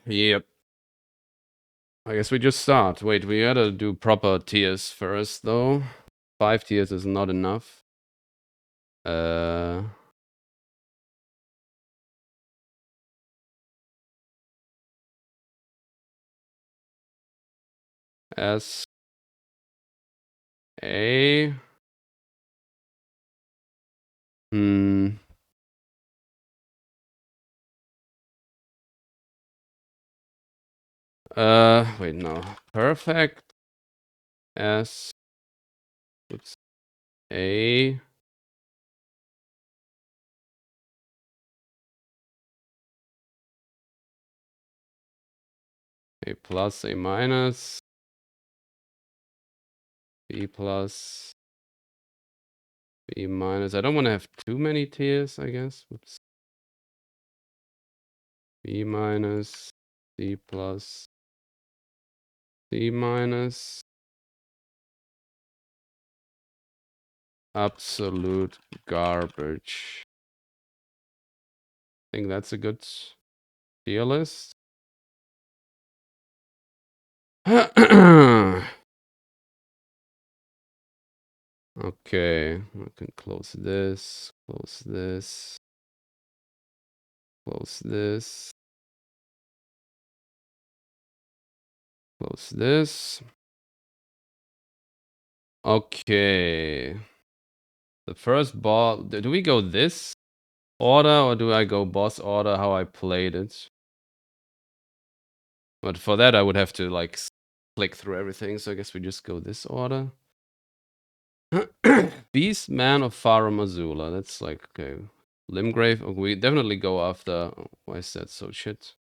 Yep. I guess we just start. Wait, we gotta do proper tiers first, though. 5 tiers is not enough. Uh... S... A... Hmm... Wait, no. Perfect. S... Oops. A... A plus, A minus... B plus... B minus. I don't want to have too many tiers, I guess. Oops. B minus... C plus... C minus... Absolute garbage. I think that's a good tier list. Okay, I can close this, close this, close this, close this. Okay. The first boss, do we go this order or do I go boss order how I played it? But for that I would have to like click through everything, so I guess we just go this order. Beast Man of Farum Azula. That's like, okay. Limgrave. Oh, we definitely go after. Oh, why is that so shit?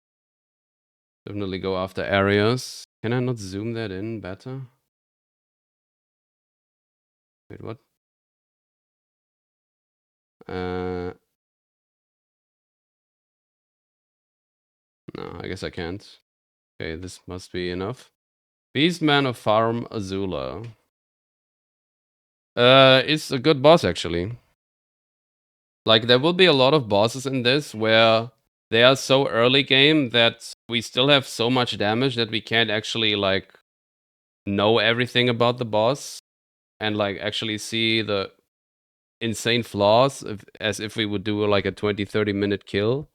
Definitely go after areas. Can I not zoom that in better? Wait, what? No, I guess I can't. Okay, this must be enough. Beastman of Farum Azula. It's a good boss actually. Like there will be a lot of bosses in this where they are so early game that we still have so much damage that we can't actually like know everything about the boss and like actually see the insane flaws as if we would do like a 20-30 minute kill.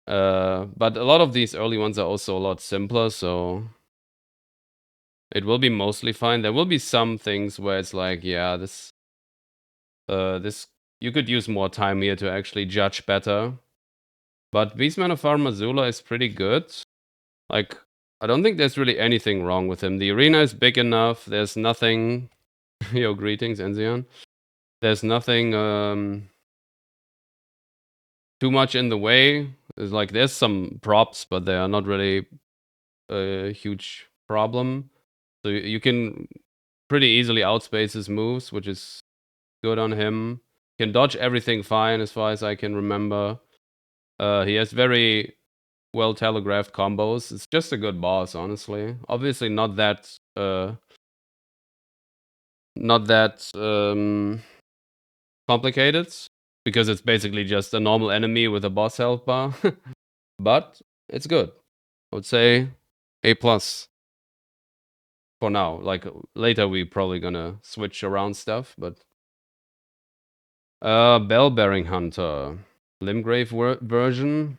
But a lot of these early ones are also a lot simpler, so it will be mostly fine. There will be some things where it's like, yeah, this you could use more time here to actually judge better. But Beastman of Azula is pretty good. Like, I don't think there's really anything wrong with him. The arena is big enough. There's nothing. Yo, greetings, Enzian. There's nothing too much in the way. It's like there's some props, but they are not really a huge problem. So you can pretty easily outspace his moves, which is good on him. Can dodge everything fine as far as I can remember. He has very well telegraphed combos. It's just a good boss, honestly. Obviously not that complicated, because it's basically just a normal enemy with a boss health bar. But it's good. I would say A plus for now. Like later we probably gonna switch around stuff, but Bell-bearing Hunter. Limgrave version.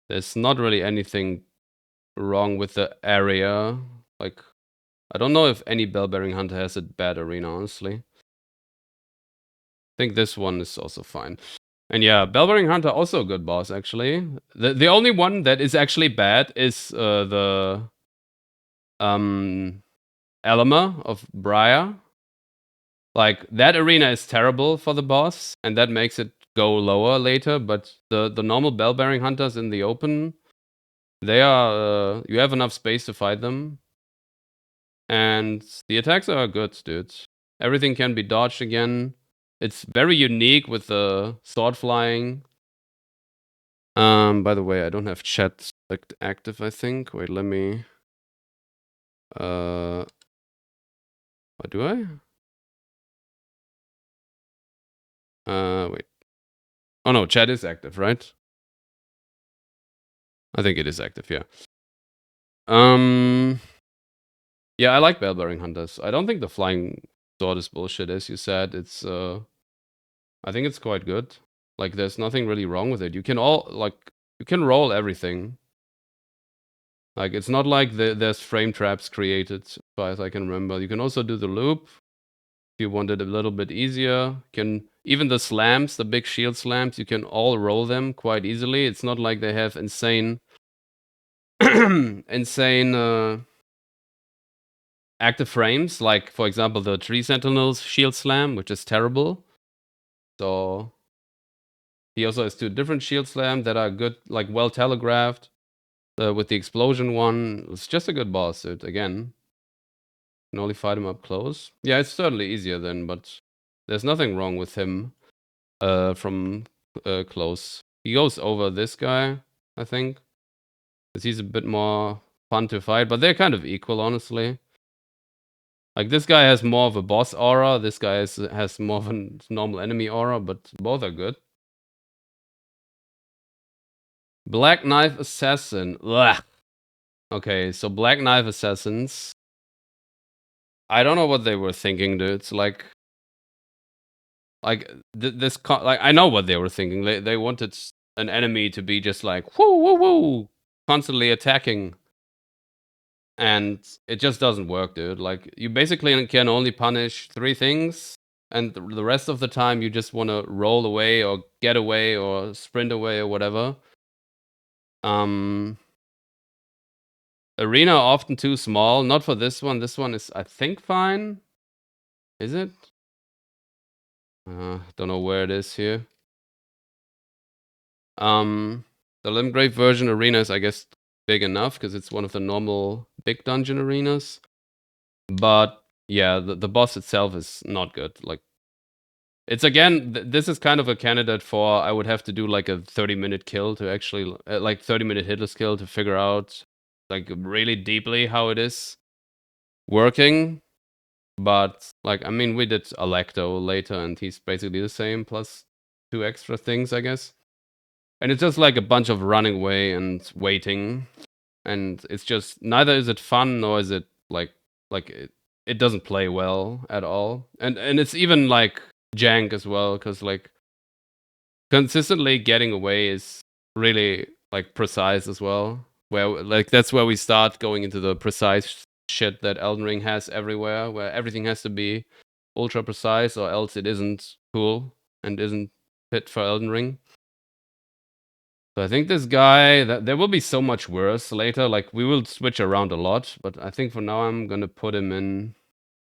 There's not really anything wrong with the area. Like, I don't know if any Bell-bearing Hunter has a bad arena, honestly. I think this one is also fine. And yeah, Bell-bearing Hunter also a good boss, actually. The only one that is actually bad is the Elema of Briar. Like, that arena is terrible for the boss, and that makes it go lower later, but the normal Bell-bearing Hunters in the open, they are, you have enough space to fight them. And the attacks are good, dude. Everything can be dodged again. It's very unique with the sword flying. By the way, I don't have chat active, I think. Wait, let me... What do I? Wait. Oh no, chat is active, right? I think it is active, yeah. Yeah, I like Bell-bearing Hunters. I don't think the flying sword is bullshit, as you said. It's I think it's quite good. Like, there's nothing really wrong with it. You can roll everything. Like, it's not like there's frame traps created, as far as I can remember. You can also do the loop if you want it a little bit easier. Even the slams, the big shield slams, you can all roll them quite easily. It's not like they have insane active frames, like, for example, the Tree Sentinel's shield slam, which is terrible. So he also has 2 different shield slam that are good, like, well telegraphed. With the explosion one, it's just a good boss, dude. Again, can only fight him up close. Yeah, it's certainly easier then, but there's nothing wrong with him from close. He goes over this guy, I think, because he's a bit more fun to fight, but they're kind of equal, honestly. Like, this guy has more of a boss aura, this guy has more of a normal enemy aura, but both are good. Black Knife Assassin. Ugh. Okay, so Black Knife Assassins. I don't know what they were thinking, dude. It's like I know what they were thinking. They wanted an enemy to be just like whoo woo woo, constantly attacking, and it just doesn't work, dude. Like, you basically can only punish 3 things, and the rest of the time you just want to roll away or get away or sprint away or whatever. Arena often too small. Not for this one. This one is, I think, fine. Is it? Don't know where it is here. The Limgrave version arena is, I guess, big enough because it's one of the normal big dungeon arenas. But yeah, the boss itself is not good. Like, it's again, this is kind of a candidate for I would have to do like a 30-minute kill to actually, like 30-minute hitless kill to figure out like really deeply how it is working. But like, I mean, we did Alecto later, and he's basically the same plus 2 extra things, I guess. And it's just like a bunch of running away and waiting, and it's just neither is it fun nor is it like it doesn't play well at all, and it's even like jank as well, because like consistently getting away is really like precise as well. Where like that's where we start going into the precise shit that Elden Ring has everywhere, where everything has to be ultra precise or else it isn't cool and isn't fit for Elden Ring. So I think this guy, there will be so much worse later. Like, we will switch around a lot, but I think for now I'm gonna put him in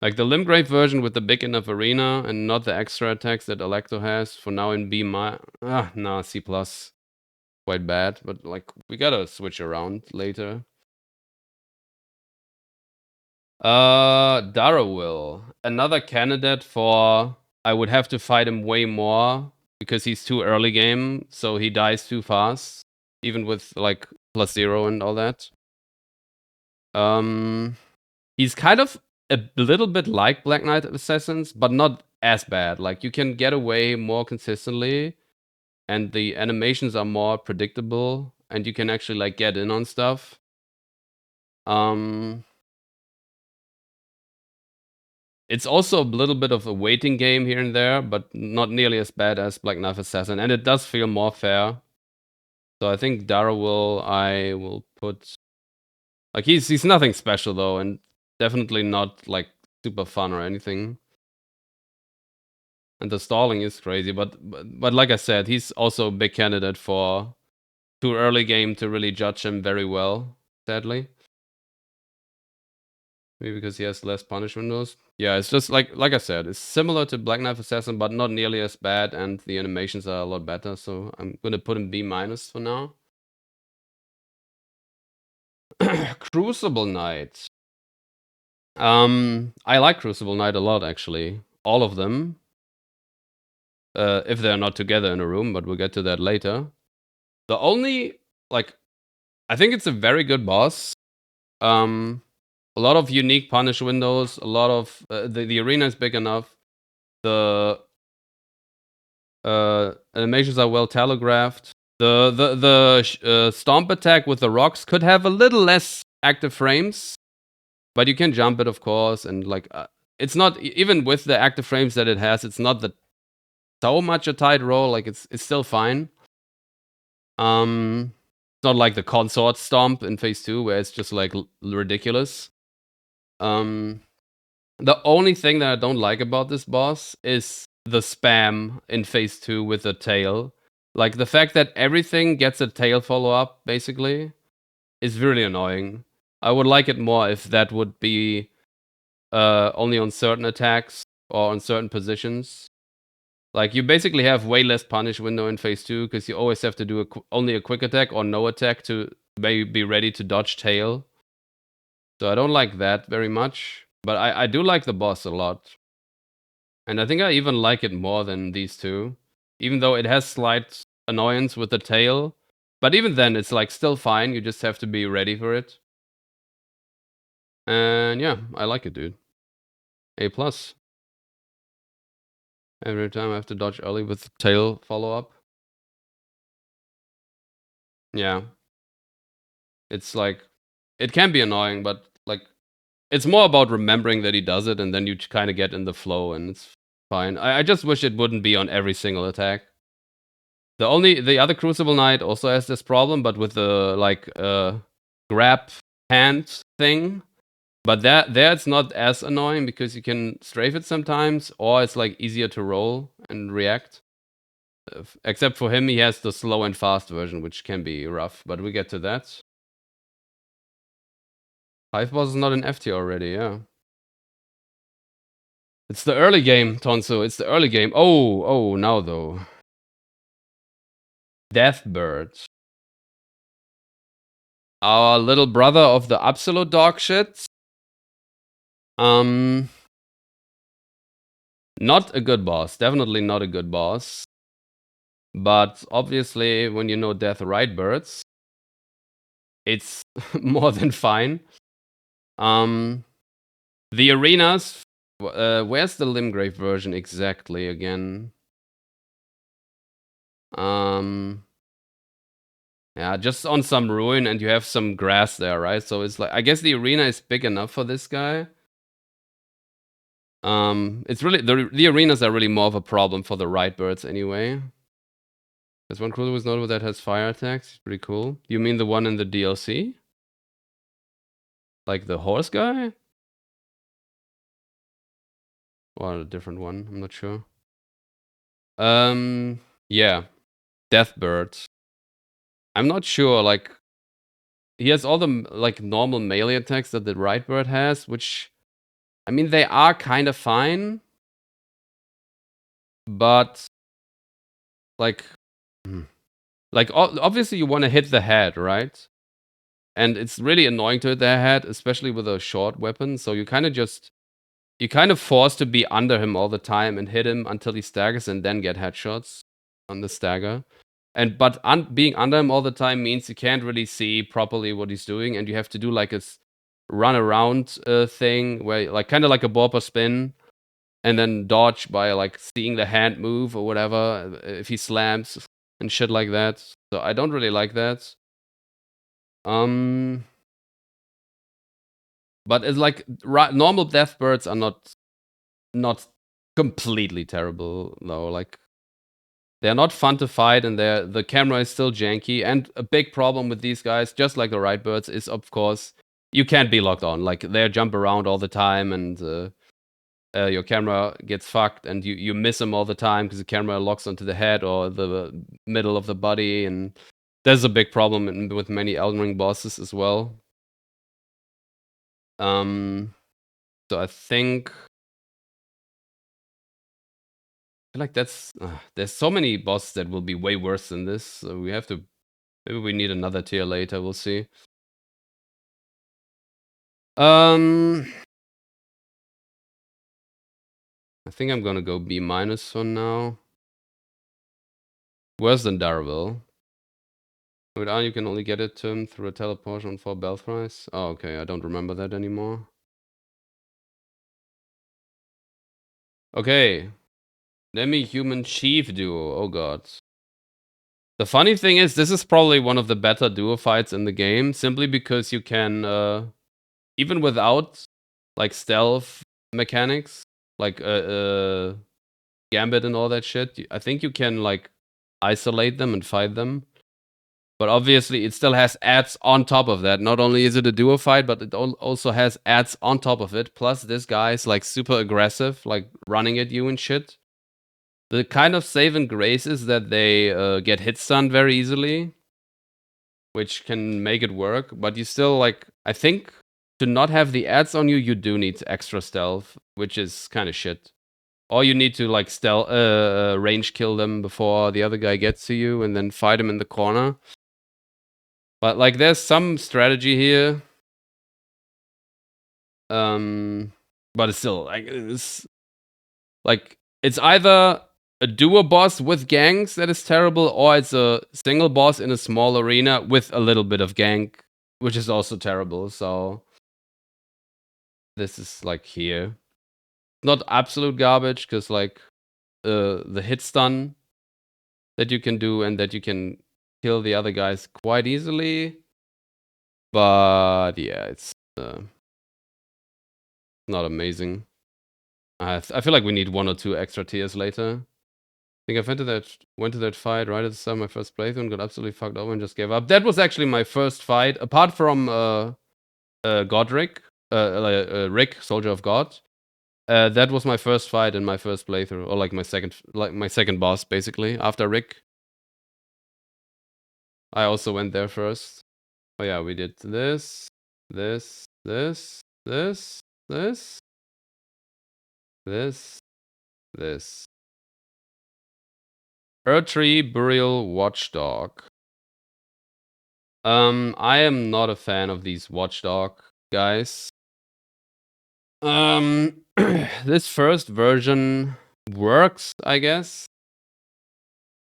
like the Limgrave version with the big enough arena and not the extra attacks that Alecto has. For now in B no, C plus. Quite bad, but like we gotta switch around later. Darawil. Another candidate for I would have to fight him way more because he's too early game, so he dies too fast, even with like +0 and all that. He's kind of a little bit like Black Knight Assassins, but not as bad. Like, you can get away more consistently, and the animations are more predictable, and you can actually like get in on stuff. It's also a little bit of a waiting game here and there, but not nearly as bad as Black Knife Assassin, and it does feel more fair. So I think Darawil I will put like he's nothing special though, and definitely not like super fun or anything. And the stalling is crazy, but like I said, he's also a big candidate for too early game to really judge him very well, sadly. Maybe because he has less punish windows. Yeah, it's just like I said, it's similar to Black Knife Assassin, but not nearly as bad, and the animations are a lot better, so I'm gonna put him B- for now. Crucible Knight. I like Crucible Knight a lot, actually. All of them. If they're not together in a room, but we'll get to that later. The only, like, I think it's a very good boss. A lot of unique punish windows, a lot of, the arena is big enough. The Animations are well telegraphed. The stomp attack with the rocks could have a little less active frames, but you can jump it, of course, and like it's not even with the active frames that it has. It's not so much a tight roll. Like it's still fine. It's not like the consort stomp in phase 2 where it's just like ridiculous. The only thing that I don't like about this boss is the spam in phase 2 with the tail. Like the fact that everything gets a tail follow up basically is really annoying. I would like it more if that would be only on certain attacks or on certain positions. Like you basically have way less punish window in phase 2 because you always have to do only a quick attack or no attack to be ready to dodge tail. So I don't like that very much, but I do like the boss a lot. And I think I even like it more than these two, even though it has slight annoyance with the tail. But even then, it's like still fine. You just have to be ready for it. And yeah, I like it, dude. A plus. Every time I have to dodge early with tail follow up. Yeah. It's like, it can be annoying, but like, it's more about remembering that he does it, and then you kind of get in the flow, and it's fine. I just wish it wouldn't be on every single attack. The other Crucible Knight also has this problem, but with the like grab hand thing. But there it's not as annoying because you can strafe it sometimes, or it's like easier to roll and react. Except for him, he has the slow and fast version, which can be rough. But we get to that. Hive Boss is not an F tier already, yeah. It's the early game, Tonso. It's the early game. Oh, now though. Deathbird. Our little brother of the absolute dog shit. Not a good boss. Definitely not a good boss. But obviously, when you know Death Right Birds, it's more than fine. The arenas. Where's the Limgrave version exactly again? Yeah, just on some ruin, and you have some grass there, right? So it's like, I guess the arena is big enough for this guy. It's really the arenas are really more of a problem for the right birds anyway. There's one cruiser with notable that has fire attacks. Pretty cool. You mean the one in the DLC? Like the horse guy? Or a different one? I'm not sure. Yeah. Deathbird. I'm not sure, like he has all the like normal melee attacks that the right bird has, which I mean they are kind of fine. But like obviously you want to hit the head, right? And it's really annoying to hit the head, especially with a short weapon. So you kind of forced to be under him all the time and hit him until he staggers and then get headshots on the stagger. But being under him all the time means you can't really see properly what he's doing, and you have to do like a run around thing where like kind of like a bopper spin, and then dodge by like seeing the hand move or whatever if he slams and shit like that. So I don't really like that. But it's like normal deathbirds are not completely terrible though. Like they're not fun to fight, and the camera is still janky. And a big problem with these guys, just like the right birds, is of course you can't be locked on. Like they jump around all the time, and your camera gets fucked, and you miss them all the time because the camera locks onto the head or the middle of the body, and there's a big problem with many Elden Ring bosses as well. So I think feel like there's so many bosses that will be way worse than this. So we have to maybe we need another tier later. We'll see. I think I'm gonna go B minus for now. Worse than Darrell. With R, you can only get it to him through a teleportation for Belfries. Oh, okay. I don't remember that anymore. Okay. Demi-human chief duo. Oh god. The funny thing is, this is probably one of the better duo fights in the game, simply because you can, even without like stealth mechanics, like gambit and all that shit, I think you can like isolate them and fight them. But obviously, it still has ads on top of that. Not only is it a duo fight, but it also has ads on top of it. Plus, this guy is like super aggressive, like running at you and shit. The kind of save and grace is that they get hit stunned very easily, which can make it work. But you still like, I think to not have the ads on you, you do need extra stealth, which is kind of shit. Or you need to like stealth, range kill them before the other guy gets to you, and then fight him in the corner. But like, there's some strategy here. But it's still like it's either a duo boss with ganks that is terrible, or it's a single boss in a small arena with a little bit of gank, which is also terrible. So this is like here. Not absolute garbage, because like the hit stun that you can do and that you can kill the other guys quite easily. But yeah, it's not amazing. I feel like we need 1 or 2 extra tiers later. I think I went to that fight right at the start of my first playthrough and got absolutely fucked over and just gave up. That was actually my first fight, apart from Godric, Rick, Soldier of God. That was my first fight in my first playthrough, or like my second boss, basically, after Rick. I also went there first. Oh yeah, we did this, this, this, this, this, this, this. Erdtree Burial Watchdog. I am not a fan of these Watchdog guys. This first version works, I guess.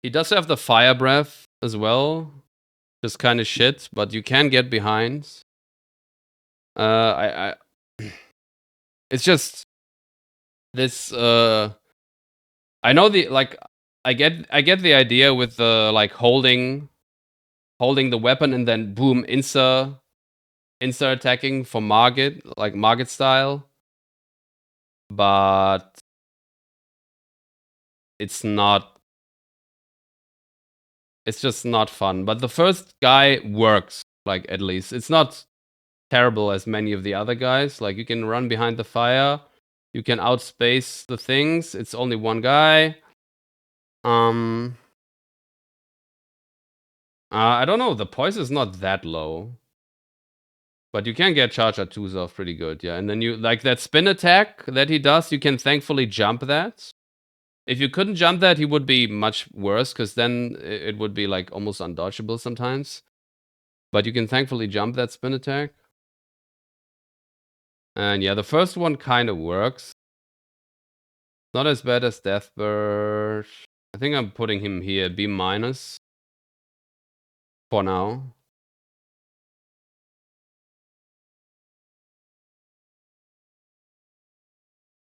He does have the fire breath as well. Just kind of shit, but you can get behind. I it's just this I know the like I get the idea with the like holding the weapon and then boom insta attacking for Margit, like Margit style. But it's just not fun. But the first guy works, like, at least. It's not terrible as many of the other guys. Like, you can run behind the fire. You can outspace the things. It's only one guy. I don't know. The poise is not that low. But you can get charge at 2s off pretty good, yeah. And then you, like, that spin attack that he does, you can thankfully jump that. If you couldn't jump that, he would be much worse, because then it would be, like, almost undodgeable sometimes. But you can thankfully jump that spin attack. And yeah, the first one kind of works. Not as bad as Deathbird. I think I'm putting him here, B-. For now.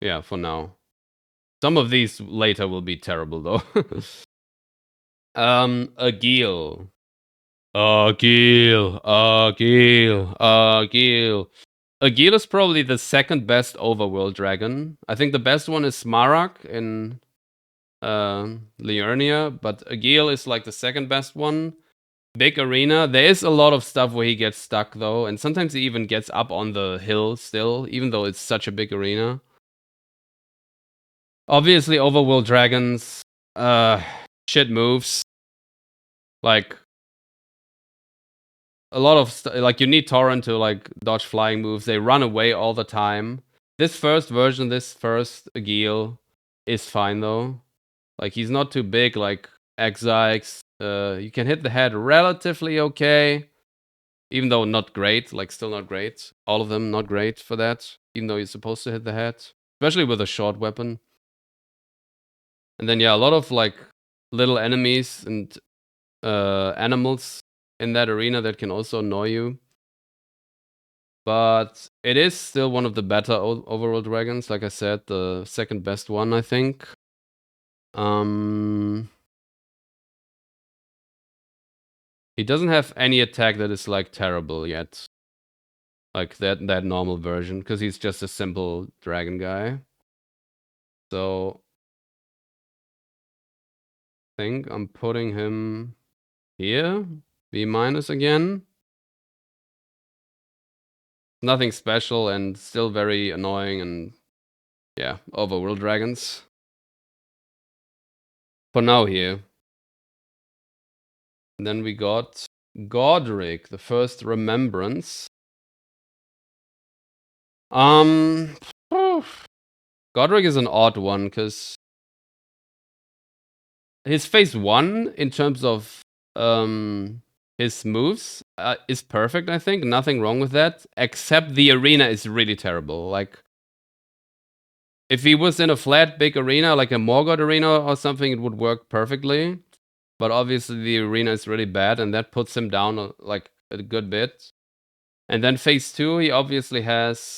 Yeah, for now. Some of these later will be terrible, though. Agil. Agil is probably the second best overworld dragon. I think the best one is Smaragd in Liurnia, but Agil is like the second best one. Big arena. There is a lot of stuff where he gets stuck, though, and sometimes he even gets up on the hill still, even though it's such a big arena. Obviously, overworld dragons, shit moves. Like, a lot of like, you need Torrent to like dodge flying moves. They run away all the time. This first version, this first Agil is fine though. Like, he's not too big like Exyx. You can hit the head relatively okay, even though not great. Like, still not great. All of them not great for that, even though you're supposed to hit the head, especially with a short weapon. And then yeah, a lot of like little enemies and animals in that arena that can also annoy you. But it is still one of the better overworld dragons. Like I said, the second best one, I think. He doesn't have any attack that is like terrible yet. Like that normal version, because he's just a simple dragon guy. So I think I'm putting him here. B- again. Nothing special and still very annoying and yeah, overworld dragons. For now here. And then we got Godric, the first remembrance. Godric is an odd one because his phase 1 in terms of his moves is perfect, I think. Nothing wrong with that, except the arena is really terrible. Like, if he was in a flat, big arena, like a Morgoth arena or something, it would work perfectly. But obviously the arena is really bad, and that puts him down like a good bit. And then phase 2, he obviously has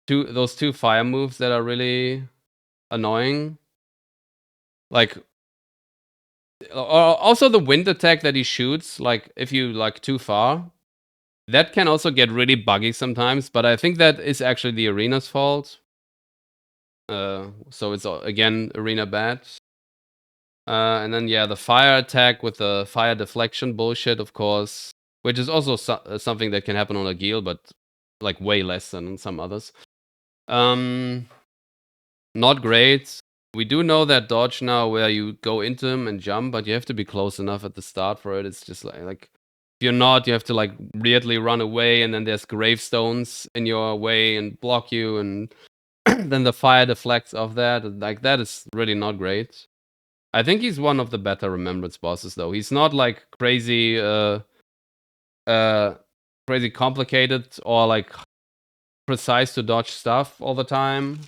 those two fire moves that are really annoying. Like, also the wind attack that he shoots, like if you like too far, that can also get really buggy sometimes. But I think that is actually the arena's fault. So it's again arena bad. And then yeah, the fire attack with the fire deflection bullshit, of course, which is also something that can happen on a Gil, but like way less than some others. Not great. We do know that dodge now where you go into him and jump, but you have to be close enough at the start for it. It's just like if you're not, you have to like weirdly run away, and then there's gravestones in your way and block you, and then the fire deflects off that. Like that is really not great. I think he's one of the better remembrance bosses though. He's not like crazy crazy complicated or like precise to dodge stuff all the time.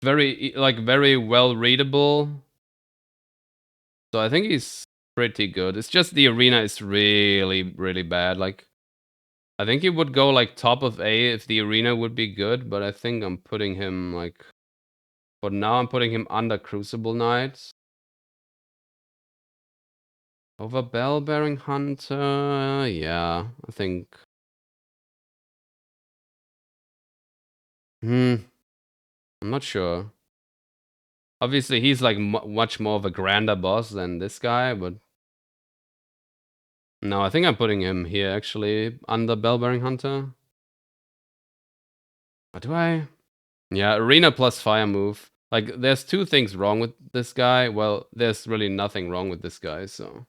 Very well readable. So I think he's pretty good. It's just the arena is really, really bad. Like, I think he would go like top of A if the arena would be good, but I think I'm putting him like, for now I'm putting him under Crucible Knight. Over Bell-Bearing Hunter, yeah, I think. I'm not sure. Obviously, he's like much more of a grander boss than this guy, but no, I think I'm putting him here actually under Bell-Bearing Hunter. But do I? Yeah, arena plus fire move. Like, there's two things wrong with this guy. Well, there's really nothing wrong with this guy, so.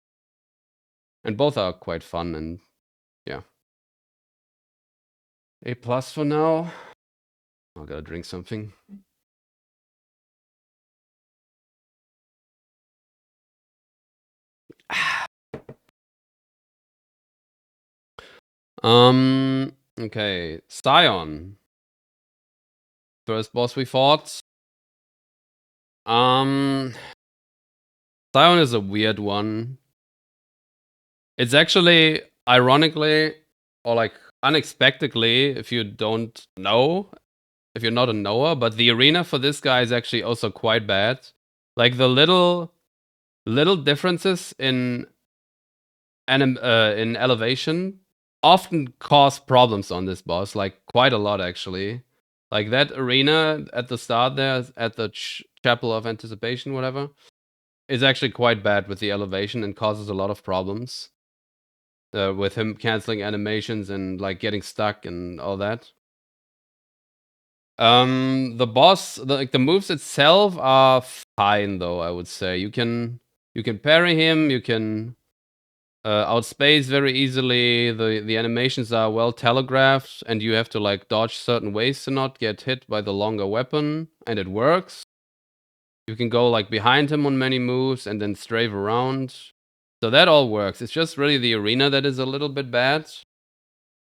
And both are quite fun, and yeah. A plus for now. I gotta drink something. Okay. Scion. First boss we fought. Scion is a weird one. It's actually, ironically, or like unexpectedly, if you don't know, if you're not a knower, but the arena for this guy is actually also quite bad. Like the little differences in elevation often cause problems on this boss, like quite a lot actually. Like that arena at the start there, at the Chapel of Anticipation, whatever, is actually quite bad with the elevation and causes a lot of problems. With him canceling animations and like getting stuck and all that. The boss, the moves itself are fine though. I would say you can parry him. You can outspace very easily. The animations are well telegraphed, and you have to like dodge certain ways to not get hit by the longer weapon, and it works. You can go like behind him on many moves and then strafe around. So that all works. It's just really the arena that is a little bit bad.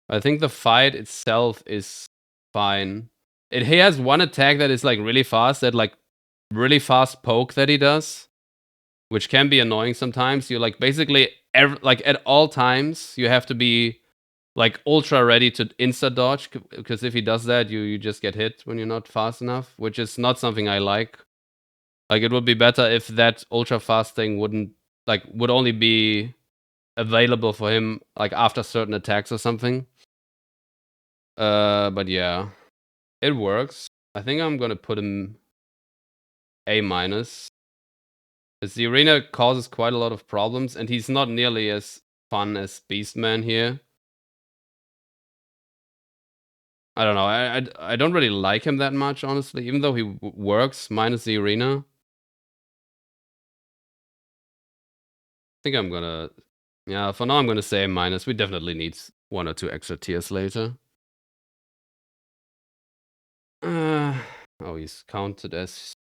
I think the fight itself is fine. He has one attack that is like really fast, that like really fast poke that he does, which can be annoying sometimes. You like basically like at all times you have to be like ultra ready to insta dodge, because if he does that, you just get hit when you're not fast enough, which is not something I like. Like, it would be better if that ultra fast thing would only be available for him like after certain attacks or something. But yeah, it works. I think I'm gonna put him A minus. Because the arena causes quite a lot of problems, and he's not nearly as fun as Beastman here. I don't know. I don't really like him that much, honestly, even though he works minus the arena. I think I'm gonna... Yeah, for now I'm gonna say minus. We definitely need 1 or 2 extra tiers later. Oh, he's counted as...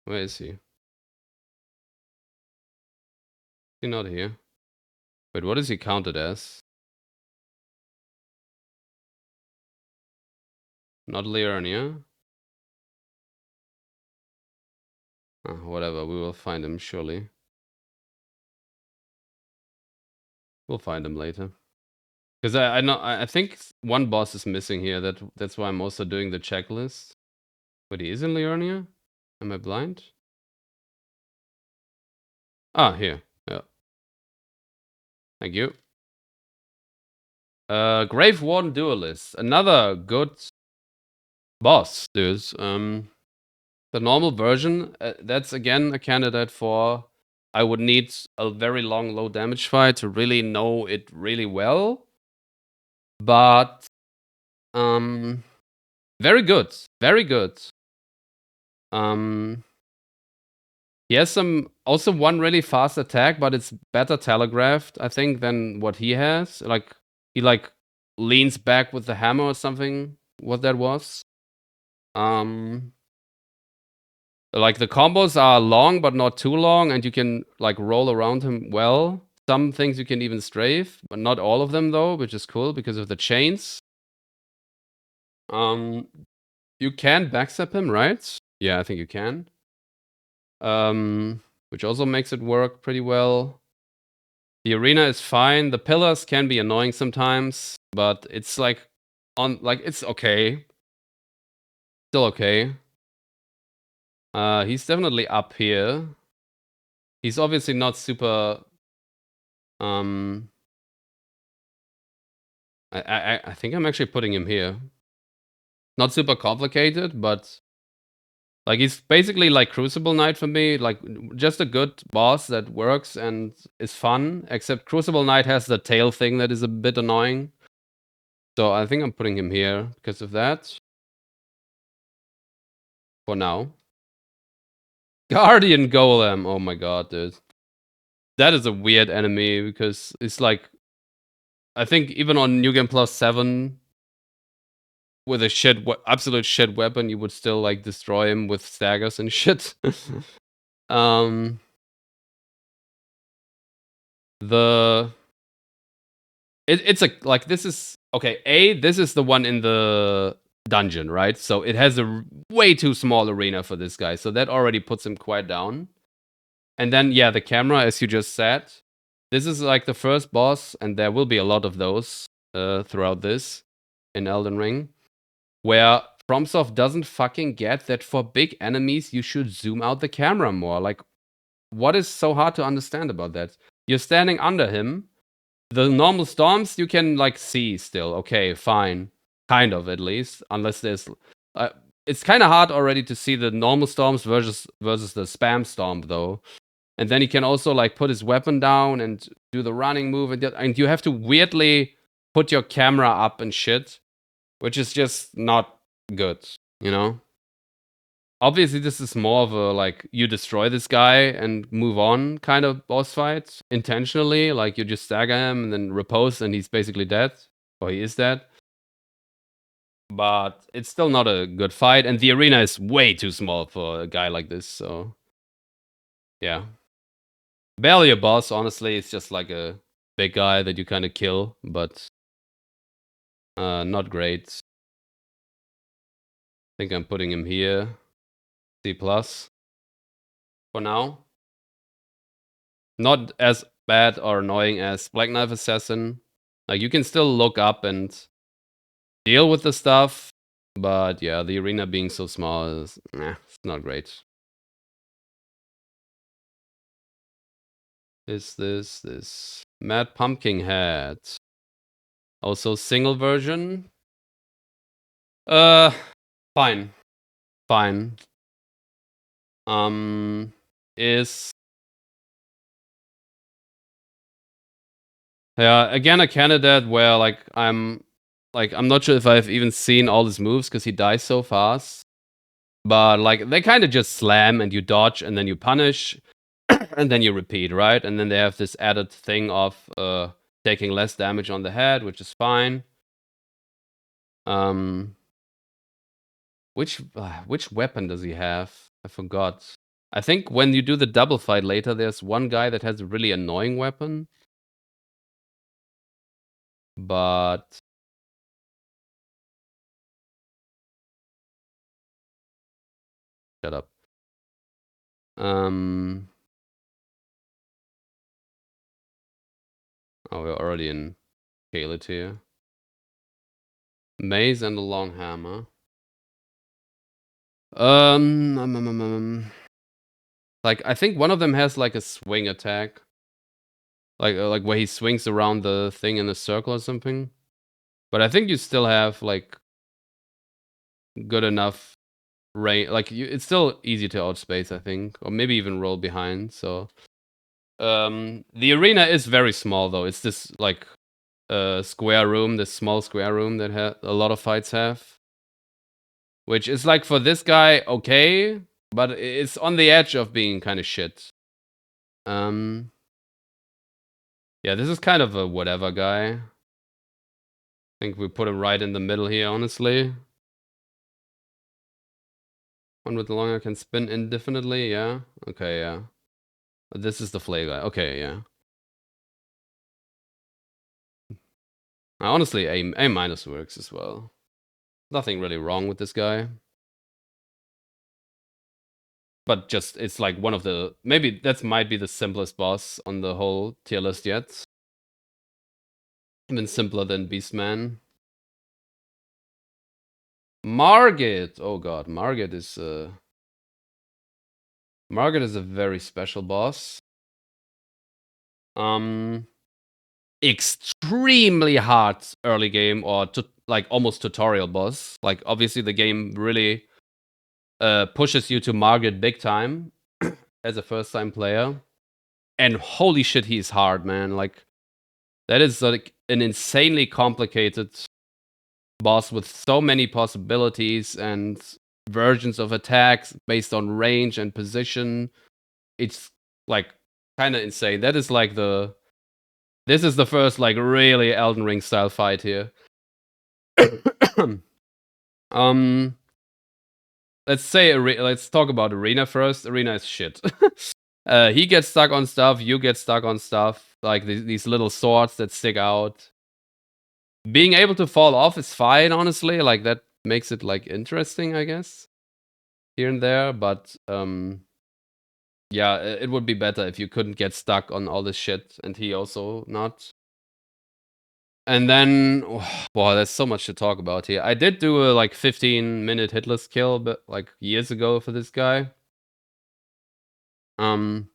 Where is he? Is he not here? Wait, what is he counted as? Not Liurnia? Whatever, we will find him surely. We'll find him later. Because I think one boss is missing here. That's why I'm also doing the checklist. But he is in Liurnia? Am I blind? Ah, here. Yeah. Thank you. Grave Warden Duelist. Another good boss, dudes. The normal version, that's again a candidate for... I would need a very long low damage fight to really know it really well. But very good. Very good. He has also one really fast attack, but it's better telegraphed, I think, than what he has. Like, he leans back with the hammer or something, what that was. Like, the combos are long, but not too long, and you can, like, roll around him well. Some things you can even strafe, but not all of them, though, which is cool because of the chains. You can backstab him, right? Yeah, I think you can. Which also makes it work pretty well. The arena is fine. The pillars can be annoying sometimes, but it's it's okay. Still okay. He's definitely up here. He's obviously not super... I think I'm actually putting him here. Not super complicated, but... Like, he's basically like Crucible Knight for me. Like, just a good boss that works and is fun. Except Crucible Knight has the tail thing that is a bit annoying. So I think I'm putting him here because of that. For now. Guardian Golem. Oh my god, dude. That is a weird enemy because it's like... I think even on New Game Plus 7... with a absolute shit weapon, you would still like destroy him with staggers and shit. It's like, this is okay. This is the one in the dungeon, right? So it has a way too small arena for this guy, so that already puts him quite down. And then yeah, the camera, as you just said, this is like the first boss, and there will be a lot of those throughout this in Elden Ring, where FromSoft doesn't fucking get that for big enemies you should zoom out the camera more. Like, what is so hard to understand about that? You're standing under him. The normal storms you can like see still. Okay, fine. Kind of, at least. Unless there's... it's kind of hard already to see the normal storms versus the spam storm, though. And then he can also like put his weapon down and do the running move. And you have to weirdly put your camera up and shit. Which is just not good, you know? Obviously, this is more of a, like, you destroy this guy and move on kind of boss fight. Intentionally, like, you just stagger him and then repose and he's basically dead. Or he is dead. But it's still not a good fight, and the arena is way too small for a guy like this, so... Yeah. Barely a boss, honestly. It's just like a big guy that you kind of kill, but... not great. I think I'm putting him here. C+. For now. Not as bad or annoying as Black Knife Assassin. Like, you can still look up and deal with the stuff, but yeah, the arena being so small is, it's not great. Is this Mad Pumpkin Head? Also single version? Fine. Fine. Is yeah, again a candidate where like I'm not sure if I've even seen all his moves because he dies so fast. But like they kind of just slam and you dodge and then you punish and then you repeat, right? And then they have this added thing of taking less damage on the head, which is fine. Which weapon does he have? I forgot. I think when you do the double fight later, there's one guy that has a really annoying weapon. But shut up. Oh, we're already in Caelid here. Maze and a long hammer. Like I think one of them has like a swing attack, like where he swings around the thing in a circle or something. But I think you still have like good enough range. Like it's still easy to outspace, I think, or maybe even roll behind. So the arena is very small though. It's this like square room, this small square room that a lot of fights have. Which is like for this guy okay, but it's on the edge of being kind of shit. Yeah, this is kind of a whatever guy. I think we put him right in the middle here, honestly. One with the longer can spin indefinitely, yeah. Okay, yeah. This is the flay guy. Okay, yeah. Honestly, A minus works as well. Nothing really wrong with this guy. But just, it's like one of the... Maybe that might be the simplest boss on the whole tier list yet. Even simpler than Beastman. Margit! Oh god, Margit is a very special boss. Extremely hard early game or like almost tutorial boss. Like obviously the game really pushes you to Margit big time as a first time player. And holy shit, he's hard, man. Like that is like an insanely complicated boss with so many possibilities and versions of attacks based on range and position. It's like kind of insane. That is like this is the first like really Elden Ring style fight here. Let's talk about Arena first. Arena is shit. He gets stuck on stuff, you get stuck on stuff, like these little swords that stick out. Being able to fall off is fine, honestly. Like that makes it like interesting, I guess. Here and there, but yeah, it would be better if you couldn't get stuck on all this shit, and he also not. And then, wow, there's so much to talk about here. I did do a like 15-minute hitless kill, but like years ago for this guy. How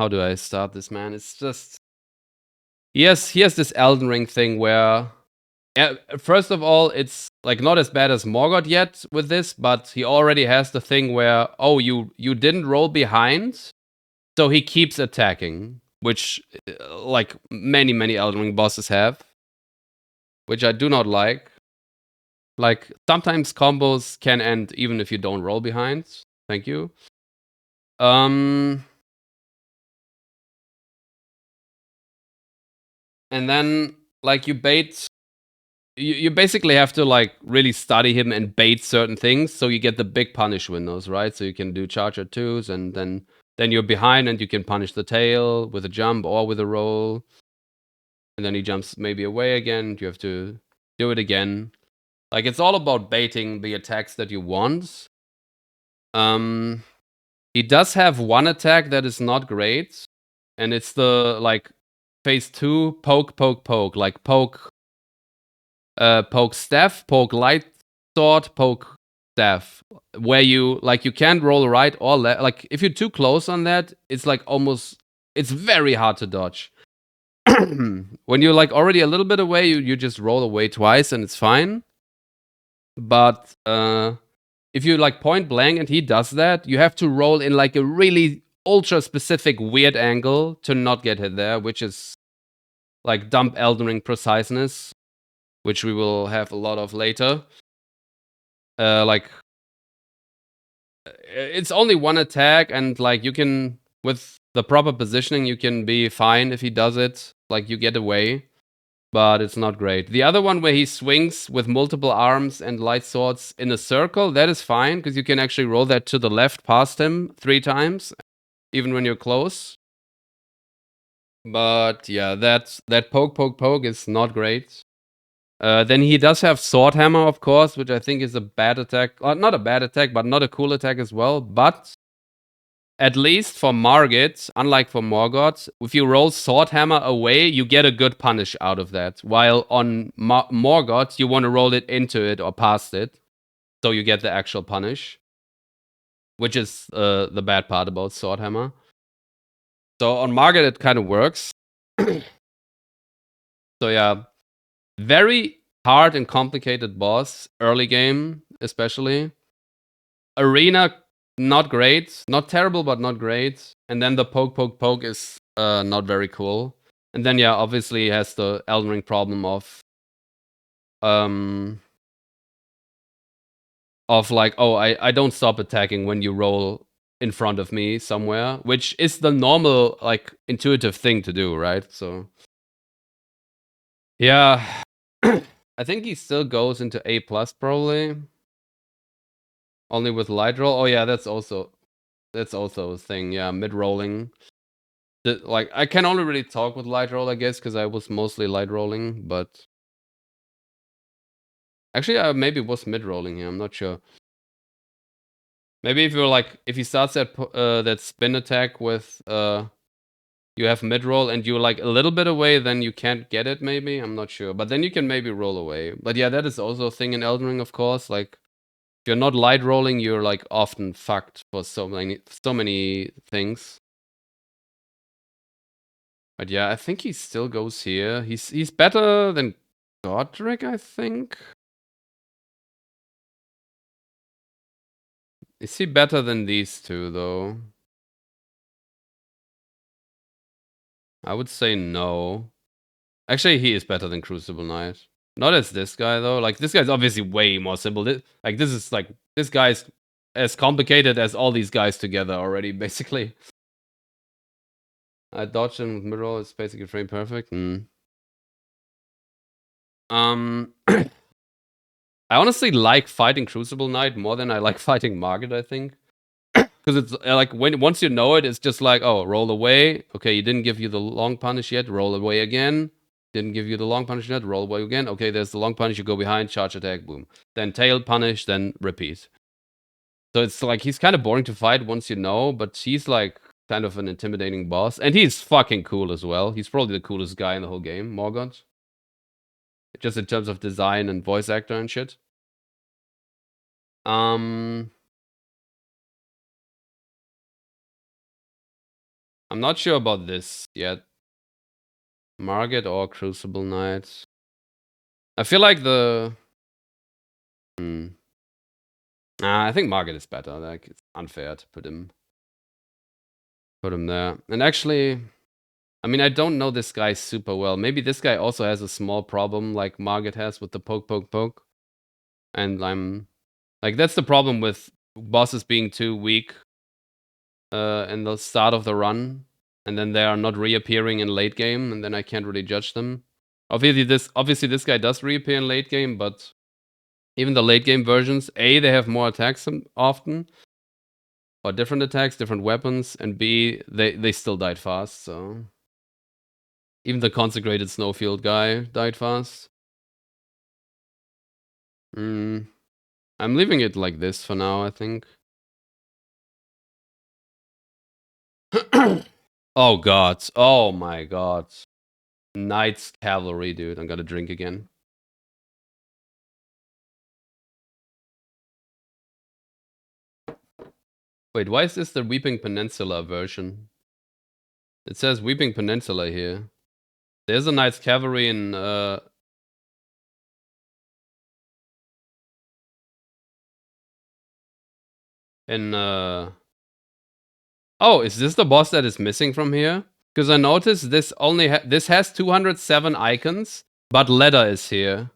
do I start this, man? It's just he has this Elden Ring thing where, yeah, first of all, it's like not as bad as Morgoth yet with this, but he already has the thing where, oh, you didn't roll behind, so he keeps attacking, which like many Elden Ring bosses have, which I do not like. Like sometimes combos can end even if you don't roll behind. Thank you. And then like you bait, you basically have to like really study him and bait certain things so you get the big punish windows, right? So you can do charger twos and then you're behind and you can punish the tail with a jump or with a roll. And then he jumps maybe away again. You have to do it again. Like it's all about baiting the attacks that you want. He does have one attack that is not great. and it's the like phase 2 poke poke poke, like poke poke staff, poke light sword, poke staff, where you like you can't roll right or left. Like if you're too close on that, it's like almost it's very hard to dodge. When you're like already a little bit away, you just roll away twice and it's fine. But if you like point blank and he does that, you have to roll in like a really ultra specific weird angle to not get hit there, which is like dump Elden Ring preciseness, which we will have a lot of later. Like it's only one attack, and like you can with the proper positioning, you can be fine if he does it. Like you get away, but it's not great. The other one where he swings with multiple arms and light swords in a circle, that is fine because you can actually roll that to the left past him 3 times, even when you're close. But yeah, that poke poke poke is not great. Then he does have Sword Hammer, of course, which I think is a bad attack. Not a bad attack, but not a cool attack as well. But at least for Margit, unlike for Morgoth, if you roll Sword Hammer away, you get a good punish out of that. While on Morgoth, you want to roll it into it or past it, so you get the actual punish, which is the bad part about Sword Hammer. So on Margit, it kind of works. So yeah, very hard and complicated boss, early game especially. Arena, not great. Not terrible, but not great. And then the poke, poke, poke is not very cool. And then, yeah, obviously has the Elden Ring problem of like, oh, I don't stop attacking when you roll in front of me somewhere, which is the normal, like, intuitive thing to do, right? So, yeah. I think he still goes into A+, probably. Only with light roll. Oh, yeah, that's also a thing. Yeah, mid-rolling. Like, I can only really talk with light roll, I guess, because I was mostly light rolling, but... Actually, I maybe was mid-rolling here, I'm not sure. Maybe if you're like, if he starts that spin attack with, you have mid-roll and you're like a little bit away, then you can't get it, maybe? I'm not sure. But then you can maybe roll away. But yeah, that is also a thing in Elden Ring, of course. Like, if you're not light rolling, you're like often fucked for so many things. But yeah, I think he still goes here. He's better than Godric, I think. Is he better than these two, though? I would say no. Actually, he is better than Crucible Knight. Not as this guy, though. Like, this guy's obviously way more simple. Like, this is like, this guy's as complicated as all these guys together already, basically. I dodged him with mid-roll. It's basically frame perfect. I honestly like fighting Crucible Knight more than I like fighting Margit, I think. Because it's like once you know it, it's just like, oh, roll away. Okay, he didn't give you the long punish yet. Roll away again. Didn't give you the long punish yet. Roll away again. Okay, there's the long punish. You go behind, charge attack, boom. Then tail punish, then repeat. So it's like he's kind of boring to fight once you know, but he's like kind of an intimidating boss, and he's fucking cool as well. He's probably the coolest guy in the whole game, Morgoth. Just in terms of design and voice actor and shit. I'm not sure about this yet. Margit or Crucible Knight. I feel like the... I think Margit is better. Like, it's unfair to put him there. And actually, I mean, I don't know this guy super well. Maybe this guy also has a small problem like Margit has with the poke, poke, poke. And I'm... Like, that's the problem with bosses being too weak in the start of the run. And then they are not reappearing in late game, and then I can't really judge them. Obviously this guy does reappear in late game, but even the late game versions, A, they have more attacks often, or different attacks, different weapons, and B, they still died fast, so... Even the consecrated snowfield guy died fast. I'm leaving it like this for now, I think. Oh god. Oh my god. Knights Cavalry, dude. I'm gonna drink again. Wait, why is this the Weeping Peninsula version? It says Weeping Peninsula here. There's a Knights Cavalry in. Oh, is this the boss that is missing from here? Because I noticed this only this has 207 icons, but leather is here.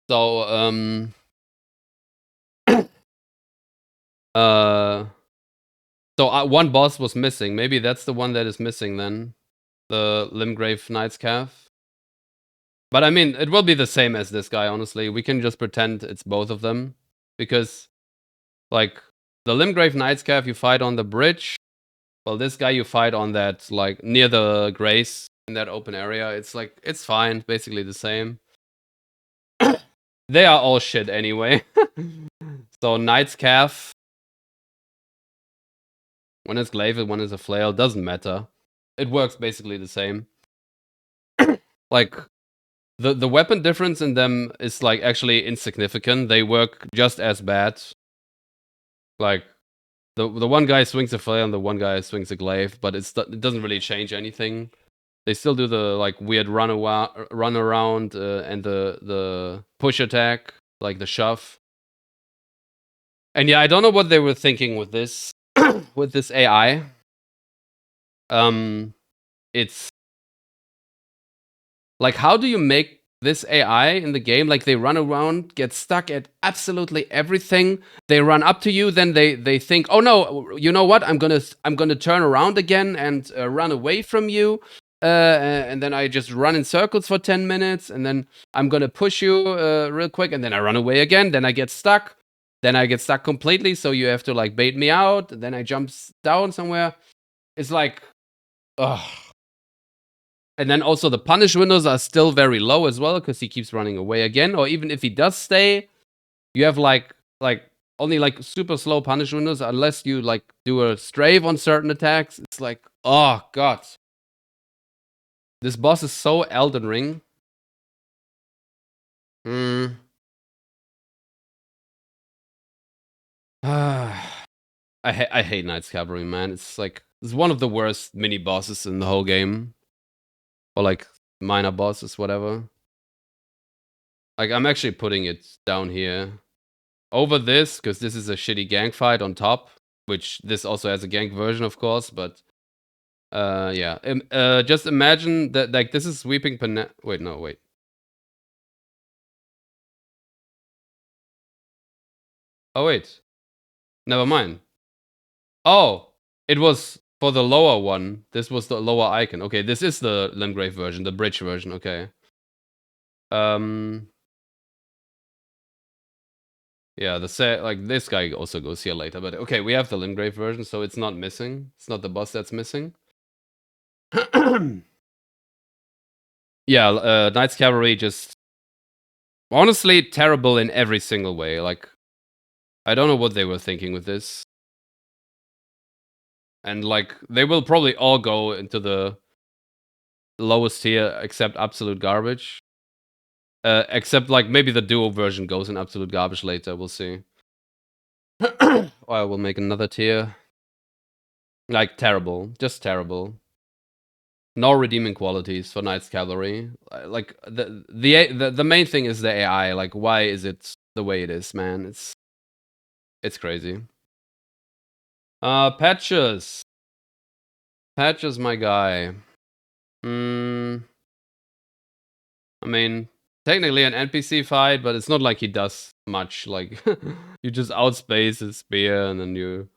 So uh so one boss was missing. Maybe that's the one that is missing then. The Limgrave Knight's Calf. But I mean, it will be the same as this guy, honestly. We can just pretend it's both of them. Because, like, the Limgrave Knight's Calf you fight on the bridge. Well, this guy you fight on that, like, near the Grace in that open area. It's like, it's fine. Basically the same. They are all shit anyway. So, Knight's Calf. One is glaive, one is a flail. Doesn't matter. It works basically the same. Like, the weapon difference in them is like actually insignificant. They work just as bad. Like the one guy swings a flail and the one guy swings a glaive, but it doesn't really change anything. They still do the like weird run around and the push attack, like the shove. And yeah, I don't know what they were thinking with this with this AI. It's like, how do you make this AI in the game, like, they run around, get stuck at absolutely everything. They run up to you, then they think, oh no, you know what? I'm gonna turn around again and run away from you. And then I just run in circles for 10 minutes, and then I'm gonna push you real quick, and then I run away again. Then I get stuck. Then I get stuck completely, so you have to like bait me out. Then I jump down somewhere. It's like, ugh. And then also the punish windows are still very low as well because he keeps running away again. Or even if he does stay, you have like only like super slow punish windows unless you like do a strafe on certain attacks. It's like, oh god, this boss is so Elden Ring. I hate Knight's Cavalry, man. It's like it's one of the worst mini bosses in the whole game, or like minor bosses, whatever. Like I'm actually putting it down here over this because this is a shitty gank fight on top, which this also has a gank version, of course. But yeah, just imagine that like this is sweeping Wait, no, wait. Oh wait, never mind. Oh, it was for the lower one. This was the lower icon. Okay, this is the Limgrave version, the bridge version. Okay. Yeah, the set like this guy also goes here later, but okay, we have the Limgrave version, so it's not missing. It's not the boss that's missing. Yeah, Knight's Cavalry just honestly terrible in every single way. Like, I don't know what they were thinking with this. And like, they will probably all go into the lowest tier except absolute garbage. Except like maybe the duo version goes in absolute garbage later. We'll see. Or I will make another tier. Like terrible, just terrible. No redeeming qualities for Knight's Cavalry. Like the main thing is the AI. Like, why is it the way it is, man? It's crazy. Patches. Patches, my guy. I mean, technically an NPC fight, but it's not like he does much. Like, you just outspace his spear and then you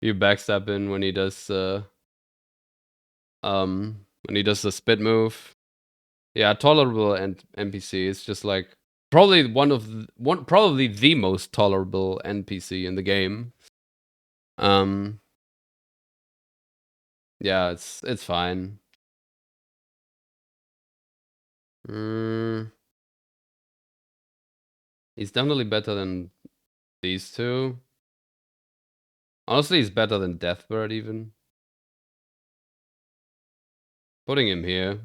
backstab in when he does the spit move. Yeah, tolerable and NPC. It's just like probably probably the most tolerable NPC in the game. Yeah, it's fine. He's definitely better than these two. Honestly, he's better than Deathbird even. Putting him here.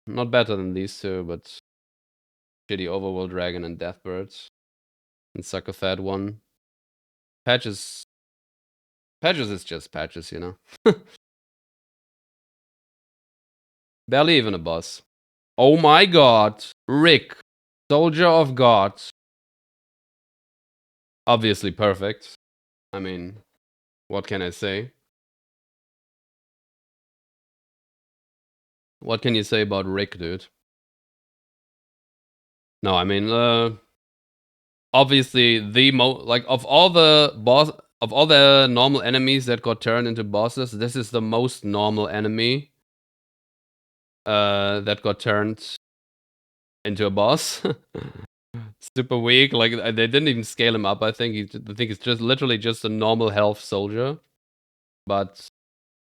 Not better than these two, but shitty Overworld Dragon and Deathbirds. And Suckerfed one. Patches. Patches is just patches, you know? Barely even a boss. Oh my god. Rick. Soldier of God. Obviously perfect. I mean, what can I say? What can you say about Rick, dude? No, I mean, obviously like of all the normal enemies that got turned into bosses, this is the most normal enemy that got turned into a boss. Super weak. Like they didn't even scale him up. I think it's just literally just a normal health soldier, but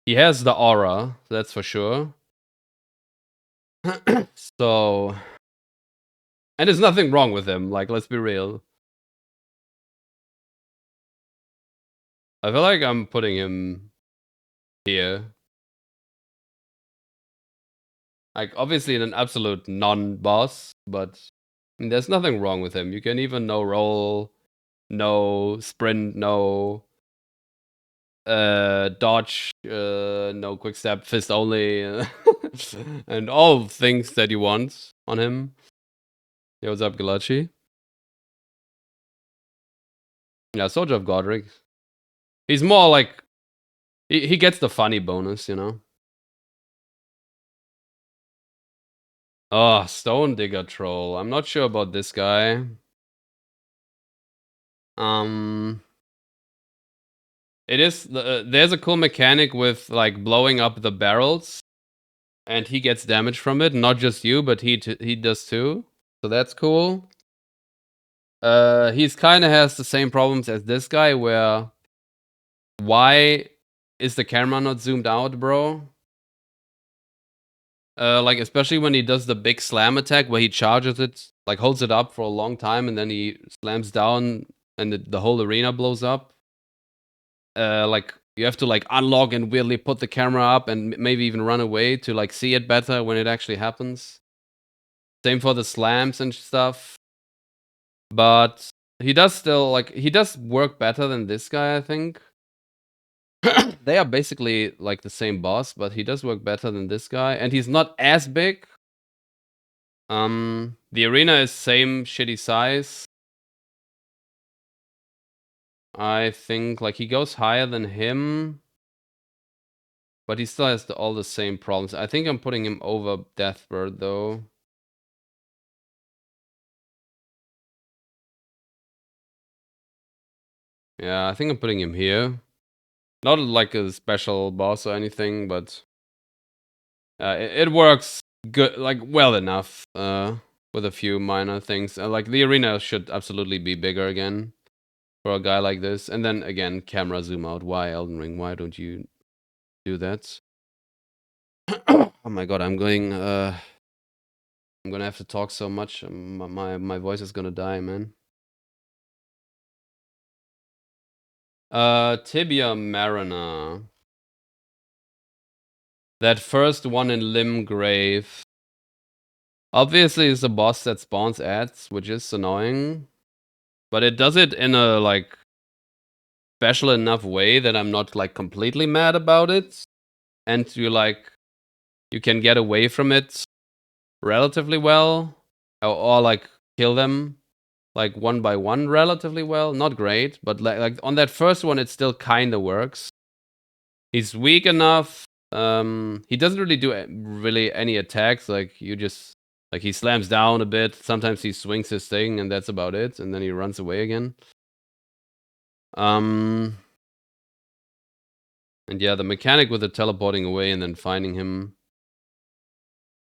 he has the aura. That's for sure. So, and there's nothing wrong with him. Like, let's be real. I feel like I'm putting him here. Like, obviously an absolute non-boss, but I mean, there's nothing wrong with him. You can even no roll, no sprint, no dodge, no quick step, fist only, and all things that you want on him. Yo, what's up, Galachi? Yeah, Soldier of Godric. He's more like he gets the funny bonus, you know. Oh, Stone Digger Troll. I'm not sure about this guy. It is there's a cool mechanic with like blowing up the barrels, and he gets damage from it. Not just you, but he does too. So that's cool. He's kind of has the same problems as this guy, where why is the camera not zoomed out, bro? Like especially when he does the big slam attack where he charges it, like holds it up for a long time, and then he slams down, and the whole arena blows up. Like you have to like unlock and weirdly put the camera up and maybe even run away to like see it better when it actually happens. Same for the slams and stuff. But he does still like he does work better than this guy, I think. They are basically like the same boss, but he does work better than this guy, and he's not as big. The arena is same shitty size. I think like he goes higher than him, but he still has all the same problems. I think I'm putting him over Deathbird though. Yeah, I think I'm putting him here. Not like a special boss or anything, but it works good, like well enough. With a few minor things. Like the arena should absolutely be bigger again for a guy like this. And then again, camera zoom out. Why Elden Ring? Why don't you do that? Oh my god, I'm gonna have to talk so much. My voice is gonna die, man. Tibia Mariner. That first one in Limgrave. Obviously, it's a boss that spawns ads, which is annoying. But it does it in a, like, special enough way that I'm not, like, completely mad about it. And you can get away from it relatively well. Or like, kill them, like, one by one relatively well. Not great, but, like on that first one, it still kinda works. He's weak enough. He doesn't really do really any attacks. Like, you just... Like, he slams down a bit. Sometimes he swings his thing, and that's about it. And then he runs away again. And yeah, the mechanic with the teleporting away and then finding him...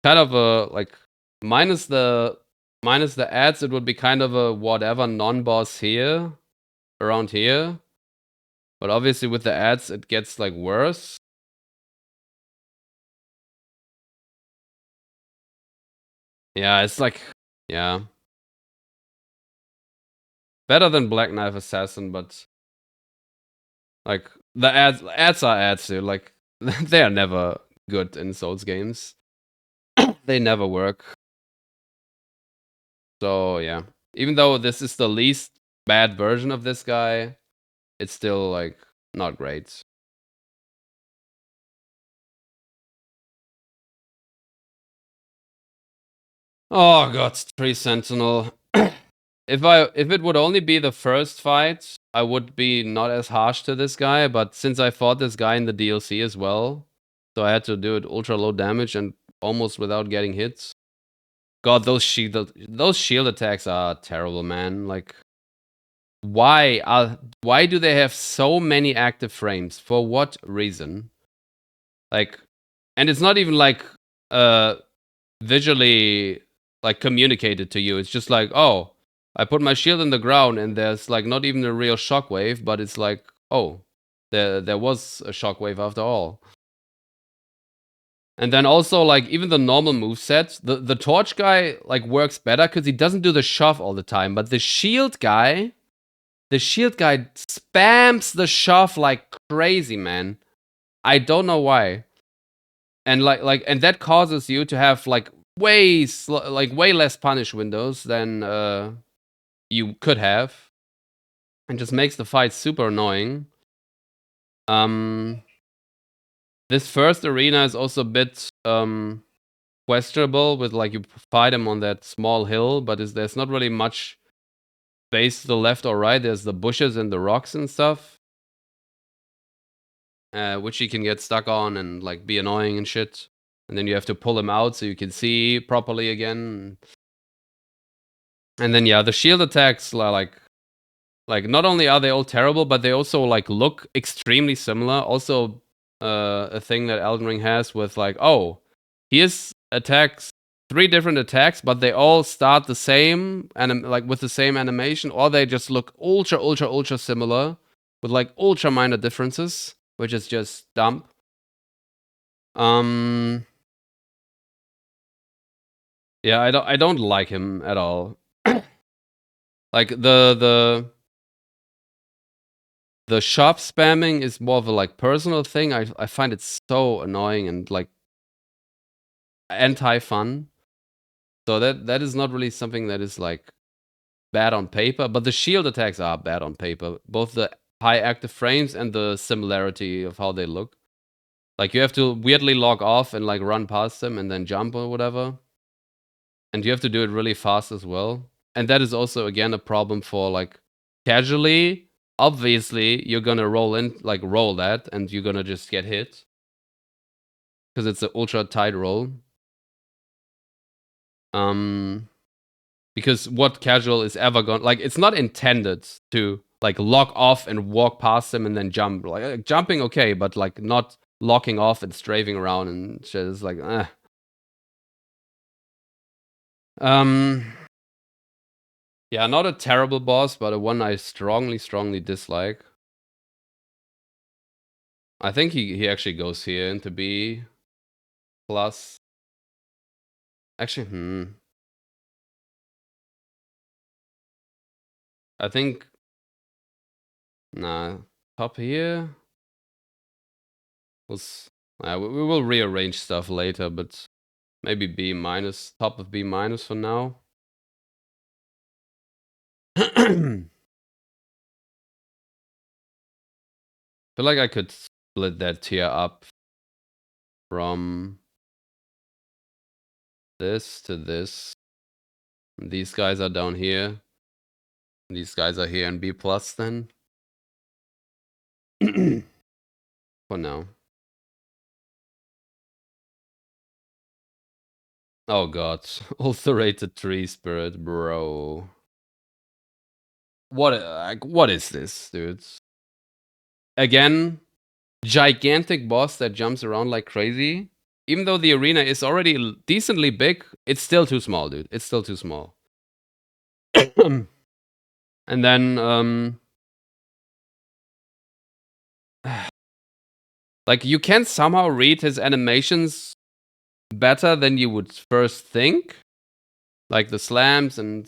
Kind of a, like... Minus the ads, it would be kind of a whatever non-boss here. Around here. But obviously with the ads, it gets, like, worse. Yeah, it's like... Yeah. Better than Black Knife Assassin, but... Like, The ads are ads, dude. Like they are never good in Souls games. They never work. So yeah, even though this is the least bad version of this guy, it's still like not great. Oh god, Tree Sentinel. If it would only be the first fight, I would be not as harsh to this guy, but since I fought this guy in the DLC as well, so I had to do it ultra low damage and almost without getting hits. God, those shield attacks are terrible, man. Like why do they have so many active frames? For what reason? Like, and it's not even like uh visually like communicated to you. It's just like, oh, I put my shield in the ground and there's like not even a real shockwave, but it's like, oh, there was a shockwave after all. And then also like even the normal moveset, the torch guy like works better because he doesn't do the shove all the time, but the shield guy spams the shove like crazy, man. I don't know why. And and that causes you to have like way less punish windows than you could have, and just makes the fight super annoying. This first arena is also a bit questionable with like you fight him on that small hill, but there's not really much space to the left or right. There's the bushes and the rocks and stuff, which he can get stuck on and like be annoying and shit. And then you have to pull him out so you can see properly again. And then yeah, the shield attacks are like not only are they all terrible, but they also like look extremely similar. Also, a thing that Elden Ring has with like, oh, here's attacks, 3 different attacks, but they all start the same and like with the same animation, or they just look ultra similar with like ultra minor differences, which is just dumb. Yeah, I don't like him at all. Like the shop spamming is more of a like personal thing. I find it so annoying and like anti-fun. So that is not really something that is like bad on paper, but the shield attacks are bad on paper. Both the high active frames and the similarity of how they look. Like you have to weirdly log off and like run past them and then jump or whatever. And you have to do it really fast as well. And that is also again a problem for like casually. Obviously, you're gonna roll that, and you're gonna just get hit because it's an ultra tight roll. Because what casual is ever going like it's not intended to like lock off and walk past them and then jump. Like jumping okay, but like not locking off and strafing around and shit is like yeah, not a terrible boss, but a one I strongly dislike. I think he actually goes here into B plus. Actually, I think nah, top here was we will rearrange stuff later, but maybe B minus, top of B minus for now. Feel like I could split that tier up from this to this. These guys are down here. These guys are here in B plus then. For now. Oh god. Ulcerated tree spirit, bro. What is this, dudes? Again, gigantic boss that jumps around like crazy. Even though the arena is already decently big, it's still too small, dude. It's still too small. And then like you can somehow read his animations better than you would first think. Like the slams and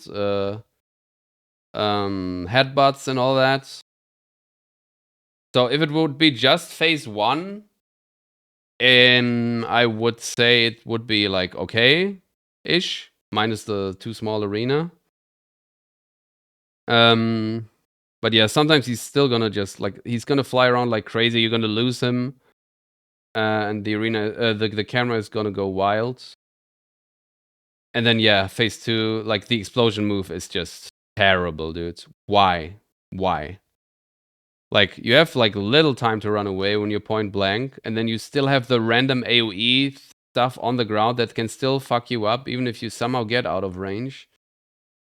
headbutts and all that. So if it would be just phase 1, I would say it would be like okay-ish, minus the too small arena. But yeah, sometimes he's still gonna just like he's gonna fly around like crazy. You're gonna lose him, and the arena, the camera is gonna go wild. And then yeah, phase 2, like the explosion move is just terrible, dude. Why? Why? Like you have like little time to run away when you're point blank, and then you still have the random AoE stuff on the ground that can still fuck you up, even if you somehow get out of range.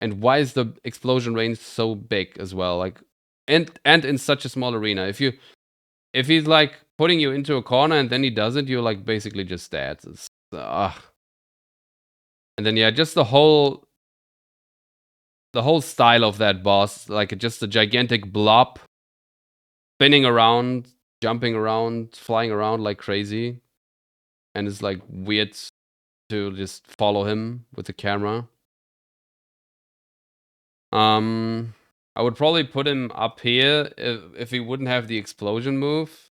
And why is the explosion range so big as well? Like, and in such a small arena. If he's like putting you into a corner and then he doesn't, you're like basically just dead. It's, and then yeah, just the whole style of that boss, like just a gigantic blob spinning around, jumping around, flying around like crazy, and it's like weird to just follow him with the camera. I would probably put him up here if he wouldn't have the explosion move.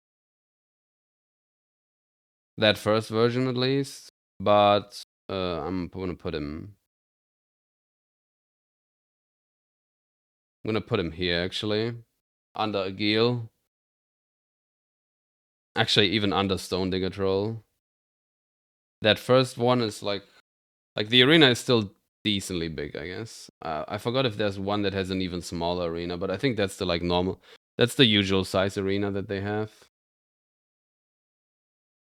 That first version, at least. But I'm gonna put him. I'm gonna put him here, actually, under Agil. Actually, even under Stone Digger Troll. That first one is like the arena is still decently big, I guess. I forgot if there's one that has an even smaller arena, but I think that's the like normal. That's the usual size arena that they have.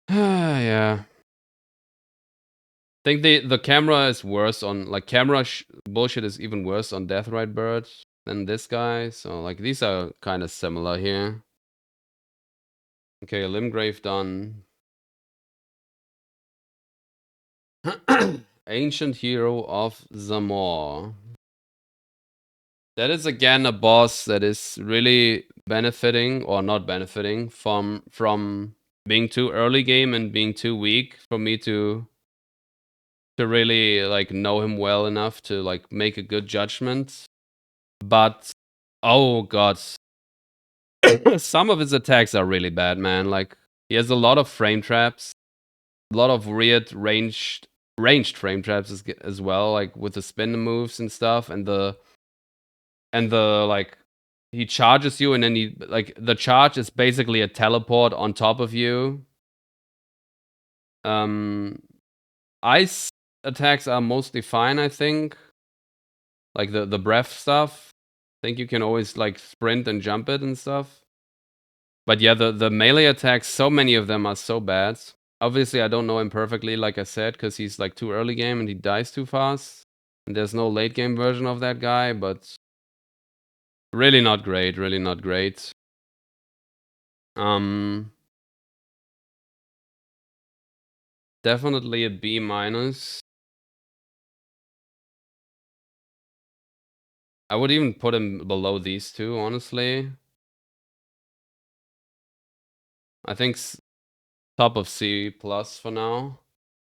Yeah. I think the camera is worse on like camera bullshit is even worse on Deathrite Bird than this guy. So like these are kind of similar here. Okay, Limgrave done. Ancient Hero of Zamor. That is again a boss that is really benefiting or not benefiting from being too early game and being too weak for me to really like know him well enough to like make a good judgment. But oh god, some of his attacks are really bad, man. Like he has a lot of frame traps, a lot of weird ranged frame traps as well, like with the spin moves and stuff, and the like he charges you and then he like the charge is basically a teleport on top of you. Ice attacks are mostly fine, I think. Like the breath stuff. I think you can always like sprint and jump it and stuff. But yeah, the melee attacks, so many of them are so bad. Obviously, I don't know him perfectly, like I said, because he's like too early game and he dies too fast. And there's no late game version of that guy, but really not great, really not great. Definitely a B minus. I would even put him below these two, honestly. I think top of C plus for now.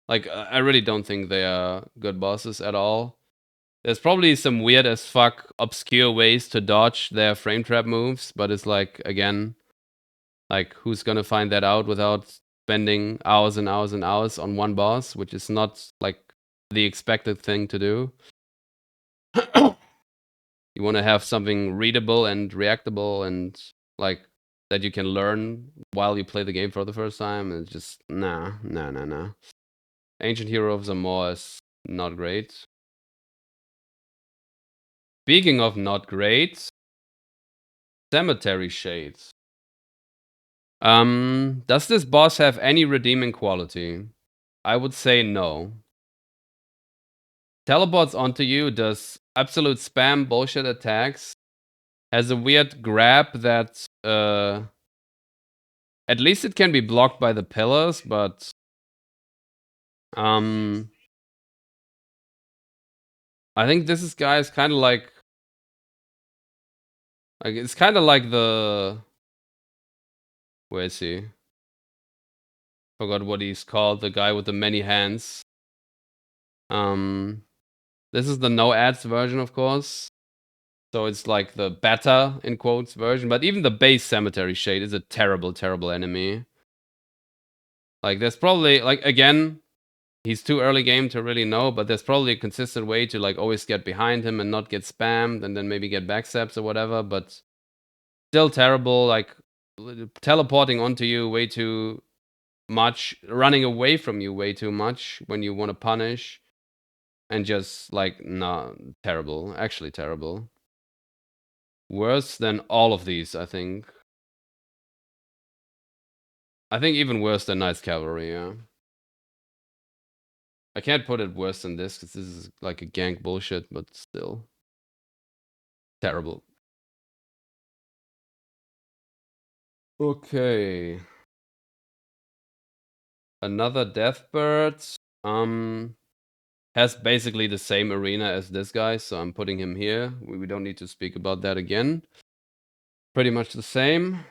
Like, I really don't think they are good bosses at all. There's probably some weird as fuck obscure ways to dodge their frame trap moves, but it's like, again, like who's gonna find that out without spending hours and hours and hours on one boss, which is not like the expected thing to do. You want to have something readable and reactable and like that you can learn while you play the game for the first time. It's just nah. Ancient Hero of Zamor is not great. Speaking of not great, Cemetery Shades. Does this boss have any redeeming quality? I would say no. Teleports onto you, does absolute spam bullshit attacks, has a weird grab that at least it can be blocked by the pillars, but I think this guy is kind of like it's kind of like the where is he? Forgot what he's called. The guy with the many hands. This is the no ads version, of course. So it's like the beta, in quotes, version. But even the base Cemetery Shade is a terrible, terrible enemy. Like, there's probably, like, again, he's too early game to really know, but there's probably a consistent way to, like, always get behind him and not get spammed and then maybe get backstabs or whatever, but still terrible, like, teleporting onto you way too much, running away from you way too much when you want to punish, and just, like, nah, terrible. Actually terrible. Worse than all of these, I think. I think even worse than Knight's Cavalry, yeah. I can't put it worse than this, because this is like a gank bullshit, but still. Terrible. Okay. Another Deathbird. Has basically the same arena as this guy, so I'm putting him here. We don't need to speak about that again. Pretty much the same.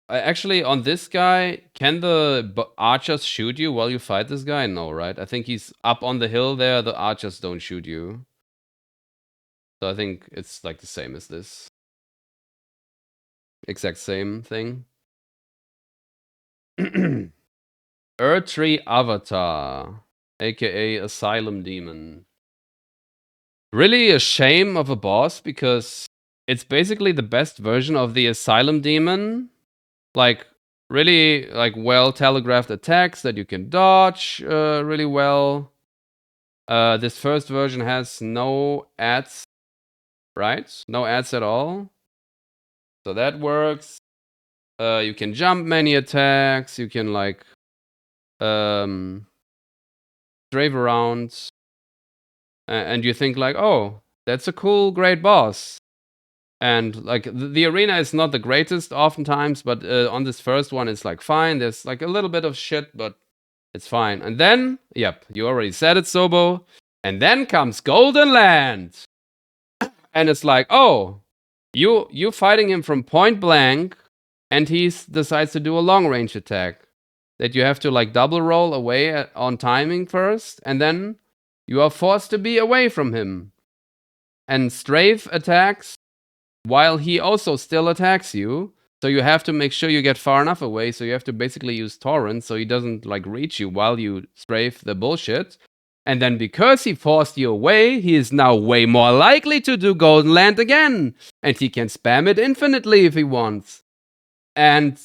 Actually, on this guy, can the archers shoot you while you fight this guy? No, right? I think he's up on the hill there. The archers don't shoot you. So I think it's like the same as this. Exact same thing. Erdtree Avatar, aka Asylum Demon. Really a shame of a boss, because it's basically the best version of the Asylum Demon. Like, really, like, well telegraphed attacks that you can dodge really well. This first version has no ads, right? No ads at all. So that works. You can jump many attacks. You can, like, strafe around. And you think, like, oh, that's a cool, great boss. And, like, the arena is not the greatest oftentimes, but on this first one, it's, like, fine. There's, like, a little bit of shit, but it's fine. And then, yep, you already said it, Sobo. And then comes Golden Land. And it's like, oh, you fighting him from point blank, and he decides to do a long range attack that you have to, like, double roll away on timing first, and then you are forced to be away from him. And strafe attacks while he also still attacks you. So you have to make sure you get far enough away, so you have to basically use torrent so he doesn't, like, reach you while you strafe the bullshit. And then because he forced you away, he is now way more likely to do Golden Land again. And he can spam it infinitely if he wants. And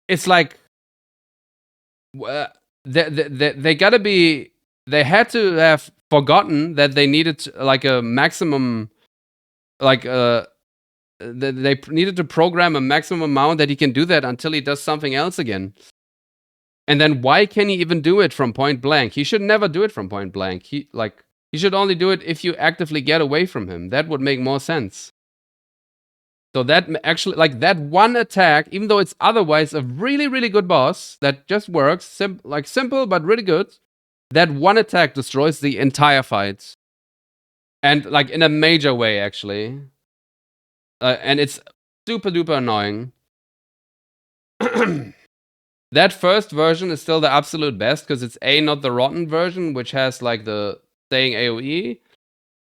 it's like, they gotta be, they had to have forgotten that they needed, like, a maximum, like, they needed to program a maximum amount that he can do that until he does something else again. And then why can he even do it from point blank? He should never do it from point blank. He should only do it if you actively get away from him. That would make more sense. So that actually, like, that one attack, even though it's otherwise a really, really good boss that just works, simple but really good, that one attack destroys the entire fight. And, like, in a major way, actually. And it's super duper annoying. That first version is still the absolute best, because it's A, not the rotten version, which has, like, the staying AoE,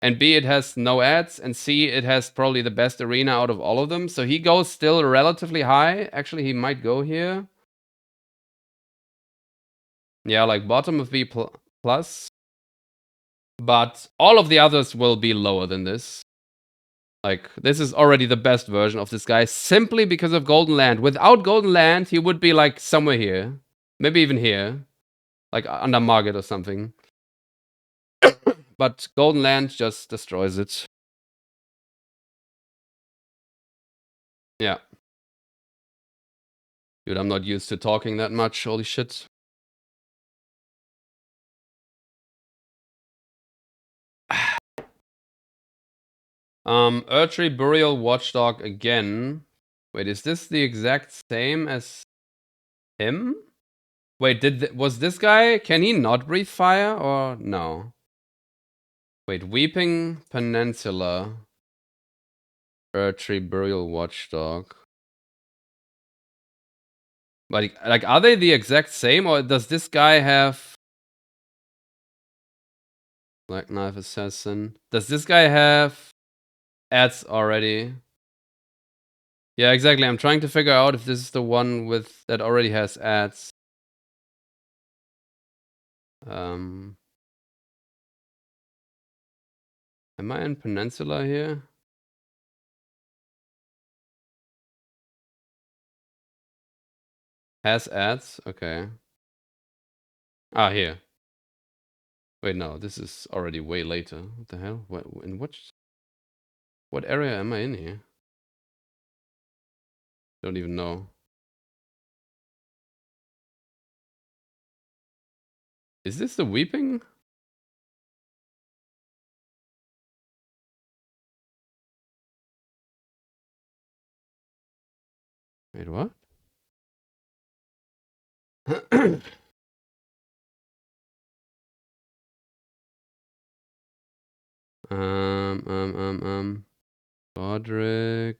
and B, it has no ads, and C, it has probably the best arena out of all of them. So he goes still relatively high. Actually, he might go here. Yeah, like bottom of B plus. But all of the others will be lower than this. Like, this is already the best version of this guy, simply because of Golden Land. Without Golden Land, he would be, like, somewhere here. Maybe even here. Like, under Margit or something. But Golden Land just destroys it. Yeah. Dude, I'm not used to talking that much. Holy shit. Erdtree Burial Watchdog again. Wait, is this the exact same as him? Wait, was this guy, can he not breathe fire or no? Wait, Weeping Peninsula. Erdtree Burial Watchdog. But, like, are they the exact same, or does this guy have... Black Knife Assassin. Does this guy have ads already? Yeah, exactly. I'm trying to figure out if this is the one with that already has ads. Am I in Peninsula here? Has ads? Okay. Ah, here. Wait, no, this is already way later. What the hell? In what area am I in here? Don't even know. Is this the Weeping? Wait, what? Godric.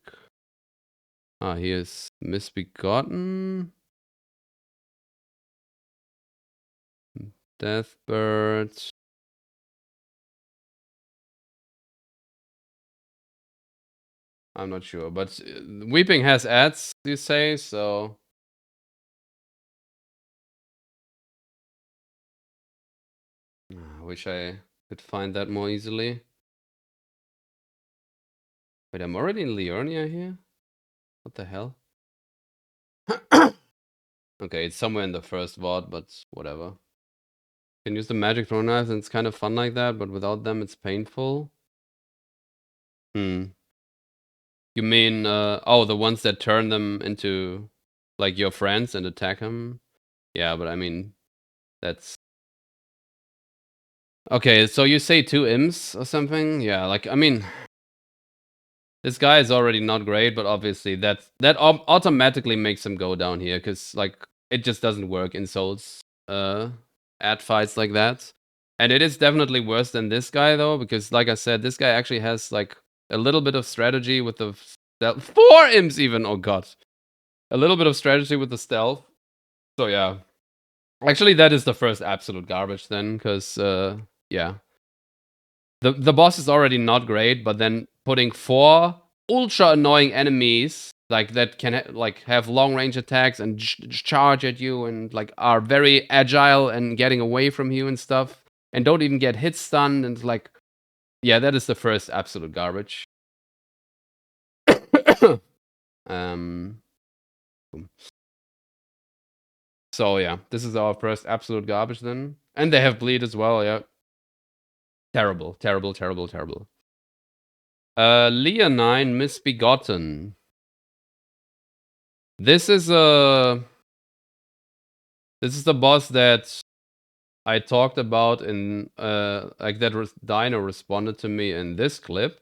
Ah, here's Misbegotten. Deathbird. I'm not sure, but Weeping has ads, you say, so. I wish I could find that more easily. Wait, I'm already in Liurnia here? What the hell? Okay, it's somewhere in the first VOD, but whatever. Can use the magic throw knives and it's kind of fun like that, but without them it's painful. You mean, oh, the ones that turn them into, like, your friends and attack them? Yeah, but I mean, that's... Okay, so you say 2 imps or something? Yeah, like, I mean... This guy is already not great, but obviously that automatically makes him go down here, because, like, it just doesn't work in Souls ad fights like that. And it is definitely worse than this guy, though, because, like I said, this guy actually has, like, a little bit of strategy with the stealth. 4 imps even! Oh god. A little bit of strategy with the stealth. So yeah. Actually, that is the first absolute garbage then, because, yeah. The boss is already not great, but then putting 4 ultra annoying enemies, like, that can like have long range attacks and charge at you and, like, are very agile and getting away from you and stuff, and don't even get hit stunned, and, like, yeah, that is the first absolute garbage. So yeah, this is our first absolute garbage then. And they have bleed as well, yeah. Terrible, terrible, terrible, terrible. Leonine Misbegotten. This is the boss that I talked about in like that Dino responded to me in this clip.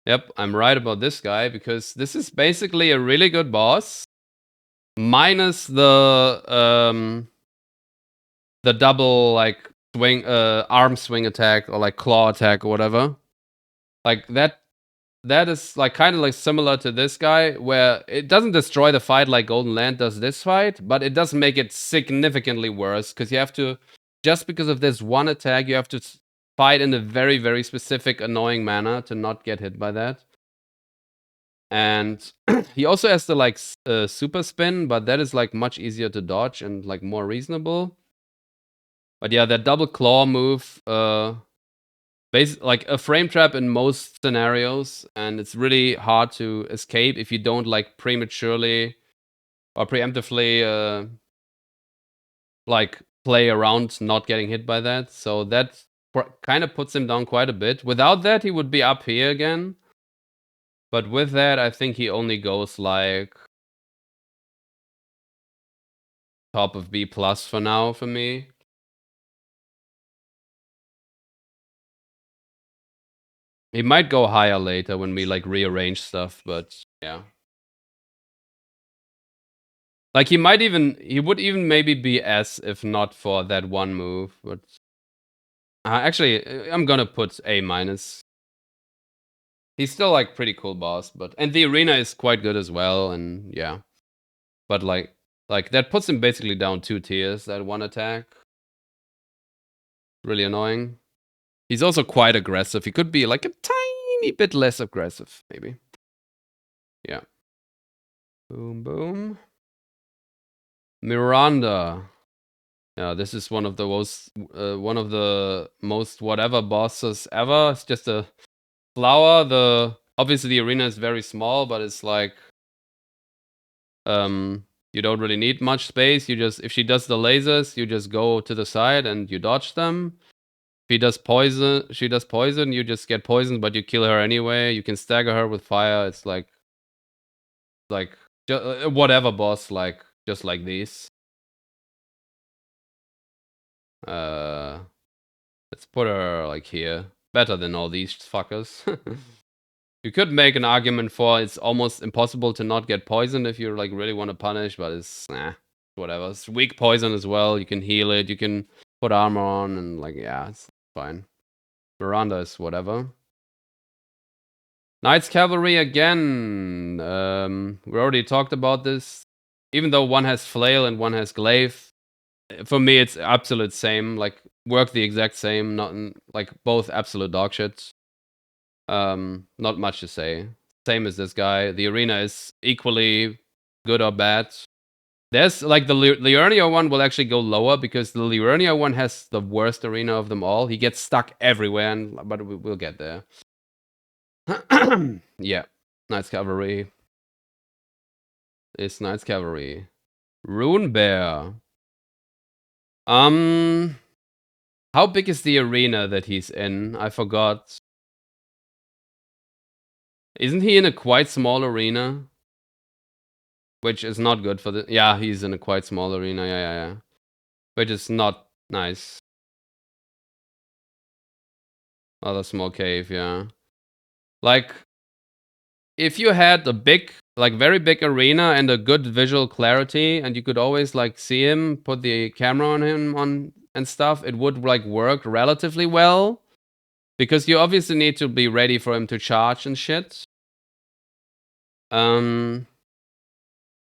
Yep, I'm right about this guy because this is basically a really good boss, minus the double, like, swing arm swing attack or like claw attack or whatever. Like that is, like, kind of like similar to this guy, where it doesn't destroy the fight like Golden Land does this fight, but it does make it significantly worse, because you have to, just because of this one attack, you have to fight in a very, very specific annoying manner to not get hit by that. And he also has the, like, super spin, but that is, like, much easier to dodge and, like, more reasonable. But yeah, that double claw move, like a frame trap in most scenarios, and it's really hard to escape if you don't, like, prematurely or preemptively like, play around not getting hit by that. So that kind of puts him down quite a bit. Without that, he would be up here again. But with that, I think he only goes, like, top of B+ for now for me. He might go higher later when we, like, rearrange stuff, but yeah. Like, he would even maybe be S if not for that one move, but... actually, I'm gonna put A-. He's still, like, pretty cool boss, but... And the arena is quite good as well, and yeah. But, like, Like, that puts him basically down 2 tiers, that one attack. Really annoying. He's also quite aggressive. He could be like a tiny bit less aggressive, maybe. Yeah. Boom, boom. Miranda. Yeah, this is one of the most whatever bosses ever. It's just a flower. Obviously the arena is very small, but it's like you don't really need much space. If she does the lasers, you just go to the side and you dodge them. If she does poison, you just get poisoned, but you kill her anyway. You can stagger her with fire. It's like whatever boss, like just like these. Let's put her like here. Better than all these fuckers. You could make an argument for it's almost impossible to not get poisoned if you like really want to punish, but it's whatever. It's weak poison as well. You can heal it. You can put armor on, and like yeah, it's fine. Miranda is whatever. Knights Cavalry again. We already talked about this. Even though one has flail and one has glaive, for me it's absolute same. Like work the exact same. Not like both absolute dog shit. Not much to say. Same as this guy. The arena is equally good or bad. There's like the Liurnia one will actually go lower because the Liurnia one has the worst arena of them all. He gets stuck everywhere, but we'll get there. Yeah, Knights Cavalry. It's Knights Cavalry. Rune Bear. How big is the arena that he's in? I forgot. Isn't he in a quite small arena? Which is not good for the... Yeah, he's in a quite small arena. Yeah. Which is not nice. Other small cave, yeah. Like, if you had a big, like very big arena and a good visual clarity, and you could always like see him, put the camera on him and stuff, it would like work relatively well. Because you obviously need to be ready for him to charge and shit.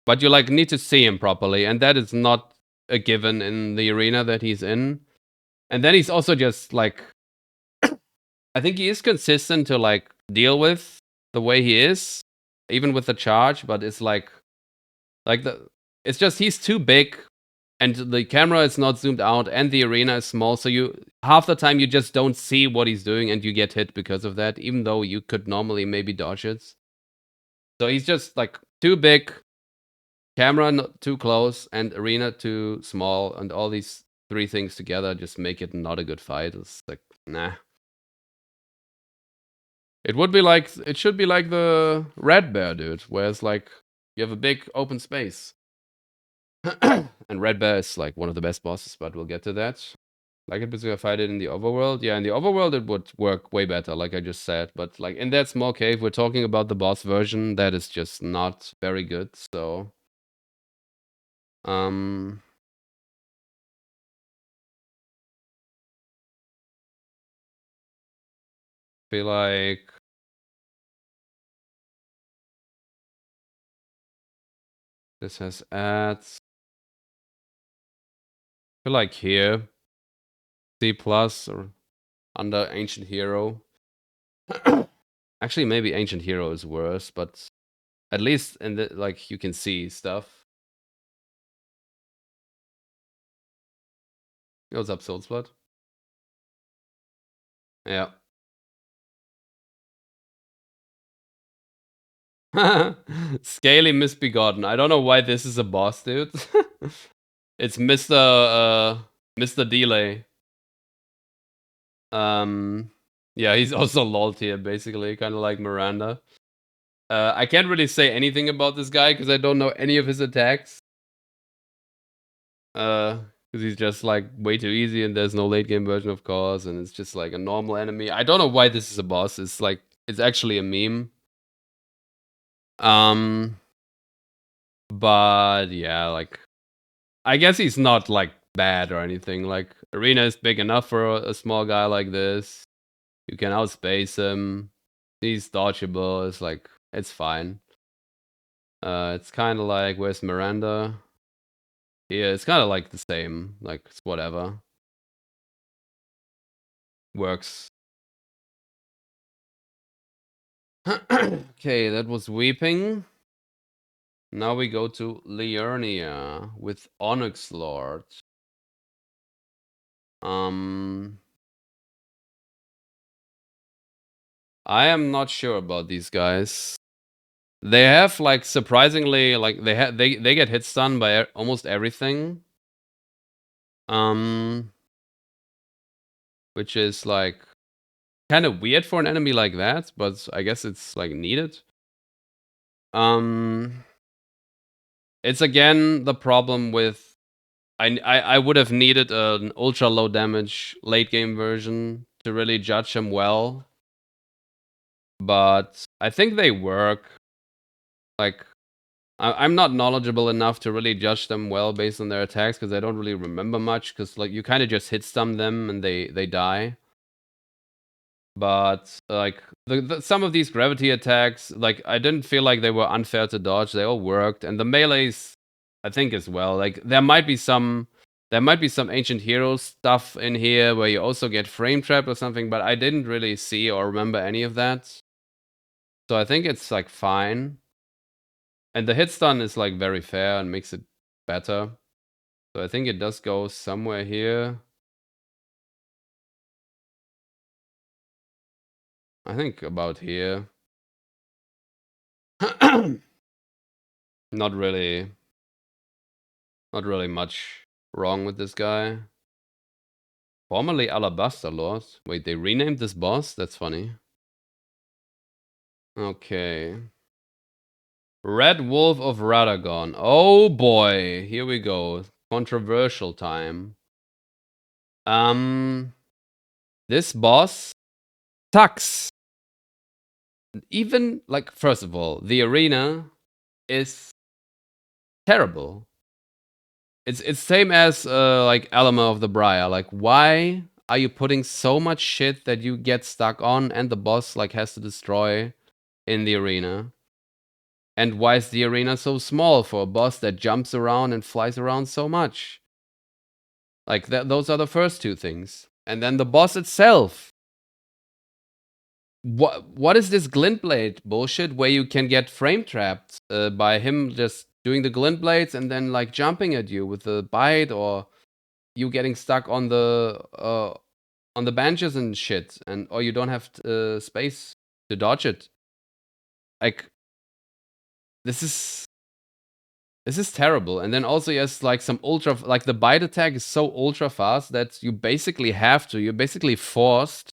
But you like need to see him properly, and that is not a given in the arena that he's in. And then he's also just like, I think he is consistent to like deal with the way he is, even with the charge. But it's it's just he's too big, and the camera is not zoomed out, and the arena is small. So half the time you just don't see what he's doing, and you get hit because of that, even though you could normally maybe dodge it. So he's just like too big, camera not too close, and arena too small, and all these 3 things together just make it not a good fight. It's like, nah. It should be like the Red Bear, dude, where it's like you have a big open space. And Red Bear is like one of the best bosses, but we'll get to that. Like it because I fight it in the overworld. Yeah, in the overworld it would work way better, like I just said. But like in that small cave, we're talking about the boss version. That is just not very good. So, feel like this has ads. Feel like here, C plus or under Ancient Hero. Actually, maybe Ancient Hero is worse, but at least in the like you can see stuff. What's up, Soulsblood? Yeah. Scaly Misbegotten. I don't know why this is a boss, dude. It's Mr. Delay. Yeah, he's also lol tier, basically, kind of like Miranda. I can't really say anything about this guy because I don't know any of his attacks. Because he's just like way too easy, and there's no late game version, of course, and it's just like a normal enemy. I don't know why this is a boss. It's like it's actually a meme. But yeah, like I guess he's not like bad or anything. Like arena is big enough for a small guy like this. You can outspace him. He's dodgeable. It's like it's fine. It's kind of like where's Miranda? here. It's kind of like the same. Like, it's whatever. Works. Okay, that was Weeping. Now we go to Liurnia with Onyx Lord. I am not sure about these guys. They have like surprisingly like they get hit stun by almost everything. Which is like kind of weird for an enemy like that, but I guess it's like needed. It's again the problem with I would have needed an ultra low damage late game version to really judge him well. But I think they work. Like, I'm not knowledgeable enough to really judge them well based on their attacks because I don't really remember much. Because like you kind of just hit stun them and they die. But like some of these gravity attacks, like I didn't feel like they were unfair to dodge. They all worked, and the melees, I think as well. Like there might be some ancient hero stuff in here where you also get frame trap or something, but I didn't really see or remember any of that. So I think it's like fine. And the hit stun is like very fair and makes it better. So I think it does go somewhere here. I think about here. Not really much wrong with this guy. Formerly Alabaster Lord. Wait, they renamed this boss? That's funny. Okay. Red Wolf of Radagon. Oh boy, here we go. Controversial time. This boss sucks. Even, like, first of all, the arena is terrible. It's same as, like, Alama of the Briar. Like, why are you putting so much shit that you get stuck on and the boss, like, has to destroy in the arena? And why is the arena so small for a boss that jumps around and flies around so much? Like, those are the first two things. And then the boss itself. What is this glint blade bullshit where you can get frame trapped by him just doing the glint blades and then like jumping at you with the bite, or you getting stuck on the benches and shit, and or you don't have space to dodge it. Like, this is terrible. And then also yes, like some ultra, like the bite attack is so ultra fast that you're basically forced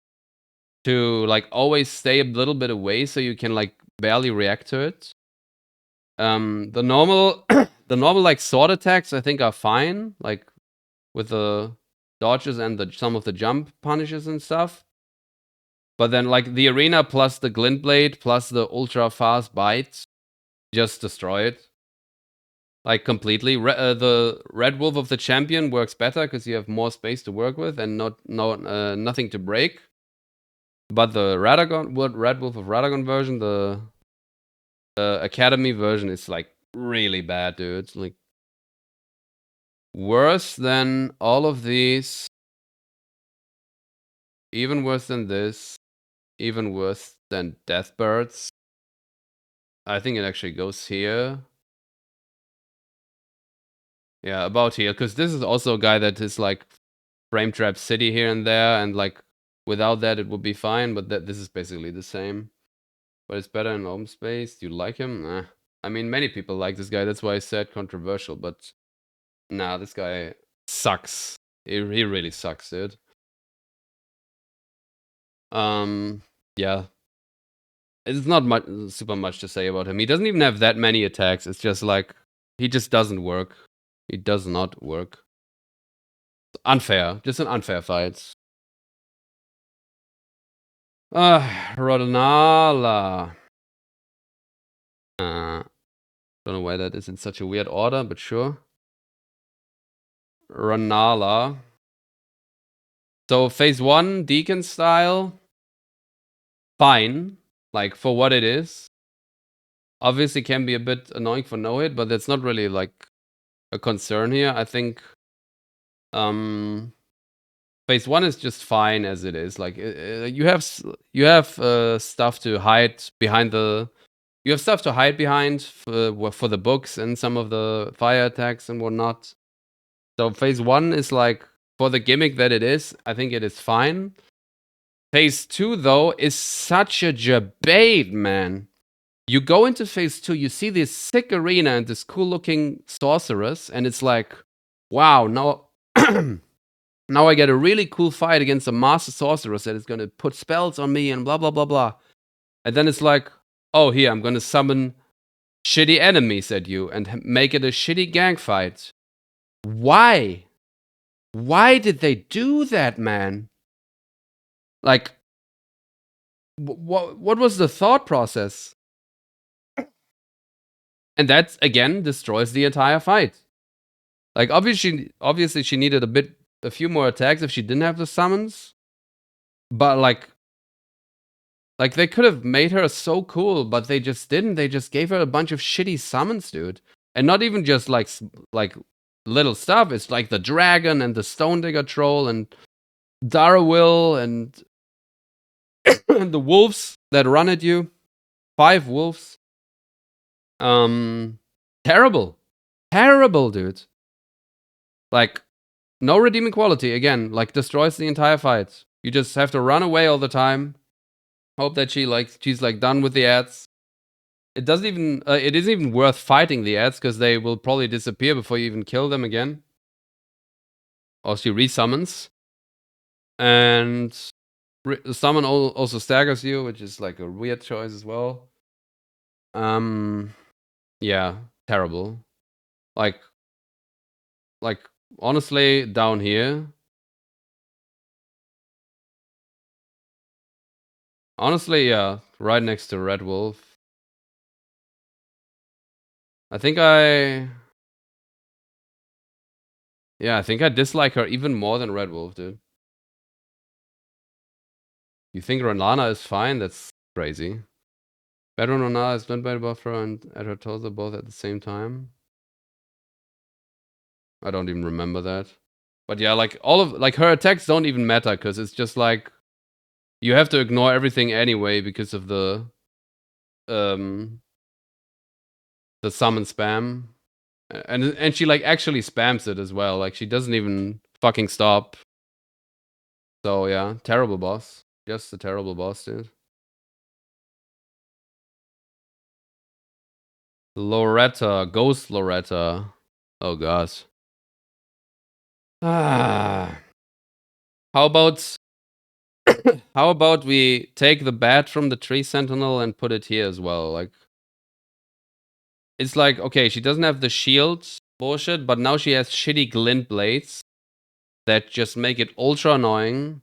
to like always stay a little bit away so you can like barely react to it. The normal like sword attacks I think are fine, like with the dodges and some of the jump punishes and stuff. But then like the arena plus the glint blade plus the ultra fast bites just destroy it. Like completely. The Red Wolf of the Champion works better because you have more space to work with and nothing to break. But the Red Wolf of Radagon version, the Academy version, is like really bad, dude. It's like worse than all of these. Even worse than this. Even worse than Deathbirds. I think it actually goes here. Yeah, about here. Because this is also a guy that is like frame trap city here and there. And like without that it would be fine. But this is basically the same. But it's better in open space. Do you like him? Nah. I mean, many people like this guy. That's why I said controversial. But nah, this guy sucks. He really sucks, dude. Yeah. It's not super much to say about him. He doesn't even have that many attacks. It's just like, he just doesn't work. He does not work. Unfair. Just an unfair fight. Rodonala. Don't know why that is in such a weird order, but sure. Ranala. So phase 1, Deacon style. Fine. Like, for what it is. Obviously can be a bit annoying for no hit, but that's not really like a concern here. I think phase 1 is just fine as it is. Like you have stuff to hide behind the. You have stuff to hide behind for the books and some of the fire attacks and whatnot. So phase 1 is like, for the gimmick that it is, I think it is fine. Phase 2 though is such a debate, man. You go into phase 2, you see this sick arena and this cool looking sorceress, and it's like, wow, now now I get a really cool fight against a master sorceress that is gonna put spells on me and blah blah blah blah. And then it's like, oh, here, I'm gonna summon shitty enemies at you and make it a shitty gang fight. Why? Why did they do that, man? Like, what was the thought process? And that, again, destroys the entire fight. Like, obviously she needed a few more attacks if she didn't have the summons. But, like they could have made her so cool, but they just didn't. They just gave her a bunch of shitty summons, dude. And not even just, like little stuff. It's like the dragon and the Stone Digger Troll and Darwil and and the wolves that run at you. 5 wolves. Terrible. Terrible, dude. Like, no redeeming quality. Again, like, destroys the entire fight. You just have to run away all the time. Hope that she's like done with the ads. It doesn't even, it isn't even worth fighting the ads because they will probably disappear before you even kill them again. Or she resummons. And summon also staggers you, which is like a weird choice as well. Yeah, terrible. Like honestly, down here. Honestly, yeah, right next to Red Wolf. I think I dislike her even more than Red Wolf, dude. You think Ranlana is fine? That's crazy. Better Ranlana is not by the buffer and at her torso both at the same time. I don't even remember that. But yeah, like her attacks don't even matter because it's just like you have to ignore everything anyway because of the summon spam. And she like actually spams it as well. Like she doesn't even fucking stop. So yeah, terrible boss. Just a terrible boss, dude. Loretta, Ghost Loretta. Oh gosh. Ah. How about we take the bat from the tree sentinel and put it here as well? Like, it's like, okay, she doesn't have the shield bullshit, but now she has shitty glint blades that just make it ultra annoying.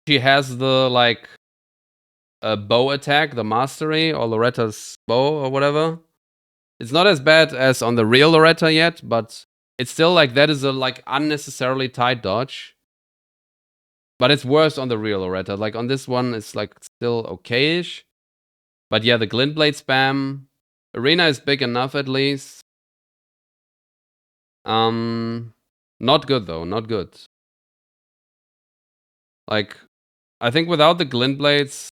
She has the like bow attack, the mastery, or Loretta's bow or whatever. It's not as bad as on the real Loretta yet, but it's still like that is a like unnecessarily tight dodge. But it's worse on the real Loretta. Like on this one, it's like still okay-ish. But yeah, the glint blade spam. Arena is big enough at least. Not good though, not good. Like, I think without the glint blades,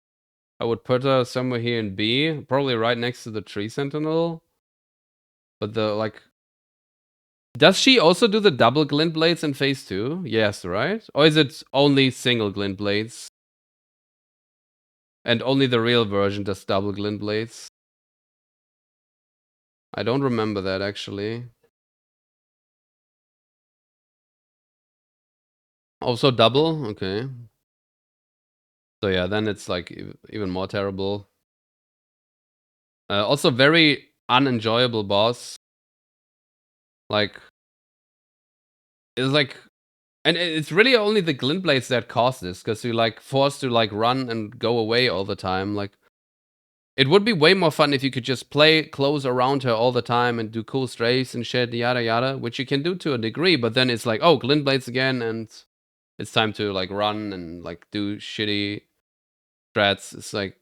I would put her somewhere here in B, probably right next to the tree sentinel. But the like, does she also do the double glint blades in phase 2? Yes, right? Or is it only single glint blades? And only the real version does double glint blades? I don't remember that actually. Also double? Okay. So yeah, then it's like even more terrible. Also very unenjoyable boss. Like, it's like, and it's really only the glint blades that cause this, because you're like forced to like run and go away all the time. Like, it would be way more fun if you could just play close around her all the time and do cool strays and shit, yada yada, which you can do to a degree, but then it's like, oh, glint blades again, and it's time to like run and like do shitty strats. It's like,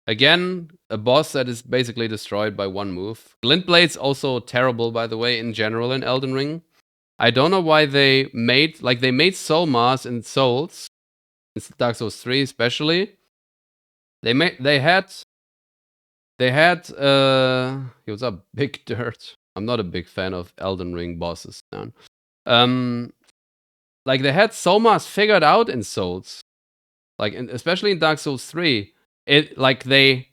Again, a boss that is basically destroyed by one move. Glintblade's also terrible, by the way, in general in Elden Ring. I don't know why they made Soul Mass in Souls, in Dark Souls 3 especially. They had it was a big dirt. I'm not a big fan of Elden Ring bosses, man. Like they had Soul Mass figured out in Souls. Like especially in Dark Souls 3. It like they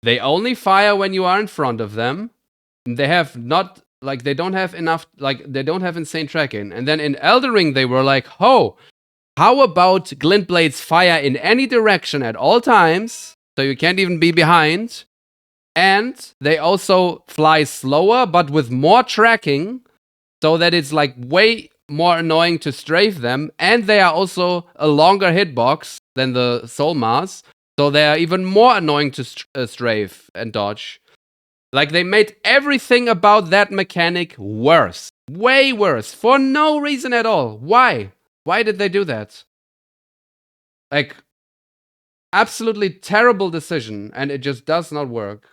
only fire when you are in front of them. They have not like they don't have enough like they don't have insane tracking. And then in Elden Ring they were like, "Oh, how about Glintblades fire in any direction at all times, so you can't even be behind? And they also fly slower, but with more tracking, so that it's like way more annoying to strafe them. And they are also a longer hitbox than the Soul Mass, so they are even more annoying to strafe and dodge. Like they made everything about that mechanic worse, way worse, for no reason at all. Why? Why did they do that? Like, absolutely terrible decision, and it just does not work.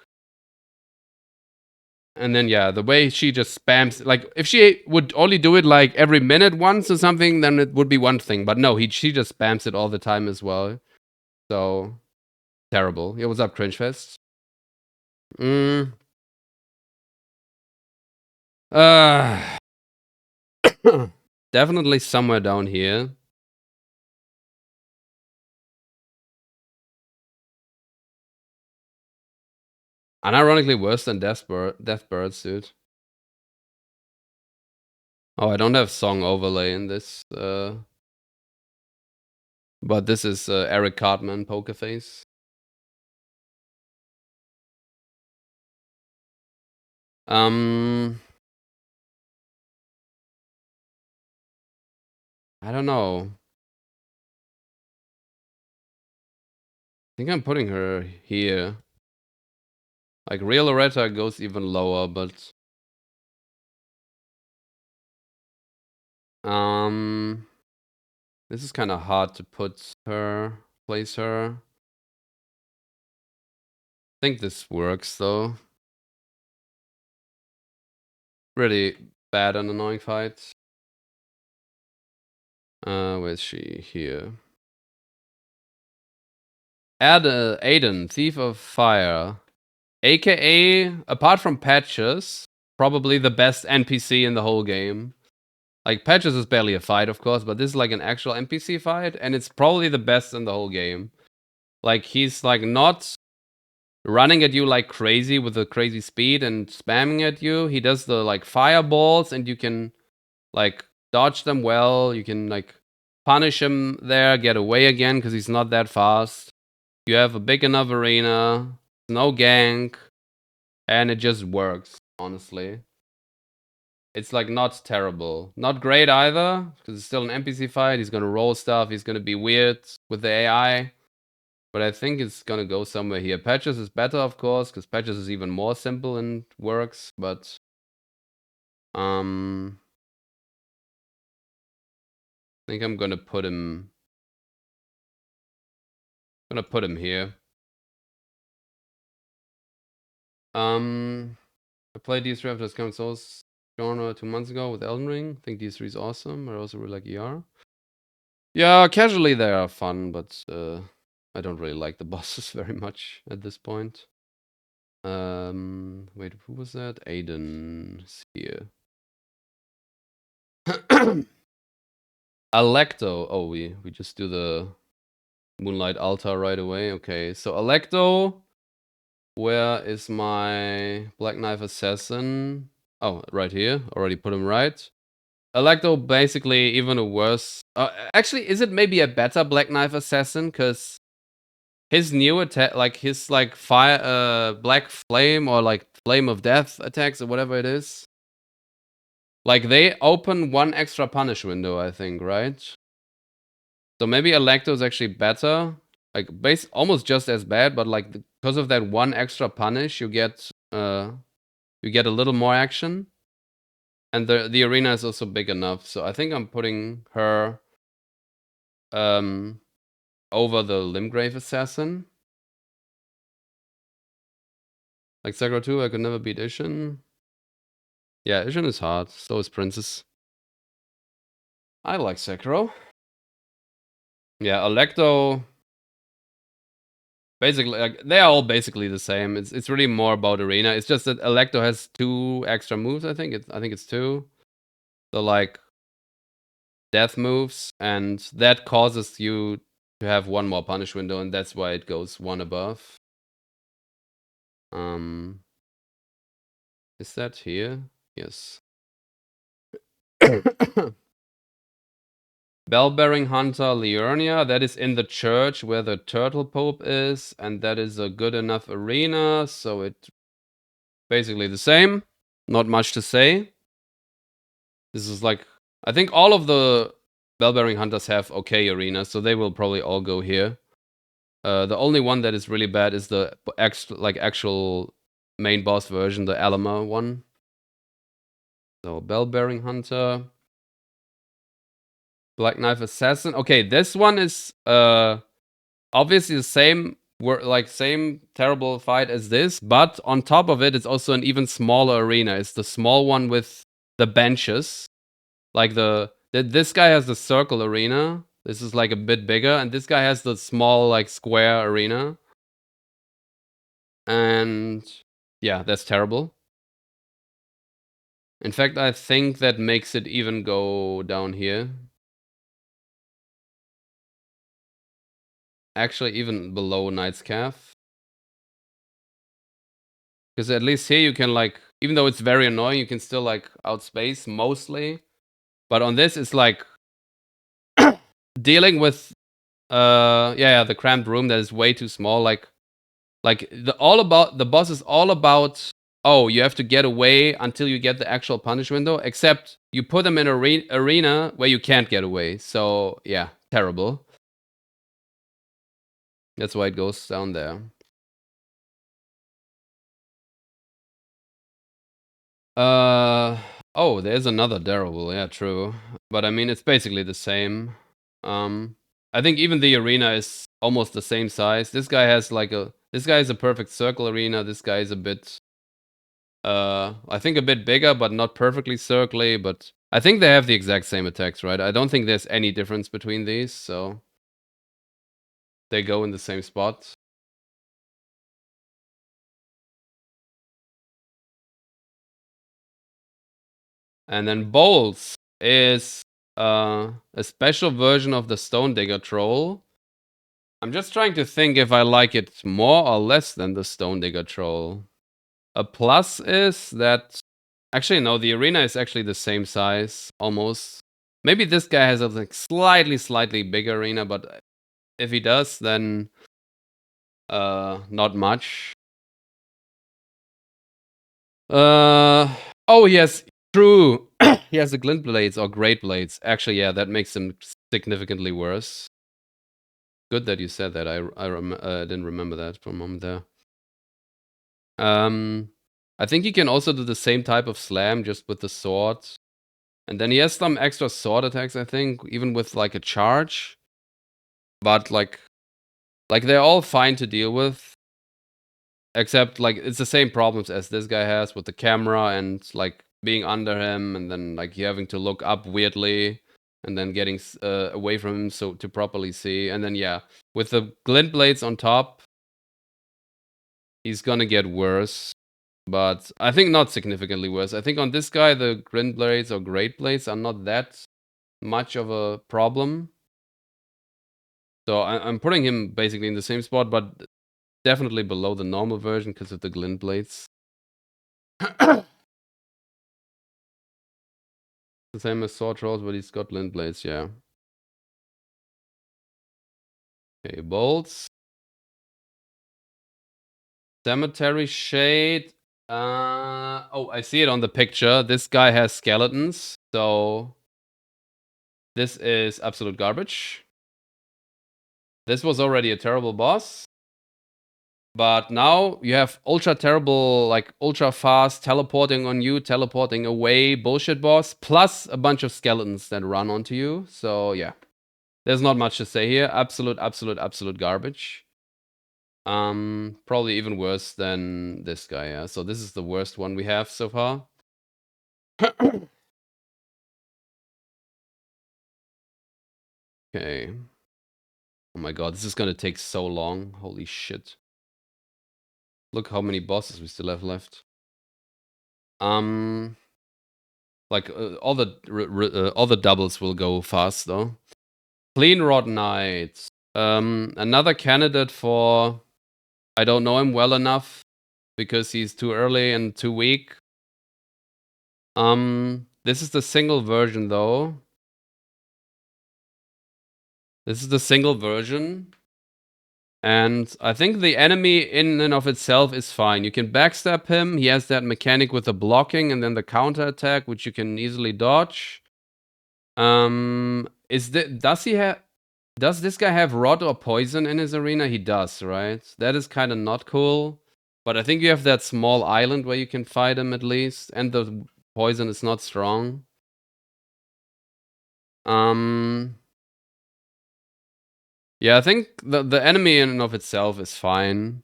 And then yeah, the way she just spams, like if she would only do it like every minute once or something, then it would be one thing. But no, she just spams it all the time as well. So terrible. Yeah, what's up, Cringefest? Mm. Uh definitely somewhere down here. Unironically worse than Deathbirds, dude. Oh, I don't have song overlay in this. But this is Eric Cartman, Poker Face. I don't know. I think I'm putting her here. Like real Loretta goes even lower, but this is kind of hard to place her. I think this works though. Really bad and annoying fight. Where's she? Here. Aiden, Thief of Fire. AKA, apart from Patches, probably the best NPC in the whole game. Like, Patches is barely a fight, of course, but this is like an actual NPC fight, and it's probably the best in the whole game. Like, he's like not running at you like crazy with a crazy speed and spamming at you. He does the like fireballs, and you can like dodge them well. You can like punish him there, get away again because he's not that fast. You have a big enough arena, no gank, and it just works, honestly. It's like not terrible. Not great either, because it's still an NPC fight. He's gonna roll stuff, he's gonna be weird with the AI. But I think it's gonna go somewhere here. Patches is better, of course, because Patches is even more simple and works, but I think I'm gonna put him here. I played DS3 after Scum Souls genre 2 months ago with Elden Ring. I think DS3 is awesome. I also really like ER. Yeah, casually they are fun, but I don't really like the bosses very much at this point. Wait, who was that? Aiden here. Alecto. Oh, we just do the Moonlight Altar right away. Okay, so Alecto. Where is my Black Knife Assassin? Oh, right here. Already put him right. Alecto basically even a worse. Actually, is it maybe a better Black Knife Assassin? Because his new attack, like his like fire, black flame or like flame of death attacks or whatever it is, like they open one extra punish window, I think, right? So maybe Alecto is actually better, like almost just as bad, but like because of that one extra punish, you get a little more action, and the arena is also big enough. So I think I'm putting her over the Limgrave Assassin. Like Sekiro 2, I could never beat Ishin. Yeah, Ishin is hard. So is Princess. I like Sekiro. Yeah, Alecto. Basically, like, they are all basically the same. It's really more about arena. It's just that Alecto has 2 extra moves. I think it's 2. So like death moves, and that causes you to have 1 more punish window, and that's why it goes 1 above. Is that here? Yes. Bell-bearing Hunter Liurnia, that is in the church where the Turtle Pope is, and that is a good enough arena, so it basically the same. Not much to say. This is like, I think all of the Bell-bearing Hunters have okay arenas, so they will probably all go here. The only one that is really bad is the actual main boss version, the Alama one. So Bell-bearing Hunter. Black Knife Assassin. Okay, this one is obviously the same same terrible fight as this, but on top of it, it's also an even smaller arena. It's the small one with the benches. Like this guy has the circle arena. This is like a bit bigger, and this guy has the small like square arena. And yeah, that's terrible. In fact, I think that makes it even go down here. Actually, even below Knight's Calf. Because at least here you can like, even though it's very annoying, you can still like outspace mostly. But on this, it's like dealing with the cramped room that is way too small. Like the boss is all about, oh, you have to get away until you get the actual punish window. Except you put them in an arena where you can't get away. So yeah, terrible. That's why it goes down there. Oh, there's another Daryl. Yeah, true. But I mean, it's basically the same. I think even the arena is almost the same size. This guy has this guy is a perfect circle arena. This guy is a bit, I think a bit bigger, but not perfectly circly. But I think they have the exact same attacks, right? I don't think there's any difference between these, so they go in the same spot. And then Bowls is a special version of the Stone Digger Troll. I'm just trying to think if I like it more or less than the Stone Digger Troll. A plus is that... Actually, no, the arena is actually the same size, almost. Maybe this guy has a like, slightly bigger arena, but if he does, then not much. Oh, yes, true. He has the glint blades or great blades. Actually, yeah, that makes him significantly worse. Good that you said that. I didn't remember that for a moment there. I think he can also do the same type of slam, just with the sword. And then he has some extra sword attacks, I think, even with like a charge. But like they're all fine to deal with. Except like it's the same problems as this guy has with the camera and like being under him, and then like you having to look up weirdly, and then getting away from him so to properly see. And then yeah, with the glint blades on top, he's gonna get worse. But I think not significantly worse. I think on this guy, the glint blades or great blades are not that much of a problem. So I'm putting him basically in the same spot, but definitely below the normal version because of the glint blades. The same as Sword Trolls, but he's got glint blades, yeah. Okay, bolts. Cemetery Shade. Oh, I see it on the picture. This guy has skeletons, so this is absolute garbage. This was already a terrible boss. But now you have ultra terrible, like ultra fast teleporting on you, teleporting away bullshit boss, plus a bunch of skeletons that run onto you. So yeah, there's not much to say here. Absolute garbage. Probably even worse than this guy, yeah. So this is the worst one we have so far. Okay. Oh my god, this is gonna take so long. Holy shit. Look how many bosses we still have left. Like all the doubles will go fast though. Clean Rod Knight. Another candidate for I don't know him well enough because he's too early and too weak. This is the single version though. This is the single version. And I think the enemy in and of itself is fine. You can backstab him. He has that mechanic with the blocking and then the counter attack, which you can easily dodge. Does this guy have rot or poison in his arena? He does, right? That is kind of not cool. But I think you have that small island where you can fight him at least, and the poison is not strong. Yeah, I think the enemy in and of itself is fine.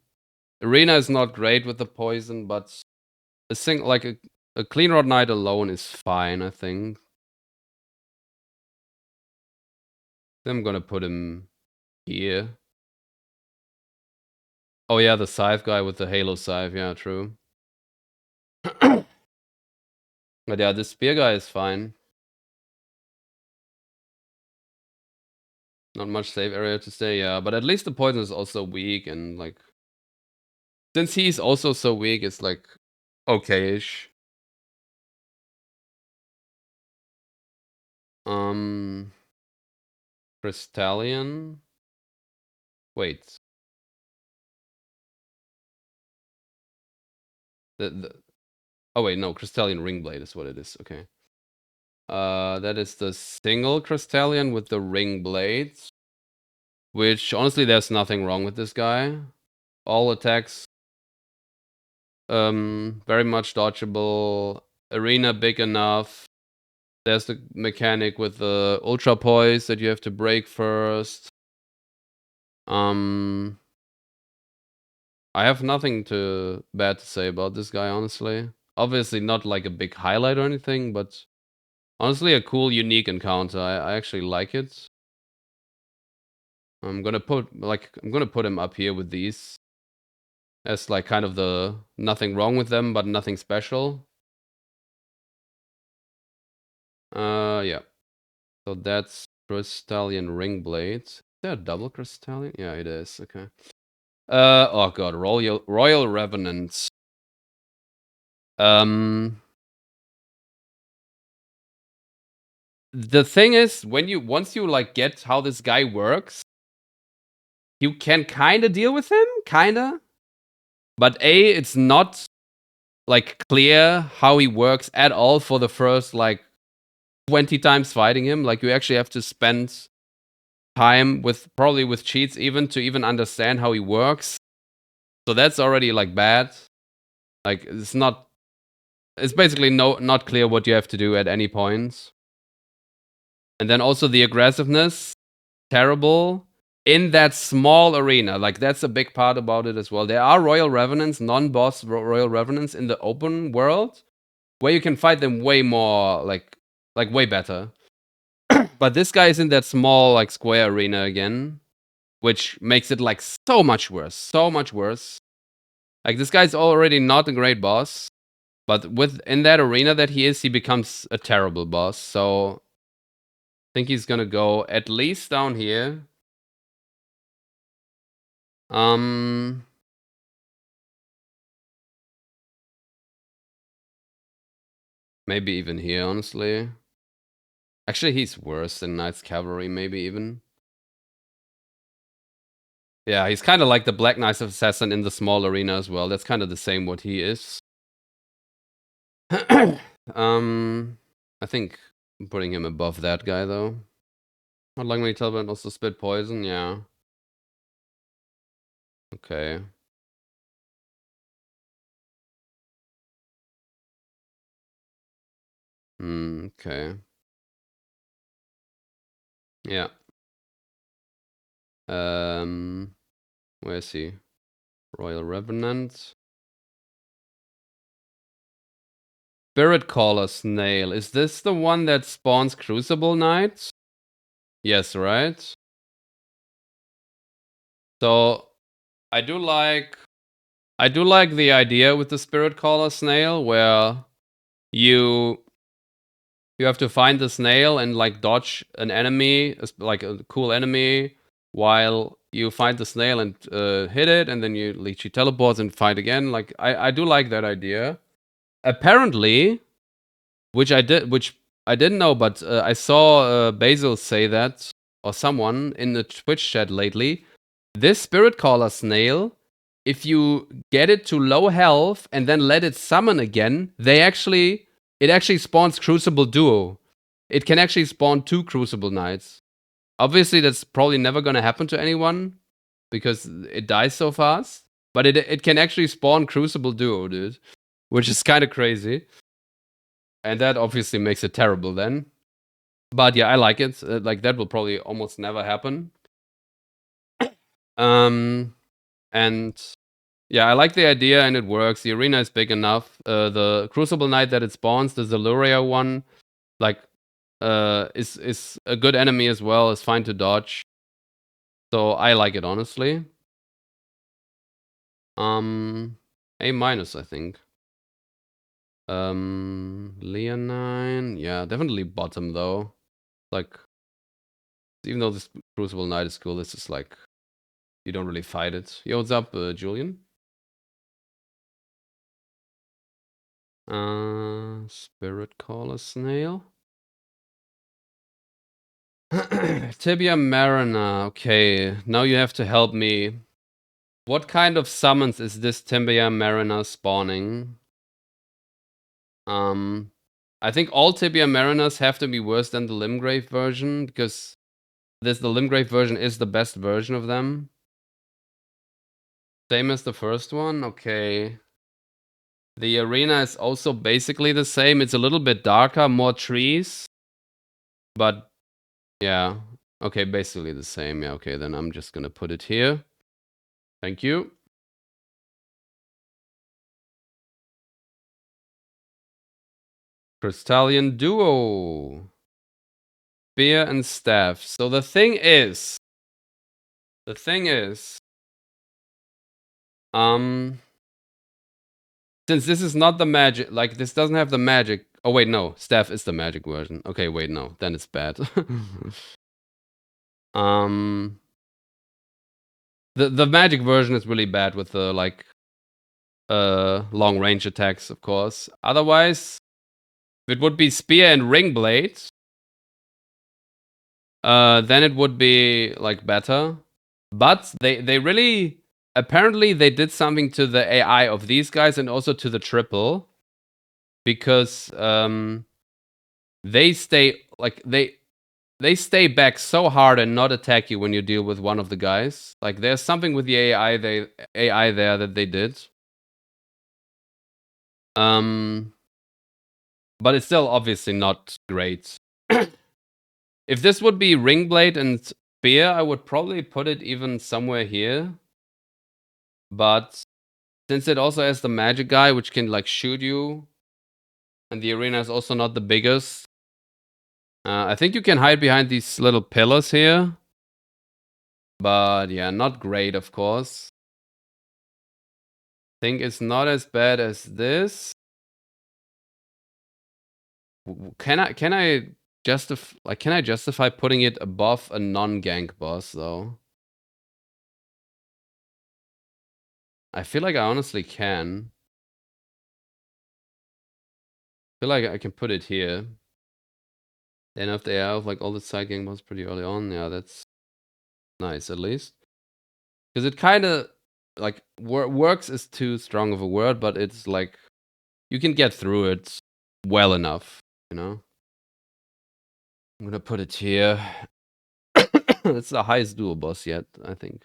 Arena is not great with the poison, but a clean rod knight alone is fine, I think. I'm gonna put him here. Oh yeah, the scythe guy with the halo scythe, yeah, true. But yeah, this spear guy is fine. Not much save area to stay, yeah, but at least the poison is also weak and like since he's also so weak, it's like okay-ish. Crystallion. Wait. Oh wait, no, Crystallion Ringblade is what it is. Okay. That is the single Crystallion with the ring blades. Which honestly, there's nothing wrong with this guy. All attacks, very much dodgeable. Arena big enough. There's the mechanic with the ultra poise that you have to break first. I have nothing bad to say about this guy, honestly. Obviously, not like a big highlight or anything, but honestly, a cool, unique encounter. I actually like it. I'm gonna put him up here with these as like kind of the nothing wrong with them, but nothing special. Yeah. So that's Crystallion Ring Blade. Is that a double Crystallion? Yeah, it is. Okay. Oh god, Royal Revenant. The thing is, once you like get how this guy works, you can kind of deal with him, kinda. But it's not like clear how he works at all for the first like 20 times fighting him. Like you actually have to spend time probably with cheats even to even understand how he works. So that's already like bad. Like it's basically not clear what you have to do at any point. And then also the aggressiveness, terrible in that small arena. Like that's a big part about it as well. There are Royal Revenants, non-boss Royal Revenants in the open world where you can fight them way more like way better. But this guy is in that small like square arena again, which makes it like so much worse. So much worse. Like this guy's already not a great boss, but in that arena that he becomes a terrible boss. So I think he's gonna go at least down here. Maybe even here, honestly. Actually, he's worse than Knight's Cavalry, maybe even. Yeah, he's kind of like the Black Knight Assassin in the small arena as well. That's kind of the same what he is. I think I'm putting him above that guy, though. Not like me tell, but also spit poison, yeah. Okay. Okay. Yeah. Where is he? Royal Revenant. Spirit Caller Snail. Is this the one that spawns Crucible Knights? Yes, right? So I do like the idea with the Spirit Caller Snail where you have to find the snail and like dodge an enemy, like a cool enemy, while you find the snail and hit it, and then you she teleports and fight again. Like I do like that idea. Apparently, which I didn't know, but I saw Basil say that, or someone in the Twitch chat lately. This Spirit Caller Snail, if you get it to low health and then let it summon again, it actually spawns Crucible Duo. It can actually spawn 2 Crucible Knights. Obviously, that's probably never gonna happen to anyone because it dies so fast. But it can actually spawn Crucible Duo, dude, which is kind of crazy. And that obviously makes it terrible then. But yeah, I like it. Like that will probably almost never happen. And yeah, I like the idea and it works. The arena is big enough. The Crucible Knight that it spawns, the Zaluria one, like is a good enemy as well. It's fine to dodge. So I like it honestly. A minus, I think. Leonine, yeah, definitely bottom though. Like, even though this Crucible Knight is cool, this is like you don't really fight it. Yo, what's up, Julian? Spirit Caller Snail. Tibia Mariner. Okay, now you have to help me. What kind of summons is this Tibia Mariner spawning? I think all Tibia Mariners have to be worse than the Limgrave version, because the Limgrave version is the best version of them. Same as the first one? Okay. The arena is also basically the same. It's a little bit darker, more trees. But, yeah. Okay, basically the same. Yeah, okay, then I'm just gonna put it here. Thank you. Crystallian Duo. Spear and staff. So the thing is, since this is not the magic, like this doesn't have the magic. Oh wait, no, staff is the magic version. Okay, wait, no, then it's bad. The magic version is really bad with the like long range attacks, of course. Otherwise, if it would be spear and ring blade, then it would be like better. But they really, apparently they did something to the AI of these guys and also to the triple, because they stay like they stay back so hard and not attack you when you deal with one of the guys. Like there's something with the AI there that they did. But it's still obviously not great. If this would be Ringblade and Spear, I would probably put it even somewhere here. But since it also has the magic guy, which can like shoot you, and the arena is also not the biggest, I think you can hide behind these little pillars here. But yeah, not great, of course. Think it's not as bad as this. Can I justify putting it above a non-gank boss though? I feel like I honestly can. I feel like I can put it here. Then if they have like all the side gank boss pretty early on, yeah, that's nice at least. Because it kind of like works is too strong of a word, but it's like you can get through it well enough, you know. I'm gonna put it here. It's the highest dual boss yet, I think.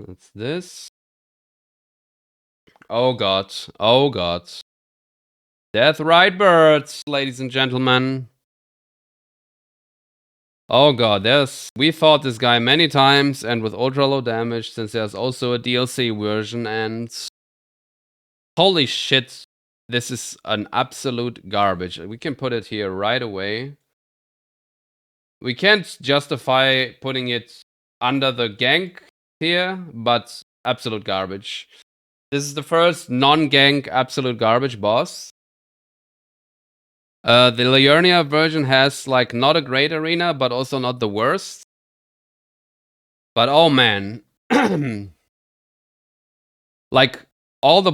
It's this. Oh god. Oh god. Death Ride Birds, ladies and gentlemen. Oh god, we fought this guy many times and with ultra low damage since there's also a DLC version and holy shit, this is an absolute garbage. We can put it here right away. We can't justify putting it under the gank here, but absolute garbage. This is the first non-gank absolute garbage boss. The Liurnia version has like not a great arena, but also not the worst. But oh man, like all the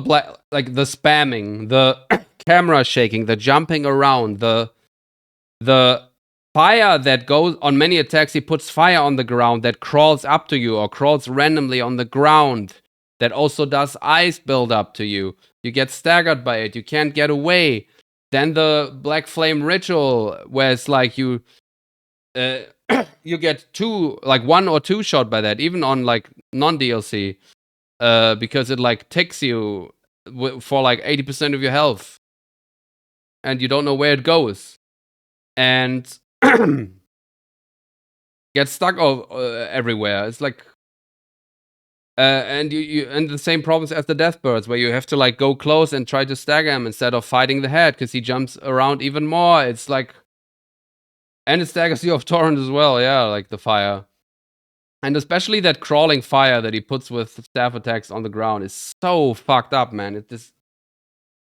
like the spamming, the camera shaking, the jumping around, the fire that goes on many attacks. He puts fire on the ground that crawls up to you or crawls randomly on the ground. That also does ice build up to you. You get staggered by it. You can't get away. Then the Black Flame Ritual, where it's like you you get like 1 or 2 shot by that, even on like non-DLC, because it like ticks you for like 80% of your health, and you don't know where it goes, and get stuck everywhere. It's like, and you and the same problems as the Deathbirds, where you have to like go close and try to stagger him instead of fighting the head, because he jumps around even more. It's like, and it staggers you off torrent as well. Yeah, like the fire. And especially that crawling fire that he puts with staff attacks on the ground is so fucked up, man. It just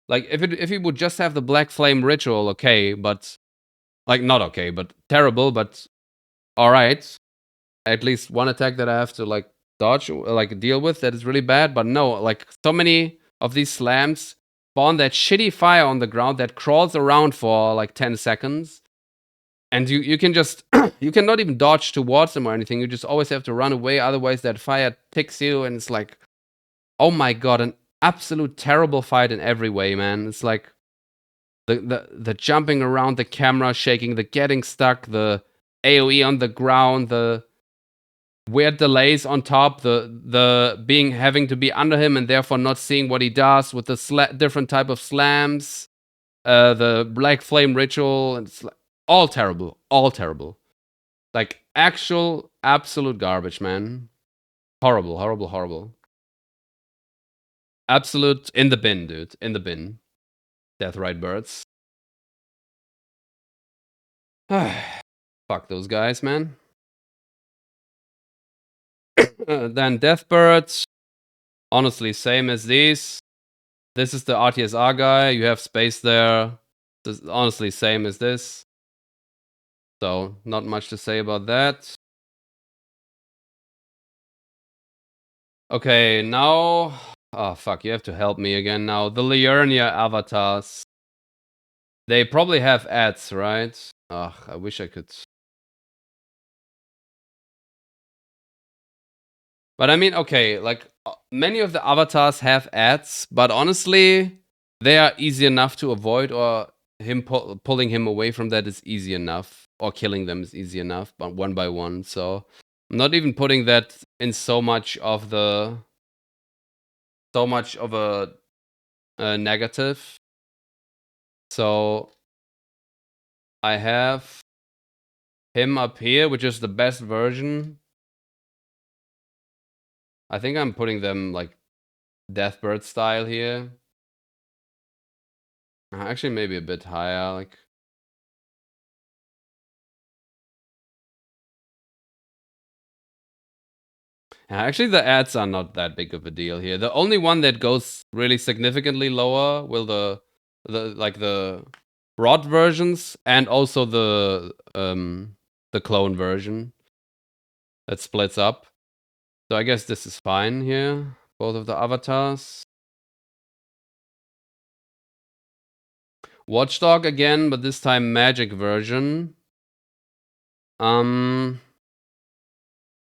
like if he would just have the Black Flame Ritual, okay, but like not okay, but terrible, but all right. At least one attack that I have to like dodge, like deal with, that is really bad. But no, like so many of these slams spawn that shitty fire on the ground that crawls around for like 10 seconds. And you can just, you cannot even dodge towards them or anything. You just always have to run away. Otherwise, that fire ticks you. And it's like, oh my god, an absolute terrible fight in every way, man. It's like the jumping around, the camera shaking, the getting stuck, the AoE on the ground, the weird delays on top, the having to be under him and therefore not seeing what he does with the different type of slams, the Black Flame Ritual, and it's like, all terrible, all terrible. Like actual absolute garbage, man. Horrible, horrible, horrible. Absolute in the bin, dude. In the bin. Deathrite birds. Fuck those guys, man. Then Deathbirds. Honestly, same as these. This is the RTSR guy. You have space there. This is honestly same as this. So, not much to say about that. Okay, now... Oh, fuck, you have to help me again now. The Liurnia avatars. They probably have ads, right? Ugh, I wish I could... But I mean, okay, like, many of the avatars have ads, but honestly, they are easy enough to avoid, or him pulling him away from that is easy enough, or killing them is easy enough, but one by one. So I'm not even putting that in so much of a negative. So I have him up here, which is the best version. I think I'm putting them like Deathbird style here. Actually, maybe a bit higher, like. Actually, the ads are not that big of a deal here. The only one that goes really significantly lower will the rod versions and also the clone version that splits up. So I guess this is fine here. Both of the avatars. Watchdog again, but this time magic version.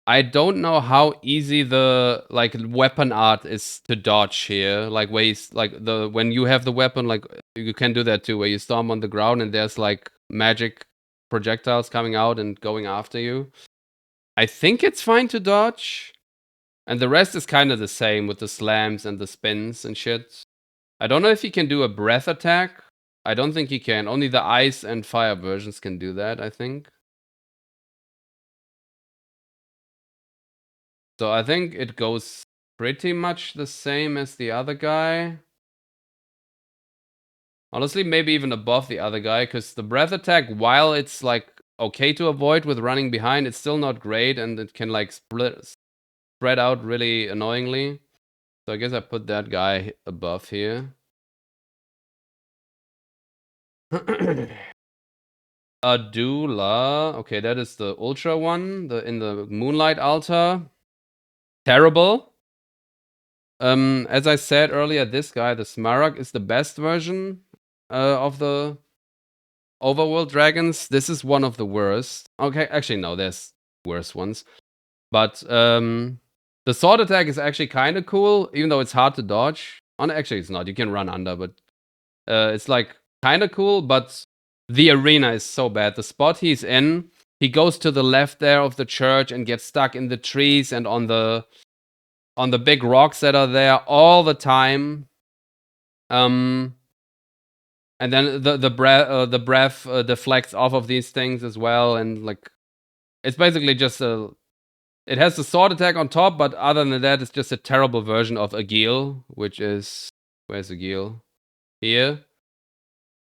I don't know how easy the like weapon art is to dodge here. Like ways like when you have the weapon, like you can do that too, where you stomp on the ground and there's like magic projectiles coming out and going after you. I think it's fine to dodge. And the rest is kind of the same with the slams and the spins and shit. I don't know if he can do a breath attack. I don't think he can. Only the ice and fire versions can do that, I think. So I think it goes pretty much the same as the other guy. Honestly, maybe even above the other guy, because the breath attack, while it's like okay to avoid with running behind, it's still not great, and it can like spread out really annoyingly. So I guess I put that guy above here. Adula. Okay, that is the ultra one, in the Moonlight Altar. Terrible. As I said earlier, this guy, the Smaragd, is the best version of the overworld dragons. This is one of the worst. Okay, actually no, there's worse ones. But the sword attack is actually kind of cool, even though it's hard to dodge. Actually, it's not. You can run under, but it's like kind of cool. But the arena is so bad. The spot he's in, he goes to the left there of the church and gets stuck in the trees and on the big rocks that are there all the time. And then the breath deflects off of these things as well, and like it's basically just it has the sword attack on top, but other than that, it's just a terrible version of Agil, which is where's Agil? Here.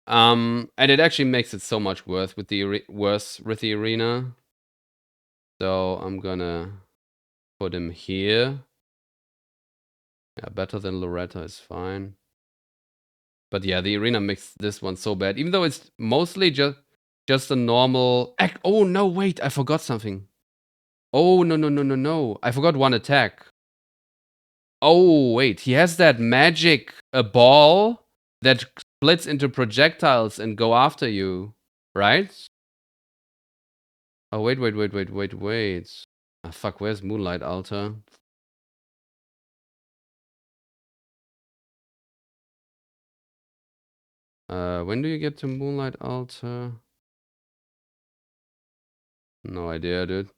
And it actually makes it so much worse with the arena. So I'm gonna put him here. Yeah, better than Loretta is fine. But yeah, the arena makes this one so bad. Even though it's mostly just a normal... Oh, no, wait. I forgot something. Oh, no. I forgot one attack. Oh, wait. He has that magic ball that splits into projectiles and go after you. Right? Oh, wait. Ah, fuck. Where's Moonlight Altar? When do you get to Moonlight Altar? No idea, dude.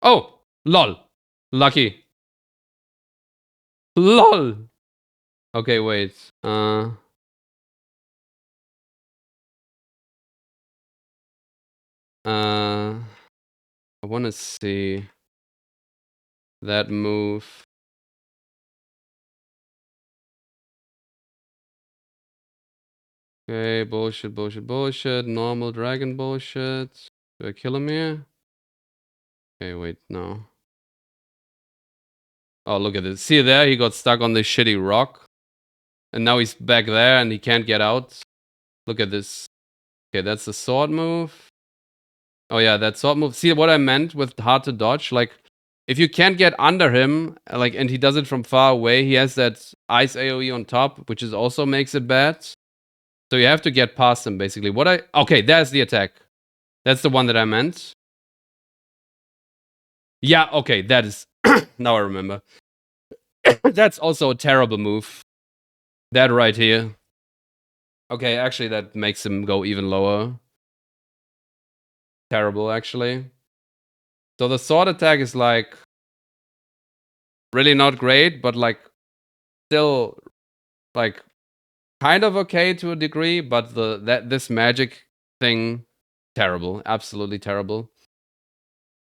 Oh! Lol! Lucky. LOL! Okay, wait. I want to see that move. Okay, bullshit. Normal dragon bullshit. Do I kill him here? Okay, wait, no. Oh, look at this. See there? He got stuck on this shitty rock. And now he's back there and he can't get out. Look at this. Okay, that's the sword move. Oh yeah, that sword move. See what I meant with hard to dodge? Like, if you can't get under him, like, and he does it from far away, he has that ice AoE on top, which is also makes it bad. So you have to get past him, basically. Okay, there's the attack. That's the one that I meant. Yeah, okay, that is... now I remember. That's also a terrible move. That right here. Okay, actually, that makes him go even lower. Terrible, actually. So the sword attack is, like, really not great, but, like, still, like, kind of okay to a degree, but this magic thing, terrible. Absolutely terrible.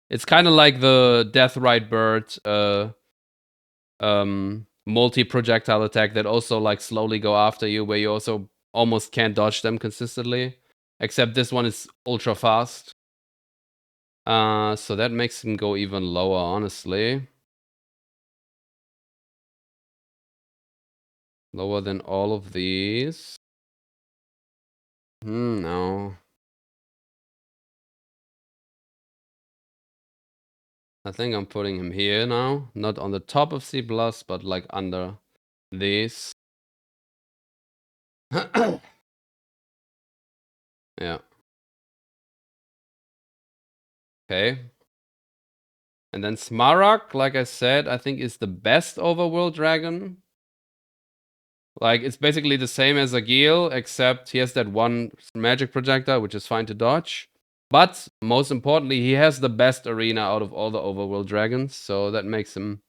It's kind of like the Deathrite Bird multi-projectile attack that also like slowly go after you, where you also almost can't dodge them consistently. Except this one is ultra fast. So that makes him go even lower, honestly. Lower than all of these. No. I think I'm putting him here now. Not on the top of C+, but like under these. Yeah. Okay. And then Smaragd, like I said, I think is the best overworld dragon. Like, it's basically the same as Agil, except he has that one magic projectile, which is fine to dodge. But, most importantly, he has the best arena out of all the overworld dragons, so that makes him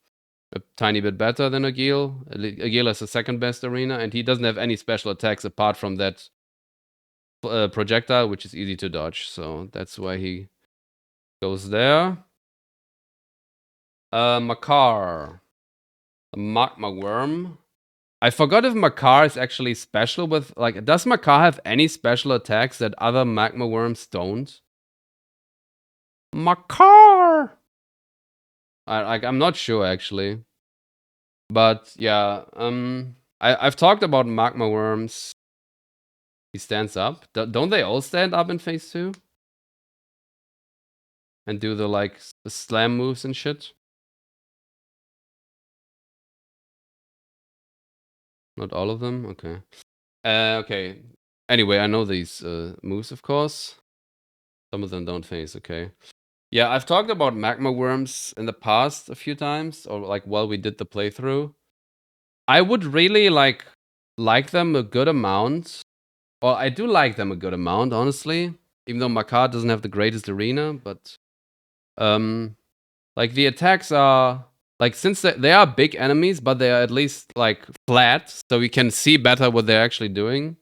a tiny bit better than Agil. Agil has the second best arena, and he doesn't have any special attacks apart from that projectile, which is easy to dodge. So that's why he goes there. Makar. A magma worm. I forgot if Makar is actually special with, like, does Makar have any special attacks that other magma worms don't? Makar! I'm not sure actually. But yeah, I've talked about magma worms. He stands up. Don't they all stand up in phase 2? And do the, like, the slam moves and shit? Not all of them? Okay. Okay. Anyway, I know these moves, of course. Some of them don't phase, okay. Yeah, I've talked about magma worms in the past a few times, or like while we did the playthrough. I would really like them a good amount. Well, I do like them a good amount, honestly. Even though Makar doesn't have the greatest arena, but like the attacks are like, since they are big enemies, but they are at least like flat, so we can see better what they're actually doing.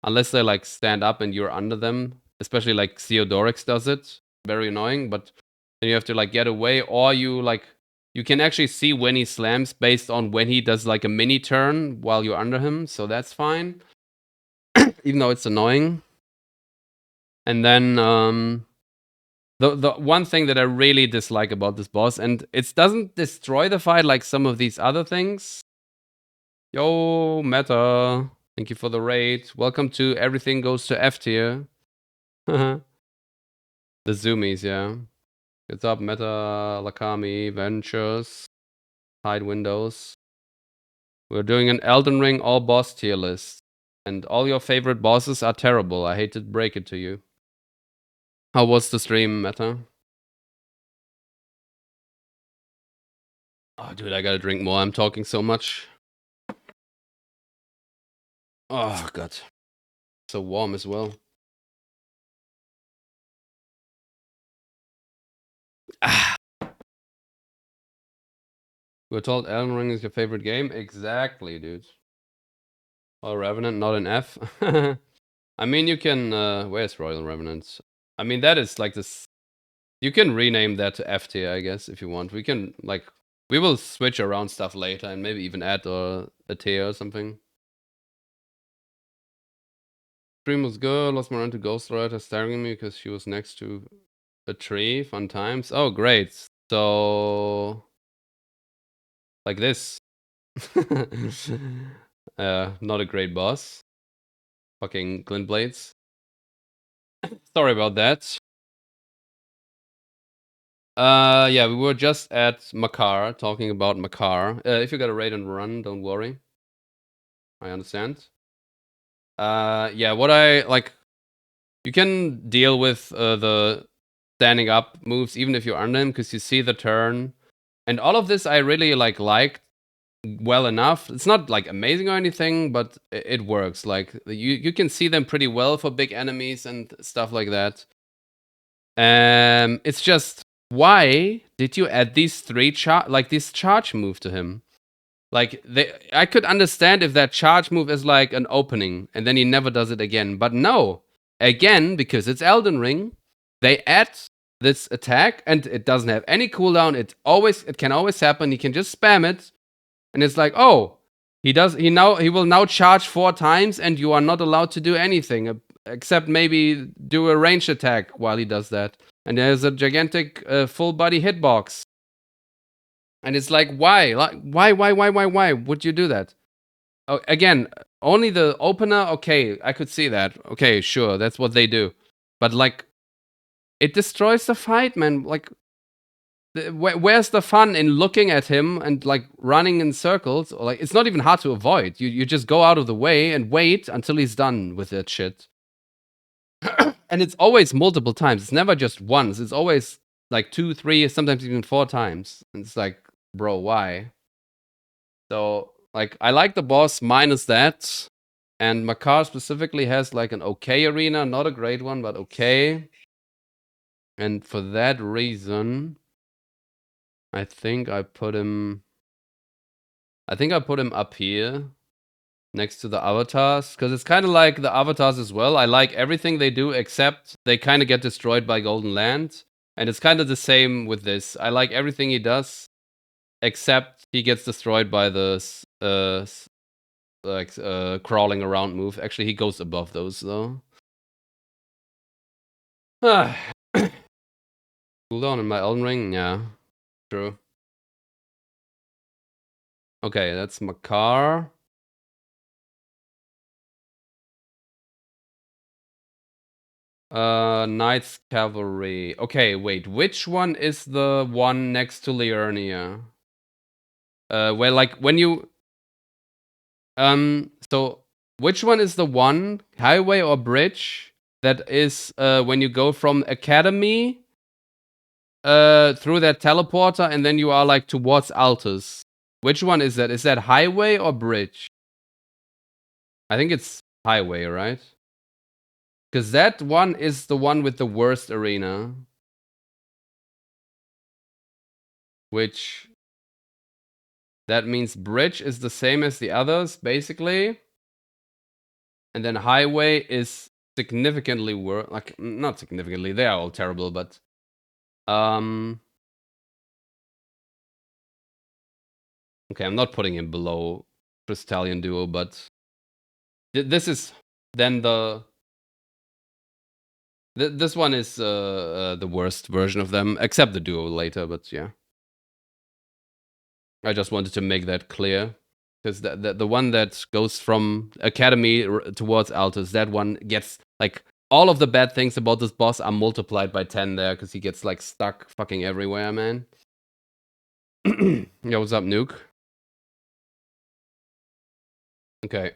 Unless they like stand up and you're under them, especially like Theodorix does it. Very annoying, but then you have to like get away, or you can actually see when he slams based on when he does like a mini turn while you're under him, so that's fine. Even though it's annoying. And then the one thing that I really dislike about this boss, and it doesn't destroy the fight like some of these other things. Yo, Meta. Thank you for the raid. Welcome to Everything Goes to F tier. The zoomies, yeah. What's up, Meta, Lakami, Ventures, Hide Windows. We're doing an Elden Ring all boss tier list. And all your favorite bosses are terrible. I hate to break it to you. How was the stream, Meta? Oh, dude, I gotta drink more. I'm talking so much. Oh, God. So warm as well. Ah. We're told Elden Ring is your favorite game? Exactly, dude. Oh, Revenant, not an F. I mean, you can. Where's Royal Revenant? I mean, that is like this. You can rename that to F tier, I guess, if you want. We can, like, we will switch around stuff later and maybe even add a tier or something. Stream was good. Lost my run to Ghostwriter staring at me because she was next to a tree. Fun times. Oh, great. So, like this. Not a great boss. Fucking Glintblades. Sorry about that. Yeah, we were just at Makar, talking about Makar. If you got a raid and run, don't worry. I understand. Yeah, what I like, you can deal with the standing up moves even if you're under him, because you see the turn. And all of this I really liked well enough. It's not like amazing or anything, but it works. Like, you can see them pretty well for big enemies and stuff like that. It's just, why did you add these this charge move to him? Like, I could understand if that charge move is like an opening and then he never does it again. But no, again, because it's Elden Ring, they add this attack and it doesn't have any cooldown. It can always happen. He can just spam it, and it's like, oh, he will now charge 4 times and you are not allowed to do anything except maybe do a range attack while he does that. And there's a gigantic full body hitbox. And it's like, why? Like, why would you do that? Oh, again, only the opener, okay, I could see that. Okay, sure, that's what they do. But like, it destroys the fight, man. Like, where's the fun in looking at him and like running in circles? Like, it's not even hard to avoid. You just go out of the way and wait until he's done with that shit. And it's always multiple times. It's never just once. It's always like 2, 3, sometimes even 4 times. And it's like, bro, why? So, like, I like the boss minus that. And Makar specifically has like an okay arena, not a great one, but okay. And for that reason, I think I put him up here. next to the avatars, because it's kind of like the avatars as well. I like everything they do, except they kind of get destroyed by Golden Land, and it's kind of the same with this. I like everything he does, except he gets destroyed by the crawling around move. Actually, he goes above those though. Cooldown in my Elden Ring, yeah, true. Okay, that's Makar. Knights Cavalry. Okay, wait. Which one is the one next to Liurnia? Where like when you so which one is the one highway or bridge that is when you go from Academy through that teleporter and then you are like towards Altus? Which one is that? Is that highway or bridge? I think it's highway, right? Because that one is the one with the worst arena. Which that means bridge is the same as the others, basically. And then highway is significantly worse. Like, not significantly, they are all terrible, but okay, I'm not putting him below Crystallion Duo, but this is then this one is the worst version of them, except the duo later, but yeah. I just wanted to make that clear. Because the one that goes from Academy towards Altus, that one gets, like, all of the bad things about this boss are multiplied by 10 there, because he gets, like, stuck fucking everywhere, man. Yo, what's up, Nuke? Okay.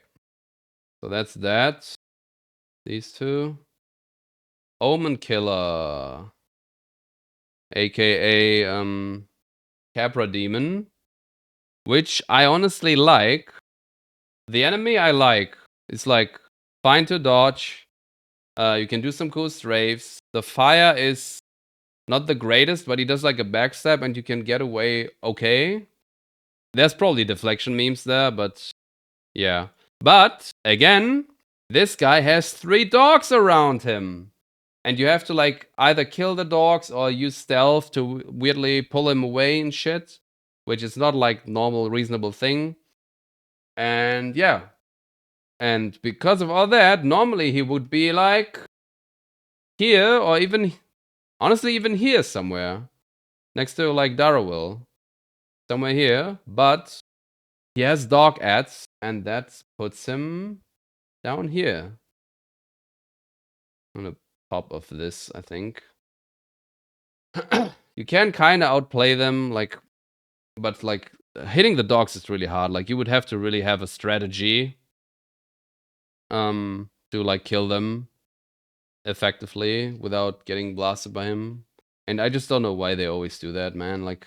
So that's that. These two. Omen Killer. AKA, Capra Demon. Which I honestly like. The enemy I like is, like, fine to dodge. You can do some cool strafes. The fire is not the greatest, but he does like a backstab and you can get away okay. There's probably deflection memes there, but yeah. But again, this guy has 3 dogs around him. And you have to like either kill the dogs or use stealth to weirdly pull him away and shit. Which is not like normal, reasonable thing. And yeah. And because of all that, normally he would be like here or even honestly even here somewhere. Next to like Darrowell. Somewhere here. But he has dog ads and that puts him down here. On the top of this, I think. You can kind of outplay them, like, but like hitting the dogs is really hard. Like you would have to really have a strategy to like kill them effectively without getting blasted by him. And I just don't know why they always do that, man. Like,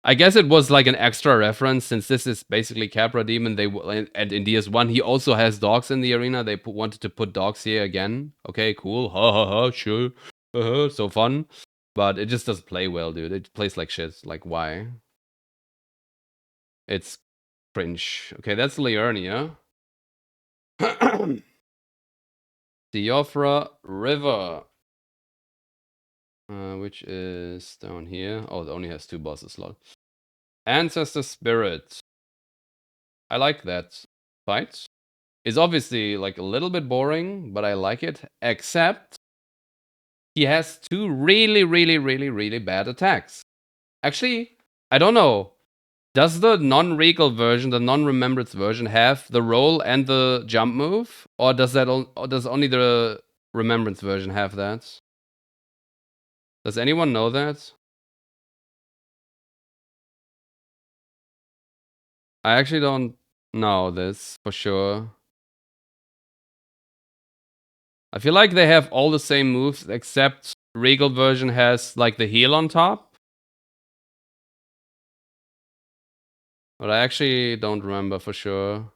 I guess it was like an extra reference since this is basically Capra Demon. And in DS1 he also has dogs in the arena. They wanted to put dogs here again. Okay, cool. Ha ha ha. Sure. So fun. But it just doesn't play well, dude. It plays like shit. Like why? It's cringe. Okay, that's Liurnia. Theophra River. Which is down here. Oh, it only has 2 bosses, lol. Ancestor Spirit. I like that fight. It's obviously like a little bit boring, but I like it. Except he has 2 really, really, really, really bad attacks. Actually, I don't know. Does the non-regal version, the non-remembrance version, have the roll and the jump move, or does only the remembrance version have that? Does anyone know that? I actually don't know this for sure. I feel like they have all the same moves, except regal version has like the heal on top. But I actually don't remember for sure.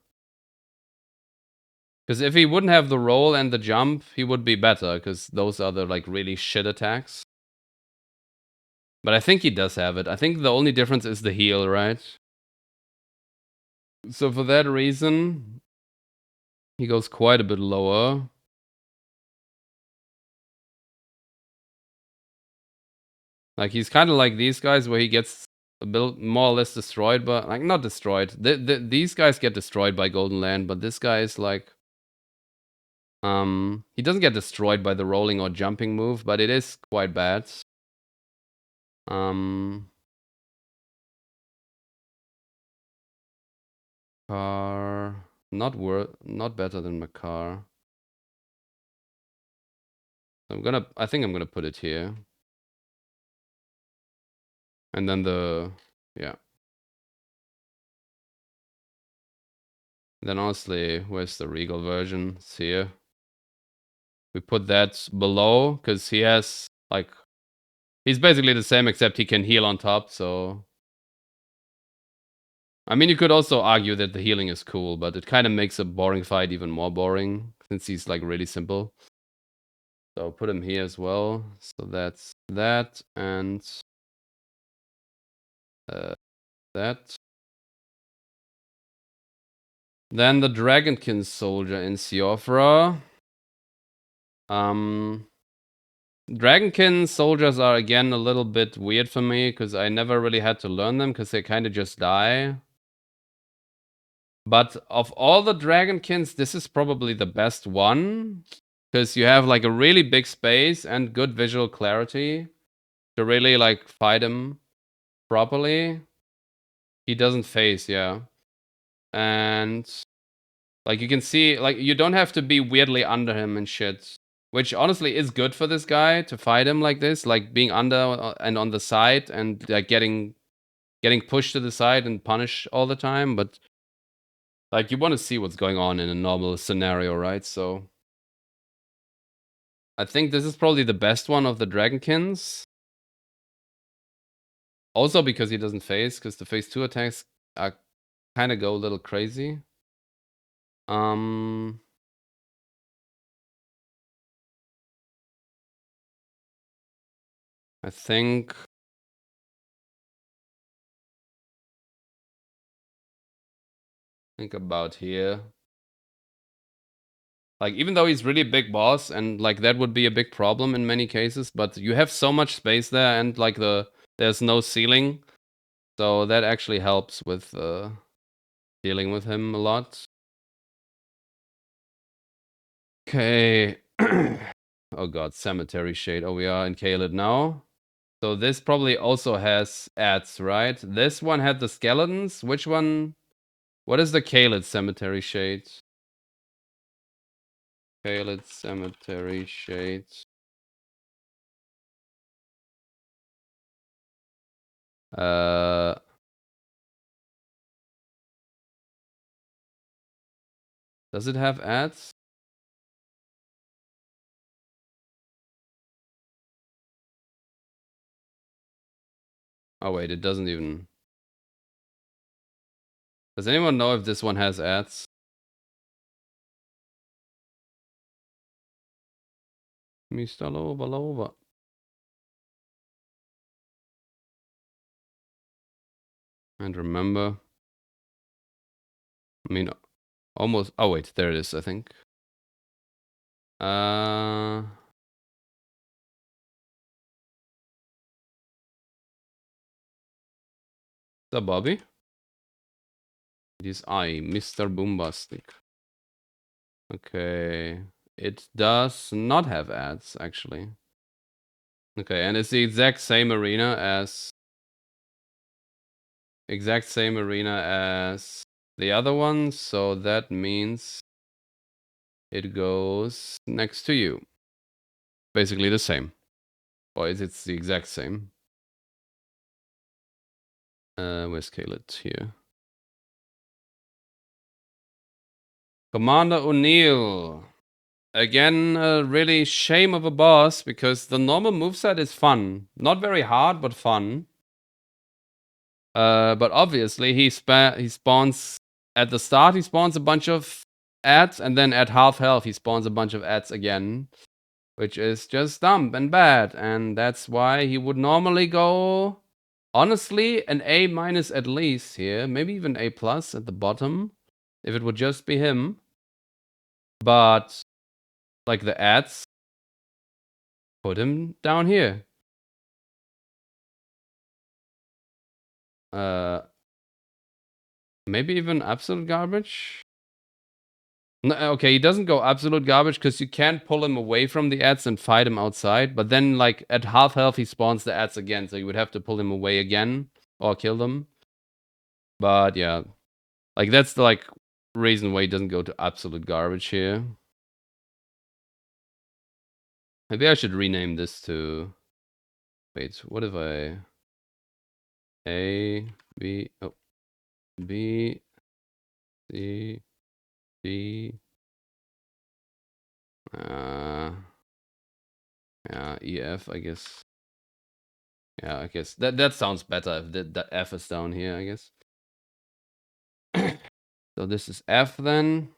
Because if he wouldn't have the roll and the jump, he would be better, because those are the like really shit attacks. But I think he does have it. I think the only difference is the heal, right? So for that reason, He goes quite a bit lower. Like, he's kind of like these guys where he gets a bit more or less destroyed, but, like, not destroyed. These guys get destroyed by Golden Land, but this guy is like... he doesn't get destroyed by the rolling or jumping move, but it is quite bad. Car... Not better than Makar. I think I'm gonna put it here. And then yeah. Then honestly, where's the Regal version? It's here. We put that below, because he has, like... He's basically the same, except he can heal on top, so... I mean, you could also argue that the healing is cool, but it kind of makes a boring fight even more boring, since he's, like, really simple. So put him here as well. So that's that, and... that. Then the Dragonkin soldier in Siofra. Dragonkin soldiers are again a little bit weird for me, because I never really had to learn them, because they kind of just die. But of all the Dragonkins, this is probably the best one, because you have like a really big space and good visual clarity to really like fight him properly. He doesn't phase, yeah. And like you can see, like you don't have to be weirdly under him and shit. Which honestly is good for this guy to fight him like this, like being under and on the side and like getting pushed to the side and punished all the time, but like you want to see what's going on in a normal scenario, right? So I think this is probably the best one of the Dragonkins. Also because he doesn't phase, because the phase 2 attacks are kind of go a little crazy. I think about here. Like, even though he's really a big boss, and like that would be a big problem in many cases, but you have so much space there, and like there's no ceiling, so that actually helps with dealing with him a lot. Okay. Oh god, Cemetery Shade. Oh, we are in Caelid now. So this probably also has ads, right? This one had the skeletons. Which one? What is the Caelid Cemetery Shade? Caelid Cemetery Shade. Does it have ads? Oh wait, it doesn't even... Does anyone know if this one has ads? Mr. Lova. And remember... I mean, almost... Oh wait, there it is, I think. Is that Bobby? It is I, Mr. Boombastic. Okay. It does not have ads, actually. Okay, and it's the exact same arena as... Exact same arena as the other one, so that means it goes next to you. Basically the same. Or is it the exact same? Where's Caelid? Here. Commander O'Neill. Again, a really shame of a boss, because the normal moveset is fun. Not very hard, but fun. But obviously, he spawns... At the start, he spawns a bunch of ads, and then at half health, he spawns a bunch of ads again. Which is just dumb and bad, and that's why he would normally go... Honestly, an A- at least here. Maybe even A+ at the bottom. If it would just be him. But like the ads, put him down here. Maybe even absolute garbage. No, okay, he doesn't go absolute garbage because you can't pull him away from the ads and fight him outside. But then, like at half health, he spawns the ads again, so you would have to pull him away again or kill them. But yeah, like that's the like reason why he doesn't go to absolute garbage here. Maybe I should rename this to. Wait, what if I A B B C D yeah, EF, I guess. Yeah, I guess that sounds better if the F is down here, I guess. So this is F then.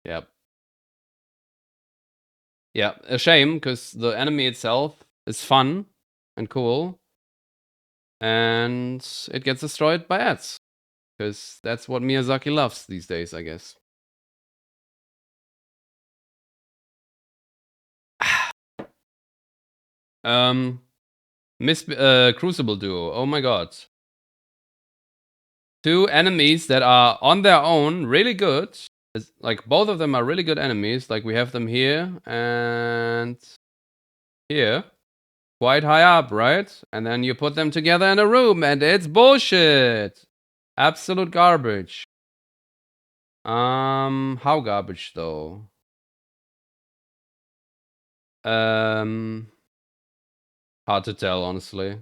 Yep. Yeah, a shame because the enemy itself is fun and cool, and it gets destroyed by ads because that's what Miyazaki loves these days, I guess. Crucible Duo. Oh my god. Two enemies that are on their own really good. Like both of them are really good enemies. Like we have them here and here. Quite high up, right? And then you put them together in a room and it's bullshit. Absolute garbage. How garbage though? Hard to tell, honestly.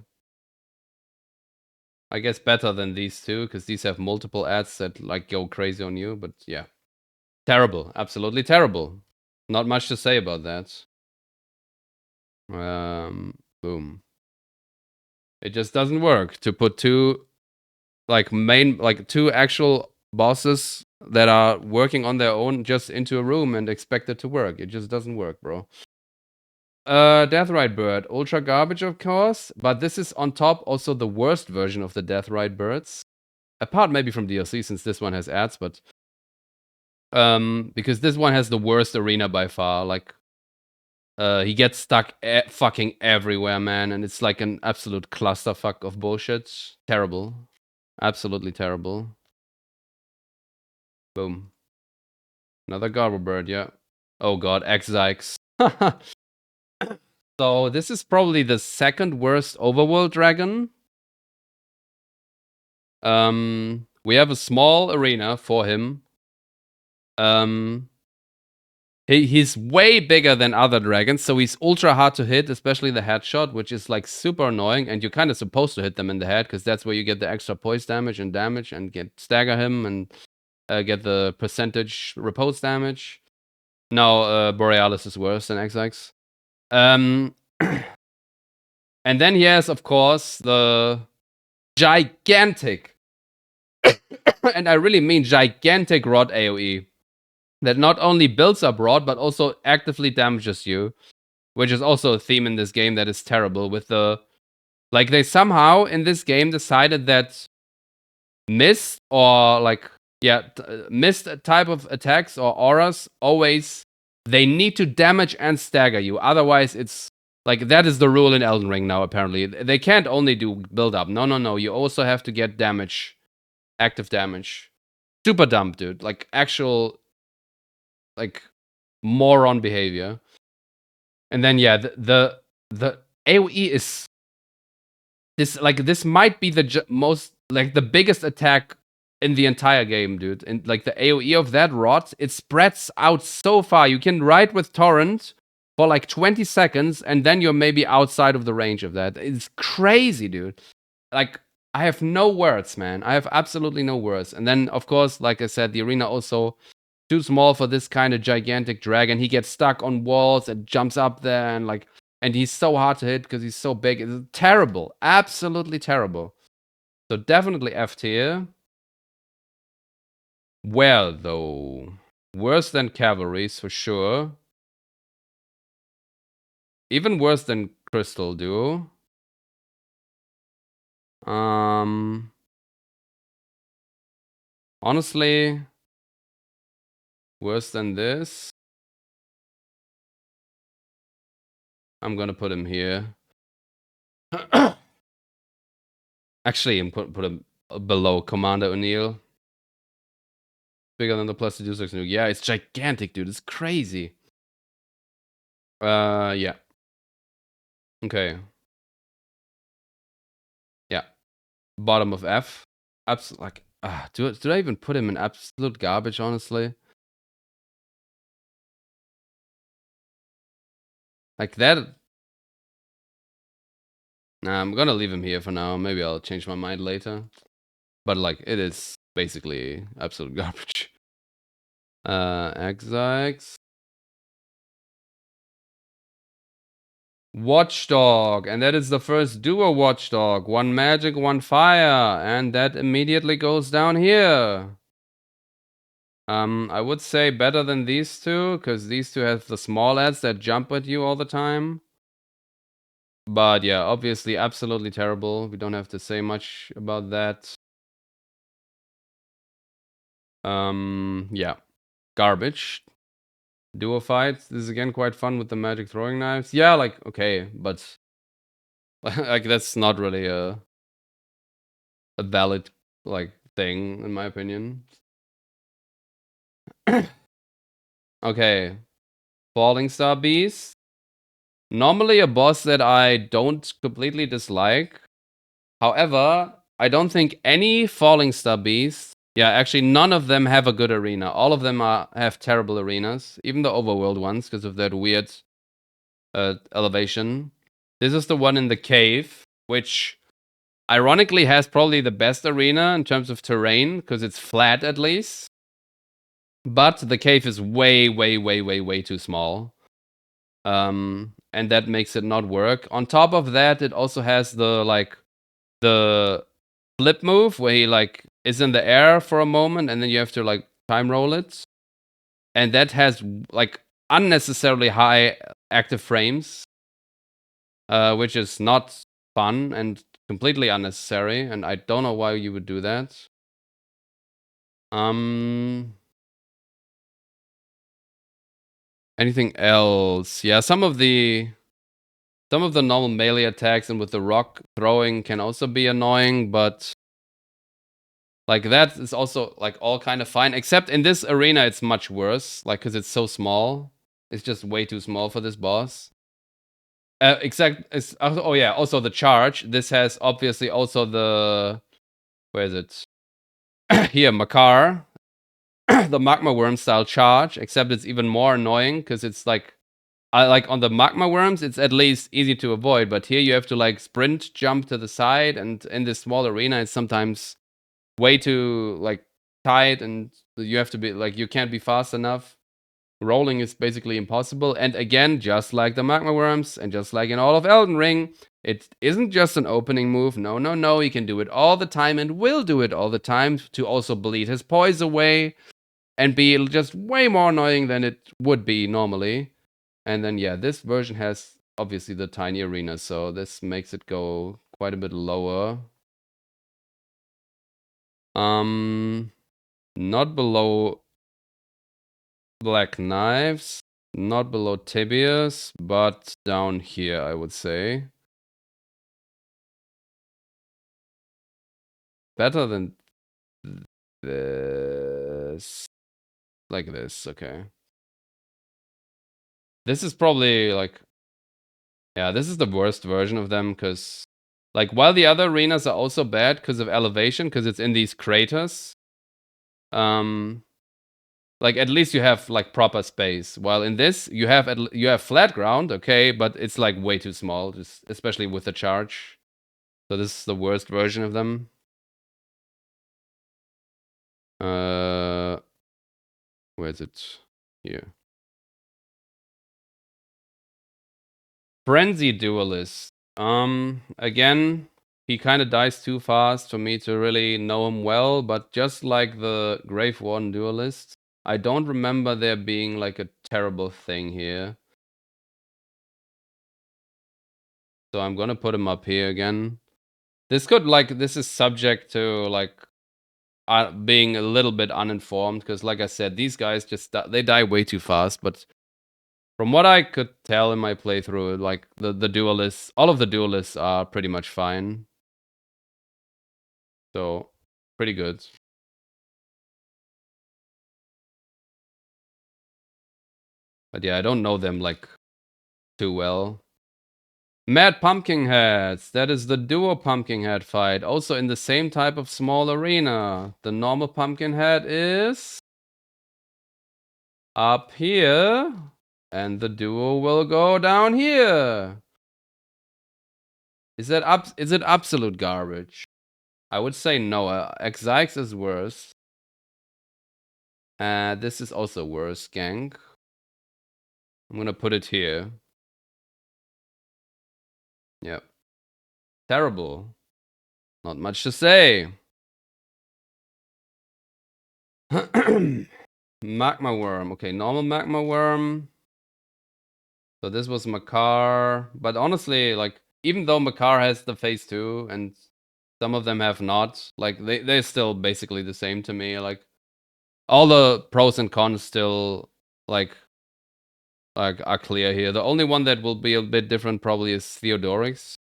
I guess better than these two, because these have multiple ads that like go crazy on you, but yeah. Terrible. Absolutely terrible. Not much to say about that. Boom. It just doesn't work to put two two actual bosses that are working on their own just into a room and expect it to work. It just doesn't work, bro. Deathrite Bird. Ultra garbage, of course, but this is on top also the worst version of the Deathrite Birds. Apart maybe from DLC, since this one has ads, but because this one has the worst arena by far. Like, he gets stuck fucking everywhere, man, and it's like an absolute clusterfuck of bullshit. Terrible, absolutely terrible. Boom. Another Garble Bird, yeah. Oh god, X-Zykes. So this is probably the second worst overworld dragon. We have a small arena for him. He's way bigger than other dragons, so he's ultra hard to hit, especially the headshot, which is like super annoying. And you're kind of supposed to hit them in the head because that's where you get the extra poise damage and get stagger him and get the percentage repose damage. No, Borealis is worse than X-X. And then he has, of course, the gigantic, and I really mean gigantic rod AoE that not only builds up rod but also actively damages you, which is also a theme in this game that is terrible. With the like, they somehow in this game decided that mist or like mist type of attacks or auras always they need to damage and stagger you. Otherwise, it's like that is the rule in Elden Ring now. Apparently, they can't only do build up. No. You also have to get damage, active damage. Super dumb, dude. Like actual, like moron behavior. And then yeah, the AOE is this might be the most like the biggest attack in the entire game, dude. And like the AOE of that rod, it spreads out so far. You can ride with Torrent for like 20 seconds, and then you're maybe outside of the range of that. It's crazy, dude. Like, I have no words, man. I have absolutely no words. And then, of course, like I said, the arena also too small for this kind of gigantic dragon. He gets stuck on walls and jumps up there and he's so hard to hit because he's so big. It's terrible. Absolutely terrible. So definitely F tier. Well, though. Worse than Cavalries, for sure. Even worse than Crystal Duo. Honestly, Worse than this. I'm gonna put him here. Actually, I'm put him below Commander O'Neill. Bigger than the plus 226 nuke. Yeah, it's gigantic, dude. It's crazy. Yeah. Okay. Yeah. Bottom of F. Like, did I even put him in absolute garbage, honestly? Like that. Nah, I'm gonna leave him here for now. Maybe I'll change my mind later. But like, it is basically absolute garbage. Execs. Watchdog, and that is the first duo Watchdog. One magic, one fire, and that immediately goes down here. I would say better than these two, because these two have the small ads that jump at you all the time. But yeah, obviously absolutely terrible. We don't have to say much about that. Yeah. Garbage. Duo fights. This is again quite fun with the magic throwing knives. Yeah, like, okay, but like that's not really a valid like thing in my opinion. Okay. Falling Star Beast. Normally a boss that I don't completely dislike. However, I don't think any Falling Star Beast, yeah, actually none of them have a good arena. All of them have terrible arenas, even the overworld ones, because of that weird elevation. This is the one in the cave, which ironically has probably the best arena in terms of terrain, because it's flat at least. But the cave is way, way, way, way, way too small. And that makes it not work. On top of that, it also has the flip move where he like is in the air for a moment and then you have to like time roll it. And that has like unnecessarily high active frames, which is not fun and completely unnecessary. And I don't know why you would do that. Anything else? Yeah, some of the normal melee attacks and with the rock throwing can also be annoying, but like that is also like all kind of fine. Except in this arena, it's much worse, like because it's so small. It's just way too small for this boss. Oh yeah, also the charge. This has obviously also the where is it? Here, Makar, the magma worm style charge. Except it's even more annoying because it's like like on the magma worms, it's at least easy to avoid, but here you have to like sprint, jump to the side, and in this small arena, it's sometimes way too like tight, and you have to be like you can't be fast enough. Rolling is basically impossible, and again, just like the magma worms, and just like in all of Elden Ring, it isn't just an opening move. No, no, no, he can do it all the time and will do it all the time to also bleed his poise away and be just way more annoying than it would be normally. And then, yeah, this version has obviously the tiny arena, so this makes it go quite a bit lower. Not below Black Knives, not below Tibias, but down here, I would say. Better than this. Like this, okay. This is probably like, yeah, this is the worst version of them because, like, while the other arenas are also bad because of elevation, because it's in these craters, like at least you have like proper space. While in this, you have flat ground, okay, but it's like way too small, just especially with the charge. So this is the worst version of them. Where is it? Here. Frenzy Duelist. Again, he kind of dies too fast for me to really know him well, but just like the Grave Warden Duelist, I don't remember there being like a terrible thing here. So I'm gonna put him up here again. This is subject to like being a little bit uninformed, because like I said, these guys just they die way too fast. But from what I could tell in my playthrough, like the duelists, all of the duelists are pretty much fine. So pretty good. But yeah, I don't know them like too well. Mad Pumpkin Heads. That is the duo Pumpkin Head fight. Also in the same type of small arena. The normal Pumpkin Head is up here. And the duo will go down here. Is it absolute garbage? I would say no. Xyx is worse. This is also worse, gang. I'm gonna put it here. Yep. Terrible. Not much to say. Magma Worm. Okay, normal Magma Worm. So this was Makar. But honestly, like, even though Makar has the phase 2 and some of them have not, like, they're still basically the same to me. Like, all the pros and cons still, like are clear here. The only one that will be a bit different probably is Theodorix.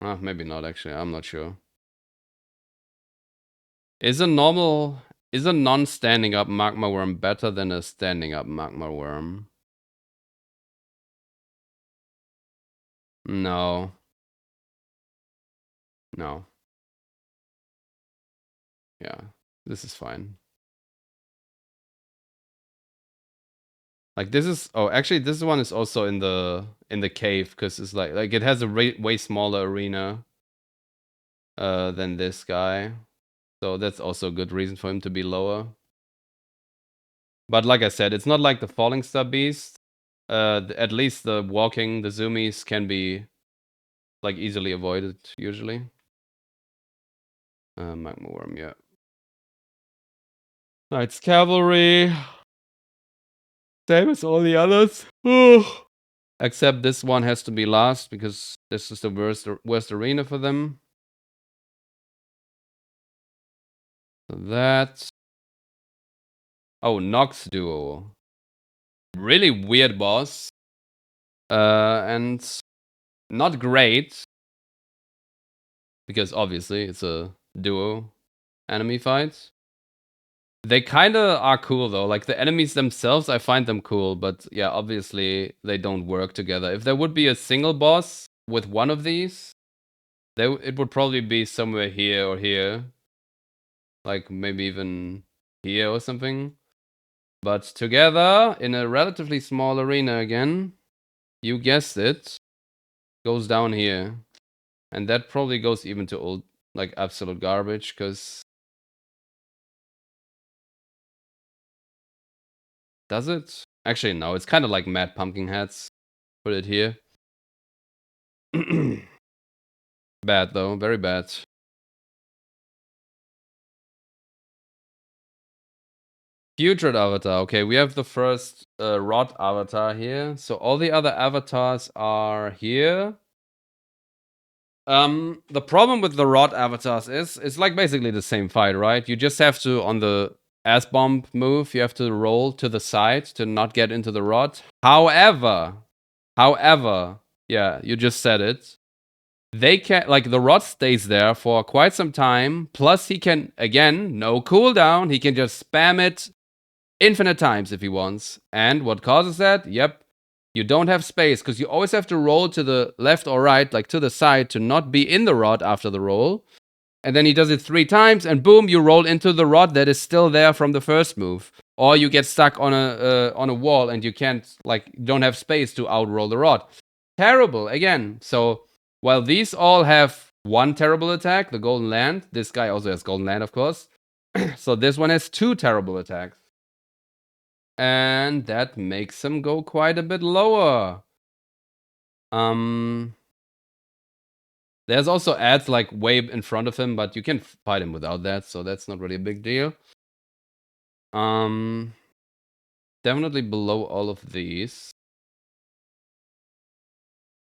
Maybe not, actually. I'm not sure. Is a non-standing up Magma Worm better than a standing up Magma Worm? No. No. Yeah, this is fine. Like this is actually this one is also in the cave because it's like it has a way smaller arena than this guy, so that's also a good reason for him to be lower. But like I said, it's not like the Falling Star Beast. At least the walking, the zoomies can be like easily avoided usually. Magma Worm, yeah. Knights Cavalry. Same as all the others. Except this one has to be last because this is the worst arena for them. So that. Oh, Nox Duo. Really weird boss. And not great. Because obviously it's a duo enemy fight. They kinda are cool though. Like the enemies themselves, I find them cool. But yeah, obviously they don't work together. If there would be a single boss with one of these, it would probably be somewhere here or here. Like maybe even here or something. But together, in a relatively small arena again, you guessed it, goes down here. And that probably goes even to old, like, absolute garbage, because... Does it? Actually, no, it's kind of like Mad Pumpkin Heads. Put it here. Bad, though. Very bad. Putrid Avatar. Okay, we have the first Rot Avatar here. So all the other avatars are here. The problem with the Rod avatars is it's like basically the same fight, right? You just have to, on the ass bomb move, you have to roll to the side to not get into the rod. However, yeah, you just said it. They can, like, the rod stays there for quite some time. Plus, he can, again, no cooldown. He can just spam it infinite times if he wants. And what causes that? Yep, you don't have space because you always have to roll to the left or right, like to the side, to not be in the rod after the roll. And then he does it 3 times, and boom, you roll into the rod that is still there from the first move. Or you get stuck on a wall and you can't, like, don't have space to outroll the rod. Terrible, again. So while these all have one terrible attack, the Golden Land, this guy also has Golden Land, of course. So this one has 2 terrible attacks. And that makes him go quite a bit lower. There's also ads like way in front of him, but you can fight him without that, so that's not really a big deal. Definitely below all of these.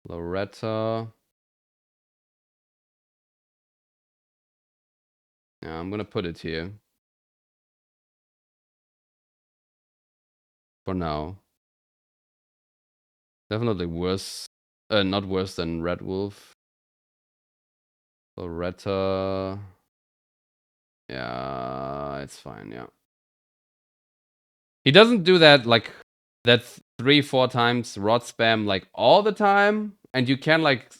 Loretta. Yeah, I'm gonna put it here. For now. Definitely worse. Not worse than Red Wolf. Loretta. Yeah, it's fine, yeah. He doesn't do that, like, that 3-4 times rod spam, like, all the time. And you can, like,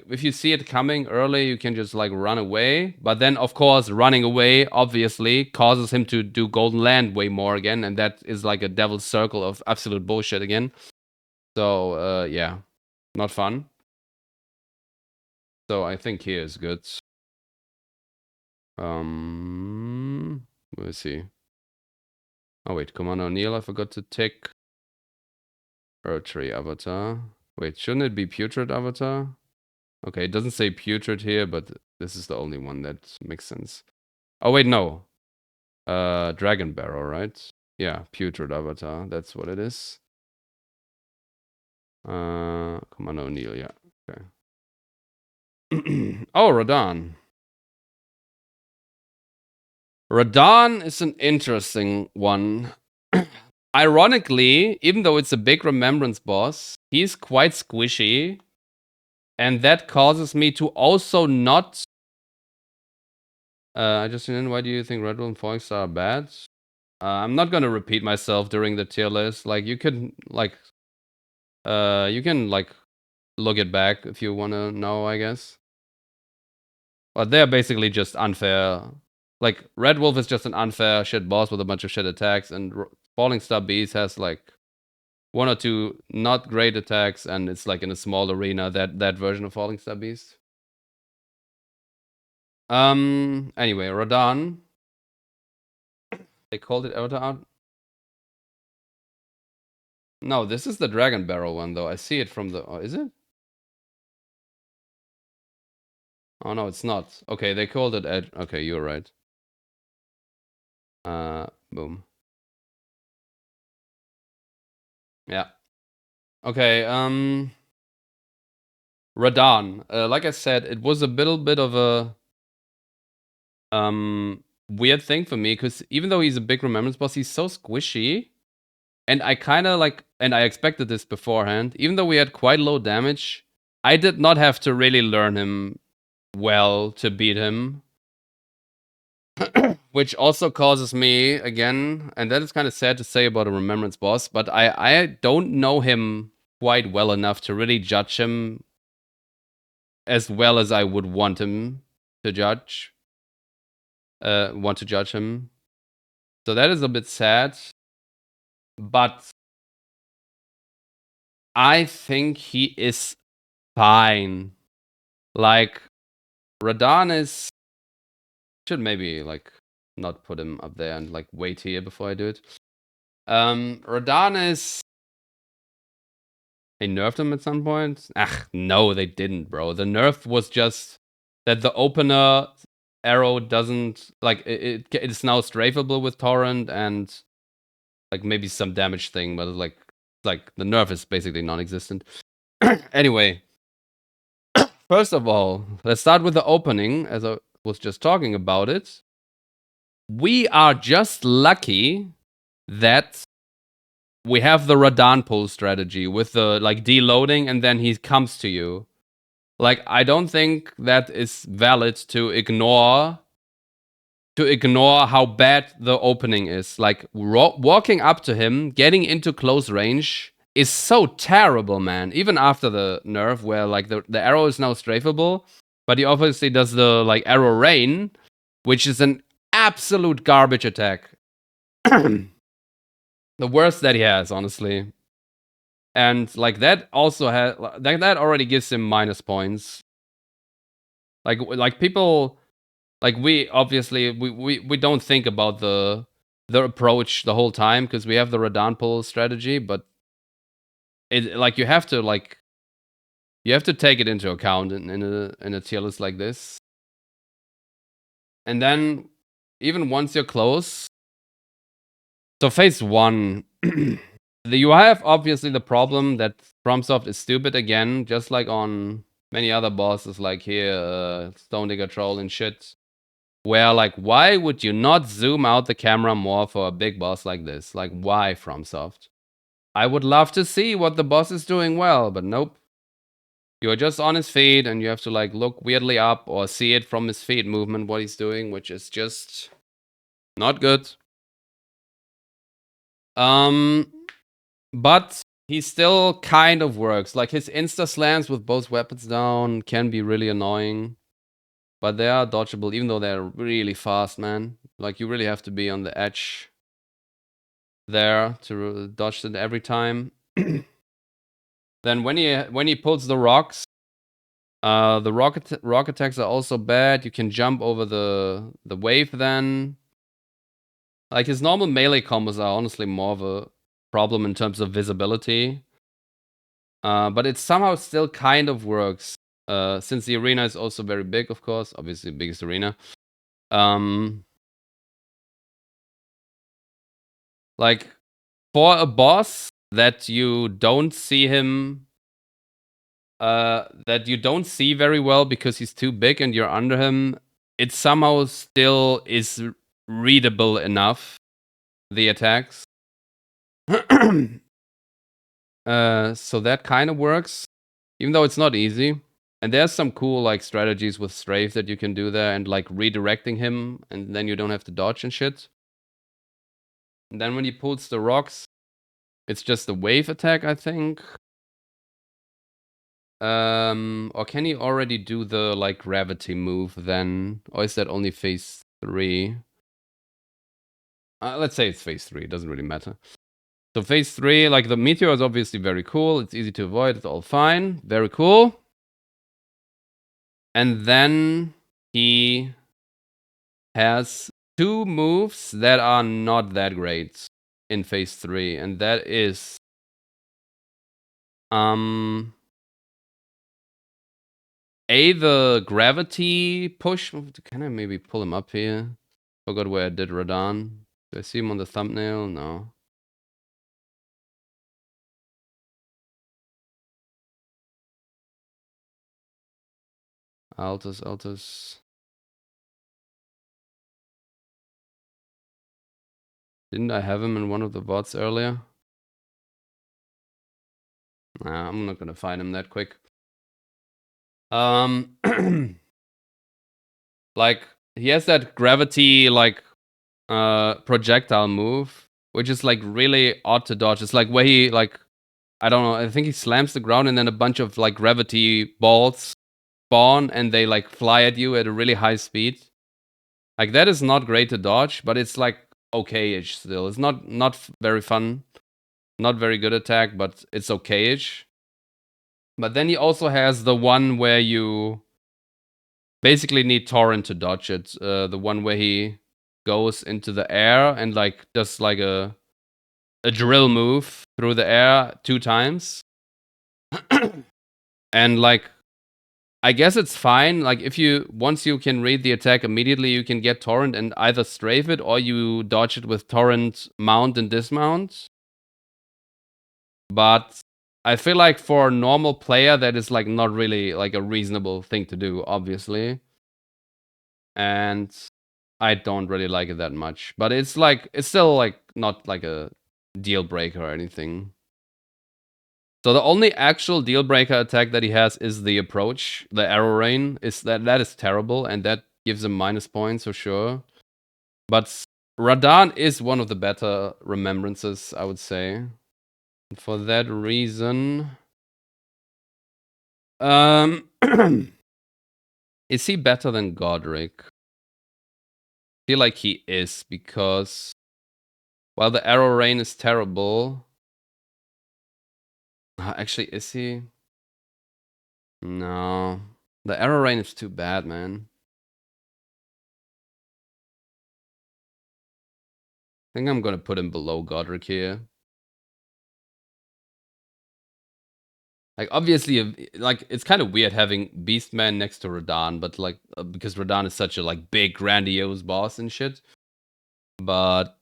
if you see it coming early, you can just, like, run away. But then, of course, running away, obviously, causes him to do Golden Land way more again. And that is, like, a devil's circle of absolute bullshit again. So, yeah. Not fun. So I think here is good. Let's see. Oh wait, Commander O'Neill, I forgot to tick. Archery avatar. Wait, shouldn't it be putrid avatar? Okay, it doesn't say putrid here, but this is the only one that makes sense. Oh wait, no. Dragon Barrel, right? Yeah, putrid avatar. That's what it is. Commander O'Neill, yeah. Okay. Oh, Radahn. Radahn is an interesting one. Ironically, even though it's a big remembrance boss, he's quite squishy. And that causes me to also not... I just didn't. Why do you think Red Bull and Foix are bad? I'm not gonna repeat myself during the tier list. Like, you can, like... look it back if you wanna know, I guess. But they're basically just unfair. Like, Red Wolf is just an unfair shit boss with a bunch of shit attacks, and Falling Star Beast has, like, 1 or 2 not great attacks, and it's, like, in a small arena, that version of Falling Star Beast. Anyway, Radahn. They called it Avatar Art? No, this is the Dragon Barrel one, though. I see it from the... Oh, is it? Oh, no, it's not. Okay, they called it Edge. Okay, you're right. Boom. Yeah. Okay, Radahn. Like I said, it was a little bit of a... weird thing for me, because even though he's a big remembrance boss, he's so squishy. And I kind of like... And I expected this beforehand. Even though we had quite low damage, I did not have to really learn him well to beat him. Which also causes me, again, and that is kind of sad to say about a remembrance boss, but I don't know him quite well enough to really judge him as well as I would want him to judge. Want to judge him. So that is a bit sad. But I think he is fine. Like, Radahn is... Should maybe, like, not put him up there and, like, wait here before I do it. Radahn is... They nerfed him at some point? No, they didn't, bro. The nerf was just that the opener arrow doesn't... Like, it's now strafable with Torrent and, like, maybe some damage thing, but, like the nerf is basically non-existent. Anyway. First of all, let's start with the opening, as I was just talking about it. We are just lucky that we have the Radahn pull strategy with the, like, deloading and then he comes to you. Like, I don't think that is valid to ignore how bad the opening is. Like, walking up to him, getting into close range is so terrible, man. Even after the nerf, where, like, the arrow is now strafable, but he obviously does the, like, arrow rain, which is an absolute garbage attack. The worst that he has, honestly. And, like, that also has... That already gives him minus points. Like people... Like, we obviously... We don't think about the approach the whole time, because we have the Radahn pull strategy, but... Like, you have to, like... You have to take it into account in a tier list like this. And then, even once you're close... So phase 1... You have, obviously, the problem that FromSoft is stupid again, just like on many other bosses, like here, Stone Digger Troll and shit. where like, why would you not zoom out the camera more for a big boss like this? Like, why, FromSoft? I would love to see what the boss is doing well, but nope. You're just on his feet and you have to like look weirdly up or see it from his feet movement what he's doing, which is just not good. But he still kind of works. Like his insta slams with both weapons down can be really annoying. But they are dodgeable, even though they're really fast, man. Like, you really have to be on the edge there to dodge it every time. Then when he pulls the rocks, the rock attacks are also bad. You can jump over the wave then. Like, his normal melee combos are honestly more of a problem in terms of visibility. But it somehow still kind of works. Since the arena is also very big, of course. Obviously, the biggest arena. Like, for a boss that you don't see him, that you don't see very well because he's too big and you're under him, it somehow still is readable enough, the attacks. So that kind of works, even though it's not easy. And there's some cool like strategies with strafe that you can do there and like redirecting him, and then you don't have to dodge and shit. And then when he pulls the rocks, it's just a wave attack, I think. Or can he already do the like gravity move then? Or is that only phase 3? Let's say it's phase 3, it doesn't really matter. So phase 3, like the meteor is obviously very cool. It's easy to avoid, it's all fine. Very cool. And then he has 2 moves that are not that great in phase 3. And that is the gravity push. Can I maybe pull him up here? Forgot where I did Radahn. Do I see him on the thumbnail? No. Altus. Didn't I have him in one of the VODs earlier? Nah, I'm not gonna find him that quick. Like, he has that gravity, like, projectile move, which is, like, really odd to dodge. It's like where he, like, I don't know, I think he slams the ground and then a bunch of, like, gravity balls spawn and they, like, fly at you at a really high speed. Like, that is not great to dodge, but it's, like, okay-ish still. It's not very fun. Not very good attack, but it's okay-ish. But then he also has the one where you basically need Torrent to dodge it. The one where he goes into the air and like does like a drill move through the air 2 times. And like, I guess it's fine. Like if once you can read the attack immediately, you can get Torrent and either strafe it or you dodge it with Torrent mount and dismount. But I feel like for a normal player, that is like not really like a reasonable thing to do, obviously. And I don't really like it that much. But it's like, it's still like not like a deal breaker or anything. So the only actual deal breaker attack that he has is the approach. The arrow rain is that is terrible and that gives him minus points for sure. But Radahn is one of the better remembrances, I would say. For that reason, is he better than Godric? I feel like he is, because while the arrow rain is terrible, actually, is he? No, the arrow rain is too bad, man. I think I'm gonna put him below Godric here. Like, obviously, like, it's kind of weird having Beastman next to Radahn, but like, because Radahn is such a like big, grandiose boss and shit. But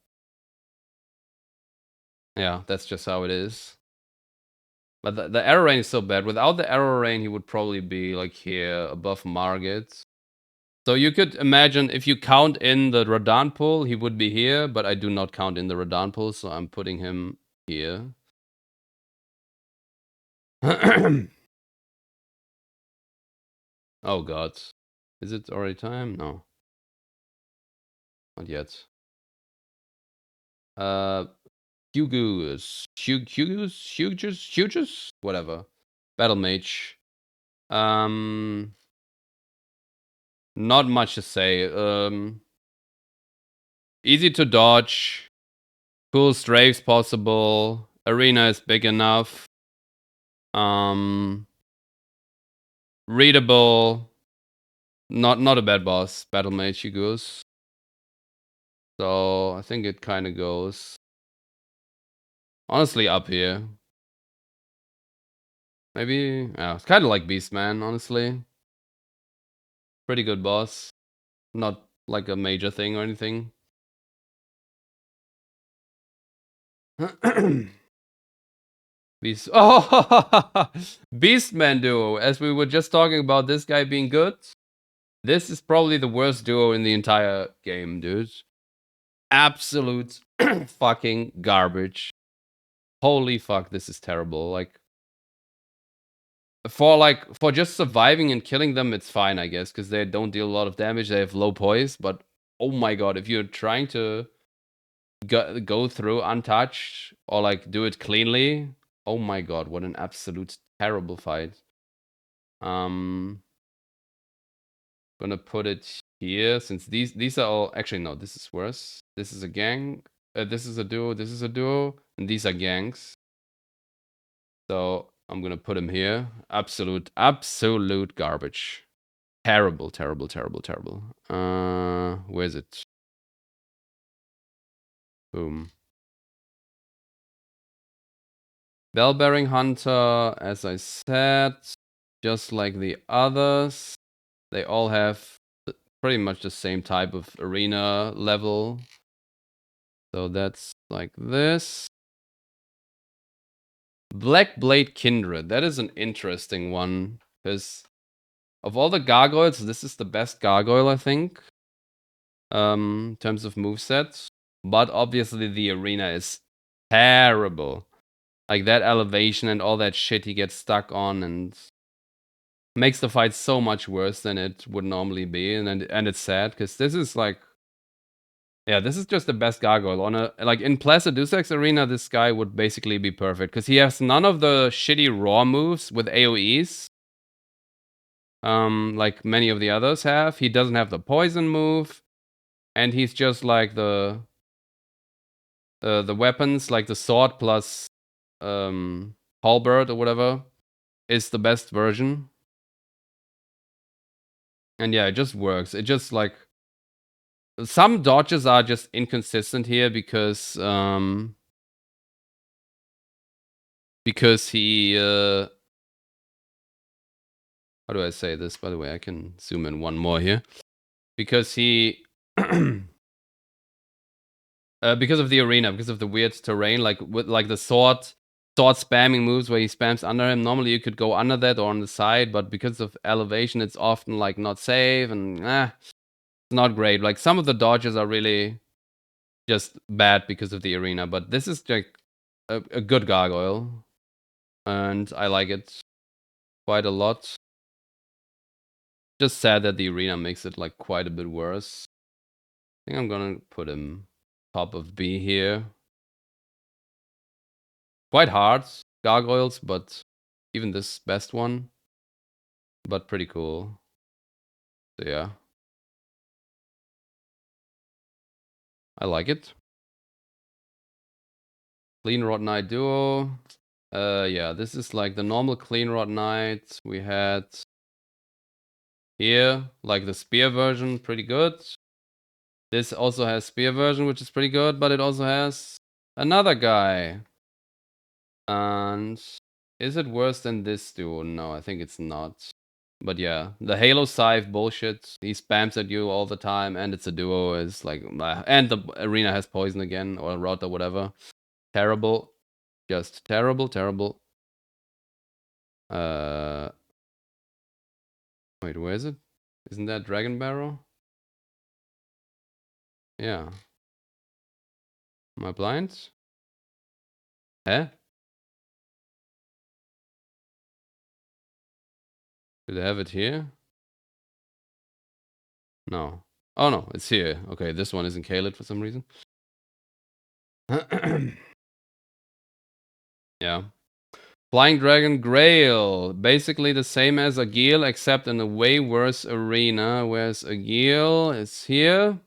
yeah, that's just how it is. But the arrow rain is so bad. Without the arrow rain, he would probably be like here above Margit. So you could imagine if you count in the Radahn pool, he would be here, but I do not count in the Radahn pool, so I'm putting him here. Oh god. Is it already time? No. Not yet. Hugus? Whatever. Battle Mage. Not much to say. Easy to dodge. Cool strafes possible. Arena is big enough. Readable. Not a bad boss. Battle Mage Hugus. So I think it kind of goes honestly up here. Maybe yeah, it's kind of like Beastman, honestly. Pretty good boss. Not like a major thing or anything. Beast. Oh, Beastman duo. As we were just talking about this guy being good, this is probably the worst duo in the entire game, dude. Absolute fucking garbage. Holy fuck, this is terrible. For just surviving and killing them, it's fine, I guess, because they don't deal a lot of damage. They have low poise, but oh my god, if you're trying to go through untouched or like do it cleanly, oh my god, what an absolute terrible fight. Gonna put it here since these are all actually no, this is worse. This is a gang. This is a duo. This is a duo, and these are gangs. So I'm gonna put him here. Absolute garbage. Terrible. Where is it? Boom. Bell-bearing hunter, as I said, just like the others, they all have pretty much the same type of arena level. So that's like this. Black Blade Kindred. That is an interesting one, because of all the gargoyles, this is the best gargoyle, I think, in terms of movesets. But obviously the arena is terrible. Like that elevation and all that shit he gets stuck on and makes the fight so much worse than it would normally be. And it's sad, because this is like, yeah, this is just the best gargoyle. On a like in Placidusax Arena, this guy would basically be perfect, because he has none of the shitty raw moves with AoEs. Like many of the others have. He doesn't have the poison move. And he's just like the weapons, like the sword plus halberd or whatever, is the best version. And yeah, it just works. It just like some dodges are just inconsistent here because he how do I say this? By the way, I can zoom in one more here. Because he because of the arena, because of the weird terrain, like with like the sword spamming moves where he spams under him. Normally you could go under that or on the side, but because of elevation, it's often like not safe and it's not great. Like some of the dodges are really just bad because of the arena, but this is like a good gargoyle, and I like it quite a lot. Just sad that the arena makes it like quite a bit worse. I think I'm gonna put him top of B here. Quite hard gargoyles, but even this best one, but pretty cool. So yeah, I like it. Clean Rod Knight duo. Yeah, this is like the normal Clean Rod Knight we had here, like the spear version, pretty good. This also has spear version, which is pretty good, but it also has another guy. And is it worse than this duo? No, I think it's not. But yeah, the Halo Scythe bullshit. He spams at you all the time, and it's a duo. Is like, and the arena has poison again, or rot or whatever. Terrible, just terrible. Wait, where is it? Isn't that Dragon Barrow? Yeah. Am I blind? Eh? Do they have it here? No. Oh no, it's here. Okay, this one isn't Kaled for some reason. Yeah. Flying Dragon Grail. Basically the same as Agil, except in a way worse arena. Whereas Agil is here.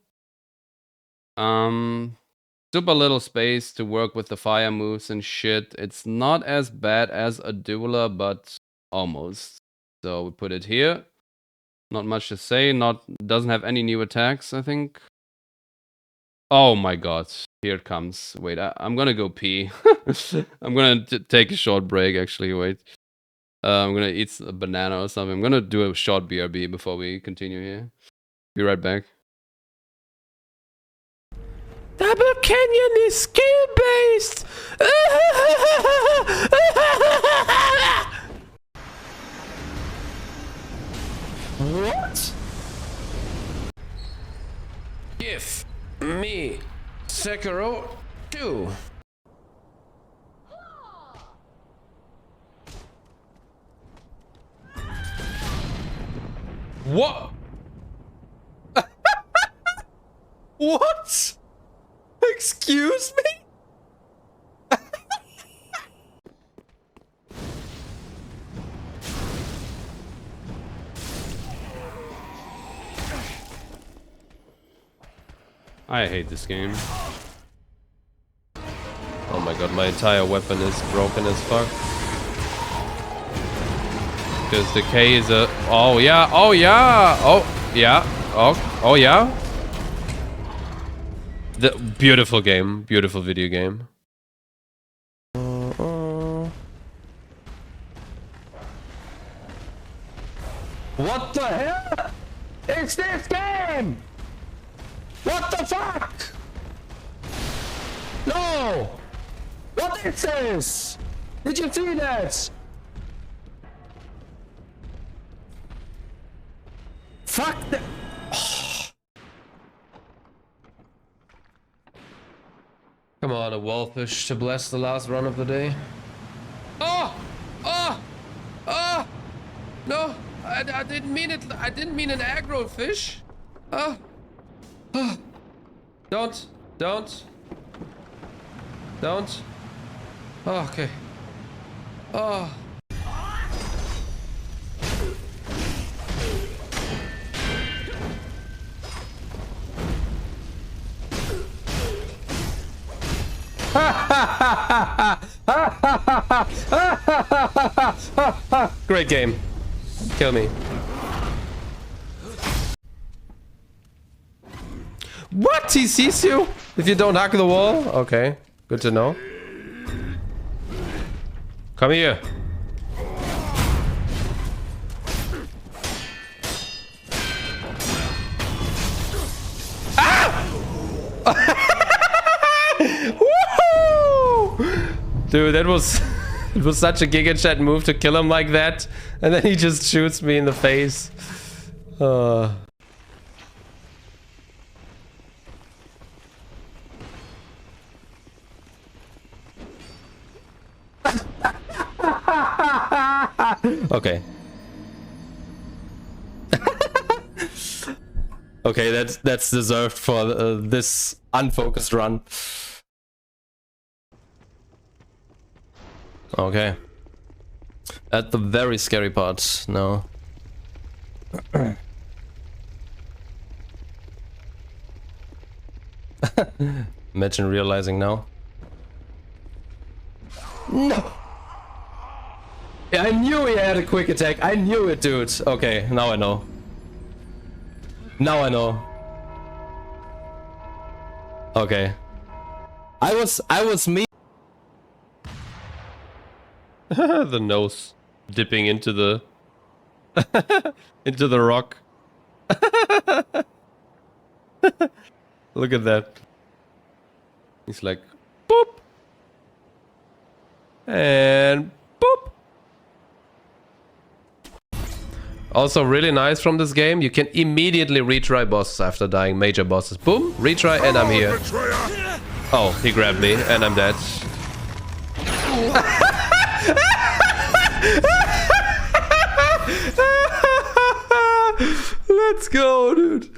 Super little space to work with the fire moves and shit. It's not as bad as Adula, but almost. So we put it here. Not much to say. Doesn't have any new attacks, I think. Oh my god. Here it comes. Wait, I'm gonna go pee. I'm gonna take a short break, actually. Wait. I'm gonna eat a banana or something. I'm gonna do a short BRB before we continue here. Be right back. Double Canyon is skill based. What? Give me Sekiro 2. What? What? Excuse me? I hate this game. Oh my god, my entire weapon is broken as fuck. Because the K is a... Oh yeah, oh yeah, oh yeah, oh yeah. The beautiful game, beautiful video game. What the hell is this game? What the fuck? No! What is this? Did you see that? Fuck the... Come on, a wallfish to bless the last run of the day. Oh! Oh! Oh! No! I didn't mean it. I didn't mean an aggro fish. Oh! Oh! Don't! Don't! Don't! Oh, okay. Oh! Great game. Kill me. What? He sees you? If you don't hack the wall? Okay. Good to know. Come here. Dude, that was it was such a Giga Chat move to kill him like that, and then he just shoots me in the face. Okay. Okay, that's deserved for this unfocused run. Okay. At the very scary part, no. Imagine realizing now. No! Yeah, I knew he had a quick attack. I knew it, dude. Okay, now I know. Now I know. Okay. I was me. The nose dipping into the into the rock. Look at that. He's like boop and boop. Also really nice from this game. You can immediately retry bosses after dying major bosses. Boom, retry, and I'm here. Oh, he grabbed me, and I'm dead. Let's go, dude.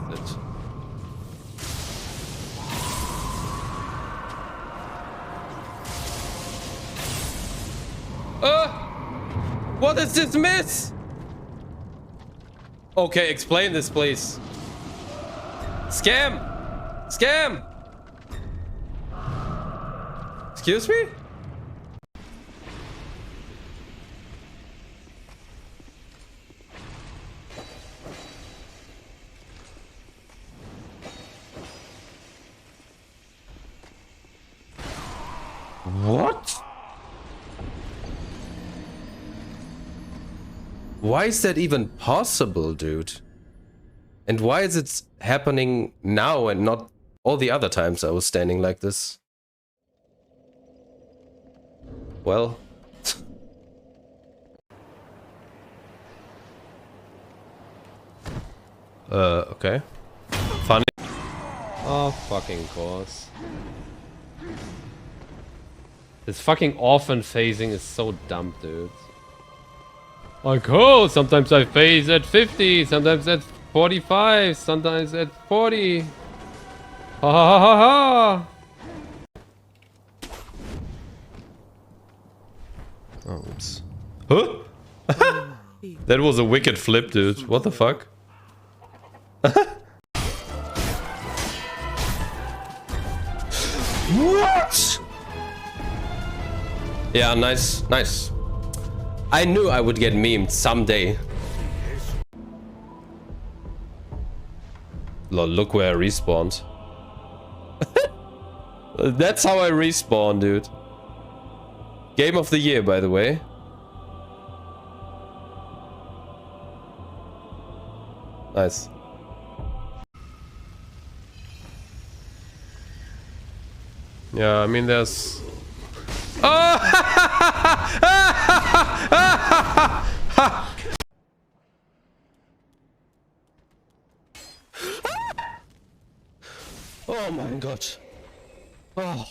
That's it. What is this miss? Okay, explain this, please. Scam! Scam! Excuse me? What? Why is that even possible, dude? And why is it happening now and not all the other times I was standing like this? Well... okay. Funny. Oh, fucking course. This fucking orphan phasing is so dumb, dude. Like, oh, sometimes I phase at 50, sometimes at 45, sometimes at 40. Ha ha ha ha ha! Oh, oops. Huh? That was a wicked flip, dude. What the fuck? What? Yeah, nice, nice. I knew I would get memed someday. Lol, look where I respawned. That's how I respawn, dude. Game of the year, by the way. Nice. Yeah, I mean, there's... Oh! Oh mein Gott. Oh.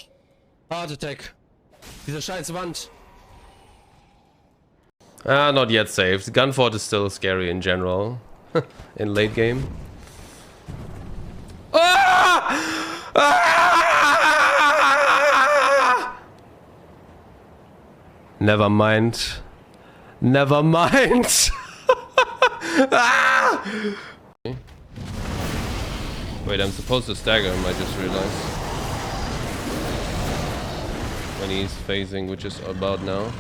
Heart attack. Diese scheiß Wand. Ah, not yet saved. Gunfort is still scary in general. In late game. Ah! Ah! Never mind. Never mind. Ah! Wait, I'm supposed to stagger him, I just realized. When he's phasing, which is about now.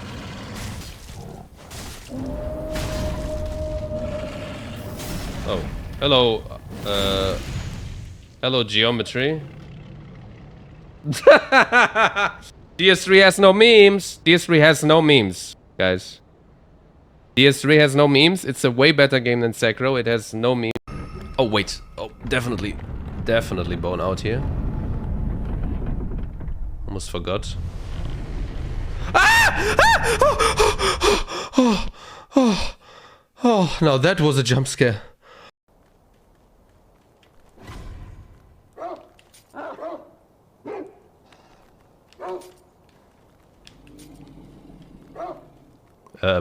Oh, hello. Hello, geometry. DS3 has no memes. DS3 has no memes, guys. DS3 has no memes. It's a way better game than Sekiro. It has no memes. Oh, wait. Oh, definitely bone out here. Almost forgot. Ah! Ah! Oh, now that was a jump scare.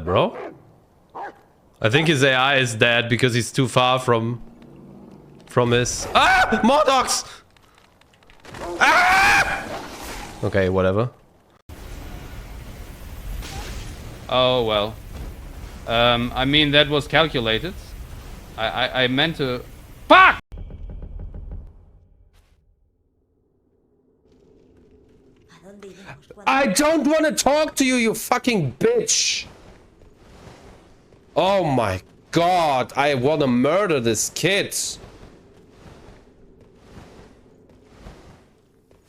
Bro? I think his AI is dead because he's too far from his... Ah! More dogs! Ah! Okay, whatever. Oh, well. I mean, that was calculated. I meant to... Fuck! I don't want to talk to you, you fucking bitch! Oh my god, I want to murder this kid.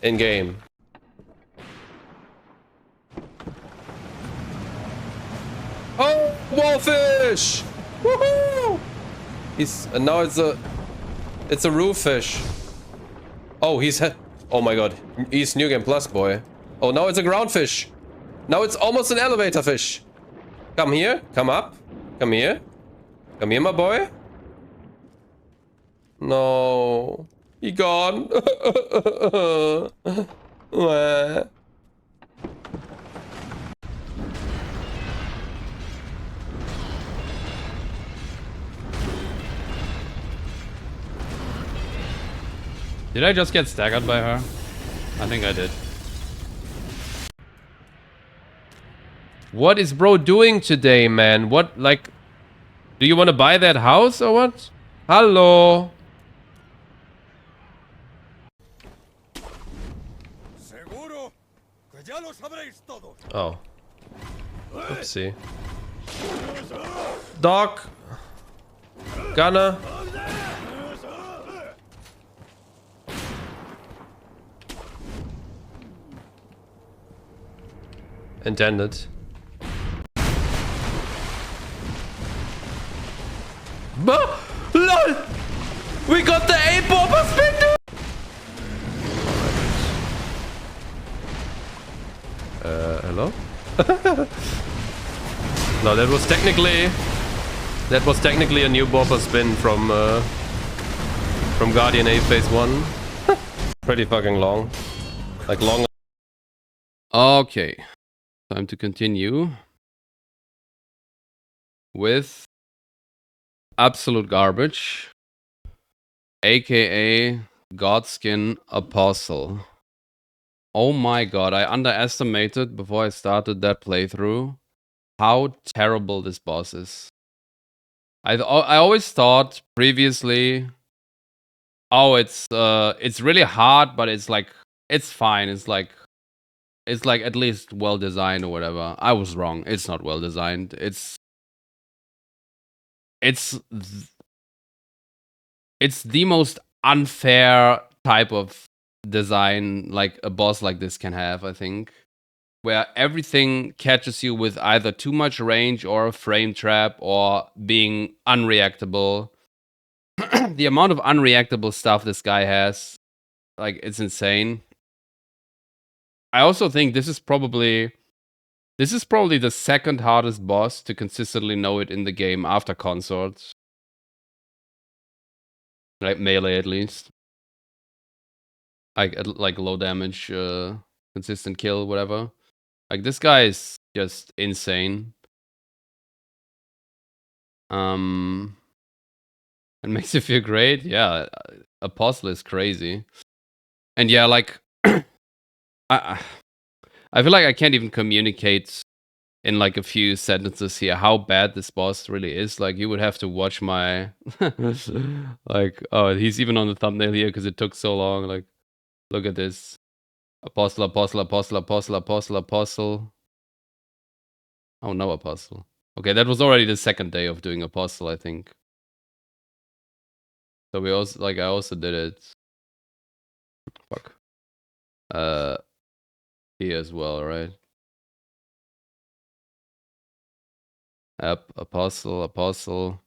In game. Oh, wallfish! Woohoo! He's now it's a roof fish. Oh, he's Oh my god. He's New Game Plus, boy. Oh, now it's a ground fish. Now it's almost an elevator fish. Come here. Come up. Come here. Come here, my boy. No. He gone. Wah. Did I just get staggered by her? I think I did. What is bro doing today, man? What, like... Do you want to buy that house or what? Hello? Oh. Oopsie. Doc. Gunner. Intended. LOL! We got the A-bomber spin, dude! Hello? No, that was technically a new bopper spin from Guardian A Phase 1. Pretty fucking long. Like long. Okay. Time to continue with absolute garbage, aka Godskin Apostle. Oh my god, I underestimated before I started that playthrough how terrible this boss is. I always thought previously, oh, it's really hard, but it's like it's fine. It's like at least well designed or whatever. I was wrong. It's not well designed. It's the most unfair type of design like a boss like this can have, I think. Where everything catches you with either too much range or a frame trap or being unreactable. The amount of unreactable stuff this guy has, like, it's insane. I also think this is probably the second hardest boss to consistently know it in the game after Consorts. Like melee at least. Like low damage, consistent kill, whatever. Like this guy is just insane. It makes you feel great. Yeah, Apostle is crazy. And yeah, like I feel like I can't even communicate in like a few sentences here how bad this boss really is. Like you would have to watch my like, oh, he's even on the thumbnail here because it took so long. Like, look at this. Apostle, Apostle, Apostle, Apostle, Apostle, Apostle. Oh, no Apostle. Okay, that was already the second day of doing Apostle, I think. So we also, like, I also did it. Fuck. Here as well, right? Yep, Apostle, Apostle.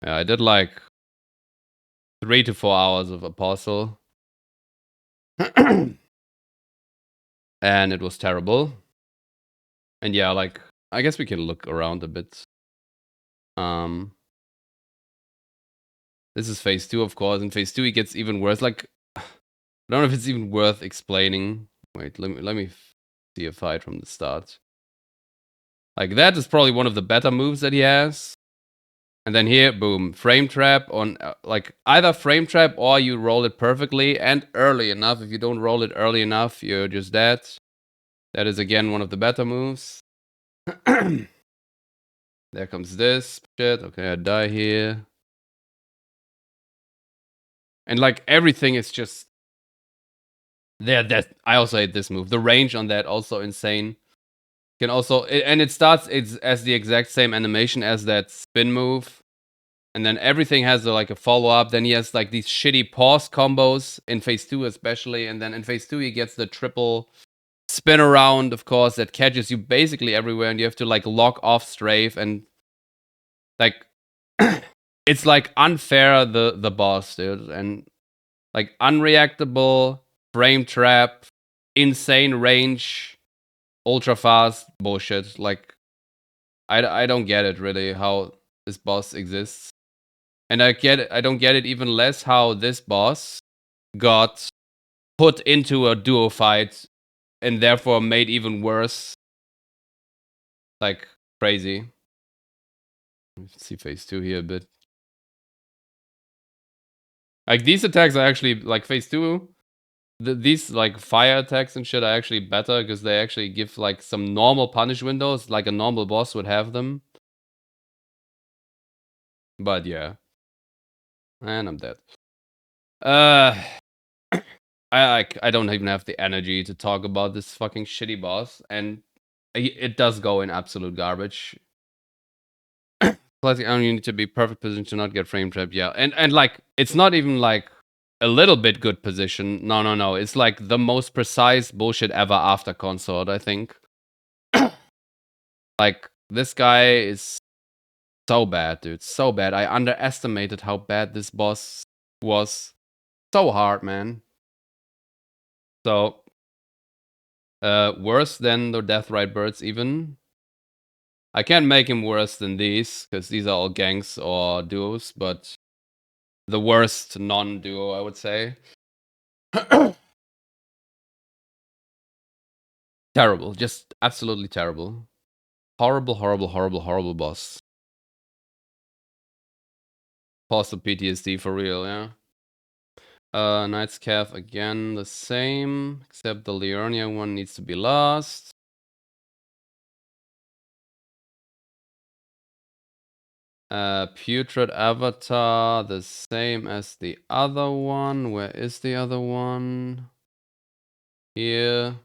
Yeah, I did like 3 to 4 hours of Apostle. And it was terrible. And yeah, like, I guess we can look around a bit. This is phase 2, of course. In phase 2, it gets even worse. Like, I don't know if it's even worth explaining. Wait, let me see a fight from the start. Like, that is probably one of the better moves that he has. And then here, boom, frame trap on, like, either frame trap or you roll it perfectly and early enough. If you don't roll it early enough, you're just dead. That is, again, one of the better moves. There comes this shit. Okay, I die here. And, like, everything is just... That I also hate this move. The range on that also insane. Can also... And it starts as the exact same animation as that spin move. And then everything has like a follow-up. Then he has like these shitty pause combos in phase 2 especially. And then in phase 2 he gets the triple spin around, of course, that catches you basically everywhere. And you have to like lock off strafe. And like... it's like unfair, the boss, dude. And Like unreactable, frame trap, insane range, ultra fast bullshit. Like I don't get it really how this boss exists. And I don't get it even less how this boss got put into a duo fight and therefore made even worse. Like crazy. Let's see phase 2 here a bit. Like these attacks are actually like phase 2. These like fire attacks and shit are actually better because they actually give like some normal punish windows, like a normal boss would have them. But yeah. And I'm dead. I don't even have the energy to talk about this fucking shitty boss, and it does go in absolute garbage. Plus, you only need to be perfect position to not get frame trapped. Yeah, and like it's not even like a little bit good position. No. It's like the most precise bullshit ever after consort. I think. Like this guy is so bad, dude. So bad. I underestimated how bad this boss was. So hard, man. So, worse than the Deathrite Birds even. I can't make him worse than these, because these are all ganks or duos, but the worst non-duo, I would say. Terrible. Just absolutely terrible. Horrible boss. Pause the PTSD for real, yeah. Knight's Calf again, the same, except the Liurnia one needs to be lost. Putrid Avatar, the same as the other one. Where is the other one? Here.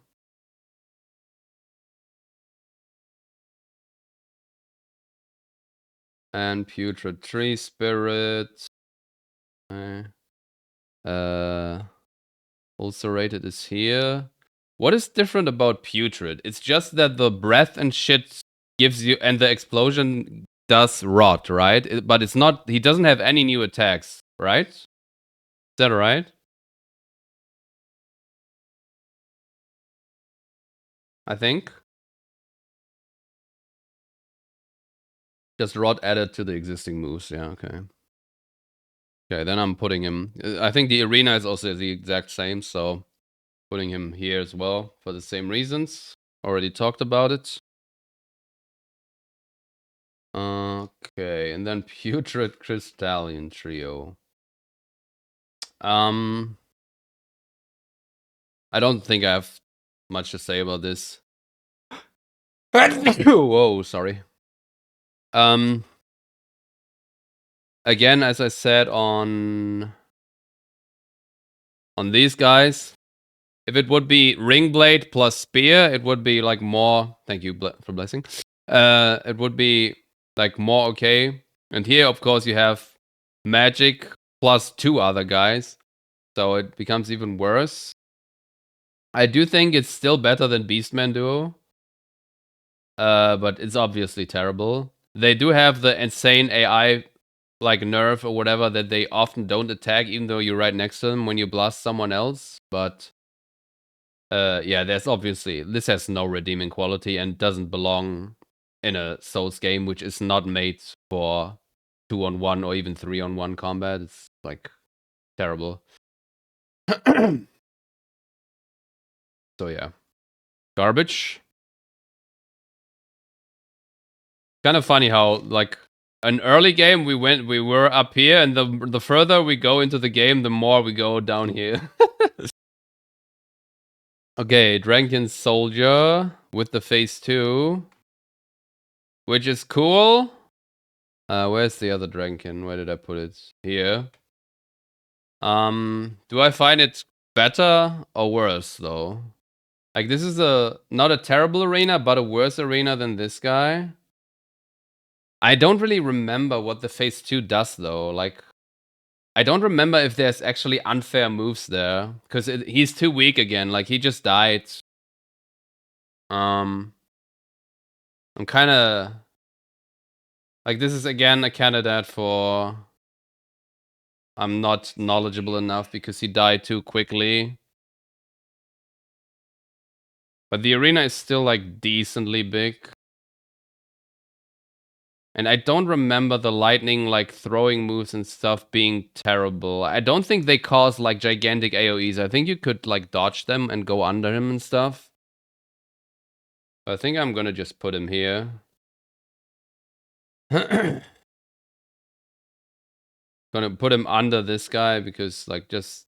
And Putrid Tree Spirit. Ulcerated is here. What is different about Putrid? It's just that the breath and shit gives you, and the explosion does rot, right? But it's not, he doesn't have any new attacks, right? Is that right? I think. Just rot added to the existing moves, yeah, okay. Okay, then I'm putting him, I think the arena is also the exact same, so putting him here as well for the same reasons. Already talked about it. Okay, and then Putrid Crystalline Trio. I don't think I have much to say about this. Whoa, sorry. Again, as I said on these guys, if it would be Ring Blade plus Spear, it would be like more. Thank you for blessing. It would be like more okay. And here, of course, you have Magic plus 2 other guys, so it becomes even worse. I do think it's still better than Beastman Duo, but it's obviously terrible. They do have the insane AI, like nerf or whatever, that they often don't attack, even though you're right next to them when you blast someone else. But yeah, there's obviously, this has no redeeming quality and doesn't belong in a Souls game, which is not made for 2-on-1 or even 3-on-1 combat. It's like terrible. So yeah, garbage. Kind of funny how like an early game we were up here, and the further we go into the game, the more we go down here. Okay, Drankin Soldier with the phase 2, which is cool. Where's the other Drankin? Where did I put it? Here. Do I find it better or worse though? Like this is not a terrible arena, but a worse arena than this guy. I don't really remember what the phase 2 does though. Like I don't remember if there's actually unfair moves there, because he's too weak again. Like he just died. I'm kind of like, this is again a candidate for I'm not knowledgeable enough because he died too quickly. But the arena is still like decently big. And I don't remember the lightning like throwing moves and stuff being terrible. I don't think they cause like gigantic AoEs. I think you could like dodge them and go under him and stuff. I think I'm gonna just put him here. Gonna put him under this guy because like just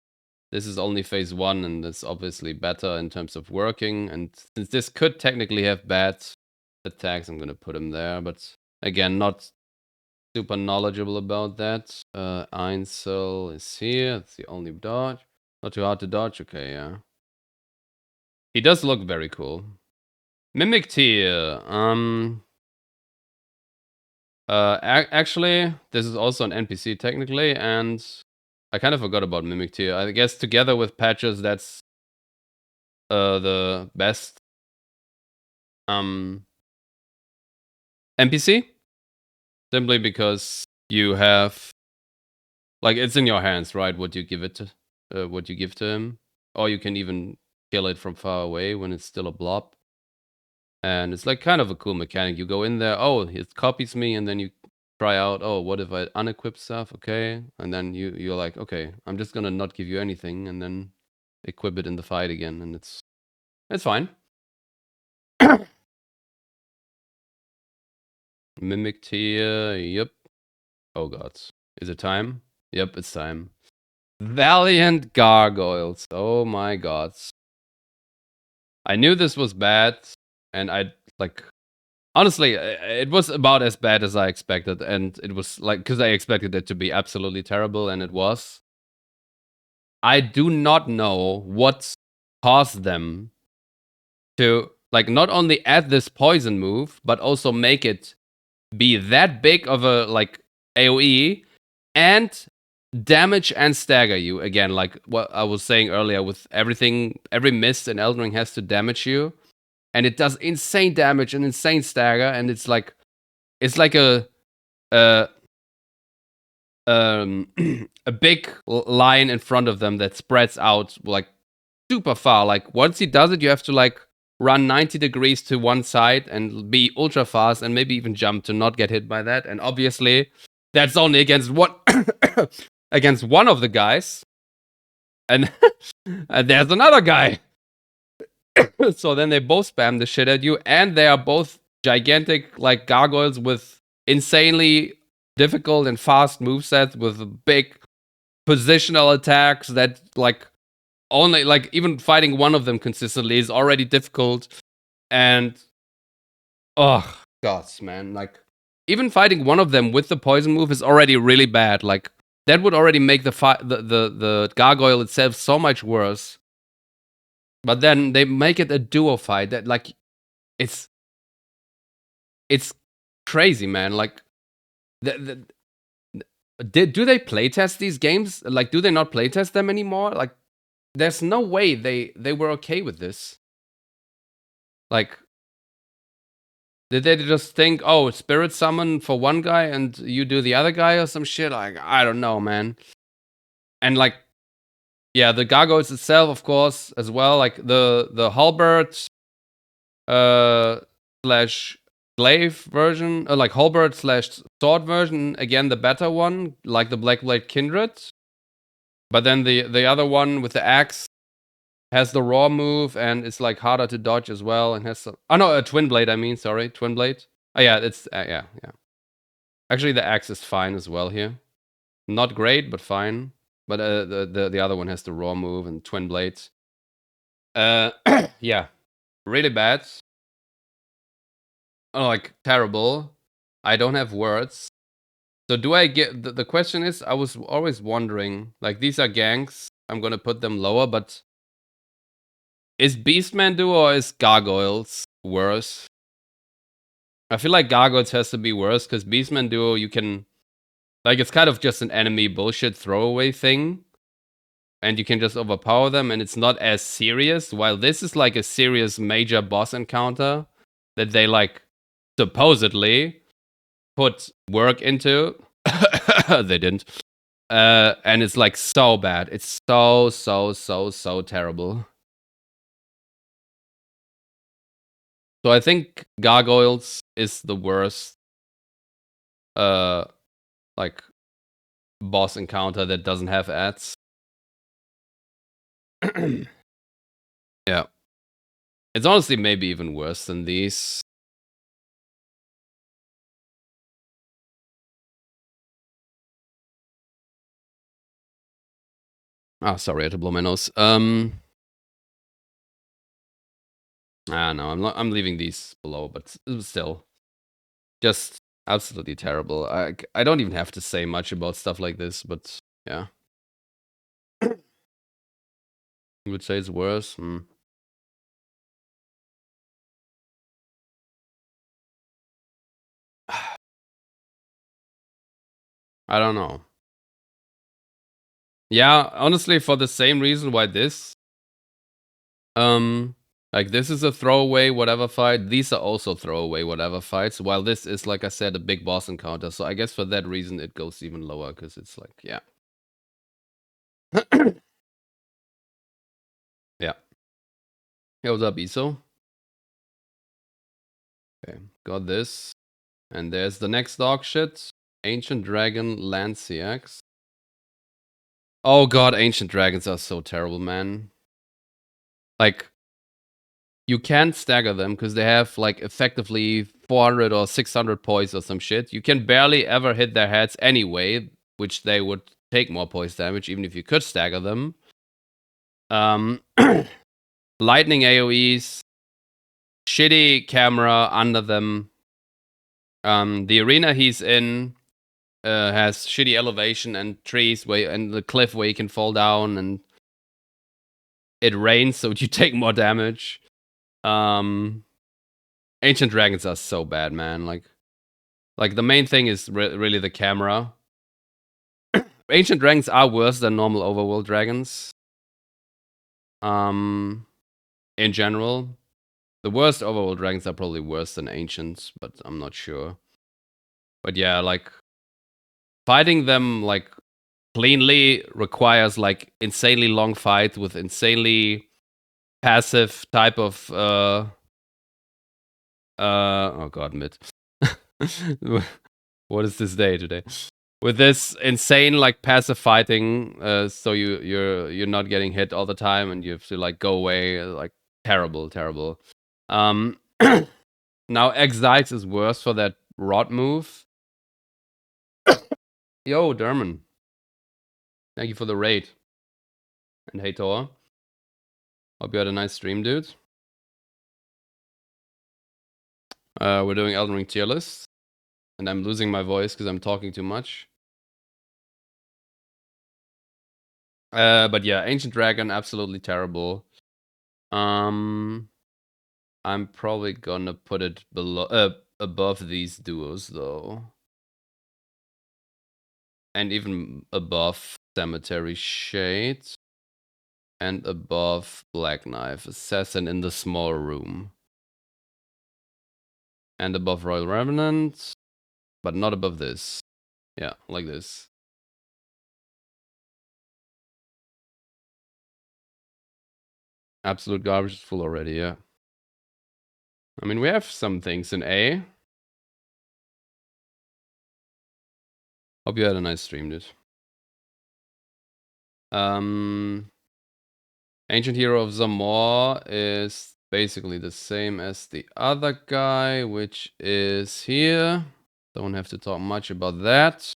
this is only phase 1 and it's obviously better in terms of working. And since this could technically have bad attacks, I'm gonna put him there. But again, not super knowledgeable about that. Einsel is here. It's the only dodge. Not too hard to dodge. Okay, yeah. He does look very cool. Mimic Tier. Actually, this is also an NPC technically, and I kind of forgot about Mimic Tier. I guess together with patches, that's the best NPC. Simply because you have, like, it's in your hands, right? What you give it to, what you give to him, or you can even kill it from far away when it's still a blob. And it's like kind of a cool mechanic. You go in there, oh, it copies me, and then you try out, oh, what if I unequip stuff? Okay, and then you're like, okay, I'm just gonna not give you anything, and then equip it in the fight again, and it's fine. Mimic tier, yep. Oh god, is it time? Yep, it's time. Valiant Gargoyles. Oh my god. I knew this was bad, and I like honestly, it was about as bad as I expected, and it was like because I expected it to be absolutely terrible, and it was. I do not know what caused them to like not only add this poison move, but also make it be that big of a like AoE and damage and stagger you again. Like what I was saying earlier, with everything, every mist in Elden Ring has to damage you, and it does insane damage and insane stagger, and it's like a a big line in front of them that spreads out like super far. Like once he does it, you have to like run 90 degrees to one side and be ultra fast and maybe even jump to not get hit by that. And obviously, that's only against one against one of the guys. And, and there's another guy. So then they both spam the shit at you, and they are both gigantic like gargoyles with insanely difficult and fast movesets with big positional attacks that like only like even fighting one of them consistently is already difficult. And oh gosh, man, like even fighting one of them with the poison move is already really bad. Like that would already make the gargoyle itself so much worse. But then they make it a duo fight that like it's crazy, man. Like do they playtest these games? Like do they not playtest them anymore? Like there's no way they were okay with this. Like did they just think, oh, spirit summon for one guy and you do the other guy or some shit? Like I don't know, man. And like yeah, the gargoyles itself, of course, as well. Like the halberd slash glaive version, like halberd slash sword version, again the better one, like the Blackblade Kindred. But then the other one with the axe has the raw move and it's like harder to dodge as well, and has some. Oh no, a twin blade. I mean, sorry, twin blade. Oh yeah, it's yeah. Actually, the axe is fine as well here. Not great, but fine. But the other one has the raw move and twin blades. Yeah, really bad. Oh, like terrible. I don't have words. So do I get the question is, I was always wondering, like these are ganks. I'm gonna put them lower, but is Beastman Duo or is Gargoyles worse? I feel like Gargoyles has to be worse because Beastman Duo you can like it's kind of just an enemy bullshit throwaway thing. And you can just overpower them and it's not as serious. While this is like a serious major boss encounter that they like supposedly put work into. They didn't. And it's like so bad. It's so terrible. So I think Gargoyles is the worst like boss encounter that doesn't have ads. Yeah. It's honestly maybe even worse than these. Ah, sorry, I had to blow my nose. No, I'm leaving these below, but still, just absolutely terrible. I don't even have to say much about stuff like this, but yeah. You would say it's worse? I don't know. Yeah, honestly, for the same reason why this, like this is a throwaway whatever fight. These are also throwaway whatever fights. While this is, like I said, a big boss encounter. So I guess for that reason it goes even lower because it's like, yeah. Yeah. Hey, what's up, Iso? Okay, got this. And there's the next dog shit. Ancient Dragon Lanciax. Oh god, Ancient Dragons are so terrible, man. Like, you can't stagger them because they have like effectively 400 or 600 poise or some shit. You can barely ever hit their heads anyway, which they would take more poise damage even if you could stagger them. Lightning AoEs, shitty camera under them. The arena he's in has shitty elevation and trees and the cliff where you can fall down, and it rains, so you take more damage. Ancient Dragons are so bad, man. Like the main thing is really the camera. Ancient Dragons are worse than normal overworld dragons. In general, the worst overworld dragons are probably worse than ancients, but I'm not sure. But yeah, like fighting them like cleanly requires like insanely long fight with insanely passive type of oh god, mid. What is this day today? With this insane like passive fighting, so you're not getting hit all the time, and you have to like go away, like terrible. Now X-Dykes is worse for that rod move. Yo, Derman. Thank you for the raid. And hey Tor. Hope you had a nice stream, dude. We're doing Elden Ring tier list. And I'm losing my voice because I'm talking too much. But yeah, Ancient Dragon, absolutely terrible. I'm probably gonna put it below, above these duos though, and even above Cemetery Shade, and above Black Knife Assassin in the small room, and above Royal Revenant, but not above this. Yeah, like this. Absolute garbage is full already. Yeah. I mean, we have some things in A. Hope you had a nice stream, dude. Ancient Hero of Zamor is basically the same as the other guy, which is here. Don't have to talk much about that.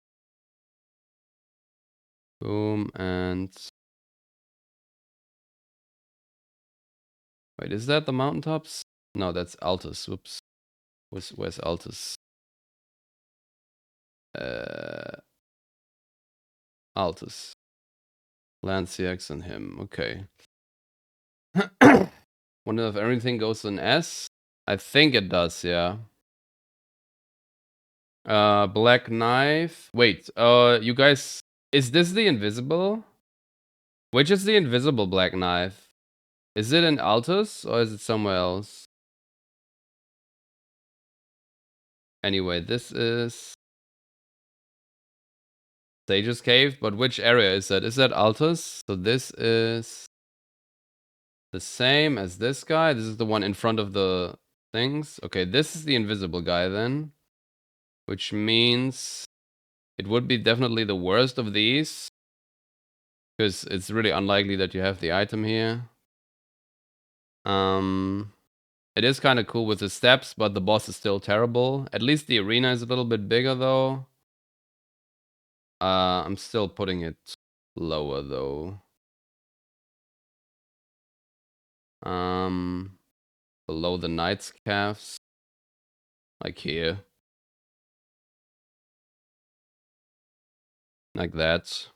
Boom, and... Wait, is that the mountaintops? No, that's Altus. Whoops. Where's Altus? Altus. Lanciax and him. Okay. Wonder if everything goes in S? I think it does, yeah. Black Knife. Wait, you guys... Is this the invisible? Which is the invisible Black Knife? Is it in Altus or is it somewhere else? Anyway, this is... Sage's Cave, but which area is that? Is that Altus? So this is the same as this guy. This is the one in front of the things. Okay, this is the invisible guy then. Which means it would be definitely the worst of these. Because it's really unlikely that you have the item here. It is kind of cool with the steps, but the boss is still terrible. At least the arena is a little bit bigger though. I'm still putting it lower though. Below the knight's calves. Like here. Like that.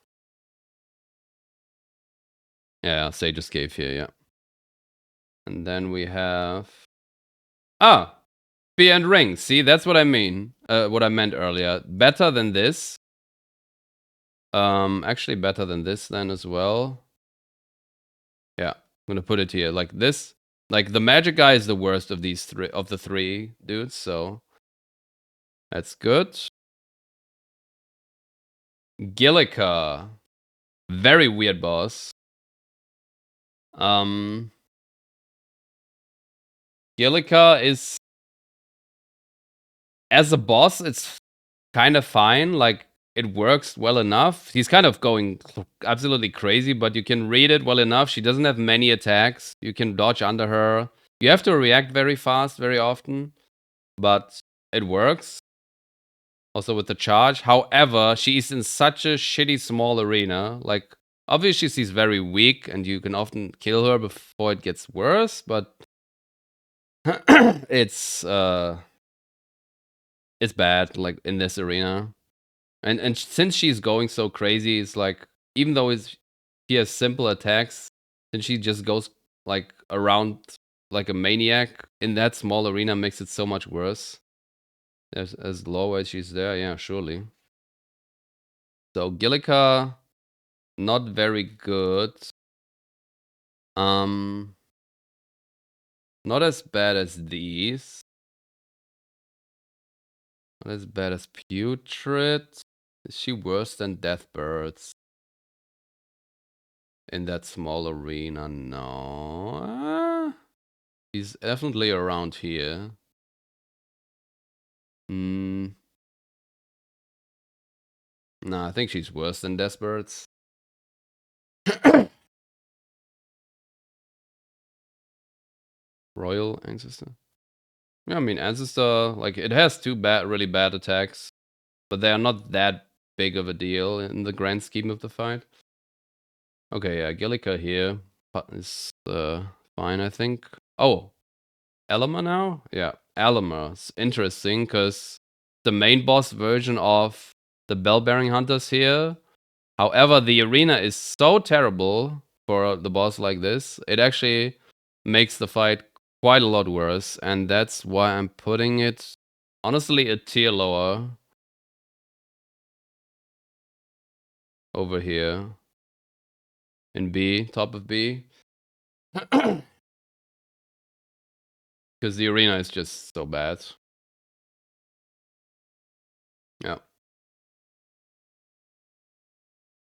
Yeah, Sage's Cave here, yeah. And then we have... Ah! Spear and ring. See, that's what I mean. What I meant earlier. Better than this. Actually better than this then as well. Yeah, I'm gonna put it here. Like this. Like the magic guy is the worst of these three, of the three dudes, so... That's good. Gillica. Very weird boss. Gillica is... As a boss, it's kind of fine. Like, it works well enough. He's kind of going absolutely crazy, but you can read it well enough. She doesn't have many attacks. You can dodge under her. You have to react very fast, very often. But it works. Also with the charge. However, she's in such a shitty small arena. Like, obviously she's very weak, and you can often kill her before it gets worse, but... it's bad, like, in this arena. And since she's going so crazy, it's like, even though she has simple attacks, then she just goes like around like a maniac in that small arena, makes it so much worse. As low as she's there, yeah, surely. So Gillica, not very good. Not as bad as these. Not as bad as Putrid. Is she worse than Deathbirds? In that small arena, no. He's definitely around here. No, I think she's worse than Deathbirds. Royal Ancestor? Yeah, I mean, Ancestor, like, it has two really bad attacks, but they are not that big of a deal in the grand scheme of the fight. Okay, yeah, Gillica here is fine, I think. Oh, Elama now? Yeah, Elama's interesting, because the main boss version of the Bell-Bearing Hunters here. However, the arena is so terrible for the boss like this, it actually makes the fight quite a lot worse, and that's why I'm putting it, honestly, a tier lower. Over here. In B, top of B. Because the arena is just so bad. Yeah.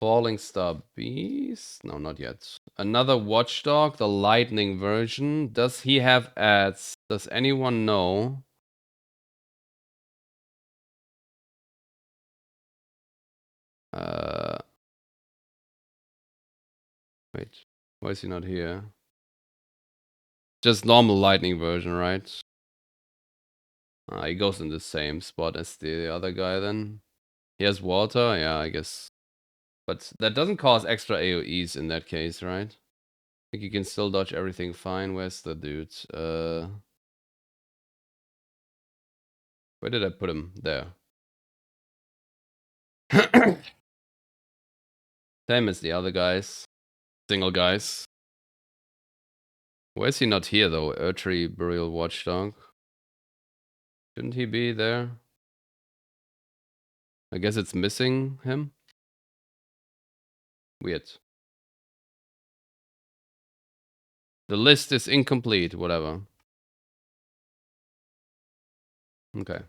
Falling Star Beast? No, not yet. Another Watchdog, the lightning version. Does he have ads? Does anyone know? Wait, why is he not here? Just normal lightning version, right? He goes in the same spot as the other guy then. He has water? Yeah, I guess. But that doesn't cause extra AoEs in that case, right? I think you can still dodge everything fine. Where's the dude? Where did I put him? There. Same as the other guys. Single guys. Why is he not here though? Erdtree Burial Watchdog. Shouldn't he be there? I guess it's missing him. Weird. The list is incomplete, whatever. Okay.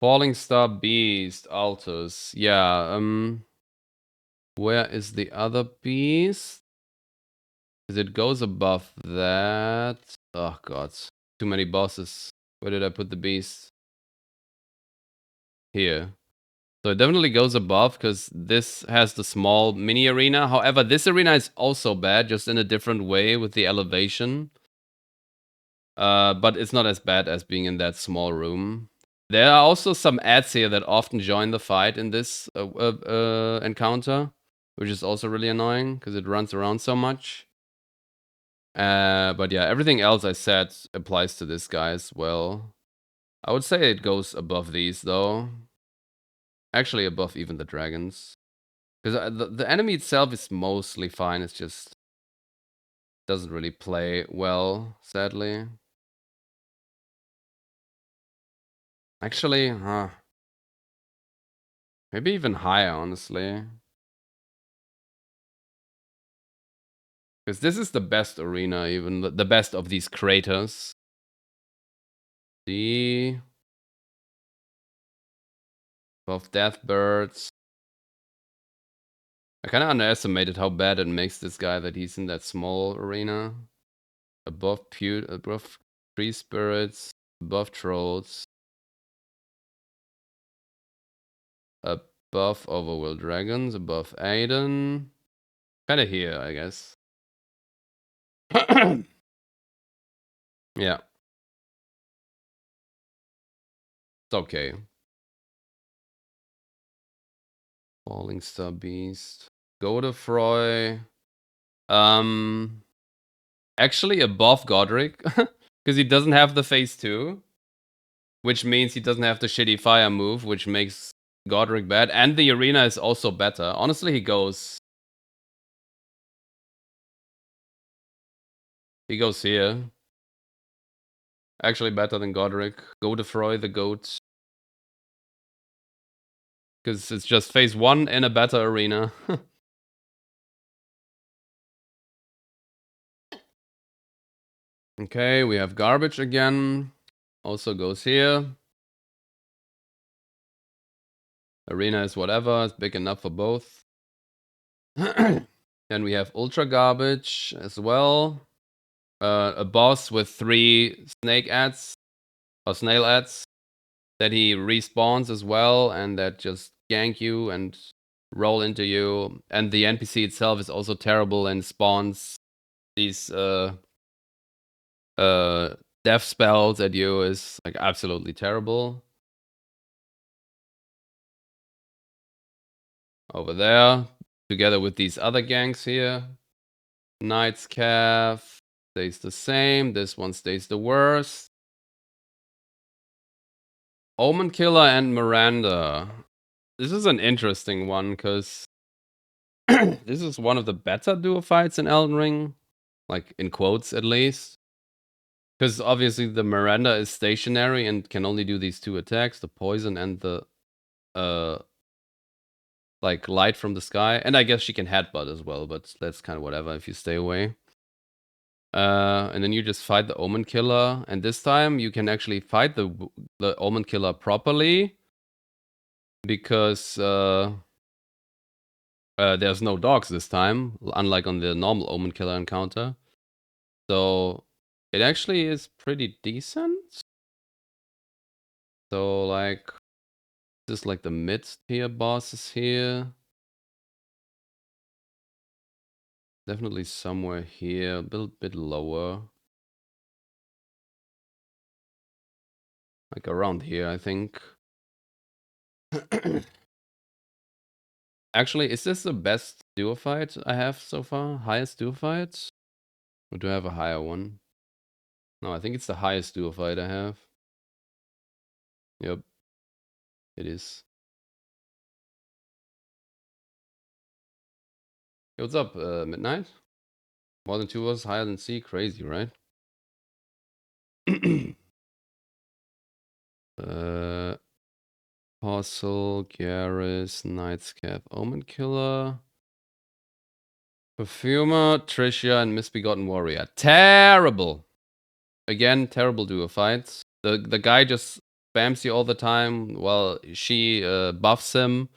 Falling Star Beast, Altus. Yeah, where is the other beast? Because it goes above that. Oh god. Too many bosses. Where did I put the beast? Here. So it definitely goes above, because this has the small mini arena. However, this arena is also bad, just in a different way with the elevation. But it's not as bad as being in that small room. There are also some ads here that often join the fight in this encounter, which is also really annoying, because it runs around so much. But yeah, everything else I said applies to this guy as well. I would say it goes above these, though. Actually, above even the dragons. Because the enemy itself is mostly fine, it's just doesn't really play well, sadly. Actually, maybe even higher, honestly. Because this is the best arena, even the best of these craters. The above Deathbirds. I kind of underestimated how bad it makes this guy that he's in that small arena. Above tree spirits, above trolls, above overworld dragons, above Aiden. Kind of here, I guess. Yeah. It's okay. Falling Star Beast. Godefroy. Actually above Godric. Because he doesn't have the phase 2. Which means he doesn't have the shitty fire move, which makes Godric bad. And the arena is also better. Honestly, he goes here. Actually better than Godric. Godefroy the goat. Because it's just phase 1 in a better arena. Okay, we have garbage again. Also goes here. Arena is whatever, it's big enough for both. Then we have ultra garbage as well. A boss with 3 snake ads or snail ads that he respawns as well, and that just gank you and roll into you. And the NPC itself is also terrible and spawns these death spells at you, is like absolutely terrible. Over there, together with these other ganks here. Knight's Calf stays the same. This one stays the worst. Omen Killer and Miranda. This is an interesting one, because this is one of the better duo fights in Elden Ring. Like, in quotes, at least. Because obviously the Miranda is stationary and can only do these 2 attacks. The poison and the, like, light from the sky. And I guess she can headbutt as well, but that's kind of whatever if you stay away. And then you just fight the Omen Killer. And this time you can actually fight the Omen Killer properly. Because there's no dogs this time, unlike on the normal Omen Killer encounter. So it actually is pretty decent. So like, this is like the mid-tier bosses here. Definitely somewhere here, a bit lower. Like around here, I think. Actually, is this the best duo fight I have so far? Highest duo fight? Or do I have a higher one? No, I think it's the highest duo fight I have. Yep. It is. Hey, what's up, Midnight? More than 2 was higher than C? Crazy, right? Apostle, Garrus, Knight's Cap, Omen Killer, Perfumer, Tricia, and Misbegotten Warrior. Terrible! Again, terrible duo fights. The guy just spams you all the time, well, she buffs him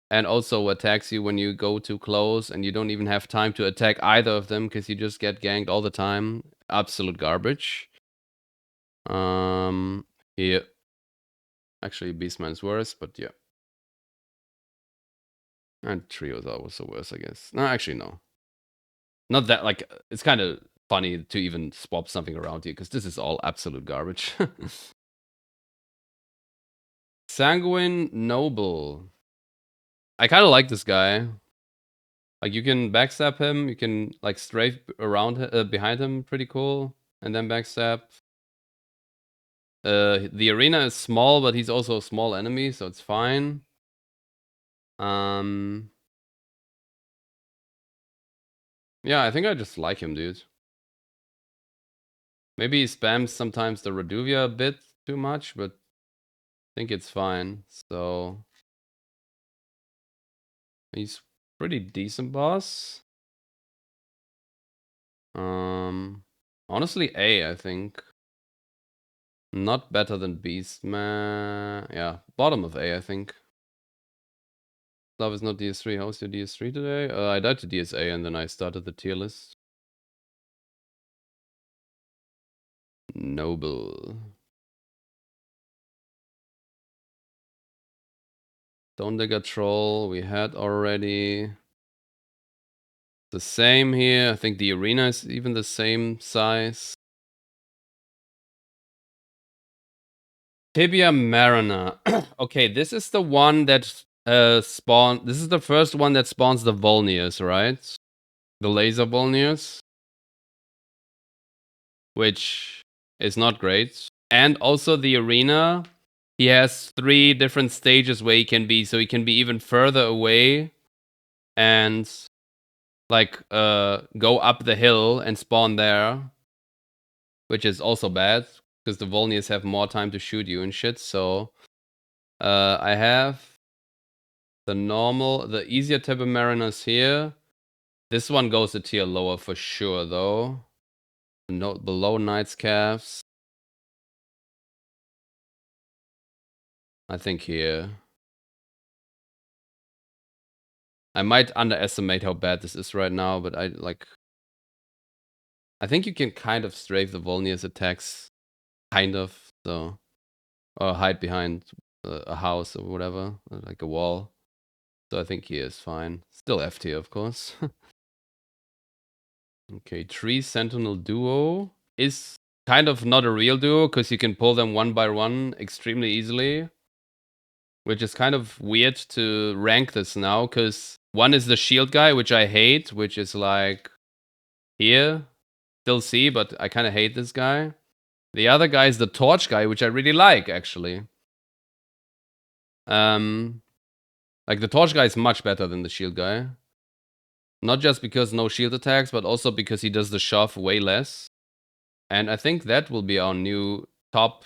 and also attacks you when you go too close, and you don't even have time to attack either of them because you just get ganked all the time. Absolute garbage. Here. Actually, Beastman is worse, but yeah. And Trios are also worse, I guess. No, actually, no. Not that, like, it's kind of funny to even swap something around here, because this is all absolute garbage. Sanguine Noble. I kind of like this guy. Like, you can backstab him, you can, like, strafe around, behind him, pretty cool, and then backstab. The arena is small, but he's also a small enemy, so it's fine. Yeah, I think I just like him, dude. Maybe he spams sometimes the Reduvia a bit too much, but I think it's fine. So he's pretty decent boss. Honestly, A, I think. Not better than Beastman. Yeah, bottom of A, I think. Love is not DS3. How's your DS3 today? I died to DSA and then I started the tier list. Noble. Stone Digger Troll, we had already. The same here. I think the arena is even the same size. Tibia Mariner. Okay, this is the one that spawn. This is the first one that spawns the Volniers, right? The laser Volniers, which is not great. And also the arena. He has 3 different stages where he can be, so he can be even further away and like go up the hill and spawn there, which is also bad because the Volniers have more time to shoot you and shit. So I have the easier type of Mariners here. This one goes a tier lower for sure, though. No, below Knight's Calves. I think here. I might underestimate how bad this is right now, but I think you can kind of strafe the Volnir's attacks. Kind of, so. Or hide behind a house or whatever, like a wall. So I think here is fine. Still F tier, of course. Okay, Tree Sentinel Duo is kind of not a real duo because you can pull them one by one extremely easily. Which is kind of weird to rank this now because one is the shield guy, which I hate, which is like here. Still C, but I kind of hate this guy. The other guy is the torch guy, which I really like, actually. Like the torch guy is much better than the shield guy. Not just because no shield attacks, but also because he does the shove way less. And I think that will be our new top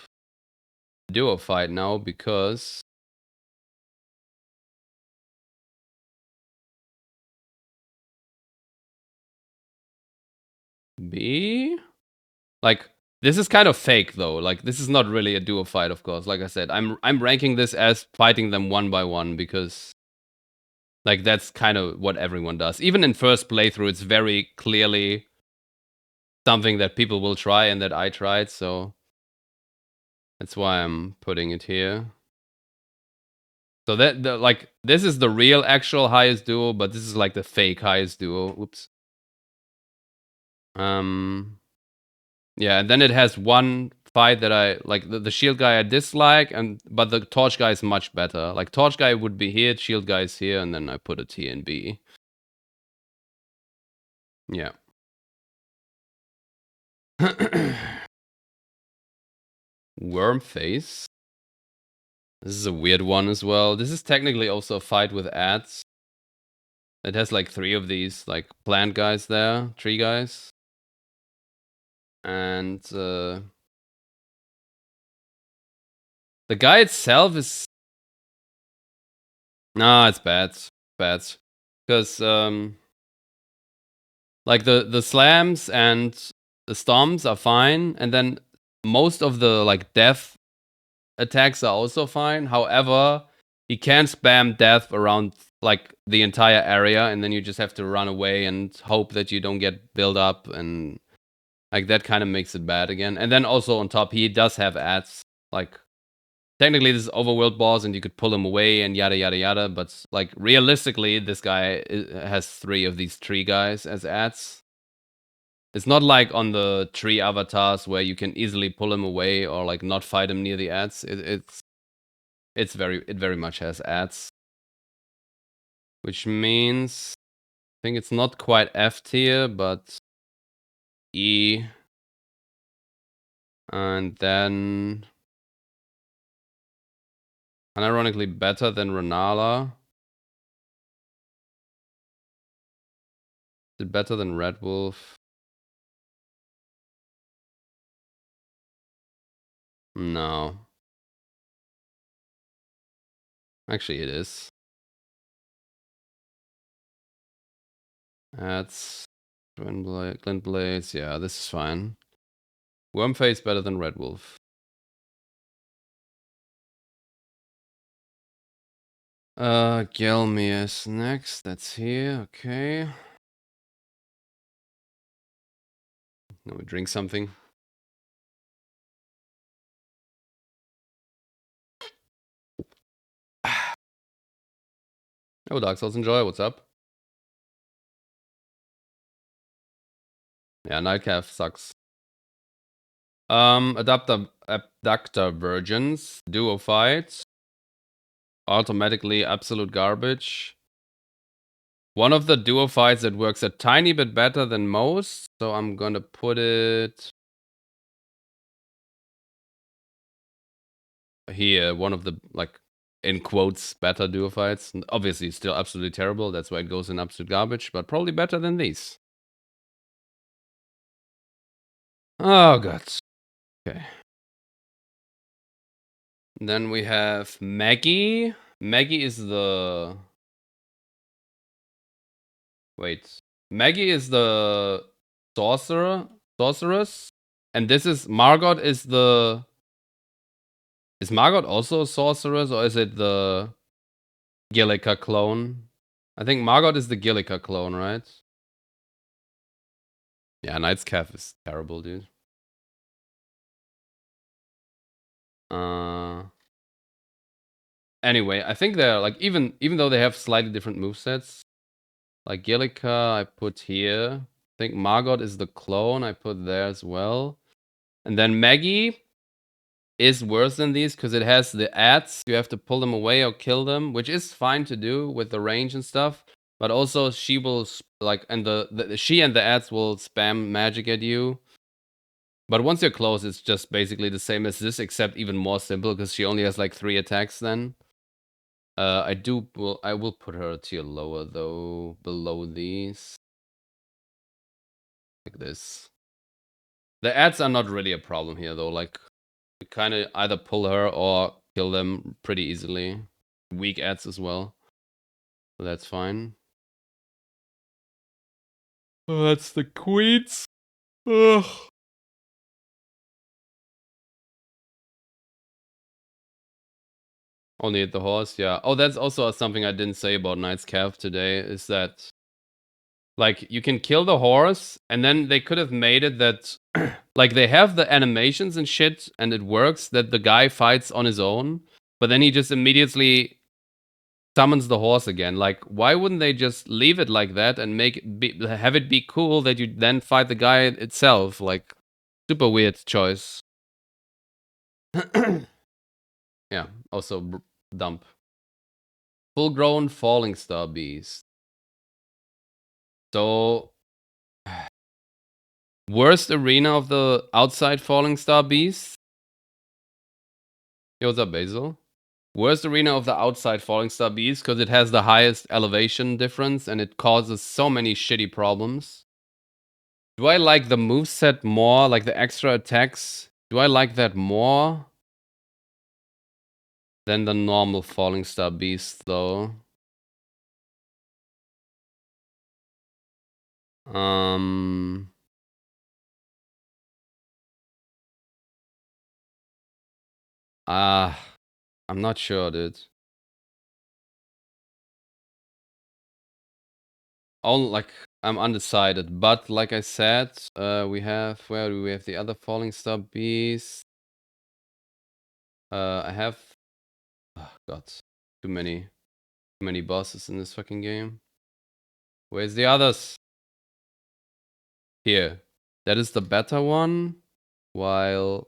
duo fight now, because B? Like, this is kind of fake though. Like, this is not really a duo fight, of course. Like I said, I'm ranking this as fighting them one by one because like that's kind of what everyone does. Even in first playthrough, it's very clearly something that people will try and that I tried, so that's why I'm putting it here. So that like this is the real actual highest duo, but this is like the fake highest duo. Oops. Yeah, and then it has one fight that I like, the shield guy I dislike, but the torch guy is much better. Like torch guy would be here, shield guy is here, and then I put a T and B. Yeah. Worm face. This is a weird one as well. This is technically also a fight with ads. It has like 3 of these like plant guys there, tree guys. And the guy itself is... Nah, it's bad. Bad. Because like the slams and the stomps are fine, and then most of the like death attacks are also fine. However, he can spam death around like the entire area, and then you just have to run away and hope that you don't get built up, and like that kind of makes it bad again. And then also on top, he does have ads. Like technically, this is overworld boss, and you could pull him away and yada yada yada. But like realistically, this guy has 3 of these tree guys as ads. It's not like on the tree avatars where you can easily pull him away or like not fight him near the ads. It very much has ads, which means I think it's not quite F tier, but E, and then unironically better than Renala. Is it better than Red Wolf? No. Actually, it is. That's Glint Blades. Yeah, this is fine. Wormface better than Red Wolf. Gelmius next. That's here. Okay. Now we drink something. Oh, Dark Souls Enjoy. What's up? Yeah, Nightcalf sucks. Abductor Virgins. Duo fights. Automatically absolute garbage. One of the duo fights that works a tiny bit better than most, so I'm gonna put it here. One of the, like, in quotes, better duo fights. Obviously, still absolutely terrible. That's why it goes in absolute garbage, but probably better than these. Oh, God. Okay. Then we have Maggie. Maggie is the... Wait. Maggie is the sorceress. And this is... Margot is the... Is Margot also a sorceress, or is it the Gillica clone? I think Margot is the Gillica clone, right? Yeah, Knight's Calf is terrible, dude. Anyway, I think they're like, even though they have slightly different movesets, like Gillica I put here. I think Margot is the clone I put there as well. And then Maggie is worse than these because it has the ads. You have to pull them away or kill them, which is fine to do with the range and stuff. But also she will like, and she and the ads will spam magic at you. But once you're close, it's just basically the same as this, except even more simple because she only has like 3 attacks then. I will put her a tier lower though, below these. Like this. The ads are not really a problem here though, like you kind of either pull her or kill them pretty easily. Weak ads as well. So that's fine. Oh, that's the queens. Ugh. Only hit the horse, yeah. Oh, that's also something I didn't say about Knight's Calf today, is that like you can kill the horse, and then they could have made it that like they have the animations and shit, and it works that the guy fights on his own, but then he just immediately summons the horse again. Like, why wouldn't they just leave it like that and have it be cool that you then fight the guy itself? Like, super weird choice. Yeah, also dump. Full-grown falling star beast. So, worst arena of the outside falling star beast. Yo, what's up, Basil? Worst arena of the outside falling star beast because it has the highest elevation difference and it causes so many shitty problems. Do I like the moveset more, like the extra attacks? Do I like that more than the normal falling star beast, though? I'm not sure, dude. I'm undecided, but like I said, we have, where do we have the other Falling Star Beast? I have, oh god, too many bosses in this fucking game. Where's the others? Here. That is the better one, while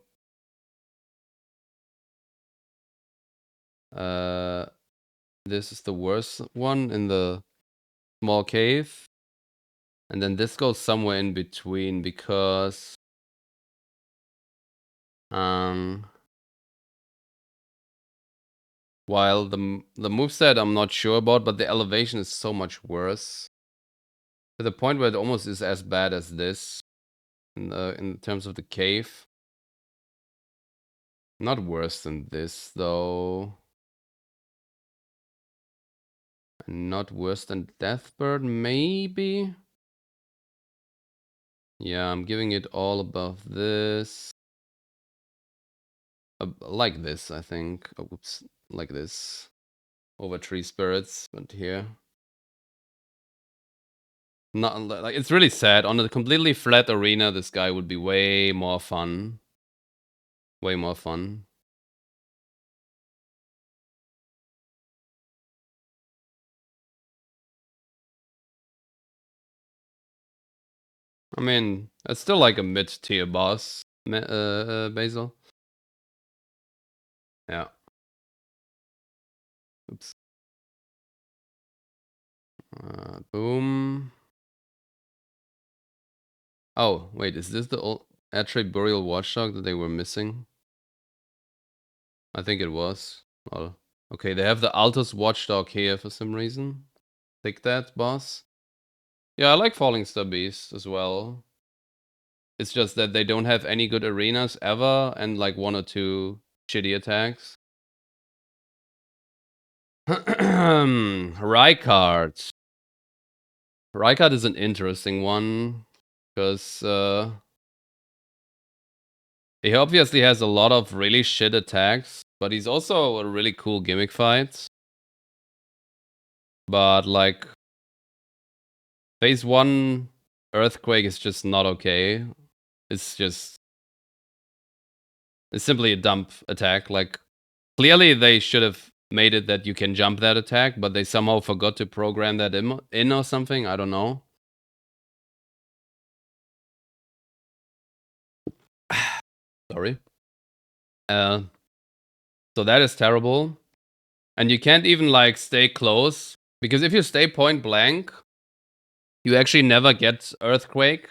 this is the worst one in the small cave. And then this goes somewhere in between because while the moveset I'm not sure about, but the elevation is so much worse. To the point where it almost is as bad as this in terms of the cave. Not worse than this though. Not worse than Deathbird, maybe? Yeah, I'm giving it all above this. Like this, I think. Oh, oops, like this. Over Tree Spirits, but here. Not like it's really sad. On a completely flat arena, this guy would be way more fun. Way more fun. I mean, it's still like a mid-tier boss, Basil. Yeah. Oops. Boom. Oh, wait, is this the old Atri Burial Watchdog that they were missing? I think it was. Oh, okay, they have the Altus Watchdog here for some reason. Take that, boss. Yeah, I like Falling Star Beast as well. It's just that they don't have any good arenas ever, and like 1 or 2 shitty attacks. Rykard. Rykard is an interesting one, because he obviously has a lot of really shit attacks, but he's also a really cool gimmick fight. But like, phase 1 Earthquake is just not okay. It's simply a dump attack. Like, clearly they should have made it that you can jump that attack, but they somehow forgot to program that in or something. I don't know. Sorry. So that is terrible. And you can't even like stay close, because if you stay point blank, you actually never get Earthquake.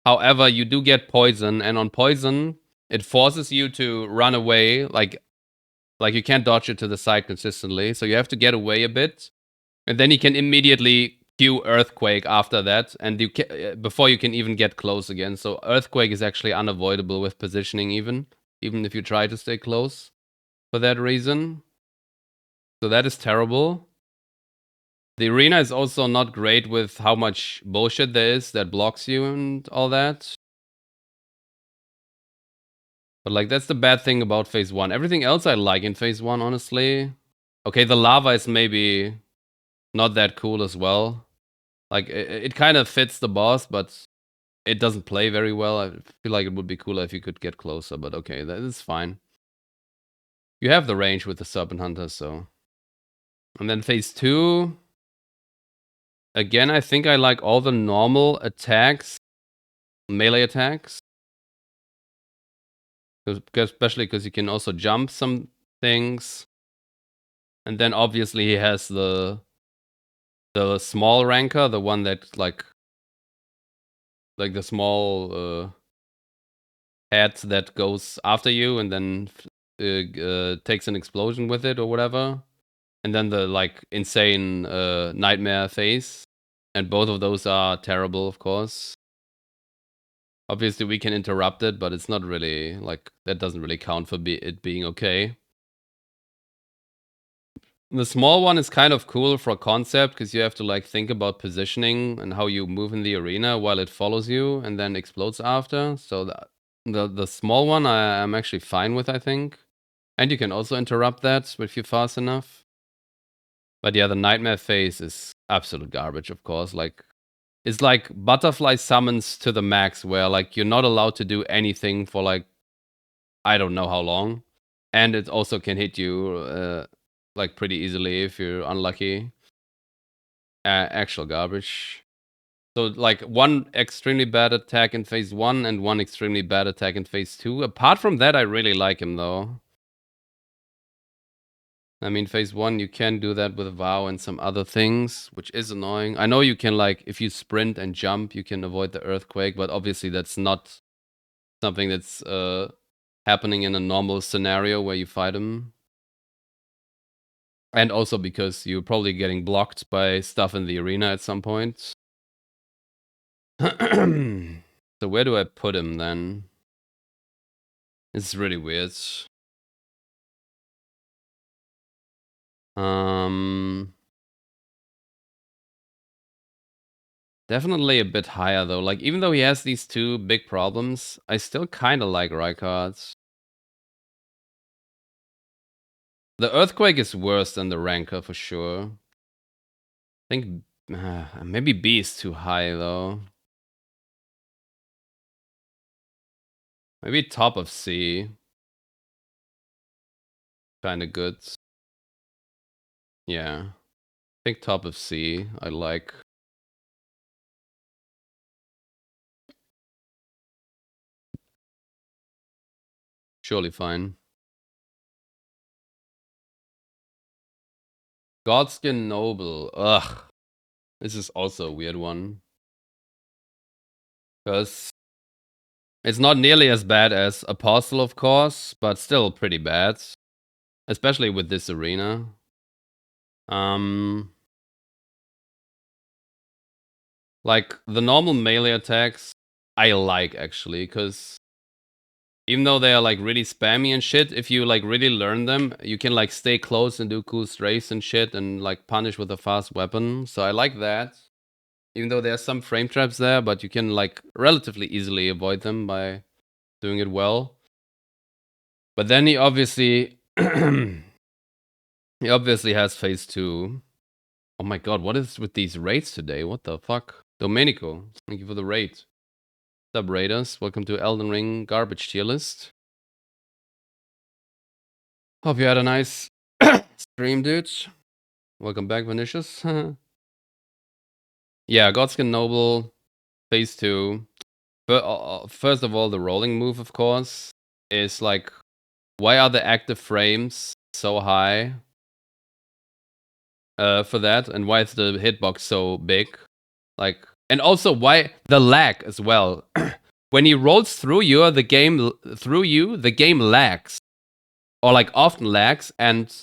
However, you do get Poison, and on Poison, it forces you to run away, like you can't dodge it to the side consistently, so you have to get away a bit, and then you can immediately cue Earthquake after that, and before you can even get close again. So Earthquake is actually unavoidable with positioning, even if you try to stay close for that reason. So that is terrible. The arena is also not great with how much bullshit there is that blocks you and all that. But like, that's the bad thing about phase 1. Everything else I like in phase 1, honestly. Okay, the lava is maybe not that cool as well. Like, it kind of fits the boss, but it doesn't play very well. I feel like it would be cooler if you could get closer, but okay, that is fine. You have the range with the Serpent Hunter, so. And then phase 2. Again, I think I like all the normal attacks, melee attacks. Especially because you can also jump some things. And then obviously he has the small ranker, the one that like the small head that goes after you and then takes an explosion with it or whatever. And then the like insane nightmare phase. And both of those are terrible, of course. Obviously we can interrupt it, but it's not really like, that doesn't really count for it being okay. The small one is kind of cool for a concept, because you have to like think about positioning and how you move in the arena while it follows you and then explodes after. So the small one I'm actually fine with, I think. And you can also interrupt that if you're fast enough. But yeah, the nightmare phase is absolute garbage, of course. Like, it's like butterfly summons to the max, where like you're not allowed to do anything for like I don't know how long, and it also can hit you like pretty easily if you're unlucky. Actual garbage. So like one extremely bad attack in phase 1 and one extremely bad attack in phase 2. Apart from that, I really like him though. I mean, phase 1, you can do that with Vow and some other things, which is annoying. I know you can, like, if you sprint and jump, you can avoid the earthquake, but obviously that's not something that's happening in a normal scenario where you fight him. And also because you're probably getting blocked by stuff in the arena at some point. So where do I put him then? It's really weird. Definitely a bit higher though. Like, even though he has these two big problems, I still kinda like Rykard. The Earthquake is worse than the Rancor for sure. I think maybe B is too high though. Maybe top of C. Kinda good. Yeah. I think top of C I like. Surely fine. Godskin Noble. Ugh. This is also a weird one. Because it's not nearly as bad as Apostle, of course, but still pretty bad. Especially with this arena. Like, the normal melee attacks, I like, actually, because even though they are, like, really spammy and shit, if you, like, really learn them, you can, like, stay close and do cool strays and shit and, like, punish with a fast weapon. So I like that. Even though there are some frame traps there, but you can, like, relatively easily avoid them by doing it well. But then he obviously... he obviously has phase 2. Oh my god, what is with these raids today? What the fuck? Domenico, thank you for the raid. What's up, Raiders? Welcome to Elden Ring Garbage Tier List. Hope you had a nice stream, dudes. Welcome back, Vinicius. Yeah, Godskin Noble, phase 2. First of all, the rolling move, of course, is like, why are the active frames so high for that? And why is the hitbox so big? Like, and also why the lag as well. When he rolls through you, the game lags, or like often lags, and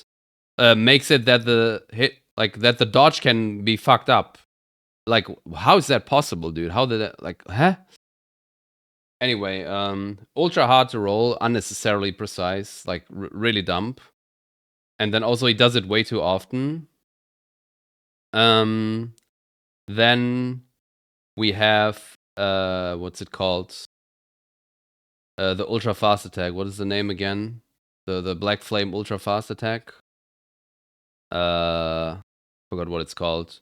makes it that the dodge can be fucked up. Like, how is that possible, dude? How did that, like, huh? Anyway, ultra hard to roll, unnecessarily precise, like really dumb. And then also he does it way too often. Then we have what's it called? The ultra fast attack. What is the name again? The Black Flame ultra fast attack. Forgot what it's called.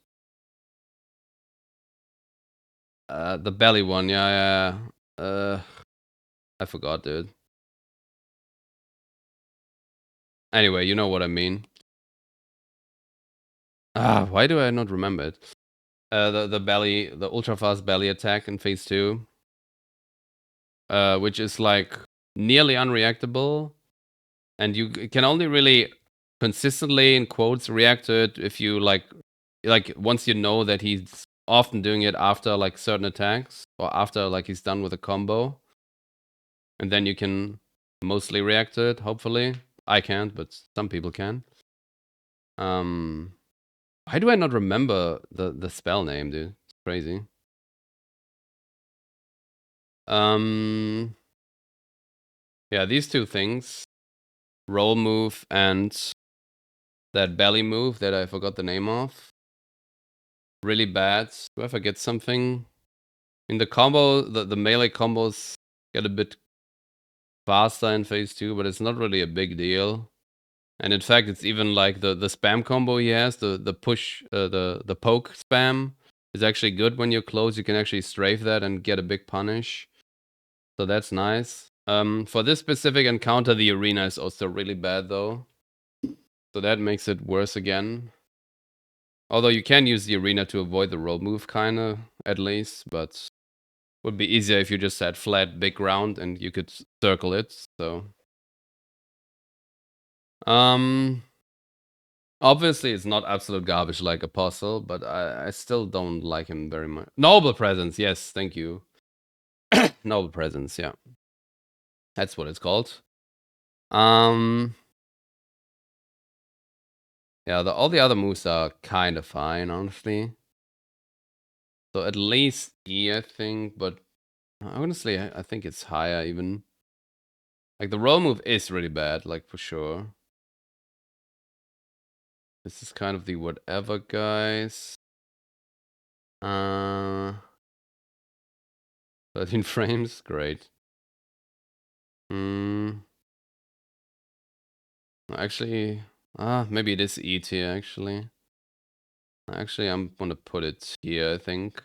The belly one. Yeah. I forgot, dude. Anyway, you know what I mean. Why do I not remember it? The ultra fast belly attack in phase 2. Which is like nearly unreactable. And you can only really consistently, in quotes, react to it if you like once you know that he's often doing it after like certain attacks, or after like he's done with a combo. And then you can mostly react to it, hopefully. I can't, but some people can. Why do I not remember the spell name, dude? It's crazy. Yeah, these two things. Roll move and that belly move that I forgot the name of. Really bad. Do I forget something? In the combo, the melee combos get a bit faster in phase 2, but it's not really a big deal. And in fact, it's even like the spam combo he has, the push, the poke spam is actually good when you're close. You can actually strafe that and get a big punish. So that's nice. For this specific encounter, the arena is also really bad though. So that makes it worse again. Although you can use the arena to avoid the roll move, kinda, at least, but would be easier if you just had flat, big ground and you could circle it, so. Obviously it's not absolute garbage like Apostle, but I still don't like him very much. Noble Presence, yes, thank you. Noble Presence, yeah. That's what it's called. Yeah, all the other moves are kind of fine, honestly. So at least E, I think, but honestly, I think it's higher even. Like, the roll move is really bad, like, for sure. This is kind of the whatever, guys. 13 frames, great. Actually, maybe it is E tier, actually. Actually, I'm gonna put it here, I think.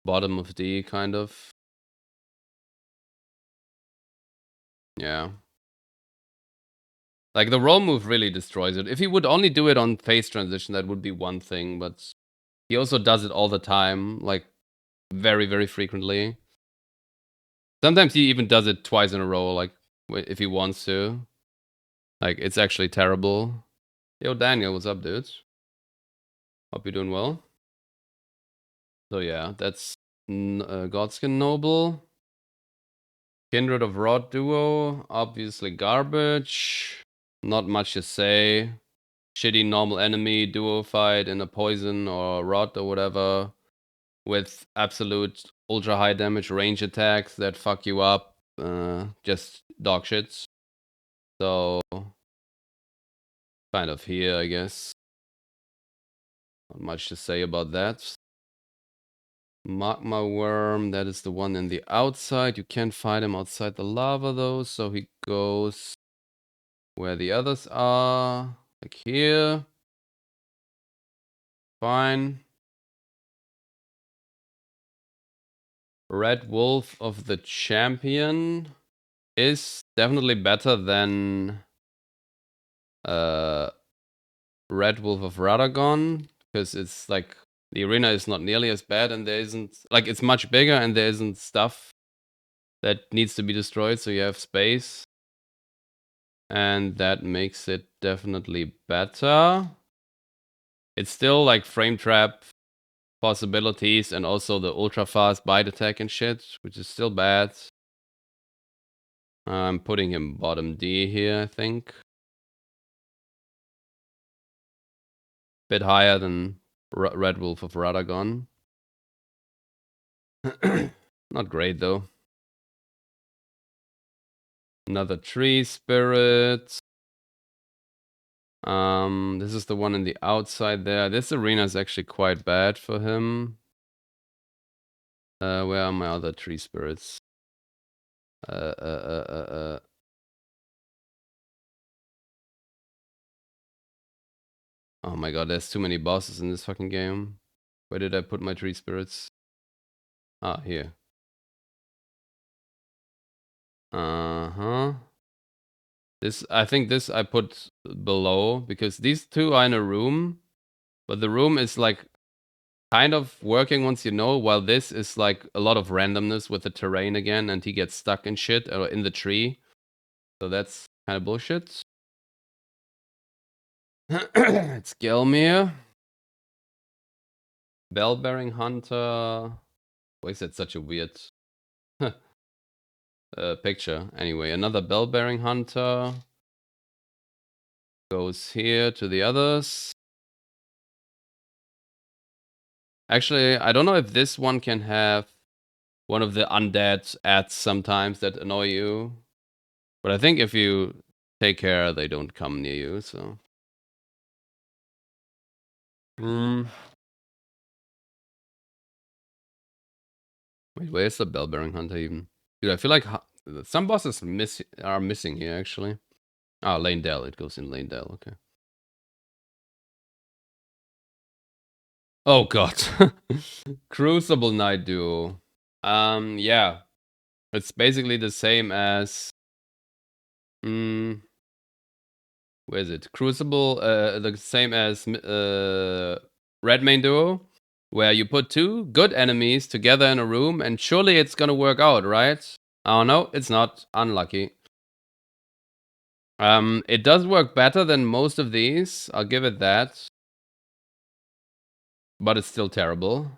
Bottom of D, kind of. Yeah. Like, the roll move really destroys it. If he would only do it on phase transition, that would be one thing, but he also does it all the time, like, very, very frequently. Sometimes he even does it twice in a row, like, if he wants to. Like, it's actually terrible. Yo, Daniel, what's up, dude? Hope you're doing well. So yeah, that's Godskin Noble. Kindred of Rod duo, obviously garbage. Not much to say. Shitty normal enemy duo fight in a poison or rod or whatever. With absolute ultra high damage range attacks that fuck you up. Just dog shits. So, kind of here, I guess. Not much to say about that. Magma Worm, that is the one in the outside. You can't fight him outside the lava though, so he goes where the others are. Like here. Fine. Red Wolf of the Champion is definitely better than Red Wolf of Radagon, because it's like the arena is not nearly as bad and there isn't, like, it's much bigger and there isn't stuff that needs to be destroyed, so you have space. And that makes it definitely better. It's still like frame trap possibilities and also the ultra fast bite attack and shit, which is still bad. I'm putting him bottom D here, I think. Bit higher than Red Wolf of Radagon. Not great though. Another tree spirit. This is the one in the outside there. This arena is actually quite bad for him. Where are my other tree spirits? Oh my god, there's too many bosses in this fucking game. Where did I put my tree spirits? Ah, here. I think this I put below, because these two are in a room, but the room is like kind of working once you know, while this is like a lot of randomness with the terrain again, and he gets stuck in shit or in the tree. So that's kind of bullshit. It's Gelmir. Bell-bearing hunter. Why is that such a weird picture? Anyway, another bell-bearing hunter goes here to the others. Actually, I don't know if this one can have one of the undead ads sometimes that annoy you. But I think if you take care, they don't come near you, so. Wait, where's the bell-bearing hunter even? Dude, I feel like Some bosses are missing here, actually. Ah, Lane Dell. It goes in Lane Dell. Okay. Oh god. Crucible Knight Duo. Yeah. It's basically the same as where is it? Crucible, the same as Red Main Duo, where you put two good enemies together in a room and surely it's gonna work out, right? Oh no, it's not. Unlucky. It does work better than most of these, I'll give it that. But it's still terrible.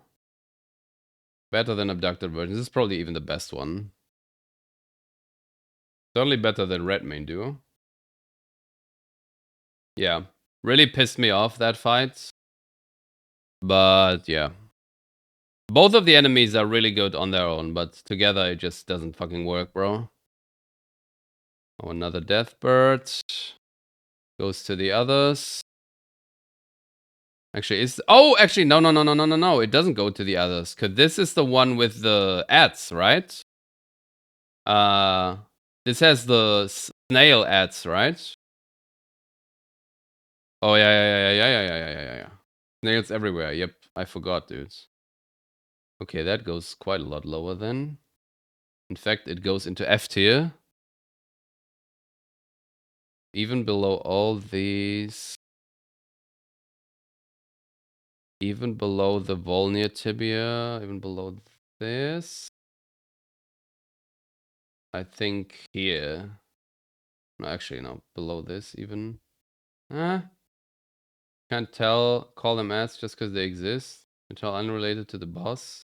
Better than Abducted versions. This is probably even the best one. Certainly better than Red Main Duo. Yeah. Really pissed me off, that fight. But yeah. Both of the enemies are really good on their own, but together it just doesn't fucking work, bro. Oh, another Deathbird. Goes to the others. Actually, actually, no. It doesn't go to the others. Cause this is the one with the ads, right? This has the snail ads, right? Oh, yeah. Snails everywhere. Yep, I forgot, dudes. Okay, that goes quite a lot lower then. In fact, it goes into F tier. Even below all these. Even below the Volnir tibia. Even below this. I think here. No, actually, no. Below this even. Can't tell. Call them ads just because they exist. Can tell unrelated to the boss.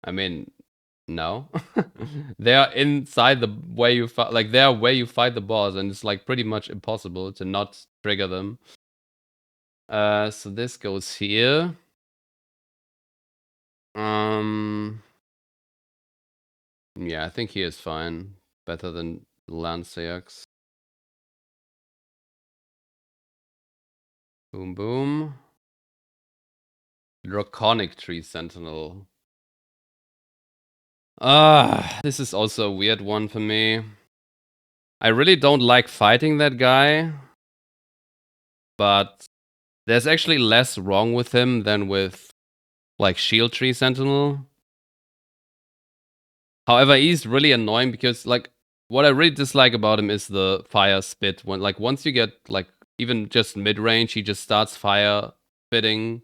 I mean, no. They are inside the way you fight. Like, they are where you fight the boss, and it's like pretty much impossible to not trigger them. So this goes here. Yeah, I think he is fine. Better than Lanceax. Boom, boom. Draconic Tree Sentinel. This is also a weird one for me. I really don't like fighting that guy. But there's actually less wrong with him than with, like, Shield Tree Sentinel. However, he's really annoying because, like, what I really dislike about him is the fire spit. When, like, once you get, like, even just mid-range, he just starts fire spitting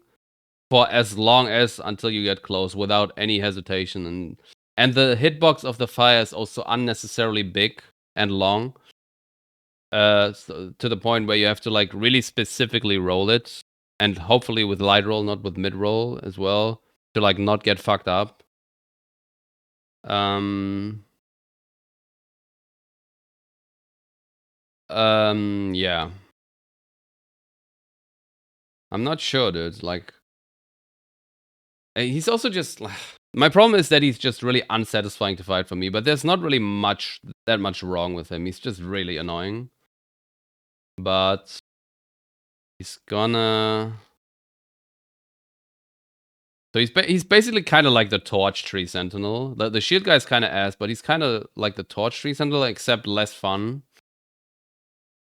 for as long as until you get close without any hesitation. And the hitbox of the fire is also unnecessarily big and long. So, to the point where you have to, like, really specifically roll it. And hopefully with light roll, not with mid roll as well. To, like, not get fucked up. Yeah. I'm not sure, dude. Like, he's also just. My problem is that he's just really unsatisfying to fight for me, but there's not really that much wrong with him. He's just really annoying. But he's gonna. So he's basically kind of like the Torch Tree Sentinel. The Shield guy's kind of ass, but he's kind of like the Torch Tree Sentinel, except less fun.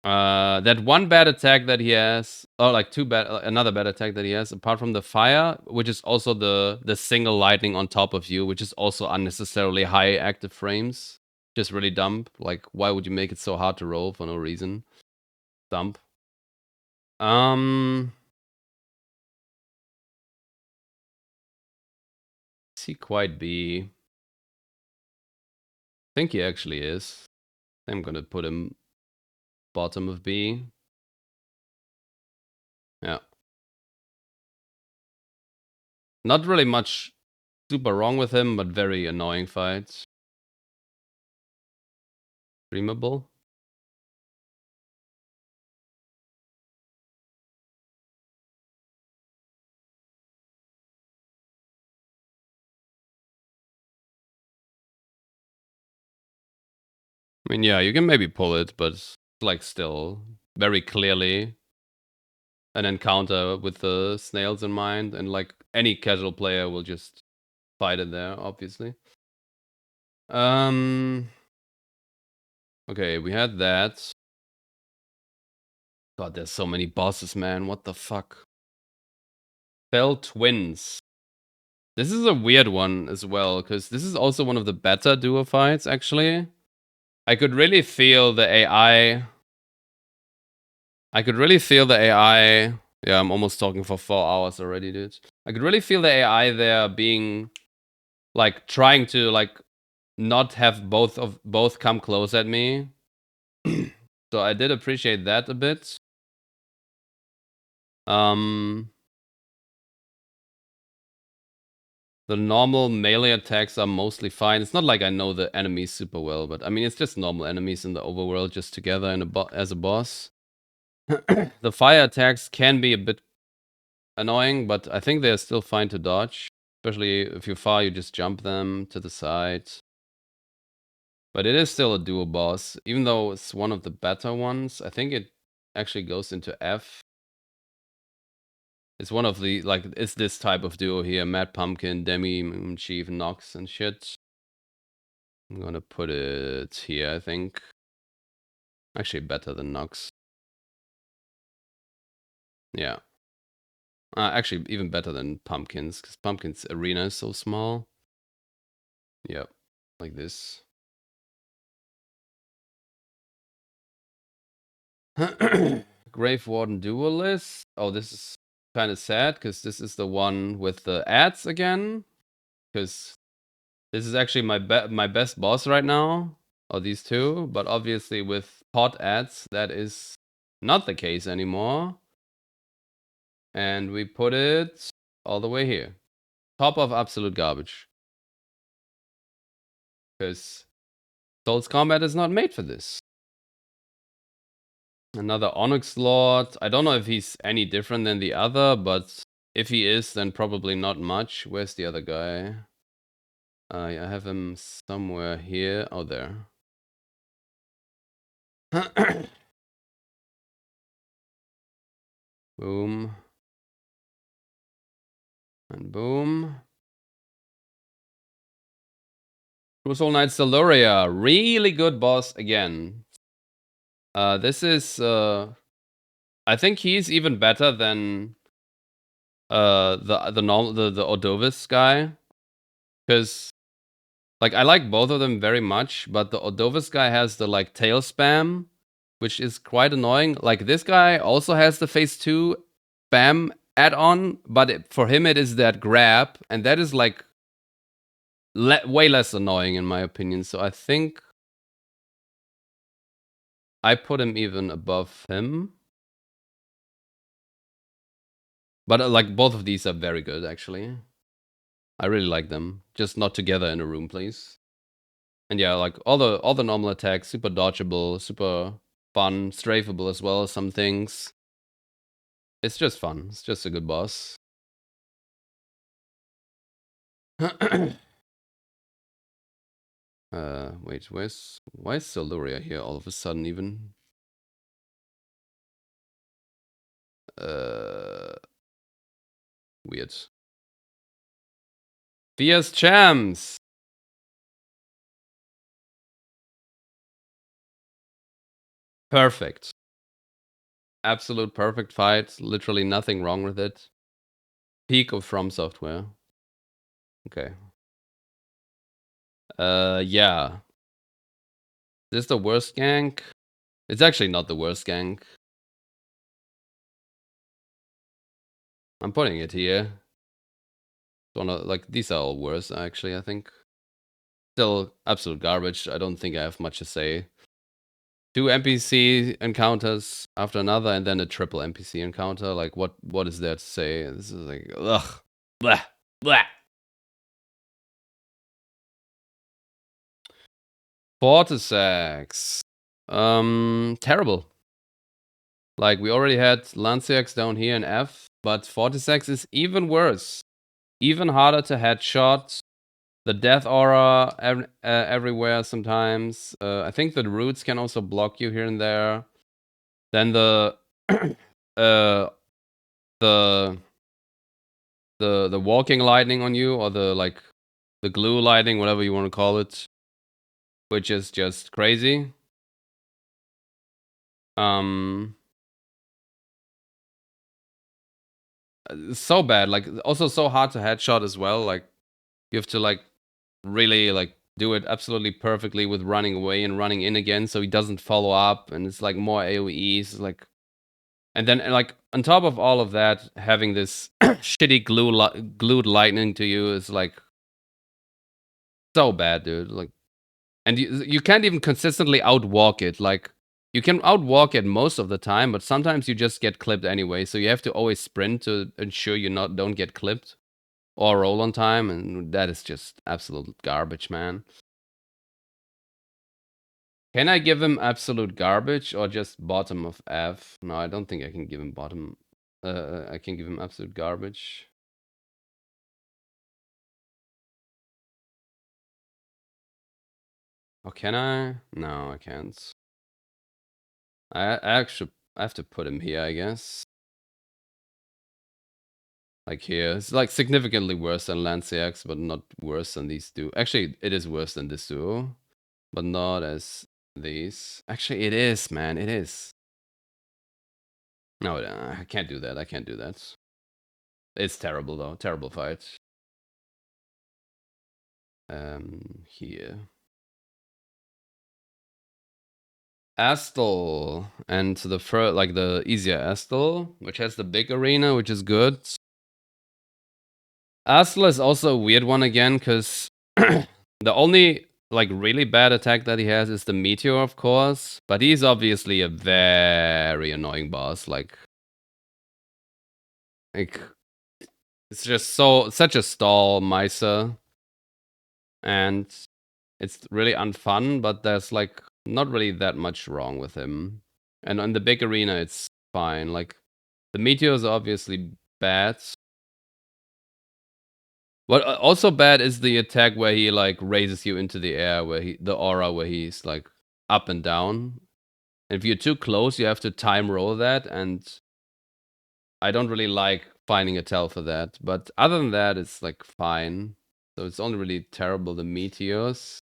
That one bad attack that he has, or like another bad attack that he has, apart from the fire, which is also the single lightning on top of you, which is also unnecessarily high active frames. Just really dumb. Like, why would you make it so hard to roll for no reason? Dump. Is he quite B? I think he actually is. I'm gonna put him bottom of B. Yeah. Not really much super wrong with him, but very annoying fights. Streamable. I mean, yeah, you can maybe pull it, but it's like still very clearly an encounter with the snails in mind, and like any casual player will just fight it there, obviously. Okay, we had that. God, there's so many bosses, man. What the fuck? Fell Twins. This is a weird one as well, because this is also one of the better duo fights, actually. I could really feel the AI. Yeah, I'm almost talking for 4 hours already, dude. I could really feel the AI there being, like, trying to, like, not have both come close at me. So I did appreciate that a bit. The normal melee attacks are mostly fine. It's not like I know the enemies super well, but I mean, it's just normal enemies in the overworld just together as a boss. The fire attacks can be a bit annoying, but I think they're still fine to dodge. Especially if you're far, you just jump them to the side. But it is still a duo boss, even though it's one of the better ones. I think it actually goes into F. It's one of the, like, it's this type of duo here. Mad Pumpkin, Demi, Moon Chief, Nox, and shit. I'm gonna put it here, I think. Actually, better than Nox. Yeah. Actually, even better than Pumpkins, because Pumpkin's arena is so small. Yep, like this. Grave Warden Duelist. Oh, this is kind of sad, because this is the one with the ads again. Because this is actually my best boss right now. Or these two. But obviously with pot ads, that is not the case anymore. And we put it all the way here. Top of absolute garbage. Because Souls Combat is not made for this. Another Onyx Lord. I don't know if he's any different than the other, but if he is, then probably not much. Where's the other guy? I have him somewhere here. Oh, there. Boom. And boom. Crucial Knight Siluria. Really good boss again. This is... I think he's even better than the Ordovis guy. Because, like, I like both of them very much, but the Ordovis guy has the, like, tail spam, which is quite annoying. Like, this guy also has the phase 2 spam add-on, but for him it is that grab, and that is, like, way less annoying in my opinion. So I think I put him even above him. But, like, both of these are very good, actually. I really like them. Just not together in a room, please. And yeah, like all the normal attacks, super dodgeable, super fun, strafeable as well, some things. It's just fun. It's just a good boss. Wait, why is Siluria here all of a sudden even? Weird. Fierce Champs! Perfect. Absolute perfect fight. Literally nothing wrong with it. Peak of From Software. Okay. Yeah. Is this the worst gank? It's actually not the worst gank. I'm putting it here. Like, these are all worse, actually, I think. Still absolute garbage. I don't think I have much to say. 2 NPC encounters after another, and then a triple NPC encounter. Like, what is there to say? This is like, ugh. Blah. Blah. Fortisax. Terrible. Like, we already had Lanciax down here in F, but Fortisax is even worse. Even harder to headshot. The death aura everywhere sometimes. I think the roots can also block you here and there. Then the the walking lightning on you, or the glue lightning, whatever you want to call it. which is just crazy. So bad. Like, also so hard to headshot as well. Like, you have to like really like do it absolutely perfectly with running away and running in again, so he doesn't follow up, and it's like more AOE's. Like, and then like on top of all of that, having this shitty glued lightning to you is like so bad, dude. Like, and you can't even consistently outwalk it. Like, you can outwalk it most of the time, but sometimes you just get clipped anyway. So you have to always sprint to ensure you don't get clipped or roll on time, and that is just absolute garbage, man. Can I give him absolute garbage or just bottom of F? No, I don't think I can give him bottom. I can give him absolute garbage. Oh, can I? No, I can't. I have to put him here, I guess. Like here. It's like significantly worse than Lanciax, but not worse than these two. Actually, it is worse than this duo, but not as these. Actually, it is, man. It is. No, I can't do that. I can't do that. It's terrible, though. Terrible fight. Here. Astel and the easier Astel, which has the big arena, which is good. Astel is also a weird one again, because the only like really bad attack that he has is the meteor, of course, but he's obviously a very annoying boss. Like it's just such a stall miser, and it's really unfun. But there's like not really that much wrong with him, and on the big arena, it's fine. Like, the meteor is obviously bad. What also bad is the attack where he like raises you into the air, the aura where he's like up and down. And if you're too close, you have to time roll that, and I don't really like finding a tell for that. But other than that, it's like fine. So it's only really terrible the meteors.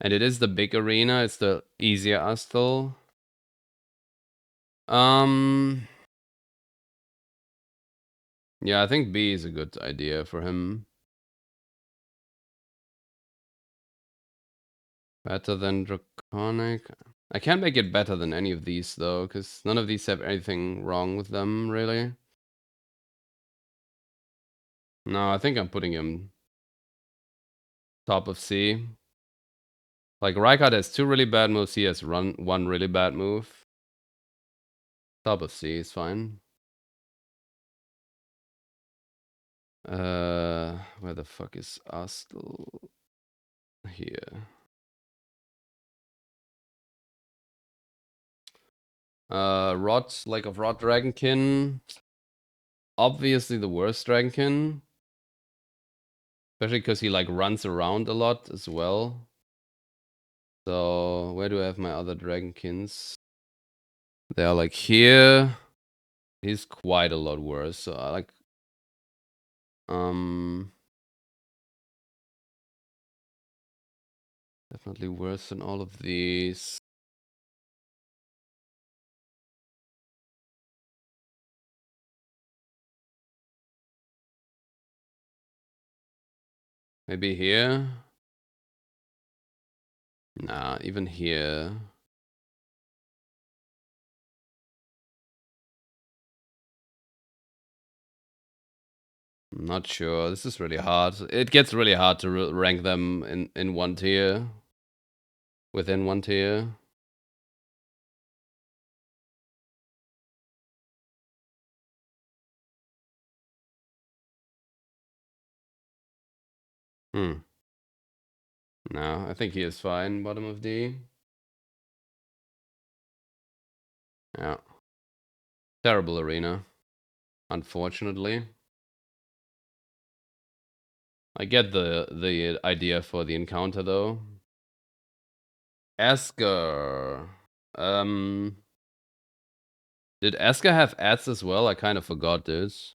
And it is the big arena, it's the easier Astel. Yeah, I think B is a good idea for him. Better than Draconic. I can't make it better than any of these, though, because none of these have anything wrong with them, really. No, I think I'm putting him top of C. Like, Rykard has 2 really bad moves, he has 1 really bad move. Top of C is fine. Where the fuck is Astel? Here. Rod, Lake of Rod Dragonkin. Obviously the worst Dragonkin. Especially because he like runs around a lot as well. So where do I have my other Dragonkins? They are like here. He's quite a lot worse. So I like definitely worse than all of these. Maybe here? Nah, even here. I'm not sure. This is really hard. It gets really hard to rank them in one tier. Within one tier. No, I think he is fine. Bottom of D. Yeah. Terrible arena. Unfortunately. I get the idea for the encounter though. Esker. Did Esker have ads as well? I kind of forgot this.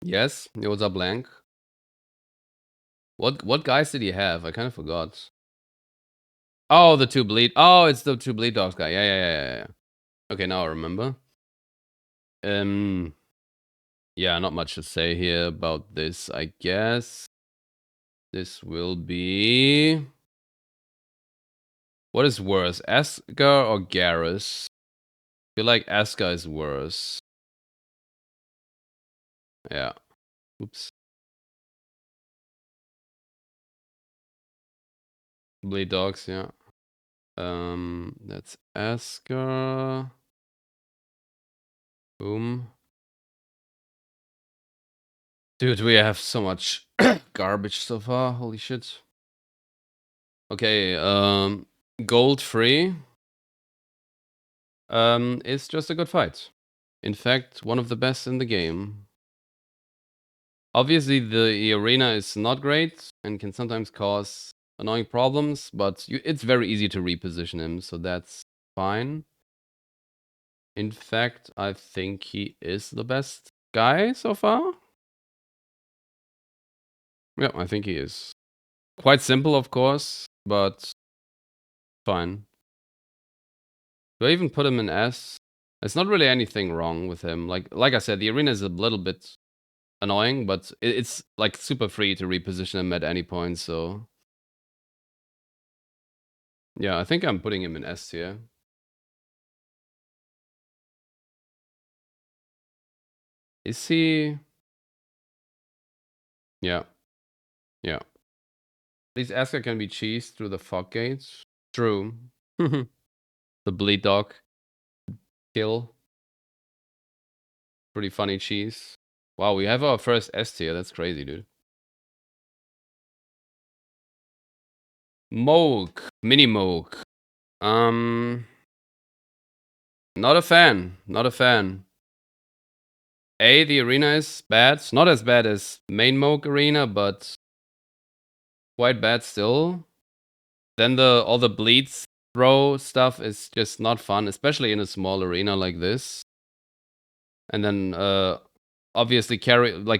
Yes, it was a blank. What guys did he have? I kind of forgot. Oh, the two bleed. Oh, it's the two bleed dogs guy. Yeah. Okay, now I remember. Yeah, not much to say here about this, I guess. This will be... What is worse, Asker or Garrus? I feel like Asker is worse. Yeah. Oops. Bleed dogs, yeah. That's Asker. Boom. Dude, we have so much garbage so far. Holy shit. Okay, gold free. Is just a good fight. In fact, one of the best in the game. Obviously, the arena is not great and can sometimes cause annoying problems, but it's very easy to reposition him, so that's fine. In fact, I think he is the best guy so far. Yeah, I think he is. Quite simple, of course, but fine. Do I even put him in S? There's not really anything wrong with him. Like I said, the arena is a little bit annoying, but it's like super free to reposition him at any point, so... Yeah, I think I'm putting him in S tier. Is he... Yeah. Yeah. At least Asker can be cheesed through the fog gates. True. The bleed dog kill. Pretty funny cheese. Wow, we have our first S tier. That's crazy, dude. Moke. Mini Moke. Not a fan. Not a fan. The arena is bad. Not as bad as main Moke arena, but quite bad still. Then all the bleeds throw stuff is just not fun, especially in a small arena like this. And then obviously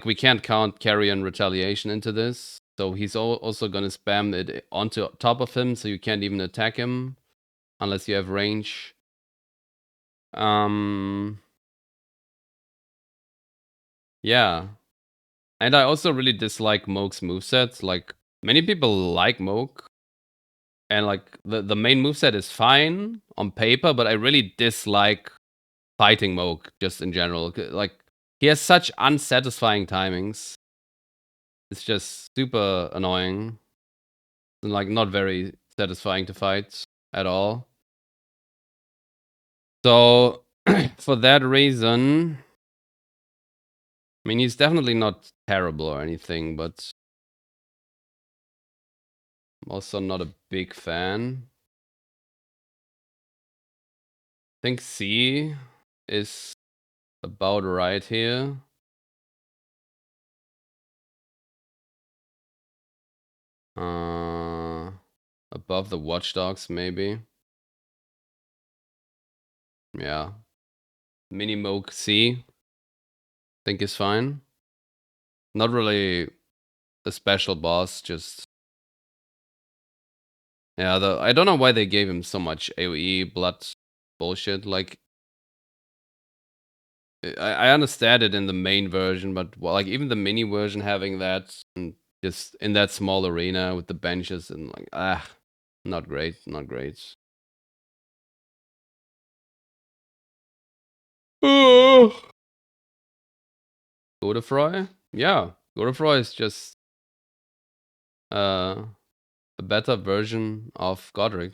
we can't count carrion retaliation into this. So he's also gonna spam it onto top of him, so you can't even attack him unless you have range. Yeah. And I also really dislike Moke's moveset. Like, many people like Moke. And like the main moveset is fine on paper, but I really dislike fighting Moke just in general. Like, he has such unsatisfying timings. It's just super annoying. And like not very satisfying to fight at all. So for that reason, I mean, he's definitely not terrible or anything, but I'm also not a big fan. I think C is about right here. Above the watchdogs, maybe. Yeah. Mini Moke C, think is fine. Not really a special boss, just... Yeah, I don't know why they gave him so much AoE blood bullshit. Like, I understand it in the main version, but well, like even the mini version having that, and just in that small arena with the benches and like, not great, not great. Godefroy? Yeah, Godefroy is just a better version of Godric,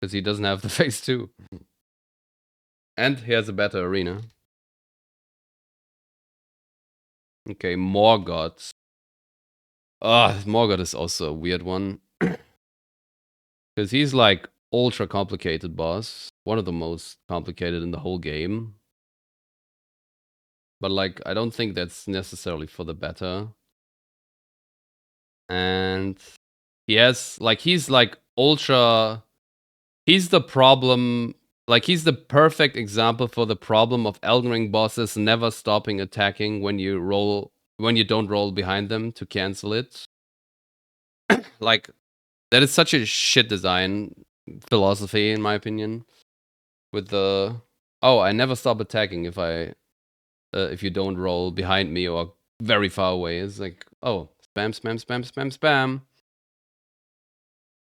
because he doesn't have the phase 2. And he has a better arena. Okay, Morgoth. Morgoth is also a weird one. Because he's like ultra complicated boss. One of the most complicated in the whole game. But like, I don't think that's necessarily for the better. And he's like ultra... He's the problem... Like, he's the perfect example for the problem of Elden Ring bosses never stopping attacking when you roll when you don't roll behind them to cancel it. Like, that is such a shit design philosophy, in my opinion. With the I never stop attacking if you don't roll behind me or very far away. It's like, spam, spam, spam, spam, spam.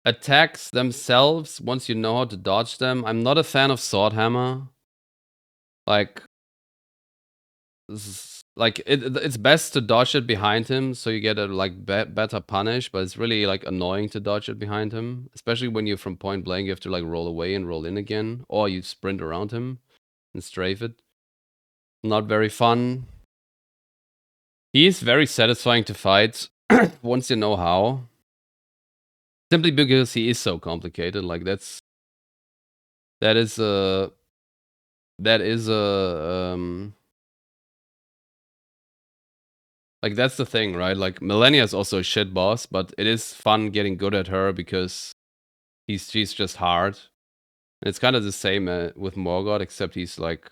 Attacks themselves, once you know how to dodge them. I'm not a fan of Sword Hammer. Like, it's best to dodge it behind him, so you get a better punish. But it's really like annoying to dodge it behind him, especially when you're from point blank. You have to like roll away and roll in again, or you sprint around him and strafe it. Not very fun. He's very satisfying to fight once you know how. Simply because he is so complicated. Like that is a like, that's the thing, right? Like, Millennia is also a shit boss, but it is fun getting good at her because she's just hard. And it's kind of the same with Morgoth, except he's like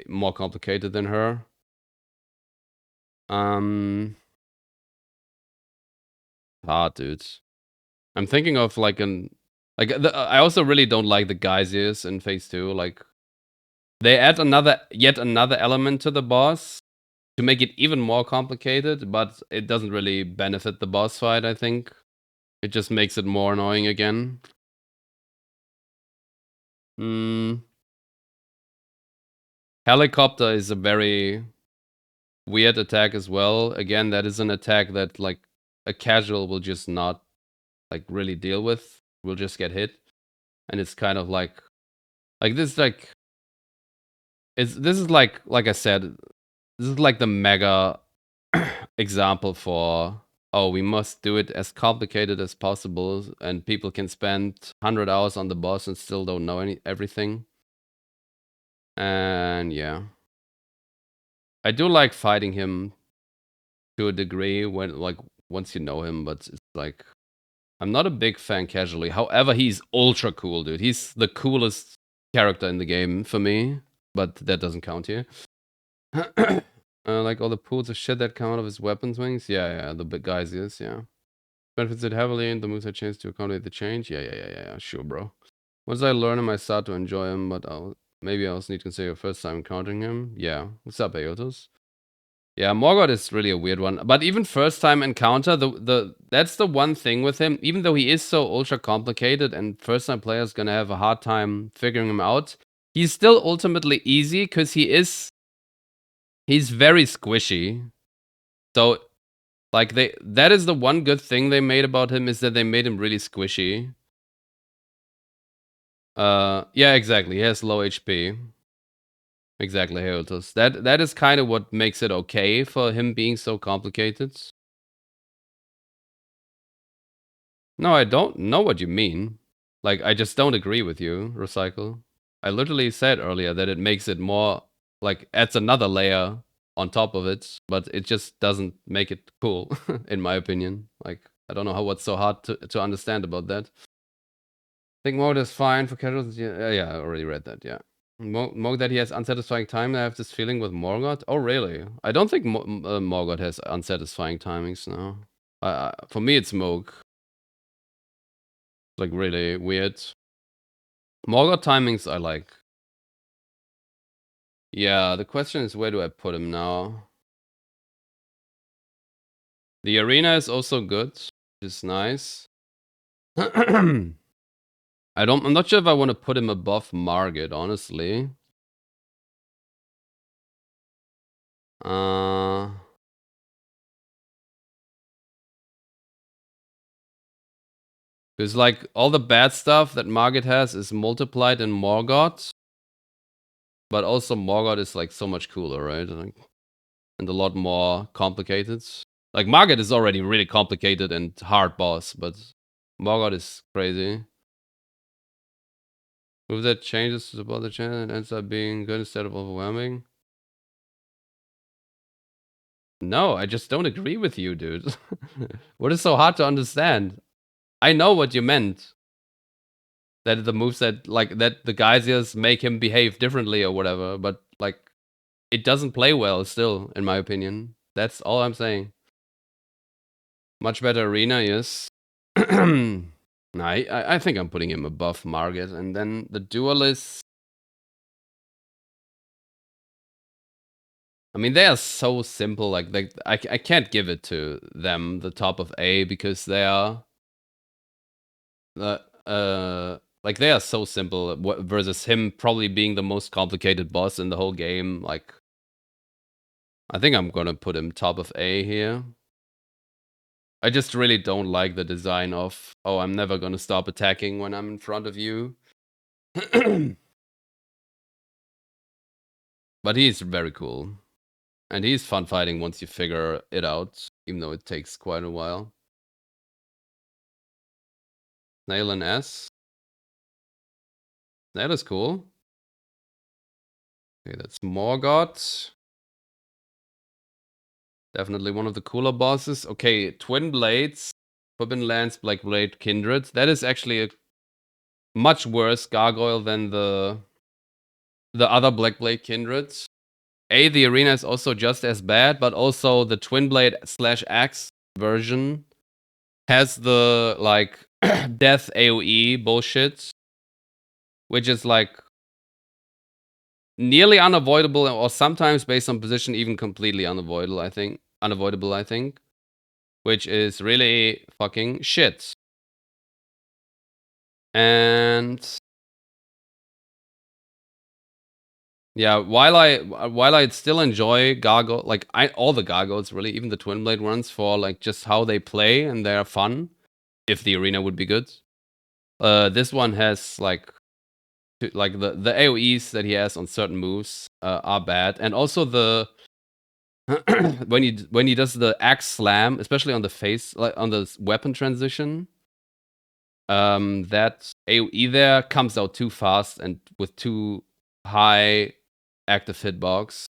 more complicated than her. Hard, dude. I'm thinking of like I also really don't like the geysers in phase 2. Like, they add yet another element to the boss to make it even more complicated, but it doesn't really benefit the boss fight, I think. It just makes it more annoying again. Helicopter is a very weird attack as well. Again, that is an attack that like a casual will just not like really deal with. Will just get hit. And it's kind of like this is like I said, this is like the mega example for we must do it as complicated as possible, and people can spend 100 hours on the boss and still don't know everything. And yeah, I do like fighting him to a degree when once you know him, but it's like I'm not a big fan casually. However, he's ultra cool, dude. He's the coolest character in the game for me, but that doesn't count here. Like all the pools of shit that come out of his weapons wings. Yeah, the big guys, yes, yeah. Benefits it heavily, and the moves I changed to accommodate the change. Yeah, sure, bro. Once I learn him, I start to enjoy him, but maybe I also need to consider your first time encountering him. Yeah, what's up, Aotos? Yeah, Morgoth is really a weird one. But even first time encounter, that's the one thing with him. Even though he is so ultra complicated and first time players gonna have a hard time figuring him out, he's still ultimately easy because he's very squishy. So like that is the one good thing they made about him, is that they made him really squishy. Yeah, exactly. He has low HP. Exactly, Heotus. That is kind of what makes it okay for him being so complicated. No, I don't know what you mean. Like, I just don't agree with you, Recycle. I literally said earlier that it makes it more, like, adds another layer on top of it, but it just doesn't make it cool, in my opinion. Like, I don't know what's so hard to understand about that. I think mode is fine for casuals. Yeah, I already read that, yeah. Morgoth that he has unsatisfying time. I have this feeling with Morgoth. Oh, really? I don't think Morgoth has unsatisfying timings now. For me, it's Moog. Like, really weird. Morgoth timings I like. Yeah, the question is, where do I put him now? The arena is also good, which is nice. I'm not sure if I want to put him above Margit, honestly. Because like all the bad stuff that Margit has is multiplied in Morgoth. But also Morgoth is like so much cooler, right? Like, and a lot more complicated. Like Margit is already really complicated and hard boss, but Morgoth is crazy. Move that changes to support the channel and ends up being good instead of overwhelming. No, I just don't agree with you, dude. What is so hard to understand? I know what you meant. That the moves that the geysers make him behave differently or whatever, but like it doesn't play well still, in my opinion. That's all I'm saying. Much better arena, yes. No, I think I'm putting him above Margit. And then the Duelists. I mean, they are so simple. Like I can't give it to them the top of A because they are like they are so simple versus him probably being the most complicated boss in the whole game. Like I think I'm gonna put him top of A here. I just really don't like the design of, oh, I'm never gonna stop attacking when I'm in front of you. But he's very cool. And he's fun fighting once you figure it out, even though it takes quite a while. Snail and S. Snail is cool. Okay, that's Morgoth. Definitely one of the cooler bosses. Okay, Twin Blades. Forbidden Lands, Black Blade, Kindred. That is actually a much worse gargoyle than the other Black Blade Kindreds. The arena is also just as bad, but also the Twin Blade / Axe version has the like death AoE bullshit, which is like nearly unavoidable, or sometimes based on position even completely unavoidable. I think, which is really fucking shit. And yeah, while I still enjoy gargoyle, like all the gargoyles really, even the Twin Blade ones, for like just how they play and they're fun. If the arena would be good, this one has like the AOE's that he has on certain moves are bad, and also the when he does the axe slam, especially on the face, like on the weapon transition, that AOE there comes out too fast and with too high active hitbox.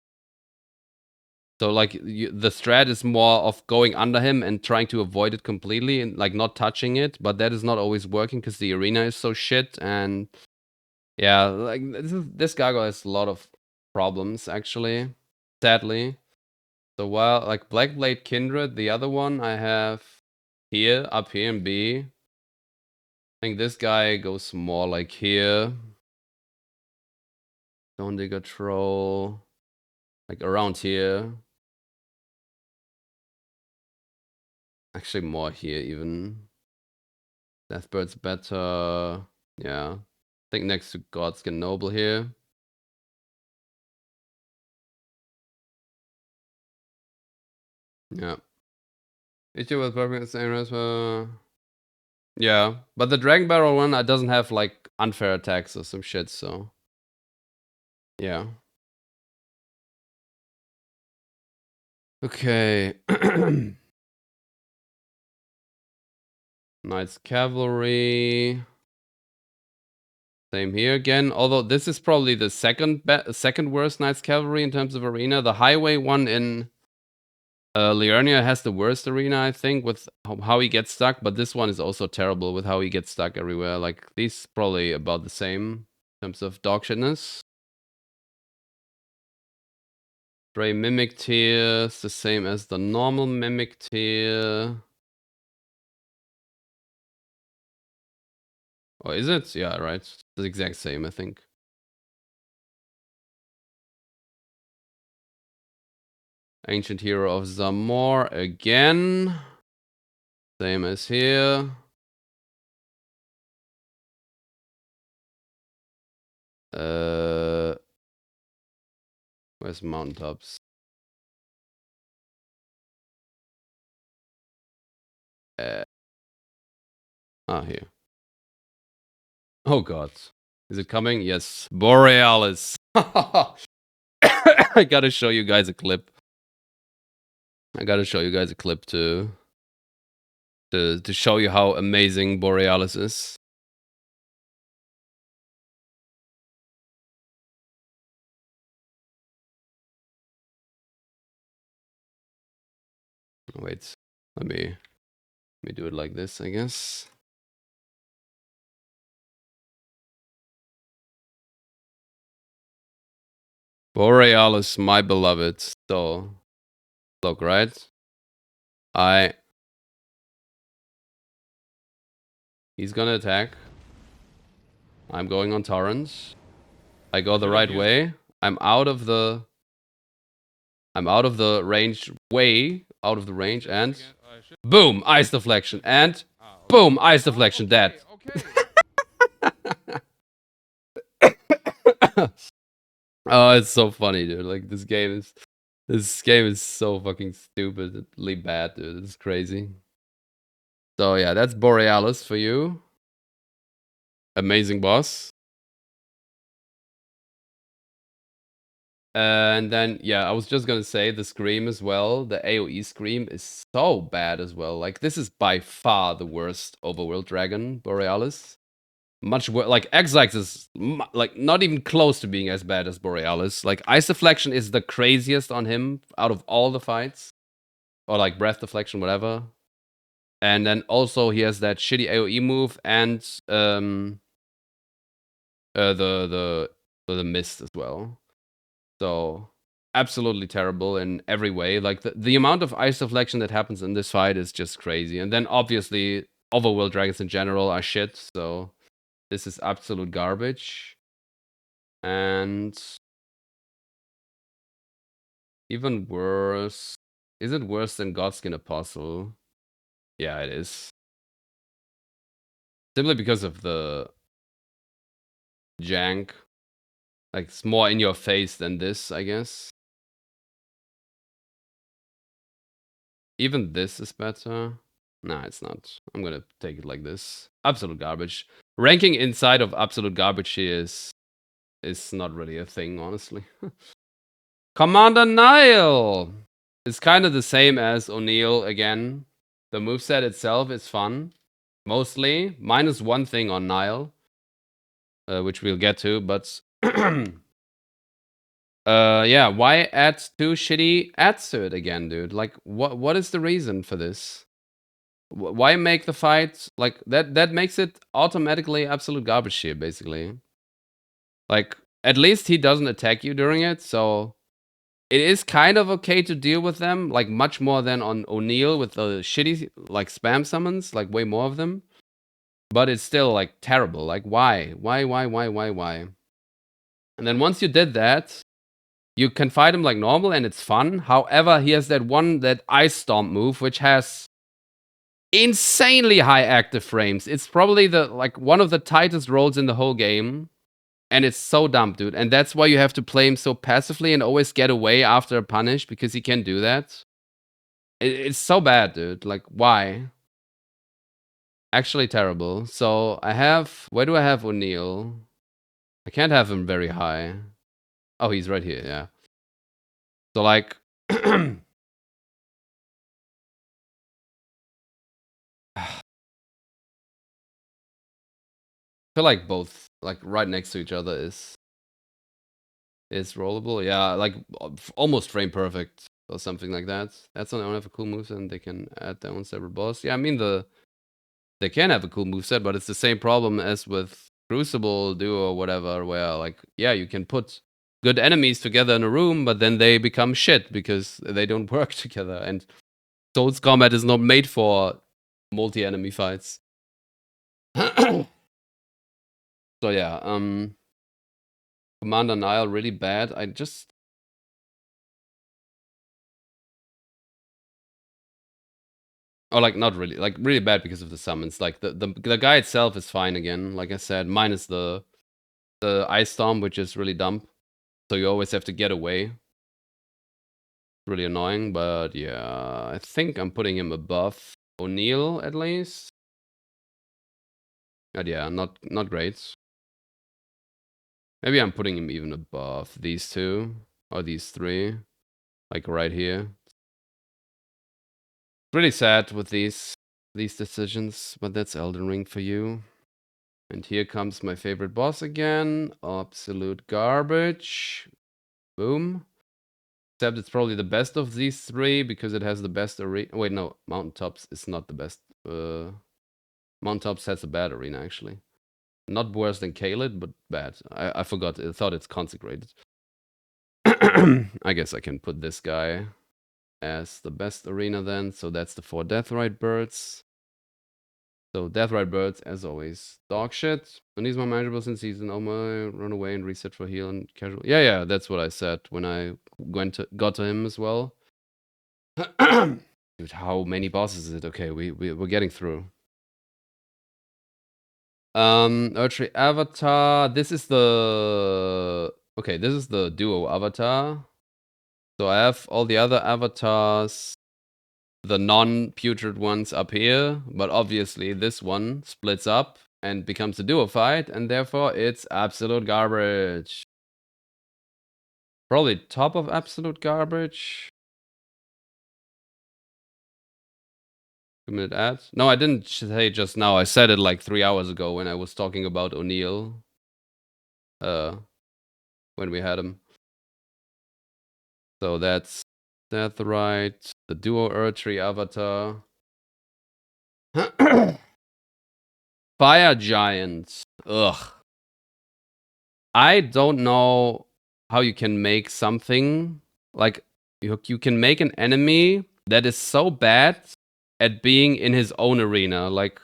So like the strat is more of going under him and trying to avoid it completely and like not touching it, but that is not always working because the arena is so shit. And yeah, like this gargoyle has a lot of problems actually, sadly. So while like Black Blade Kindred, the other one I have here, up here in B. I think this guy goes more like here. Stone Digger Troll, like around here. Actually more here even. Deathbird's better. Yeah. I think next to Godskin Noble here. Yeah. Issue with perfect same as yeah. But the Dragon Barrel one doesn't have like unfair attacks or some shit, so yeah. Okay. Knights Cavalry. Same here again. Although this is probably the second worst Knights Cavalry in terms of arena. The Highway one in Liurnia has the worst arena, I think, with how he gets stuck. But this one is also terrible with how he gets stuck everywhere. Like these probably about the same in terms of dog shitness. Stray Mimic tier is the same as the normal Mimic tier. Or is it? Yeah, right. It's the exact same, I think. Ancient Hero of Zamor again. Same as here. Where's Mountaintops? Here. Oh god. Is it coming? Yes. Borealis. I gotta show you guys a clip. To show you how amazing Borealis is. Wait. Let me do it like this, I guess. Borealis, my beloved. So Look, right? He's gonna attack. I'm going on torrent. I go the right way. I'm out of the range, way out of the range, and boom, ice deflection, and boom, ice deflection, dead. Oh, it's so funny, dude. Like this game is so fucking stupidly bad, dude. It's crazy. So yeah, that's Borealis for you. Amazing boss. And then, yeah, I was just gonna say the scream as well. The AoE scream is so bad as well. Like, this is by far the worst overworld dragon, Borealis. Much worse. Like, Exarch is, like, not even close to being as bad as Borealis. Like, Ice Deflection is the craziest on him out of all the fights. Or, like, Breath Deflection, whatever. And then also he has that shitty AoE move and the mist as well. So absolutely terrible in every way. Like the amount of ice deflection that happens in this fight is just crazy. And then obviously overworld dragons in general are shit. So this is absolute garbage. And even worse. Is it worse than Godskin Apostle? Yeah, it is. Simply because of the jank. Like it's more in your face than this, I guess. Even this is better. Nah, it's not. I'm gonna take it like this. Absolute garbage. Ranking inside of absolute garbage is not really a thing, honestly. Commander Nile is kind of the same as O'Neill again. The moveset itself is fun, mostly. Minus one thing on Nile, which we'll get to, but yeah, why add two shitty ads to it again, dude? Like, what is the reason for this? Why make the fight like that? That makes it automatically absolute garbage here, basically. Like, at least he doesn't attack you during it, so it is kind of okay to deal with them, like much more than on O'Neill with the shitty like spam summons, like way more of them. But it's still like terrible. Like, why? Why? And then once you did that, you can fight him like normal and it's fun. However, he has that Ice Stomp move, which has insanely high active frames. It's probably one of the tightest rolls in the whole game. And it's so dumb, dude. And that's why you have to play him so passively and always get away after a punish because he can do that. It's so bad, dude. Like, why? Actually terrible. So where do I have O'Neill? I can't have him very high. Oh, he's right here, yeah. So like, feel like both, like right next to each other is rollable. Yeah, like almost frame perfect or something like that. That's when they don't have a cool moveset and they can add their own separate boss. Yeah, I mean they can have a cool moveset, but it's the same problem as with Crucible, Duo, or whatever, where like, yeah, you can put good enemies together in a room, but then they become shit because they don't work together. And Souls combat is not made for multi-enemy fights. So yeah, Commander Nile really bad. Oh, like not really, like really bad because of the summons. Like the guy itself is fine again. Like I said, minus the Ice Storm, which is really dumb. So you always have to get away. Really annoying, but yeah, I think I'm putting him above O'Neill at least. But yeah, not great. Maybe I'm putting him even above these two or these three, like right here. Really sad with these decisions, but that's Elden Ring for you. And here comes my favorite boss again. Absolute garbage. Boom. Except it's probably the best of these three because it has the best arena. Wait, no, Mountaintops is not the best. Mountaintops has a bad arena actually. Not worse than Kaled, but bad. I forgot. I thought it's consecrated. I guess I can put this guy as the best arena then. So that's the 4 Deathrite Birds. So Deathrite Birds, as always, dog shit. When he's more manageable since he's an Oma, run away and reset for heal and casual. Yeah, that's what I said when I got to him as well. Dude, how many bosses is it? Okay, we're getting through. Earthtree Avatar. This is the duo avatar. So I have all the other avatars, the non-putrid ones up here, but obviously this one splits up and becomes a duo fight, and therefore it's absolute garbage. Probably top of absolute garbage. 2-minute ad? No, I didn't say just now. I said it like 3 hours ago when I was talking about O'Neill. When we had him. So that's Deathrite, the duo Earthtree avatar. Fire Giant. Ugh. I don't know how you can make something like you can make an enemy that is so bad at being in his own arena. Like,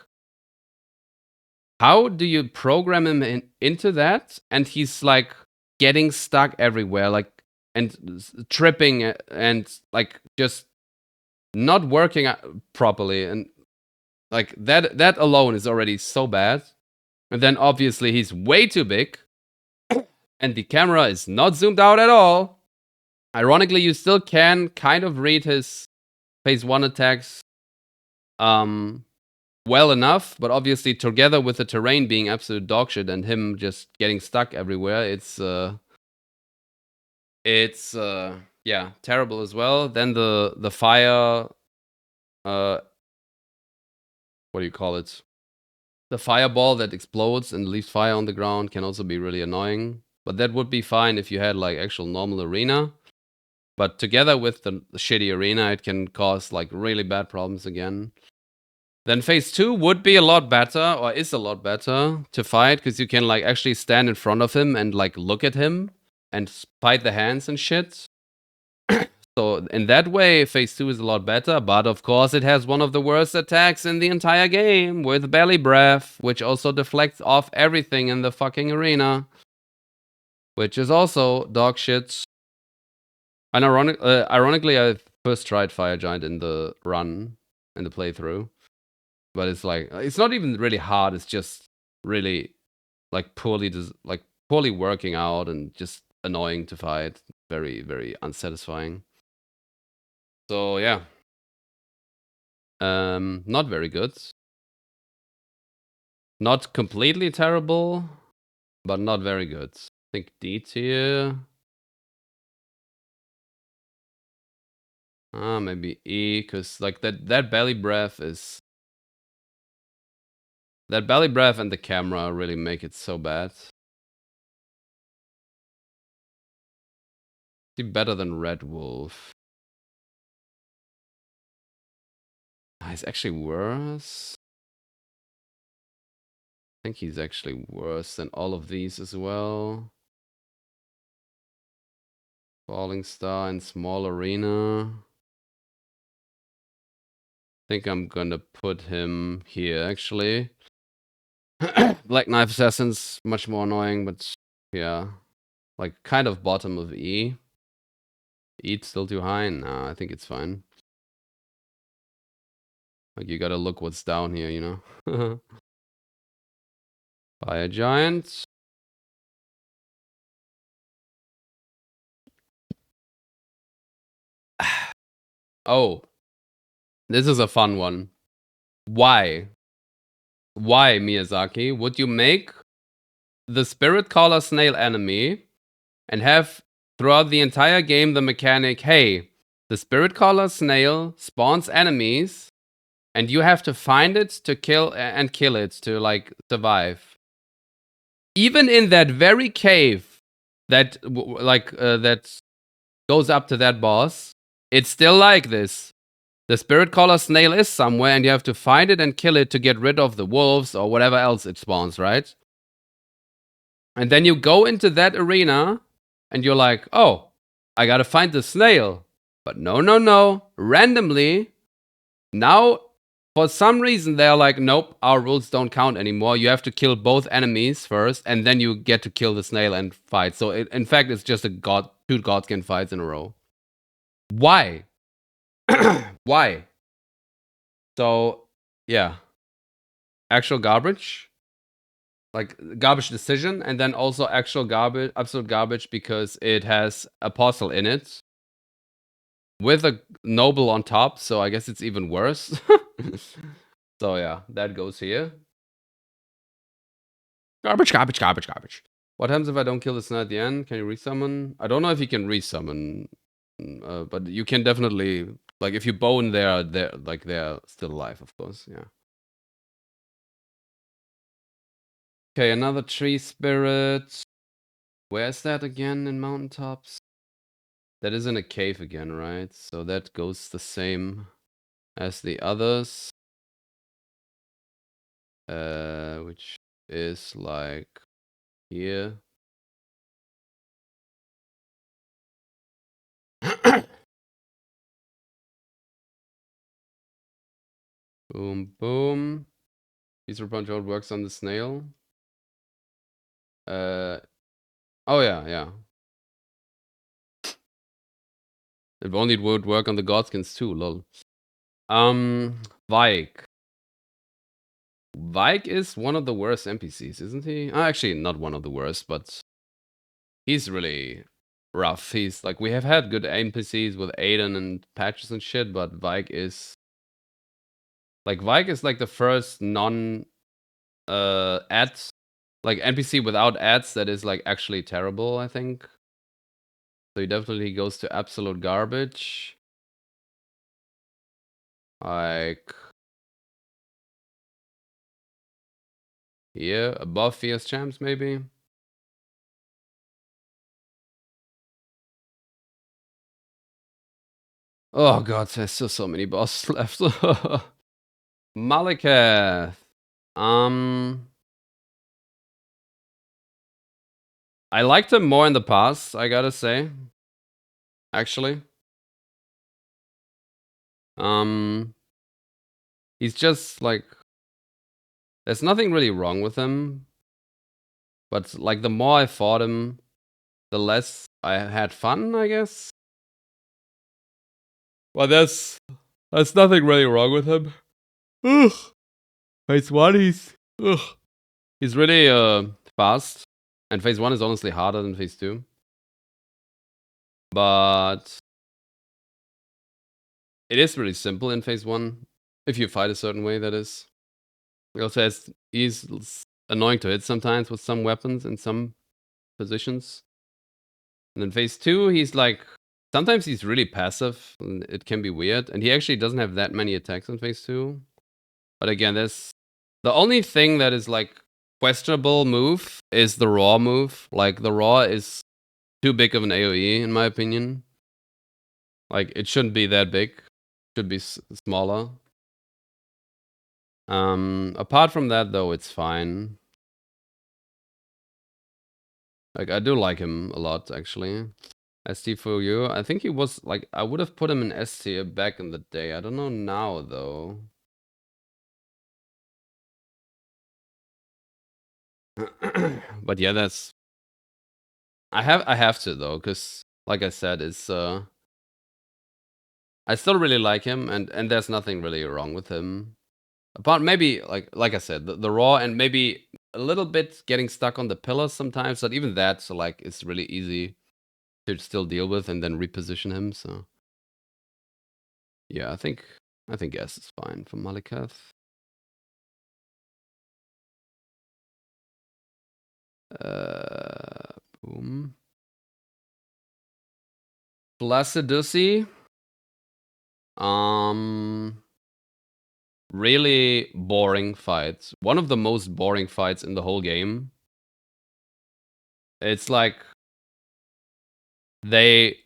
how do you program him into that? And he's like getting stuck everywhere, like, and tripping and like just not working properly. And like that alone is already so bad. And then obviously he's way too big. And the camera is not zoomed out at all. Ironically, you still can kind of read his phase 1 attacks well enough, but obviously together with the terrain being absolute dogshit and him just getting stuck everywhere, it's yeah, terrible as well. Then the fire what do you call it? The fireball that explodes and leaves fire on the ground can also be really annoying. But that would be fine if you had like actual normal arena. But together with the shitty arena, it can cause like really bad problems again. Then phase 2 would be a lot better, or is a lot better to fight, because you can like actually stand in front of him and like look at him and fight the hands and shit. So in that way, phase 2 is a lot better, but of course it has one of the worst attacks in the entire game with belly breath, which also deflects off everything in the fucking arena. Which is also dog shit. And ironically, I first tried Fire Giant in the run, in the playthrough. But it's like, it's not even really hard, it's just really like poorly working out and just annoying to fight. Very, very unsatisfying. So yeah. Not very good. Not completely terrible, but not very good. I think D tier. Maybe E, because like that belly breath is... That belly breath and the camera really make it so bad. He's better than Red Wolf. He's actually worse. I think he's actually worse than all of these as well. Falling Star and Small Arena. I think I'm gonna put him here, actually. Black Knife Assassin's much more annoying, but yeah. Like, kind of bottom of E. E's still too high? Nah, I think it's fine. Like, you gotta look what's down here, you know? Fire Giant. Oh. This is a fun one. Why? Why, Miyazaki, would you make the Spirit Caller Snail enemy and have throughout the entire game the mechanic, hey, the Spirit Caller Snail spawns enemies and you have to find it to kill it to like survive. Even in that very cave that that goes up to that boss, it's still like this. The Spirit Caller Snail is somewhere and you have to find it and kill it to get rid of the wolves or whatever else it spawns, right? And then you go into that arena and you're like, oh, I gotta find the snail. But no. Randomly, now, for some reason, they're like, nope, our rules don't count anymore. You have to kill both enemies first, and then you get to kill the snail and fight. So, in fact, it's just two Godskin fights in a row. Why? Why? So, yeah. Actual garbage. Like, garbage decision, and then also actual garbage, absolute garbage, because it has Apostle in it. With a noble on top, so I guess it's even worse. So yeah, that goes here. Garbage. What happens if I don't kill the snail at the end? Can you resummon? I don't know if you can resummon, but you can definitely, like, if you bone, they're still alive, of course. Yeah. Okay, another tree spirit. Where's that again in mountaintops? That is in a cave again, right? So that goes the same as the others. Which is like here. Boom. User punch out works on the snail. Oh yeah. If only it would work on the Godskins too, lol. Vike. Vike is one of the worst NPCs, isn't he? Actually, not one of the worst, but he's really rough. He's like, we have had good NPCs with Aiden and patches and shit, but Vike is like the first non ads, like NPC without ads that is like actually terrible, I think. So he definitely goes to absolute garbage. Like here, above Fierce Champs, maybe. Oh god, there's still so many bosses left. Malekith. I liked him more in the past, I gotta say. Actually. He's just like, there's nothing really wrong with him. But like the more I fought him, the less I had fun, I guess. Well, there's nothing really wrong with him. Ugh. Phase 1, he's really fast. And phase 1 is honestly harder than phase 2. But it is really simple in phase 1. If you fight a certain way, that is. He also he's annoying to hit sometimes with some weapons in some positions. And then phase 2, he's like, sometimes he's really passive, and it can be weird. And he actually doesn't have that many attacks in phase 2. But again, there's the only thing that is like questionable move is the raw move. Like the raw is too big of an AoE in my opinion. Like it shouldn't be that big. It should be smaller. Apart from that though, it's fine. Like I do like him a lot actually. ST for you. I think he was like, I would have put him in S tier back in the day. I don't know now though. But yeah, that's I have to though, because like I said, it's I still really like him, and there's nothing really wrong with him. Apart maybe like I said, the raw and maybe a little bit getting stuck on the pillars sometimes, but even that, so like it's really easy to still deal with and then reposition him. So yeah, I think S is fine for Malekith. Boom. Placiducci. Really boring fights. One of the most boring fights in the whole game. It's like they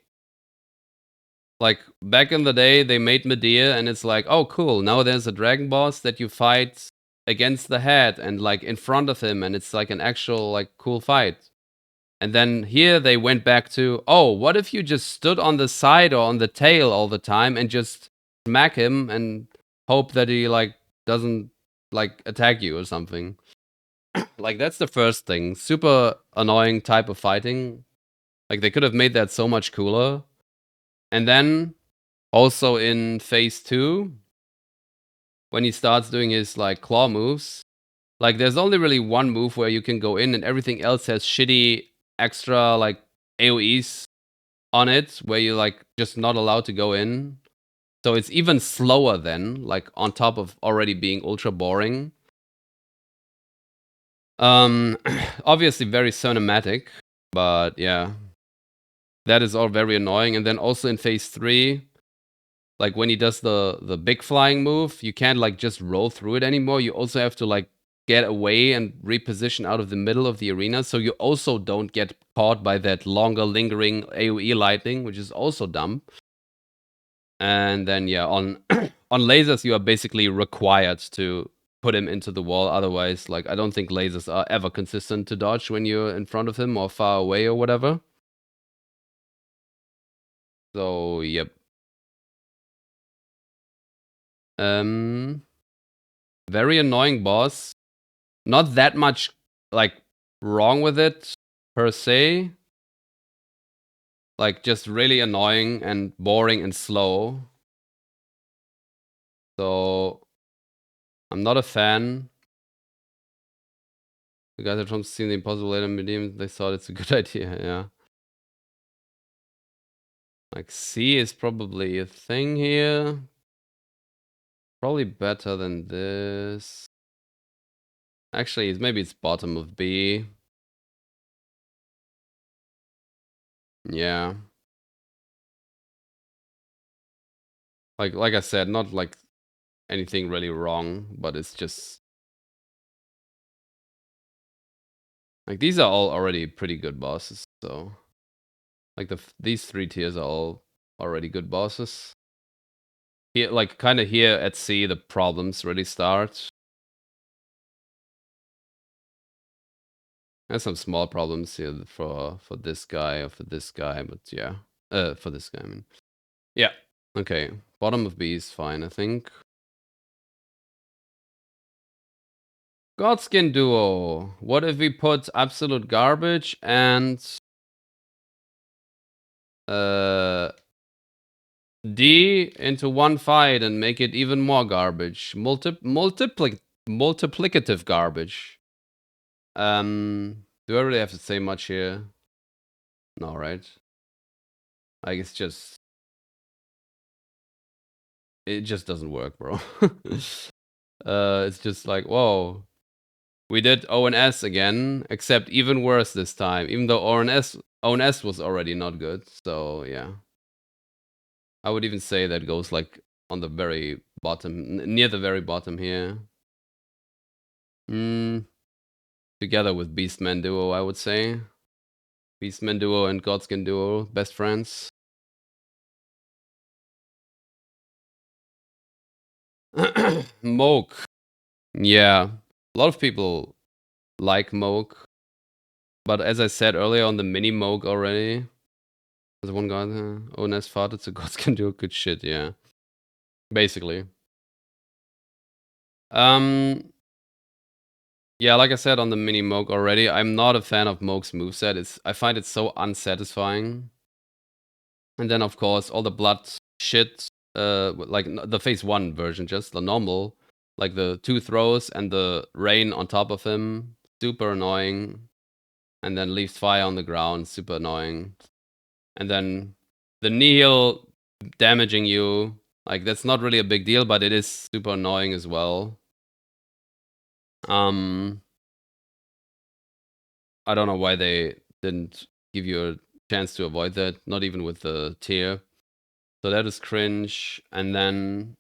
like back in the day they made Medea and it's like, oh cool, now there's a dragon boss that you fight against the head and like in front of him and it's like an actual like cool fight. And then here they went back to, oh, what if you just stood on the side or on the tail all the time and just smack him and hope that he like doesn't like attack you or something. Like that's the first thing. Super annoying type of fighting. Like they could have made that so much cooler. And then also in phase 2, when he starts doing his like claw moves, like there's only really one move where you can go in and everything else has shitty extra like AoEs on it where you're like just not allowed to go in. So it's even slower then, like on top of already being ultra boring. Obviously very cinematic, but yeah. That is all very annoying. And then also in phase 3, like when he does the big flying move, you can't like just roll through it anymore. You also have to like get away and reposition out of the middle of the arena, so you also don't get caught by that longer lingering AoE lightning, which is also dumb. And then yeah, on on lasers you are basically required to put him into the wall. Otherwise, like I don't think lasers are ever consistent to dodge when you're in front of him or far away or whatever. So yep. Very annoying boss. Not that much like wrong with it per se. Like just really annoying and boring and slow. So I'm not a fan. The guys at home seen the Impossible Later Medium, they thought it's a good idea, yeah. Like C is probably a thing here. Probably better than this. Actually, maybe it's bottom of B. Yeah. Like I said, not like anything really wrong, but it's just like these are all already pretty good bosses, so like these 3 tiers are all already good bosses. Here, like kind of here at C, the problems really start. There's some small problems here for this guy or for this guy, but yeah, for this guy, I mean. Yeah. Okay. Bottom of B is fine, I think. Godskin Duo. What if we put absolute garbage and D into one fight and make it even more garbage? Multiplicative garbage. Do I really have to say much here? No, right? Like it's just it just doesn't work, bro. It's just like, whoa. We did ONS again, except even worse this time, even though ONS was already not good. So yeah. I would even say that goes like on the very bottom, near the very bottom here. Together with Beastman Duo, I would say. Beastman Duo and Godskin Duo, best friends. Moke. Yeah. A lot of people like Moke. But as I said earlier on the mini Moke already, there's one guy there. ONS farted, so Godskin Duo good shit, yeah. Basically. Yeah, like I said on the mini Moke already, I'm not a fan of Moke's moveset. I find it so unsatisfying. And then of course all the blood shit, like the phase 1 version, just the normal, like the 2 throws and the rain on top of him, super annoying. And then leaves fire on the ground, super annoying. And then the Nihil damaging you, like that's not really a big deal, but it is super annoying as well. I don't know why they didn't give you a chance to avoid that, not even with the tier. So that is cringe. And then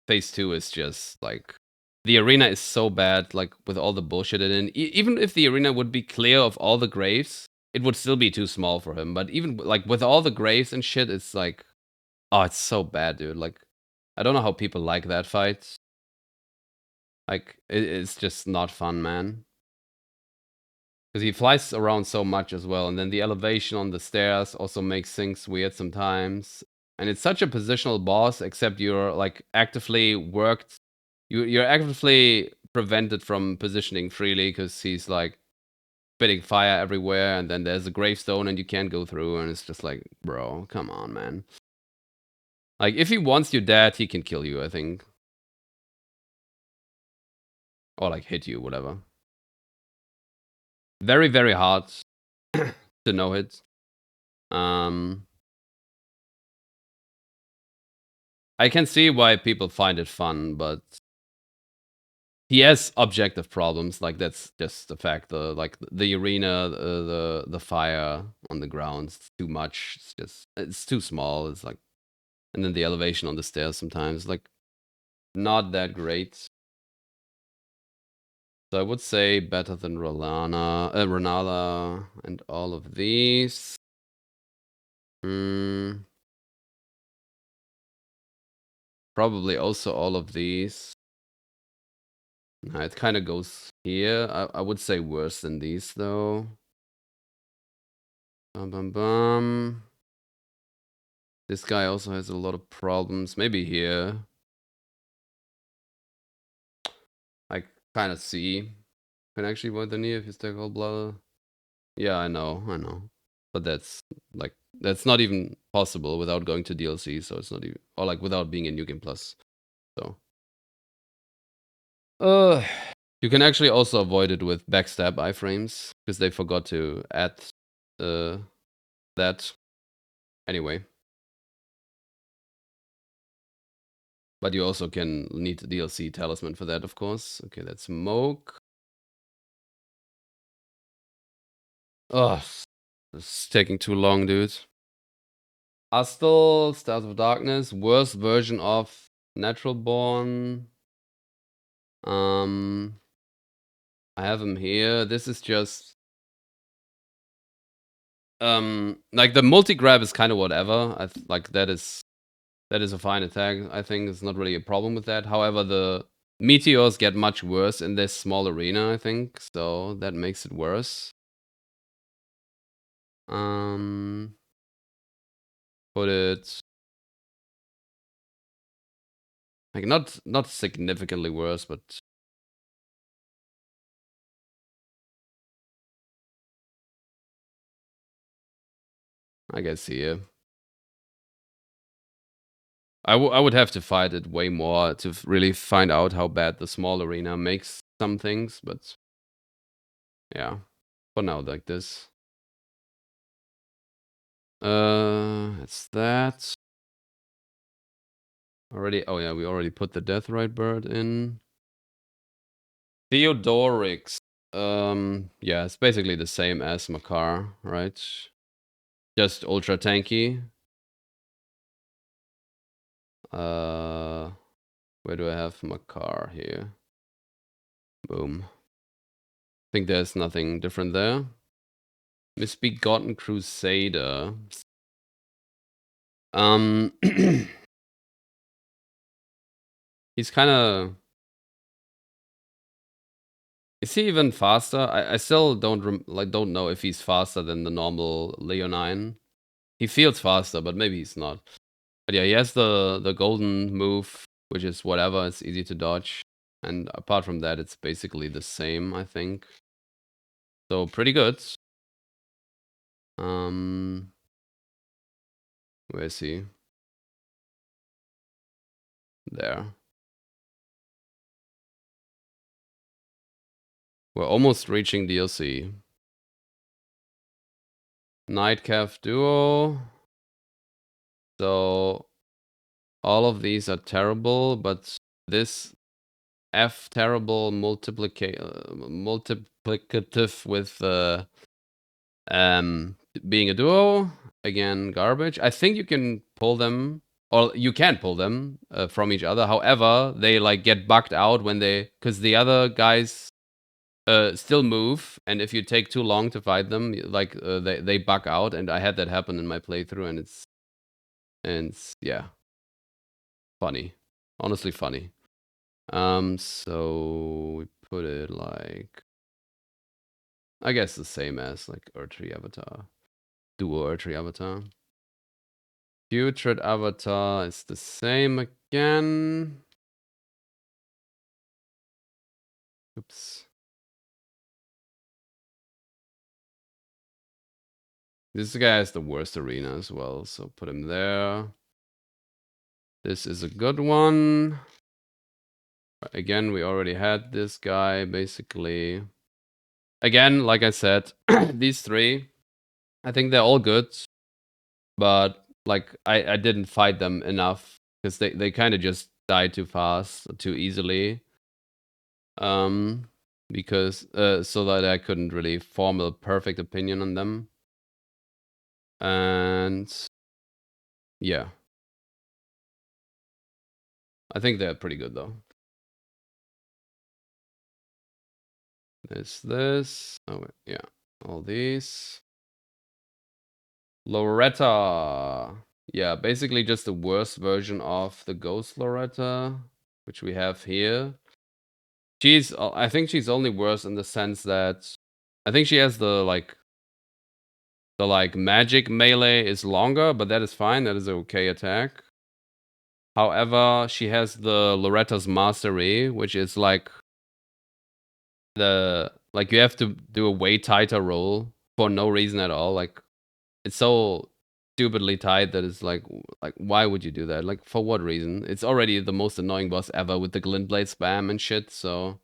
phase 2 is just like the arena is so bad, like with all the bullshit in it. Even if the arena would be clear of all the graves, it would still be too small for him. But even like with all the graves and shit, it's like, oh, it's so bad, dude. Like, I don't know how people like that fight. Like, it's just not fun, man. Because he flies around so much as well, and then the elevation on the stairs also makes things weird sometimes. And it's such a positional boss, except you're like actively worked. You're actively prevented from positioning freely because he's like spitting fire everywhere, and then there's a gravestone and you can't go through, and it's just like, bro, come on, man. Like, if he wants you dead, he can kill you, I think. Or like hit you, whatever. Very, very hard to no hit. I can see why people find it fun, but he has objective problems. Like, that's just the fact. The arena, the fire on the ground, it's too much. It's too small. It's like, and then the elevation on the stairs sometimes, like, not that great. So I would say better than Renala, and all of these. Probably also all of these. It kind of goes here. I would say worse than these, though. Bum, bum, bum. This guy also has a lot of problems. Maybe here. I kind of see. Can actually avoid the knee if you stack all blood. Yeah, I know. But that's not even possible without going to DLC, so it's not even, or like without being in New Game Plus. So you can actually also avoid it with backstab iframes because they forgot to add that anyway. But you also can need the DLC talisman for that, of course. Okay, that's smoke. Oh, it's taking too long, dude. Astel, Stars of Darkness, worst version of Natural Born. I have him here. This is just like the multi-grab is kind of whatever. Like that is a fine attack. I think it's not really a problem with that. However, the meteors get much worse in this small arena, I think. So that makes it worse. Put it like not significantly worse, but I guess here. I would have to fight it way more to really find out how bad the small arena makes some things, but yeah, for now like this. It's that. Already, oh yeah, we already put the Deathrite Bird in. Theodorix. Yeah, it's basically the same as Makar, right? Just ultra tanky. Where do I have Makar here? Boom. Think there's nothing different there. Misbegotten Crusader. He's kind of. Is he even faster? I still don't know if he's faster than the normal Leonine. He feels faster, but maybe he's not. But yeah, he has the golden move, which is whatever. It's easy to dodge, and apart from that, it's basically the same, I think. So pretty good. Where is he? There. We're almost reaching DLC. Nightcap Duo. So all of these are terrible, but this F terrible multiplicative with being a duo, again garbage. I think you can pull them, or you can pull them from each other. However, they like get bugged out when because the other guys still move, and if you take too long to fight them, like they bug out, and I had that happen in my playthrough, and it's yeah, funny, honestly funny. So we put it like I guess the same as like Erdtree Avatar. Duo Erdtree Avatar. Putrid Avatar is the same again. Oops. This guy has the worst arena as well, so put him there. This is a good one. Again, we already had this guy, basically. Again, like I said, these three, I think they're all good. But, like, I didn't fight them enough. Because they kind of just died too fast, too easily. Because, so that I couldn't really form a perfect opinion on them. And, yeah. I think they're pretty good, though. There's this. Oh, yeah. All these. Loretta. Yeah, basically just the worst version of the Ghost Loretta, which we have here. I think she's only worse in the sense that I think she has the magic melee is longer, but that is fine. That is an okay attack. However, she has the Loretta's Mastery, which is like you have to do a way tighter roll for no reason at all. Like it's so stupidly tight that it's like why would you do that? Like for what reason? It's already the most annoying boss ever with the glint blade spam and shit. So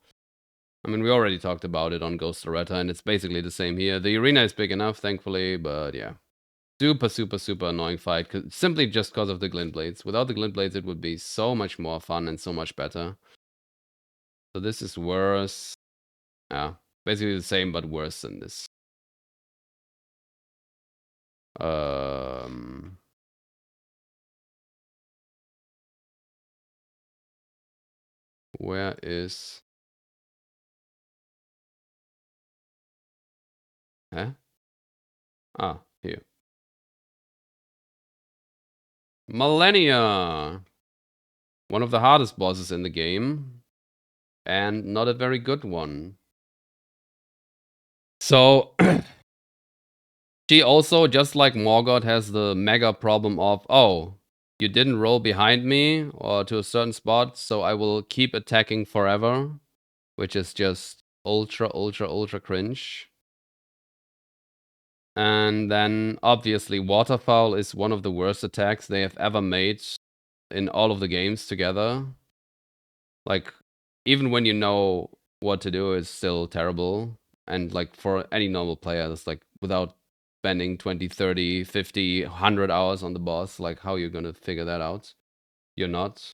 I mean, we already talked about it on Ghost Loretta, and it's basically the same here. The arena is big enough, thankfully, but yeah. Super, super, super annoying fight, simply just because of the glint blades. Without the glint blades, it would be so much more fun and so much better. So this is worse. Yeah, basically the same, but worse than this. Where is... Huh? Ah, here. Millennia! One of the hardest bosses in the game. And not a very good one. So... She also, just like Morgoth, has the mega problem of, oh, you didn't roll behind me or to a certain spot, so I will keep attacking forever, which is just ultra, ultra, ultra cringe. And then, obviously, Waterfowl is one of the worst attacks they have ever made in all of the games together. Like, even when you know what to do, it's still terrible. And, like, for any normal player, it's like, without spending 20, 30, 50, 100 hours on the boss, like, how you're gonna figure that out? You're not.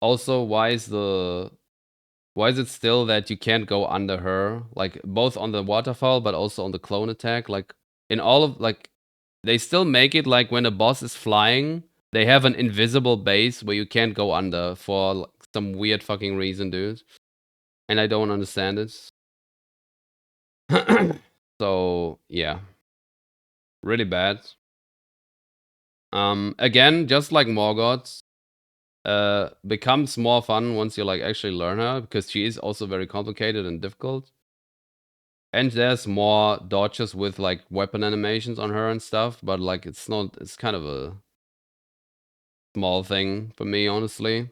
Also, why is it still that you can't go under her? Like, both on the waterfall, but also on the clone attack? Like, in all of, like, they still make it like when a boss is flying, they have an invisible base where you can't go under for like, some weird fucking reason, dude. And I don't understand it. So, yeah. Really bad. Again, just like Morgoth, becomes more fun once you like actually learn her, because she is also very complicated and difficult. And there's more dodges with like weapon animations on her and stuff, but like it's kind of a small thing for me, honestly.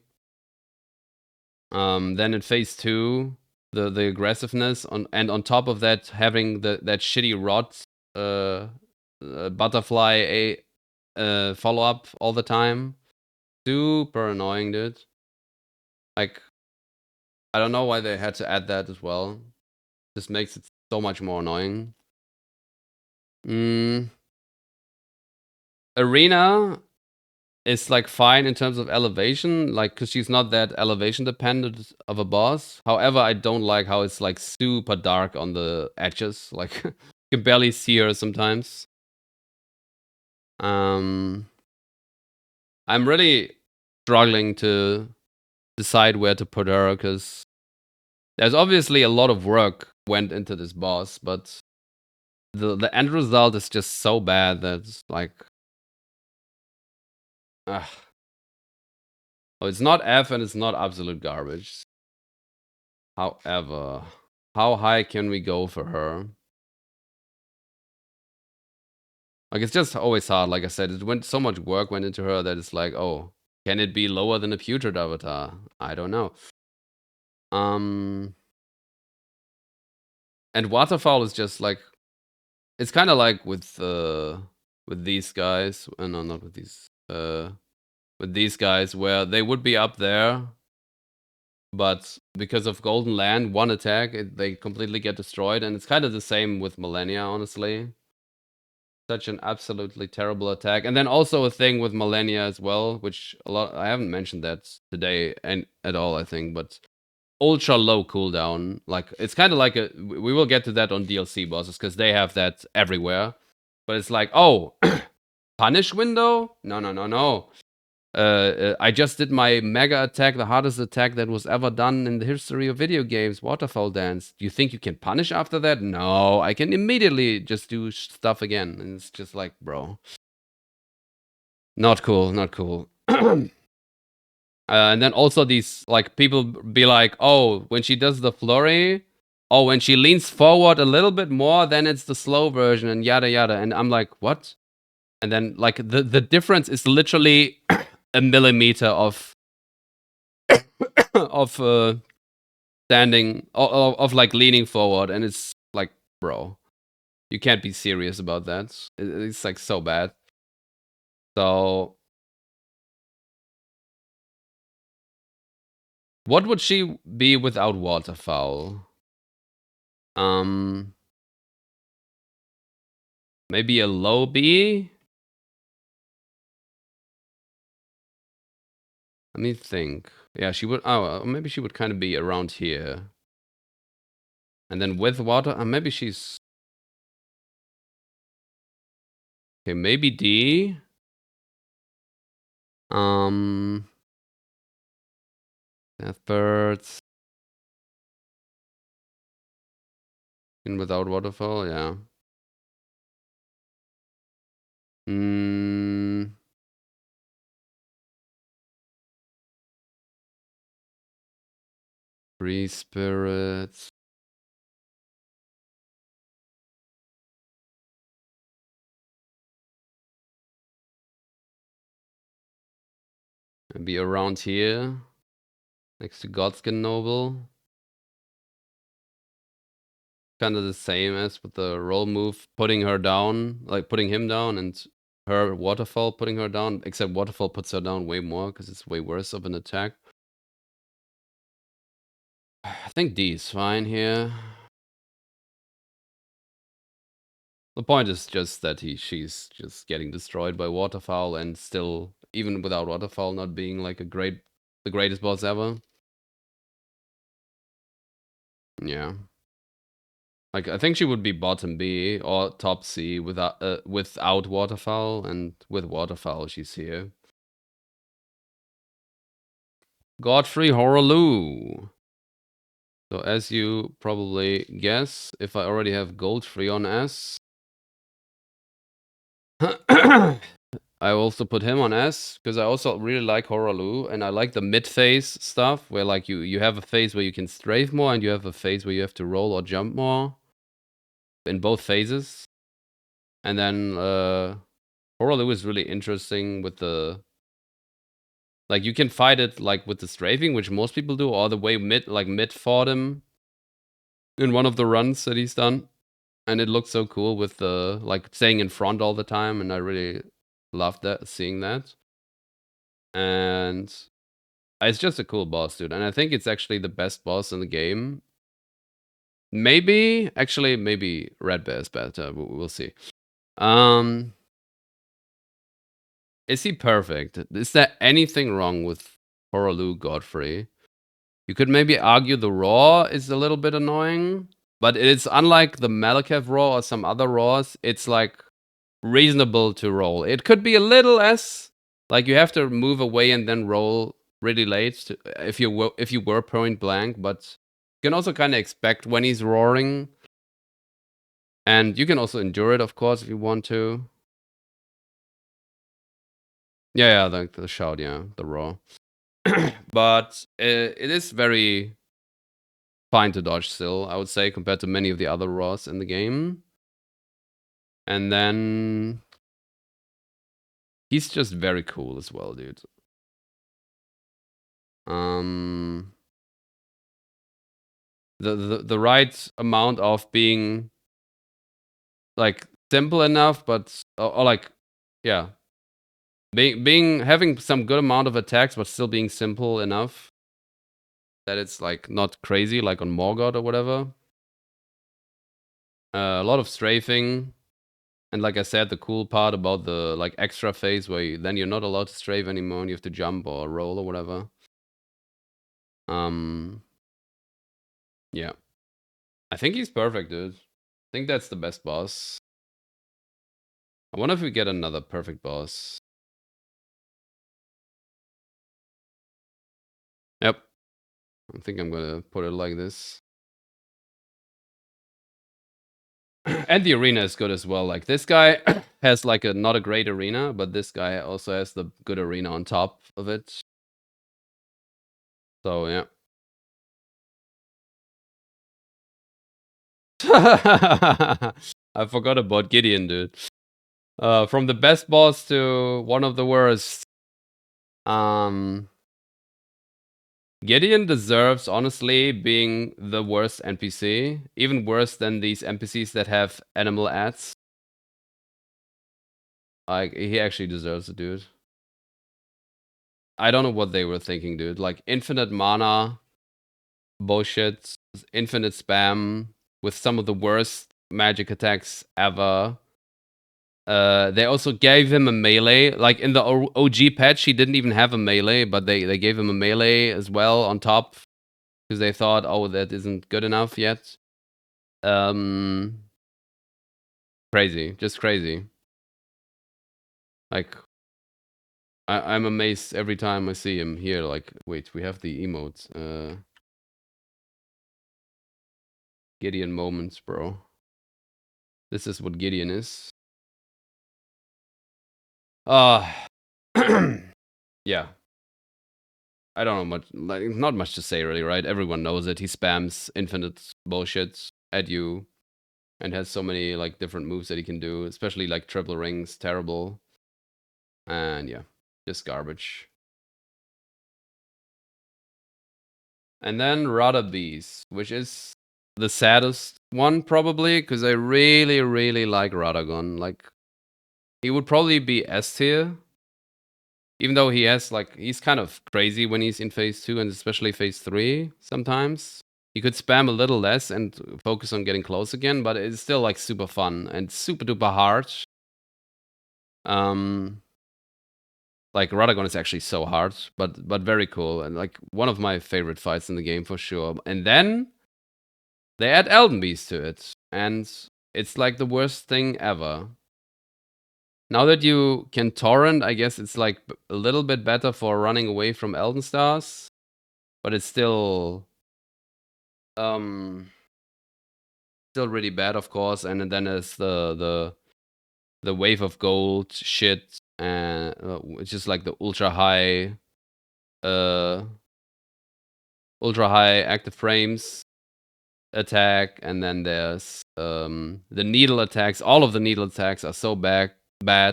Then in phase 2, the aggressiveness and on top of that having that shitty rod butterfly follow up all the time. Super annoying, dude. Like, I don't know why they had to add that as well. This makes it so much more annoying. Arena is like fine in terms of elevation, like because she's not that elevation dependent of a boss. However, I don't like how it's like super dark on the edges. Like you can barely see her sometimes. I'm really struggling to decide where to put her because there's obviously a lot of work went into this boss, but the end result is just so bad that it's like, oh, it's not F and it's not absolute garbage. However, how high can we go for her? Like, it's just always hard. Like I said, so much work went into her that it's like, oh, can it be lower than a putrid avatar? I don't know. And Waterfowl is just like, it's kind of like with these guys. No, not with these. With these guys, where they would be up there, but because of Golden Land, one attack, they completely get destroyed. And it's kind of the same with Millennia, honestly. Such an absolutely terrible attack. And then also a thing with Millennia as well, which I haven't mentioned that today at all, I think, but ultra low cooldown. Like, it's kind of like we will get to that on DLC bosses because they have that everywhere. But it's like, oh, punish window? No. I just did my mega attack, the hardest attack that was ever done in the history of video games, Waterfall Dance. Do you think you can punish after that? No, I can immediately just do stuff again. And it's just like, bro. Not cool, not cool. And then also these, like, people be like, oh, when she does the flurry, oh, when she leans forward a little bit more, then it's the slow version and yada yada. And I'm like, what? And then, like, the difference is literally a millimeter of standing of like leaning forward, and it's like, bro, you can't be serious about that. It's like so bad. So what would she be without Waterfowl? Maybe a low B? Let me think. Yeah, she would. Oh, maybe she would kind of be around here. And then with water, maybe she's. Okay, maybe D. Deathbirds. And without Waterfall, yeah. Free spirits. Maybe around here. Next to Godskin Noble. Kind of the same as with the roll move, putting her down, like putting him down, and her Waterfall putting her down, except Waterfall puts her down way more because it's way worse of an attack. I think D is fine here. The point is just that she's just getting destroyed by Waterfowl, and still, even without Waterfowl, not being like the greatest boss ever. Yeah. Like, I think she would be bottom B or top C without Waterfowl, and with Waterfowl she's here. Godfrey Horaloo. So as you probably guess, if I already have Godfrey on S, I also put him on S because I also really like Horaloo, and I like the mid phase stuff where like you have a phase where you can strafe more and you have a phase where you have to roll or jump more in both phases. And then Horaloo is really interesting with the, like, you can fight it like with the strafing, which most people do, all the way mid fought him in one of the runs that he's done. And it looked so cool with the, like, staying in front all the time, and I really loved that, seeing that. And it's just a cool boss, dude. And I think it's actually the best boss in the game. Maybe Red Bear is better. We'll see. Is he perfect? Is there anything wrong with Horaloo Godfrey? You could maybe argue the Raw is a little bit annoying, but it's unlike the Malakav Raw or some other Raws. It's like reasonable to roll. It could be a little less, like you have to move away and then roll really late if you were point blank, but you can also kind of expect when he's roaring, and you can also endure it, of course, if you want to. Yeah, the shout, yeah, the raw. But it is very fine to dodge still, I would say, compared to many of the other Raws in the game. And then he's just very cool as well, dude. The right amount of being like simple enough, but or like yeah, being having some good amount of attacks, but still being simple enough that it's like not crazy, like on Morgoth or whatever. A lot of strafing, and like I said, the cool part about the like extra phase where then you're not allowed to strafe anymore, and you have to jump or roll or whatever. Yeah, I think he's perfect, dude. I think that's the best boss. I wonder if we get another perfect boss. Yep. I think I'm gonna put it like this. And the arena is good as well. Like this guy has like a not a great arena, but this guy also has the good arena on top of it. So yeah. I forgot about Gideon, dude. From the best boss to one of the worst. Gideon deserves, honestly, being the worst NPC. Even worse than these NPCs that have animal ads. Like, he actually deserves it, dude. I don't know what they were thinking, dude. Like, infinite mana, bullshit, infinite spam, with some of the worst magic attacks ever. They also gave him a melee. Like, in the OG patch, he didn't even have a melee, but they gave him a melee as well on top. Because they thought, oh, that isn't good enough yet. Crazy. Just crazy. Like, I'm amazed every time I see him here. Like, wait, we have the emotes. Gideon moments, bro. This is what Gideon is. Yeah. I don't know much, like, not much to say really, right? Everyone knows it. He spams infinite bullshit at you and has so many like different moves that he can do, especially like triple rings, terrible. And yeah, just garbage. And then Rada Beast, which is the saddest one probably, because I really, really like Radagon. Like, he would probably be S tier, even though he has like he's kind of crazy when he's in phase 2 and especially phase 3 sometimes. He could spam a little less and focus on getting close again, but it's still like super fun and super duper hard. Like Radagon is actually so hard, but very cool and like one of my favorite fights in the game for sure. And then they add Elden Beast to it, and it's like the worst thing ever. Now that you can torrent, I guess it's like a little bit better for running away from Elden Stars, but it's still still really bad, of course. And then there's the wave of gold shit, which is like the ultra high active frames attack, and then there's the needle attacks. All of the needle attacks are so bad,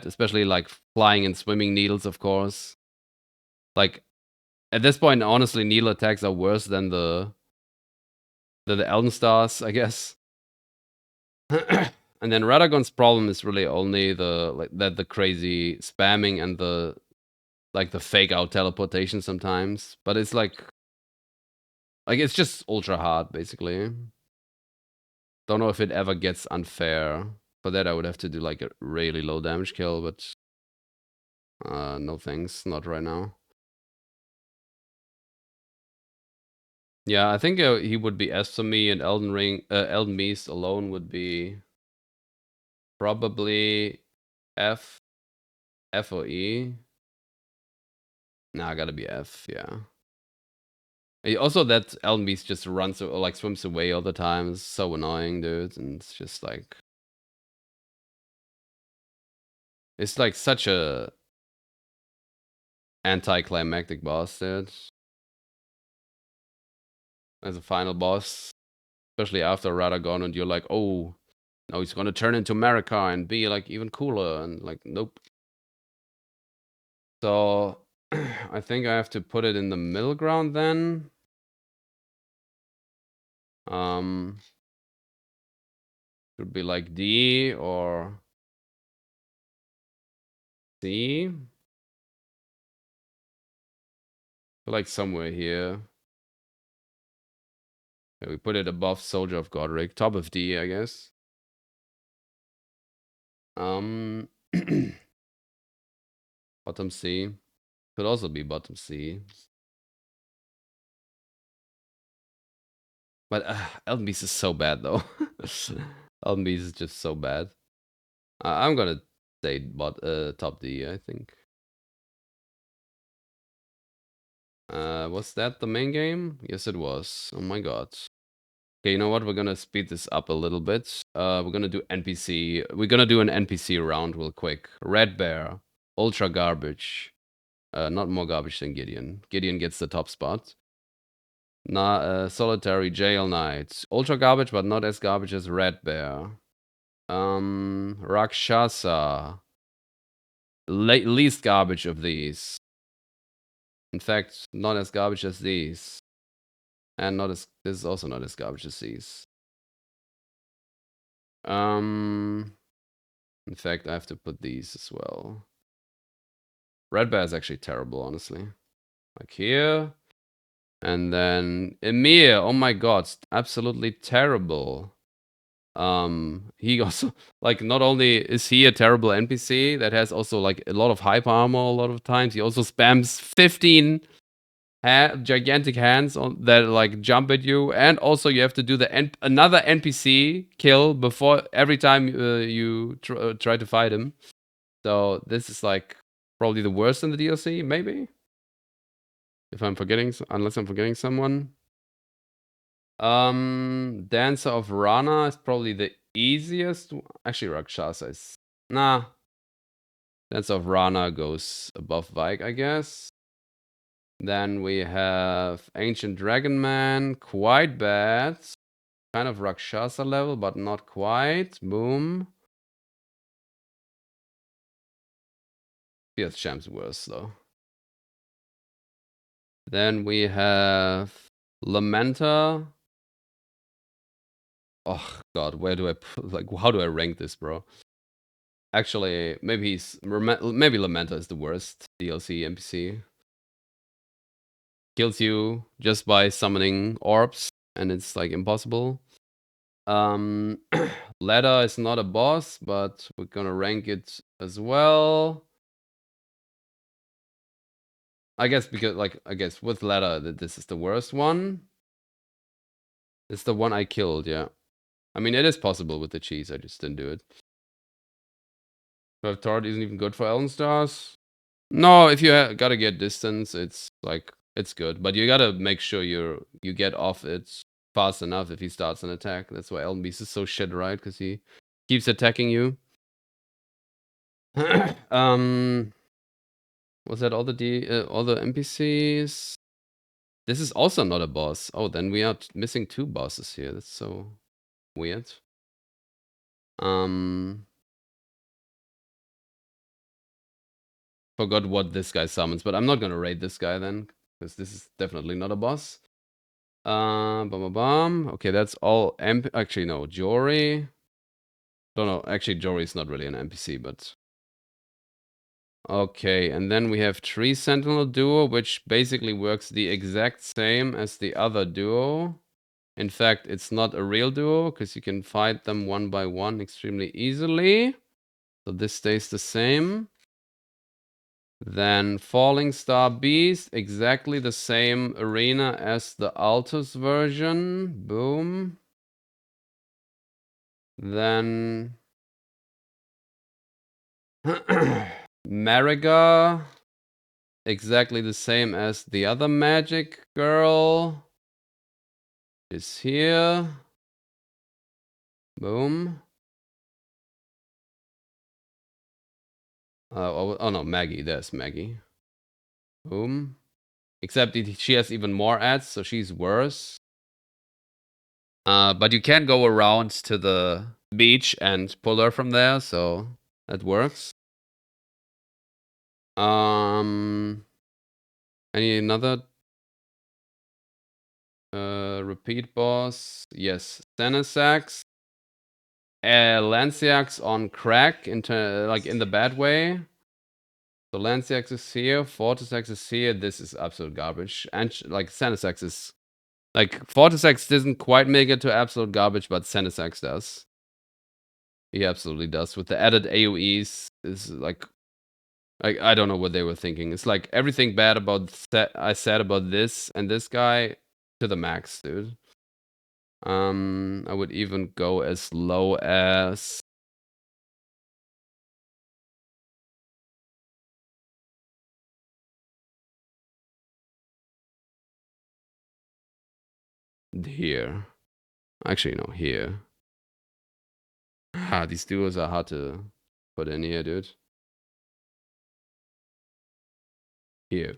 especially like flying and swimming needles, of course. Like at this point, honestly, needle attacks are worse than the Elden Stars, I guess. And then Radagon's problem is really only the crazy spamming and the fake out teleportation sometimes. But it's like it's just ultra hard basically. Don't know if it ever gets unfair. For that I would have to do like a really low damage kill, but no thanks, not right now. Yeah, I think he would be S for me, and Elden Beast alone would be probably F or E. Nah, gotta be F, yeah. Also, that Elden Beast just runs or like swims away all the time is so annoying, dude. And it's just like it's like such a anticlimactic boss, dude. as a final boss, especially after Radagon, and you're like, oh, now he's gonna turn into America and be like even cooler, and like, nope. So I think I have to put it in the middle ground then. Could be like D or C. Like somewhere here. Yeah, we put it above Soldier of Godric. Top of D, I guess. Bottom C. Could also be bottom C. But Elden Beast is so bad though. Elden Beast is just so bad. I'm gonna say top D, I think. Was that the main game? Yes, it was. Oh my god. Okay, you know what? We're gonna speed this up a little bit. We're gonna do NPC. We're gonna do an NPC round real quick. Red Bear, Ultra Garbage. Not more garbage than Gideon. Gideon gets the top spot. Solitary Jail Knight. Ultra garbage, but not as garbage as Red Bear. Rakshasa. Least garbage of these. In fact, not as garbage as these. And not as this is also not as garbage as these. In fact, I have to put these as well. Red Bear is actually terrible, honestly. Like here. And then Emir, oh my god, absolutely terrible. He also, like, not only is he a terrible NPC that has also like a lot of hyper armor a lot of times, he also spams 15 gigantic hands that like jump at you, and also you have to do another NPC kill before every time you try to fight him. So this is like probably the worst in the DLC, maybe. If I'm forgetting, unless I'm forgetting someone. Dancer of Rana is probably the easiest. Actually, Rakshasa is nah. Dancer of Rana goes above Vike, I guess. Then we have Ancient Dragon Man, quite bad. Kind of Rakshasa level, but not quite. Boom. Fierce Champ's worse though. Then we have Lamenta. Oh god, where do I put, like, how do I rank this, bro? Actually, maybe Lamenta is the worst DLC NPC. Kills you just by summoning orbs, and it's like impossible. Ladder is not a boss, but we're gonna rank it as well. I guess because, like, I guess with Ladder, this is the worst one. It's the one I killed, yeah. I mean, it is possible with the cheese, I just didn't do it. 12 Tart isn't even good for Elden Stars. No, if you gotta get distance, it's like, it's good. But you gotta make sure you get off it fast enough if he starts an attack. That's why Elden Beast is so shit, right? Because he keeps attacking you. Was that all the NPCs? This is also not a boss. Oh, then we are missing 2 bosses here. That's so weird. Forgot what this guy summons, but I'm not gonna raid this guy then, because this is definitely not a boss. Bum bum bum. Okay, that's all. Actually, no, Jory. Don't know. Actually, Jory is not really an NPC, but okay. And then we have Tree Sentinel Duo, which basically works the exact same as the other duo. In fact, it's not a real duo because you can fight them one by one extremely easily. So this stays the same. Then Falling Star Beast, exactly the same arena as the Altus version. Boom. Then Mariga, exactly the same as the other magic girl. Is here. Boom. Oh no, Maggie. There's Maggie. Boom. Except she has even more ads, so she's worse. But you can go around to the beach and pull her from there, so that works. Any another repeat boss? Yes, Thanasax. Lanciax on crack into like in the bad way. So Lanciax is here, Fortisax is here. This is absolute garbage. And like Thanasax is like Fortisax doesn't quite make it to absolute garbage, but Thanasax does. He absolutely does. With the added AoEs, is like I don't know what they were thinking. It's like everything bad about I said about this and this guy to the max, dude. I would even go as low as here. Actually, no, here. Ah, these duos are hard to put in here, dude. Here.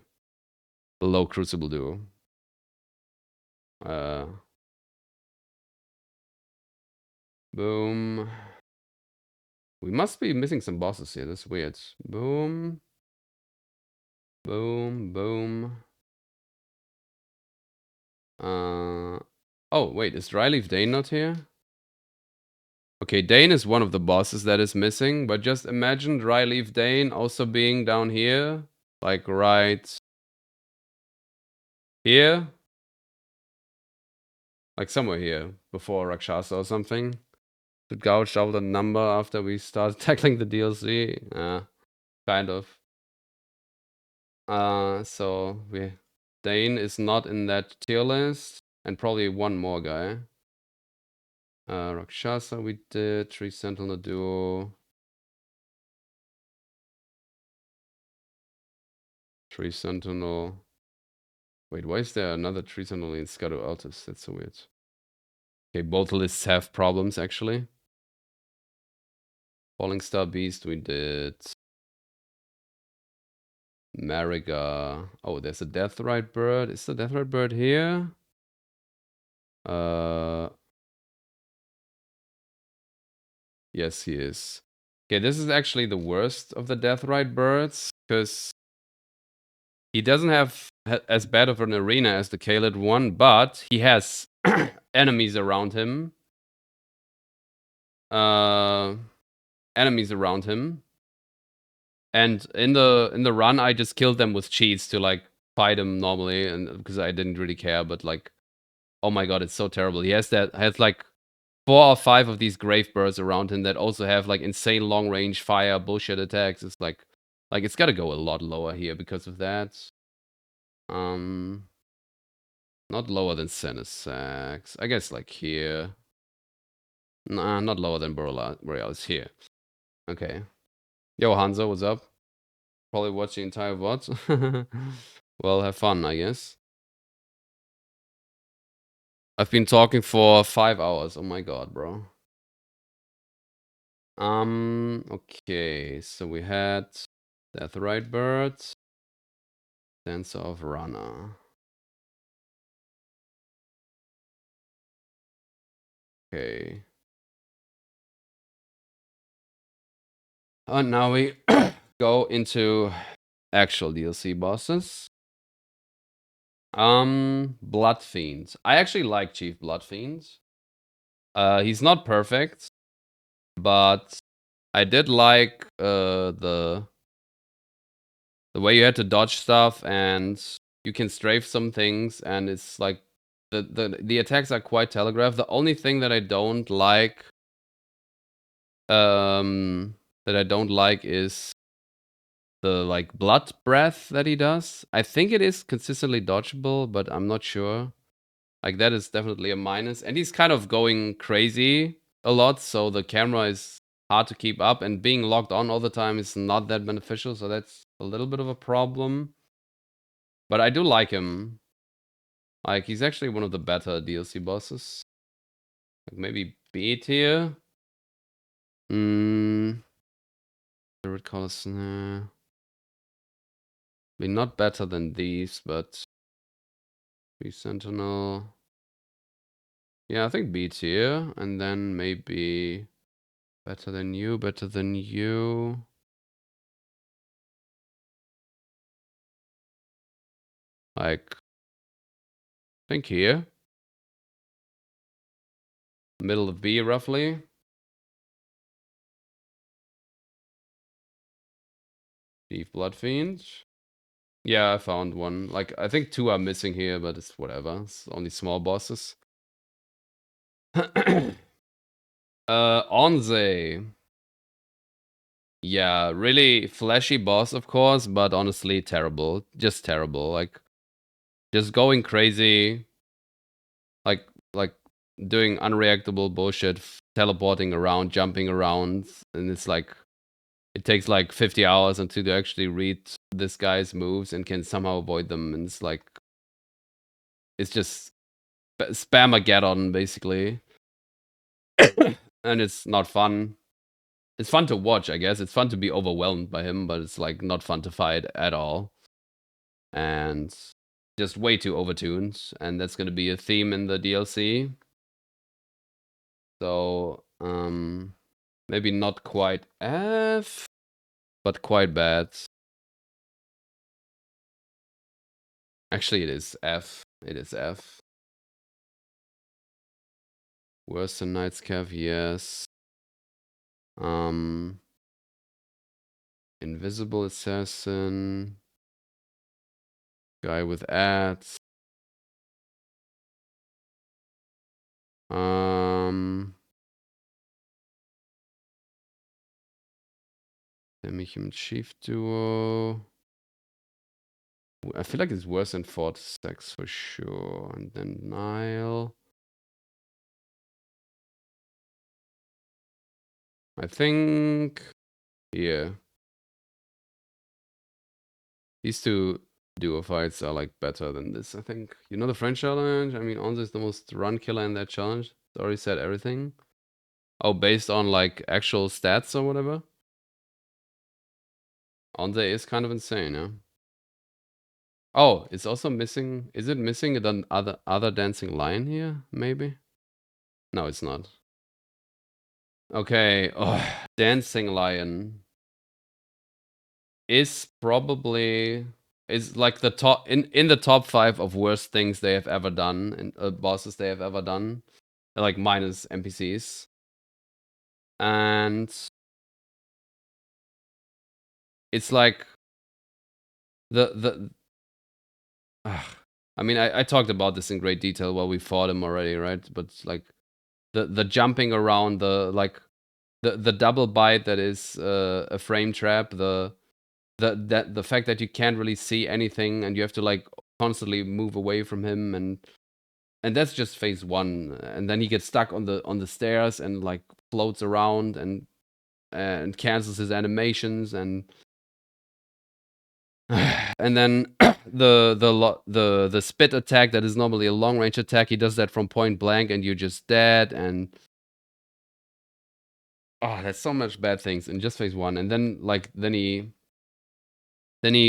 Below Crucible Duo. Boom. We must be missing some bosses here. That's weird. Boom. Boom. Boom. Oh, wait. Is Dryleaf Dane not here? Okay, Dane is one of the bosses that is missing, but just imagine Dryleaf Dane also being down here. Like right here. Like somewhere here. Before Rakshasa or something. It gouged out the number after we started tackling the DLC. Kind of. So Dane is not in that tier list. And probably one more guy. Rakshasa we did. Tree Sentinel Duo. Tree Sentinel. Wait, why is there another Tree Sentinel in Scadu Altus? That's so weird. Okay, both lists have problems actually. Falling Star Beast we did. Mariga. Oh, there's a Deathrite Bird. Is the Deathrite Bird here? Yes, he is. Okay, this is actually the worst of the Deathrite birds, because he doesn't have as bad of an arena as the Kaled one, but he has enemies around him. Enemies around him. And in the run, I just killed them with cheats to like fight him normally, and because I didn't really care. But like, oh my god, it's so terrible. He has like 4 or 5 of these grave birds around him that also have like insane long range fire bullshit attacks. It's like it's gotta go a lot lower here because of that. Not lower than Senesax. I guess like here. Nah, not lower than Borealis here. Okay. Yo, Hanzo, what's up? Probably watch the entire VOD. Well, have fun, I guess. I've been talking for 5 hours. Oh my god, bro. Okay, so we had Deathrite Bird, Dancer of Runner. Okay. And now we go into actual DLC bosses. Blood Fiend. I actually like Chief Blood Fiend. He's not perfect, but I did like the way you had to dodge stuff, and you can strafe some things, and it's like the attacks are quite telegraphed. The only thing that I don't like is the like blood breath that he does. I think it is consistently dodgeable, but I'm not sure. Like that is definitely a minus. And he's kind of going crazy a lot, so the camera is hard to keep up, and being locked on all the time is not that beneficial, so that's a little bit of a problem. But I do like him. Like he's actually one of the better DLC bosses. Like maybe B tier. Spirit Colors, nah. I mean, not better than these, but Tree Sentinel. Yeah, I think B tier, and then maybe better than you, better than you. Like, I think here. Middle of B, roughly. Thief Bloodfiend. Yeah, I found one. Like, I think 2 are missing here, but it's whatever. It's only small bosses. Onze. Yeah, really flashy boss, of course, but honestly, terrible. Just terrible. Like, just going crazy. Like, like doing unreactable bullshit, teleporting around, jumping around, and it's like it takes like 50 hours until you actually read this guy's moves and can somehow avoid them. And it's like it's just spamageddon basically, and it's not fun. It's fun to watch, I guess. It's fun to be overwhelmed by him, but it's like not fun to fight at all, and just way too overtuned. And that's gonna be a theme in the DLC. So maybe not quite F, but quite bad. Actually, it is F. It is F. Worse than Knight's Cav, yes. Invisible Assassin. Guy with ads. Semi-Human Chief Duo. I feel like it's worse than Fort Sex for sure. And then Nile. I think. Yeah. These 2 duo fights are like better than this, I think. You know the French challenge? I mean, Onze is the most run killer in that challenge. It's already said everything. Oh, based on like actual stats or whatever? Onze is kind of insane, yeah. Oh, it's also missing. Is it missing an other dancing lion here? Maybe. No, it's not. Okay. Oh, dancing lion is probably is like the top in the top 5 of worst things they have ever done and bosses they have ever done, like minus NPCs. And it's like the I mean, I talked about this in great detail while we fought him already, right? But like the jumping around, the double bite that is a frame trap, the fact that you can't really see anything and you have to like constantly move away from him, and that's just phase 1. And then he gets stuck on the stairs and like floats around and cancels his animations and then the spit attack that is normally a long range attack, he does that from point blank and you're just dead. And that's so much bad things in just phase 1. And then like then he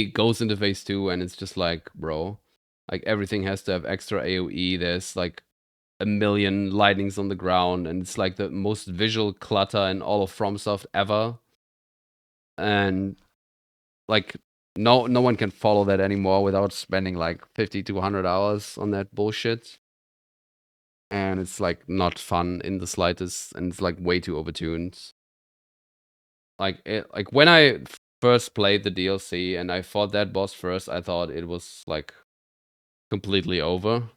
goes into phase 2 and it's just like, bro, like everything has to have extra AoE. There's like a million lightnings on the ground, and it's like the most visual clutter in all of FromSoft ever. And like no one can follow that anymore without spending like 50 to 100 hours on that bullshit. And it's like not fun in the slightest, and it's like way too overtuned. Like when I first played the DLC and I fought that boss first, I thought it was like completely over.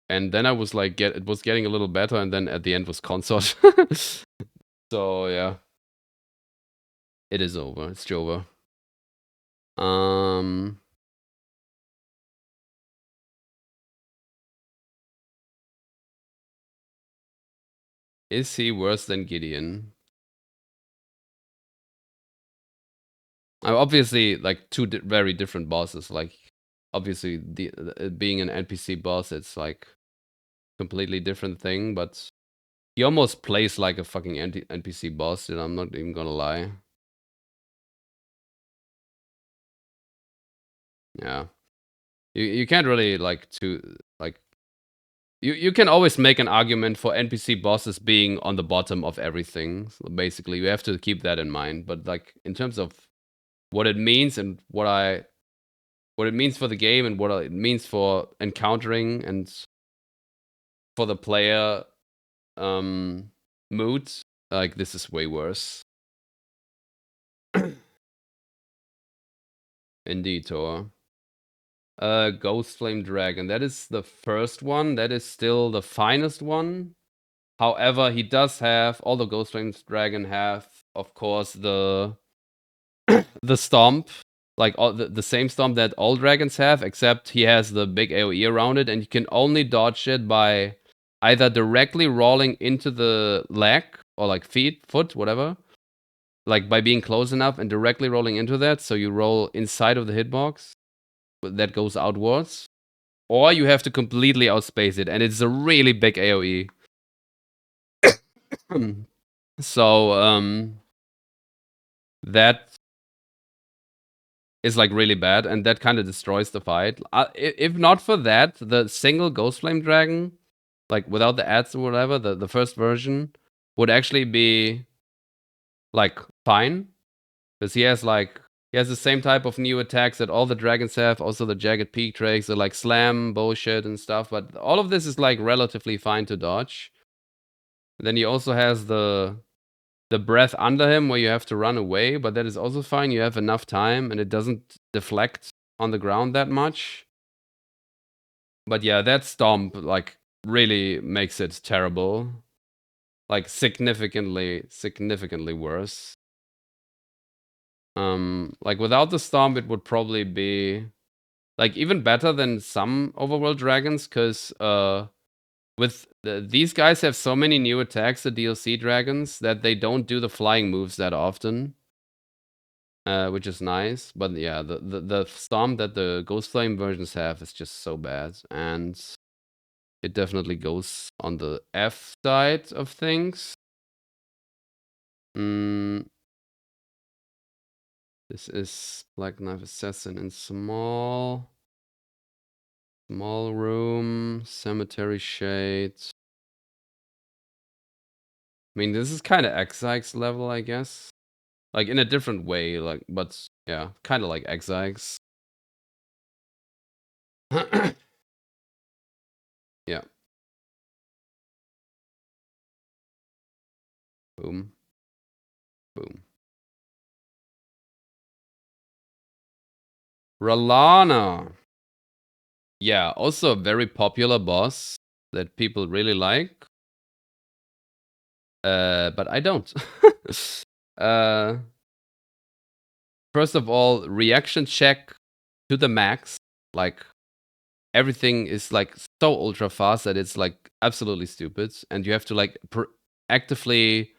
And then I was like, it was getting a little better, and then at the end was consort. So yeah, it is over. It's Jova. Is he worse than Gideon? Obviously, like 2 very different bosses. Like obviously, being an NPC boss, it's like completely different thing. But he almost plays like a fucking NPC boss, and I'm not even gonna lie. Yeah, you can't really like You can always make an argument for NPC bosses being on the bottom of everything. So basically, you have to keep that in mind. But like in terms of what it means and what it means for the game and what it means for encountering and for the player mood, like this is way worse. Indeed, Tor. Ghost Flame Dragon. That is the first one. That is still the finest one. However, he does have all the Ghost Flame Dragon have, of course, the stomp, like all the same stomp that all dragons have, except he has the big AoE around it, and you can only dodge it by either directly rolling into the leg or like foot, whatever, like by being close enough and directly rolling into that, so you roll inside of the hitbox that goes outwards, or you have to completely outspace it, and it's a really big AoE. So that is like really bad, and that kind of destroys the fight. If not for that, the single Ghost Flame Dragon, like without the ads or whatever, the first version would actually be like fine, because he has the same type of new attacks that all the dragons have. Also the Jagged Peak Drakes, the like slam bullshit and stuff. But all of this is like relatively fine to dodge. And then he also has the breath under him where you have to run away, but that is also fine. You have enough time and it doesn't deflect on the ground that much. But yeah, that stomp like really makes it terrible. Like significantly worse. Like without the stomp it would probably be like even better than some overworld dragons, cuz these guys have so many new attacks, the DLC dragons, that they don't do the flying moves that often. Which is nice, but yeah, the stomp that the Ghost Flame versions have is just so bad, and it definitely goes on the F side of things. This is Black Knife Assassin in small room, Cemetery Shade. I mean, this is kind of Exike's level, I guess. Like in a different way, like, but yeah, kind of like Exike's. Yeah. Boom. Boom. Ralana. Yeah, also a very popular boss that people really like. But I don't. First of all, reaction check to the max. Like everything is like so ultra fast that it's like absolutely stupid, and you have to like actively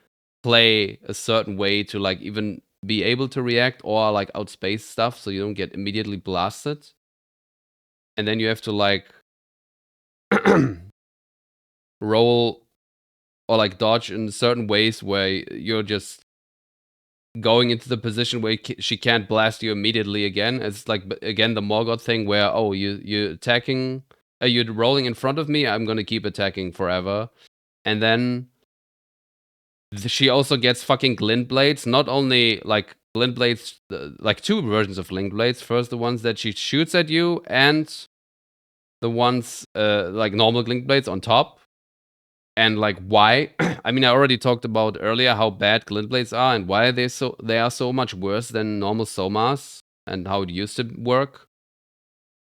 play a certain way to like even be able to react or like outspace stuff, so you don't get immediately blasted. And then you have to like roll or like dodge in certain ways where you're just going into the position where she can't blast you immediately again. It's like again the Morgoth thing where you attacking, you're rolling in front of me, I'm gonna keep attacking forever. And then she also gets fucking glint blades. Not only like glint blades, like two versions of glint blades. First the ones that she shoots at you, and the ones like normal glint blades on top. And like why? I mean, I already talked about earlier how bad glint blades are and why they are so much worse than normal somas and how it used to work.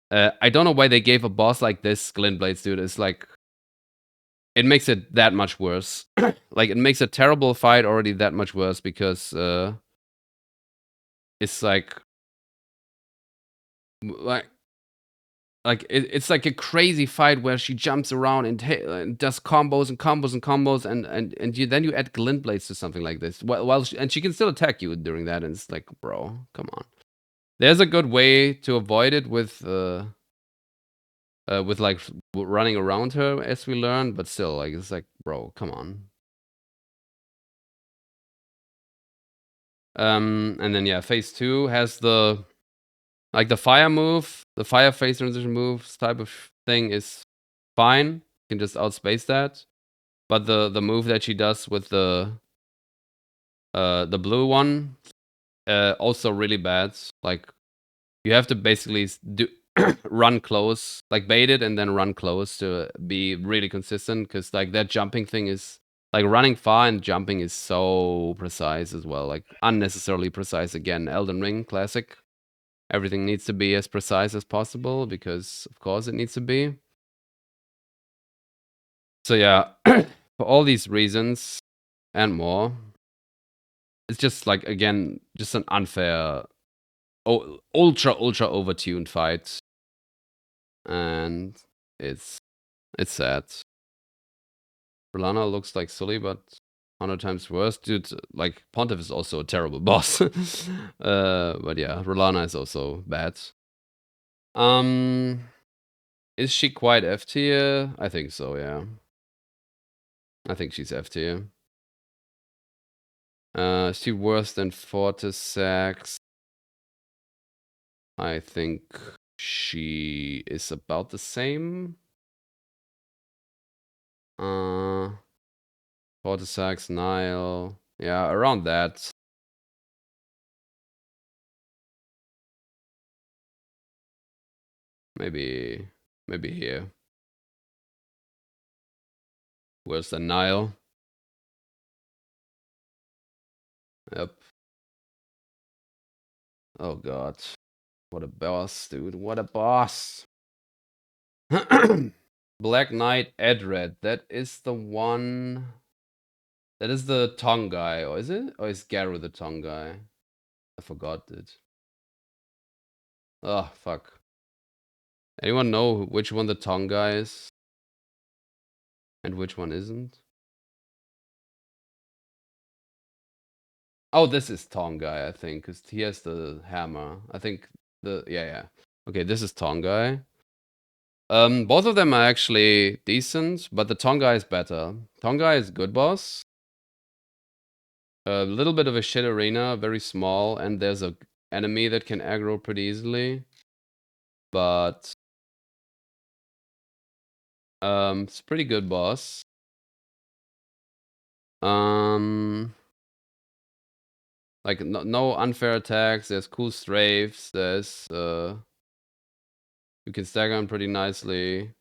I don't know why they gave a boss like this glint blades, dude. It's like it makes it that much worse. Like it makes a terrible fight already that much worse because it's like it's like a crazy fight where she jumps around and does combos and combos and combos and then you add glint blades to something like this. And she can still attack you during that, and it's like, bro, come on. There's a good way to avoid it with like running around her, as we learned, but still, like it's like, bro, come on. And then yeah, phase 2 has the like the fire move, the fire phase transition moves type of thing is fine. can just outspace that. But the move that she does with the blue one, also really bad. Like you have to basically do run close, like bait it and then run close to be really consistent. Because like that jumping thing is like running far and jumping is so precise as well, like unnecessarily precise. Again, Elden Ring classic. Everything needs to be as precise as possible because of course it needs to be. So yeah, for all these reasons and more, it's just like again just an unfair, ultra overtuned fight, and it's sad. Rolana looks like Sully, but 100 times worse. Dude, like, Pontiff is also a terrible boss. But yeah, Rolana is also bad. Is she quite F tier? I think so, yeah. I think she's F tier. Is she worse than Fortisax? I think she is about the same. Fortisax, Nile. Yeah, around that. Maybe here. Worse than Nile. Yep. Oh god. What a boss, dude. What a boss. Black Knight Edred. That is the one. That is the tongue guy, or is it? Or is Garou the tongue guy? I forgot it. Oh, fuck. Anyone know which one the tongue guy is? And which one isn't? Oh, this is tongue guy, I think, because he has the hammer. I think yeah. Okay, this is tongue guy. Both of them are actually decent, but the tongue guy is better. Tongue guy is good boss. A little bit of a shit arena, very small, and there's a enemy that can aggro pretty easily. But it's pretty good boss. Like no unfair attacks. There's cool strafes. There's you can stagger him pretty nicely.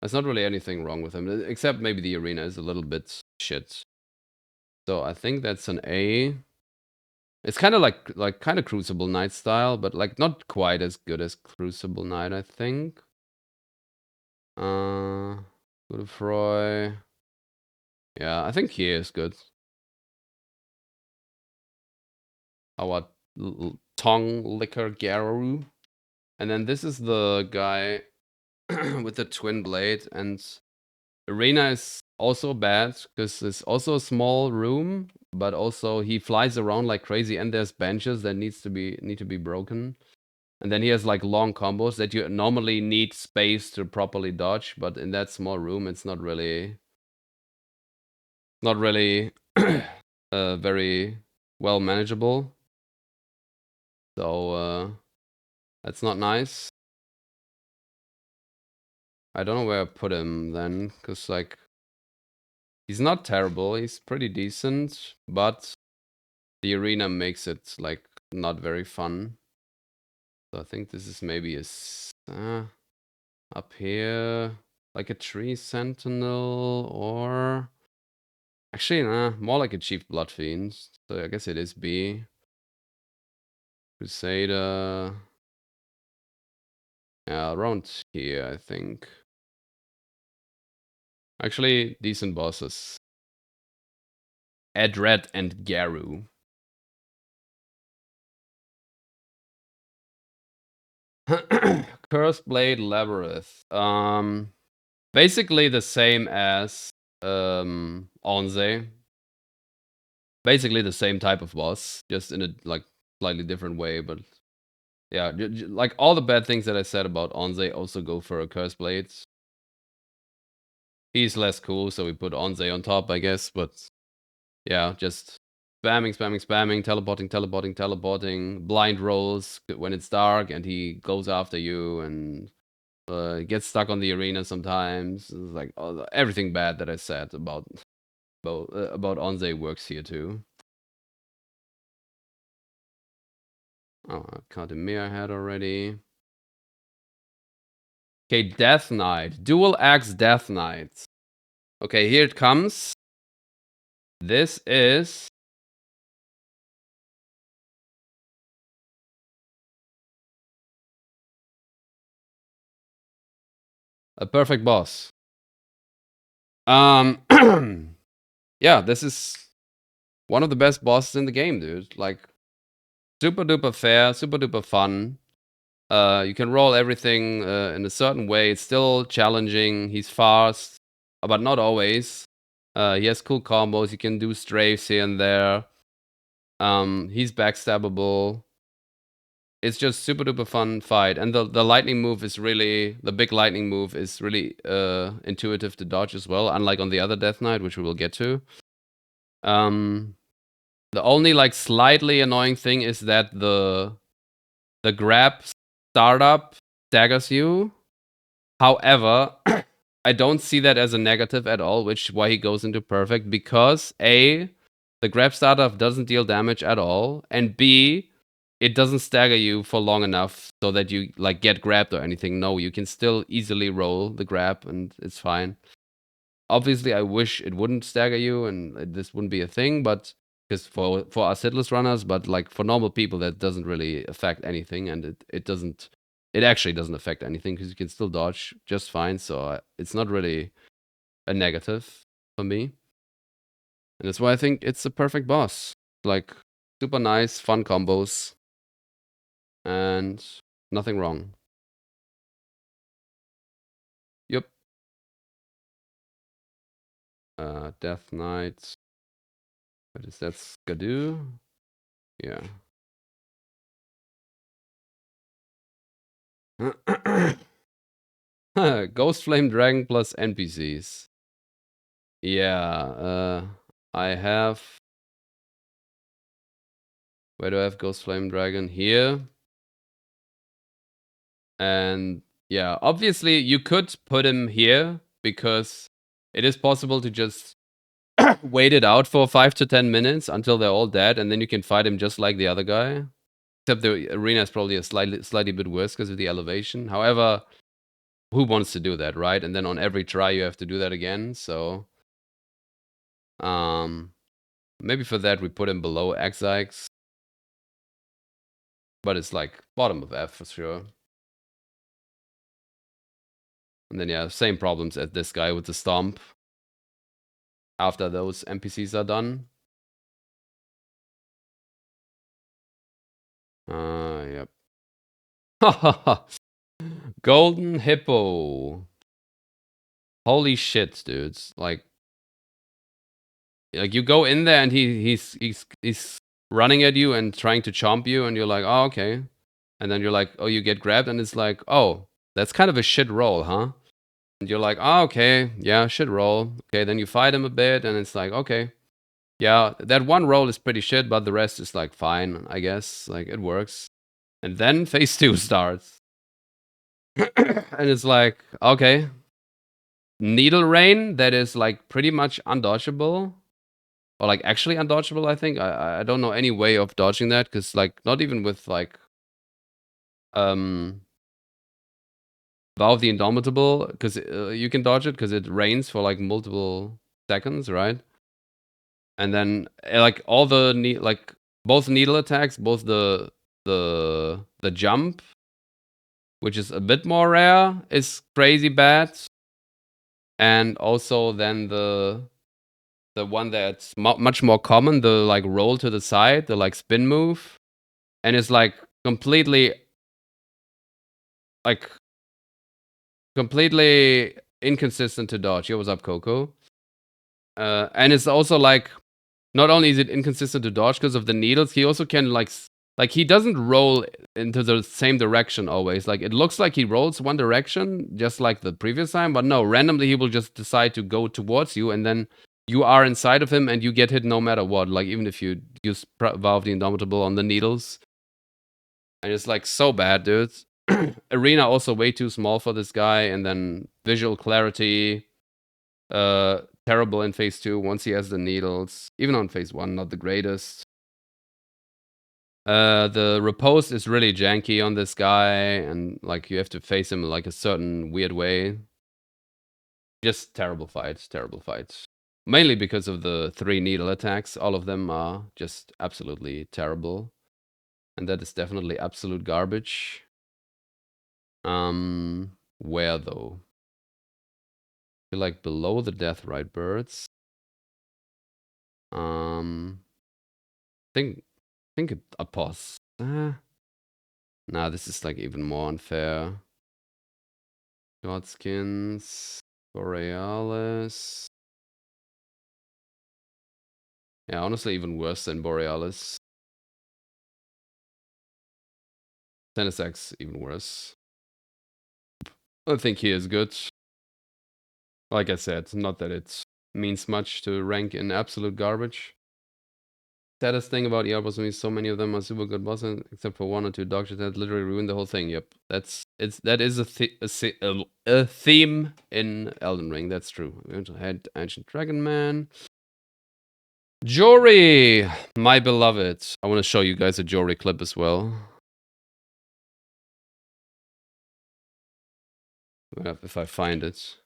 There's not really anything wrong with him, except maybe the arena is a little bit shit. So I think that's an A. It's kind of like kind of Crucible Knight style, but like not quite as good as Crucible Knight, I think. Godefroy. Yeah, I think he is good. Our tongue licker Garou. And then this is the guy with the twin blade, and arena is also bad because it's also a small room, but also he flies around like crazy, and there's benches that need to be broken. And then he has like long combos that you normally need space to properly dodge, but in that small room it's not really very well manageable. So that's not nice. I don't know where I put him then, because like he's not terrible, he's pretty decent, but the arena makes it like not very fun. So I think this is maybe up here, like a tree sentinel, or actually more like a chief blood fiend. So I guess it is B. Crusader. Yeah, around here I think. Actually, decent bosses. Edred and Garou. Cursed Blade Labyrinth. Basically the same as Onze. Basically the same type of boss, just in a like slightly different way. But yeah, like all the bad things that I said about Onze also go for a Cursed Blade. He's less cool, so we put Onze on top, I guess. But yeah, just spamming, teleporting, blind rolls when it's dark, and he goes after you, and Gets stuck on the arena sometimes. It's like everything bad that I said about Onze works here too. Oh, Kademir I had already. Okay, Death Knight. Dual Axe Death Knight. Okay, here it comes. This is a perfect boss. Yeah, this is one of the best bosses in the game, dude. Like, super duper fair, super duper fun. You can roll everything in a certain way. It's still challenging. He's fast, but not always. He has cool combos. You can do strafes here and there. He's backstabbable. It's just super duper fun fight. And the lightning move is really, the big lightning move is really intuitive to dodge as well, unlike on the other Death Knight, which we will get to. The only like slightly annoying thing is that the grab startup staggers you. However, I don't see that as a negative at all, which is why he goes into perfect, because A, the grab startup doesn't deal damage at all, and B, it doesn't stagger you for long enough so that you like get grabbed or anything. No, you can still easily roll the grab and it's fine. Obviously, I wish it wouldn't stagger you and this wouldn't be a thing, but because for us hitless runners, but like for normal people, that doesn't really affect anything, and it actually doesn't affect anything because you can still dodge just fine. So it's not really a negative for me, and that's why I think it's a perfect boss. Like super nice, fun combos, and nothing wrong. Yep. Death Knight. What is that? Skadoo? Yeah. Ghost Flame Dragon plus NPCs. Yeah, I have. Where do I have Ghost Flame Dragon? Here. And yeah, obviously you could put him here because it is possible to just wait it out for 5 to 10 minutes until they're all dead, and then you can fight him just like the other guy. Except the arena is probably a slightly bit worse because of the elevation. However, who wants to do that, right? And then on every try you have to do that again. So, maybe for that we put him below Exikes. But it's like bottom of F for sure. And then yeah, same problems as this guy with the stomp. After those NPCs are done. Yep. Golden Hippo. Holy shit, dudes. Like you go in there and he's running at you and trying to chomp you, and you're like, oh, okay. And then you're like, oh, you get grabbed, and it's like, oh, that's kind of a shit roll, huh? And you're like, oh, okay, yeah, shit roll. Okay, then you fight him a bit, and it's like, okay. Yeah, that one roll is pretty shit, but the rest is like fine, I guess. Like, it works. And then phase 2 starts. And it's like, okay. Needle Rain, that is like pretty much undodgeable. Or like actually undodgeable, I think. I don't know any way of dodging that, because like not even with like Vow of the Indomitable, because you can dodge it because it rains for like multiple seconds, right? And then like all the like both needle attacks, both the jump, which is a bit more rare, is crazy bad. And also then the one that's much more common, the like roll to the side, the like spin move, and it's like completely inconsistent to dodge. Yo, what's up, Coco? And it's also like not only is it inconsistent to dodge because of the needles, he also can like he doesn't roll into the same direction always. Like it looks like he rolls one direction just like the previous time, but no, randomly he will just decide to go towards you, and then you are inside of him and you get hit no matter what. Like even if you use Vow of the Indomitable on the needles. And it's like so bad, dude. arena also way too small for this guy, and then visual clarity, terrible in phase 2 once he has the needles. Even on phase 1, not the greatest. The repose is really janky on this guy, and like you have to face him like a certain weird way. Just terrible fights, terrible fights. Mainly because of the 3 needle attacks. All of them are just absolutely terrible. And that is definitely absolute garbage. Where though? I feel like below the Deathrite birds. Think a pause. Nah, this is like even more unfair. Godskins, Borealis. Yeah, honestly, even worse than Borealis. Tenisx, even worse. I think he is good. Like I said, not that it means much to rank in absolute garbage. Saddest thing about ER boss movies, so many of them are super good bosses, except for 1 or 2 doctors that literally ruined the whole thing. Yep, that is a theme in Elden Ring. That's true. We had Ancient Dragon Man. Jory, my beloved. I want to show you guys a Jory clip as well. If I find it.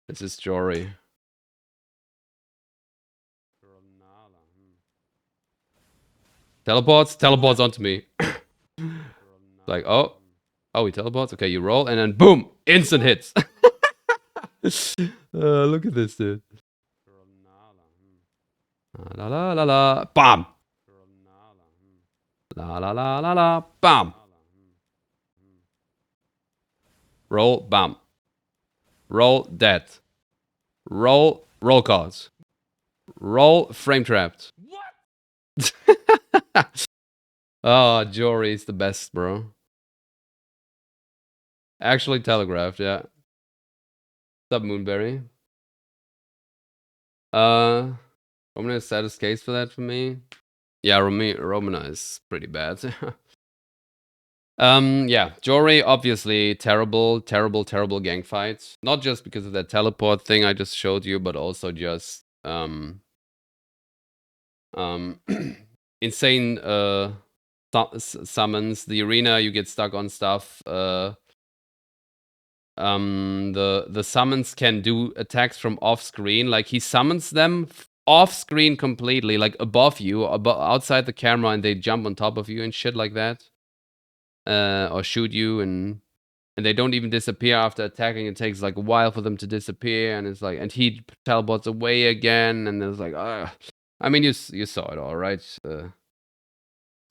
This is Jory. Teleports onto me. Like, oh, he teleports. Okay, you roll, and then boom, instant hits. Look at this, dude. La la la la, bam. La la la la la, bam. Roll, bam. Roll, dead. Roll cards. Roll, frame trapped. What? Oh, Jory's the best, bro. Actually telegraphed, yeah. What's up, Moonberry? Romana is saddest case for that for me. Yeah, Romana is pretty bad. Yeah, Jory, obviously terrible gang fights. Not just because of that teleport thing I just showed you, but also just insane summons. The arena, you get stuck on stuff. The summons can do attacks from off screen. Like he summons them off screen completely, like above you, outside the camera, and they jump on top of you and shit like that. Or shoot you, and they don't even disappear after attacking. It takes like a while for them to disappear, and it's like, and he teleports away again, and it's like, I mean, you saw it all, right?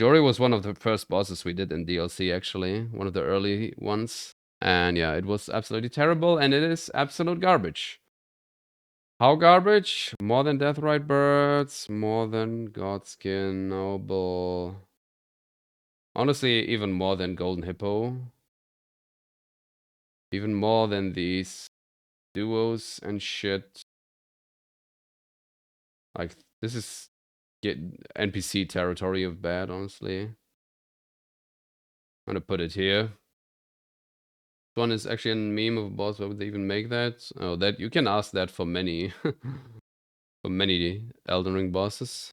Jory was one of the first bosses we did in DLC, actually, one of the early ones, and yeah, it was absolutely terrible, and it is absolute garbage. How garbage? More than Deathrite Birds, more than Godskin Noble. Honestly, even more than Golden Hippo. Even more than these duos and shit. Like, this is NPC territory of bad, honestly. I'm gonna put it here. This one is actually a meme of a boss. Why would they even make that? Oh, that you can ask that for many for many Elden Ring bosses.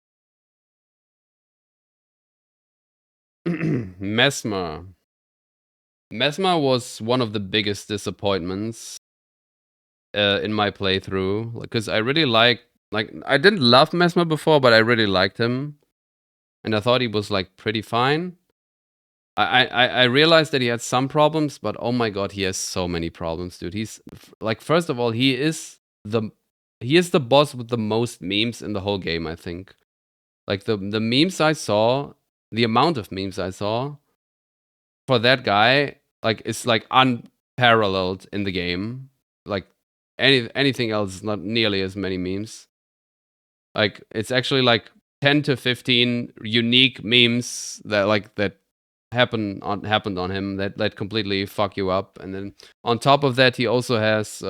Mesmer. Mesmer was one of the biggest disappointments in my playthrough, because I really like I didn't love Mesmer before, but I really liked him, and I thought he was like pretty fine. I realized that he had some problems, but oh my god, he has so many problems, dude. He's like, first of all, he is the boss with the most memes in the whole game, I think. Like the memes I saw, the amount of memes I saw for that guy, like, it's like unparalleled in the game. Like anything else is not nearly as many memes. Like, it's actually like 10 to 15 unique memes that happened on him that completely fuck you up. And then on top of that, he also has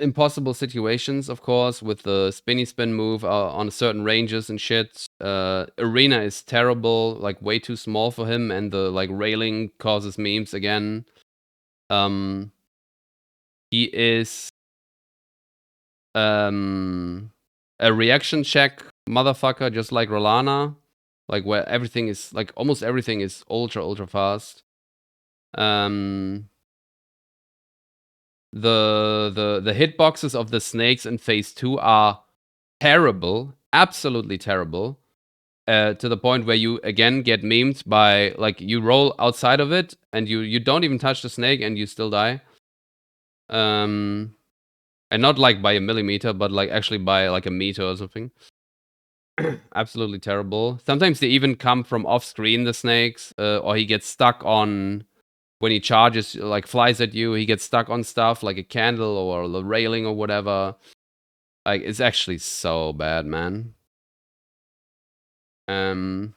impossible situations, of course, with the spinny spin move on certain ranges and shit. Arena is terrible, like way too small for him, and the like railing causes memes again. He is a reaction check motherfucker, just like Rolana, like where everything is like almost everything is ultra fast. The hitboxes of the snakes in phase 2 are terrible, absolutely terrible. To the point where you again get memed by like you roll outside of it and you don't even touch the snake and you still die. And not like by a millimeter, but like actually by like a meter or something. Absolutely terrible. Sometimes they even come from off screen, the snakes, or he gets stuck on when he charges, like flies at you. He gets stuck on stuff like a candle or the railing or whatever. Like it's actually so bad, man. And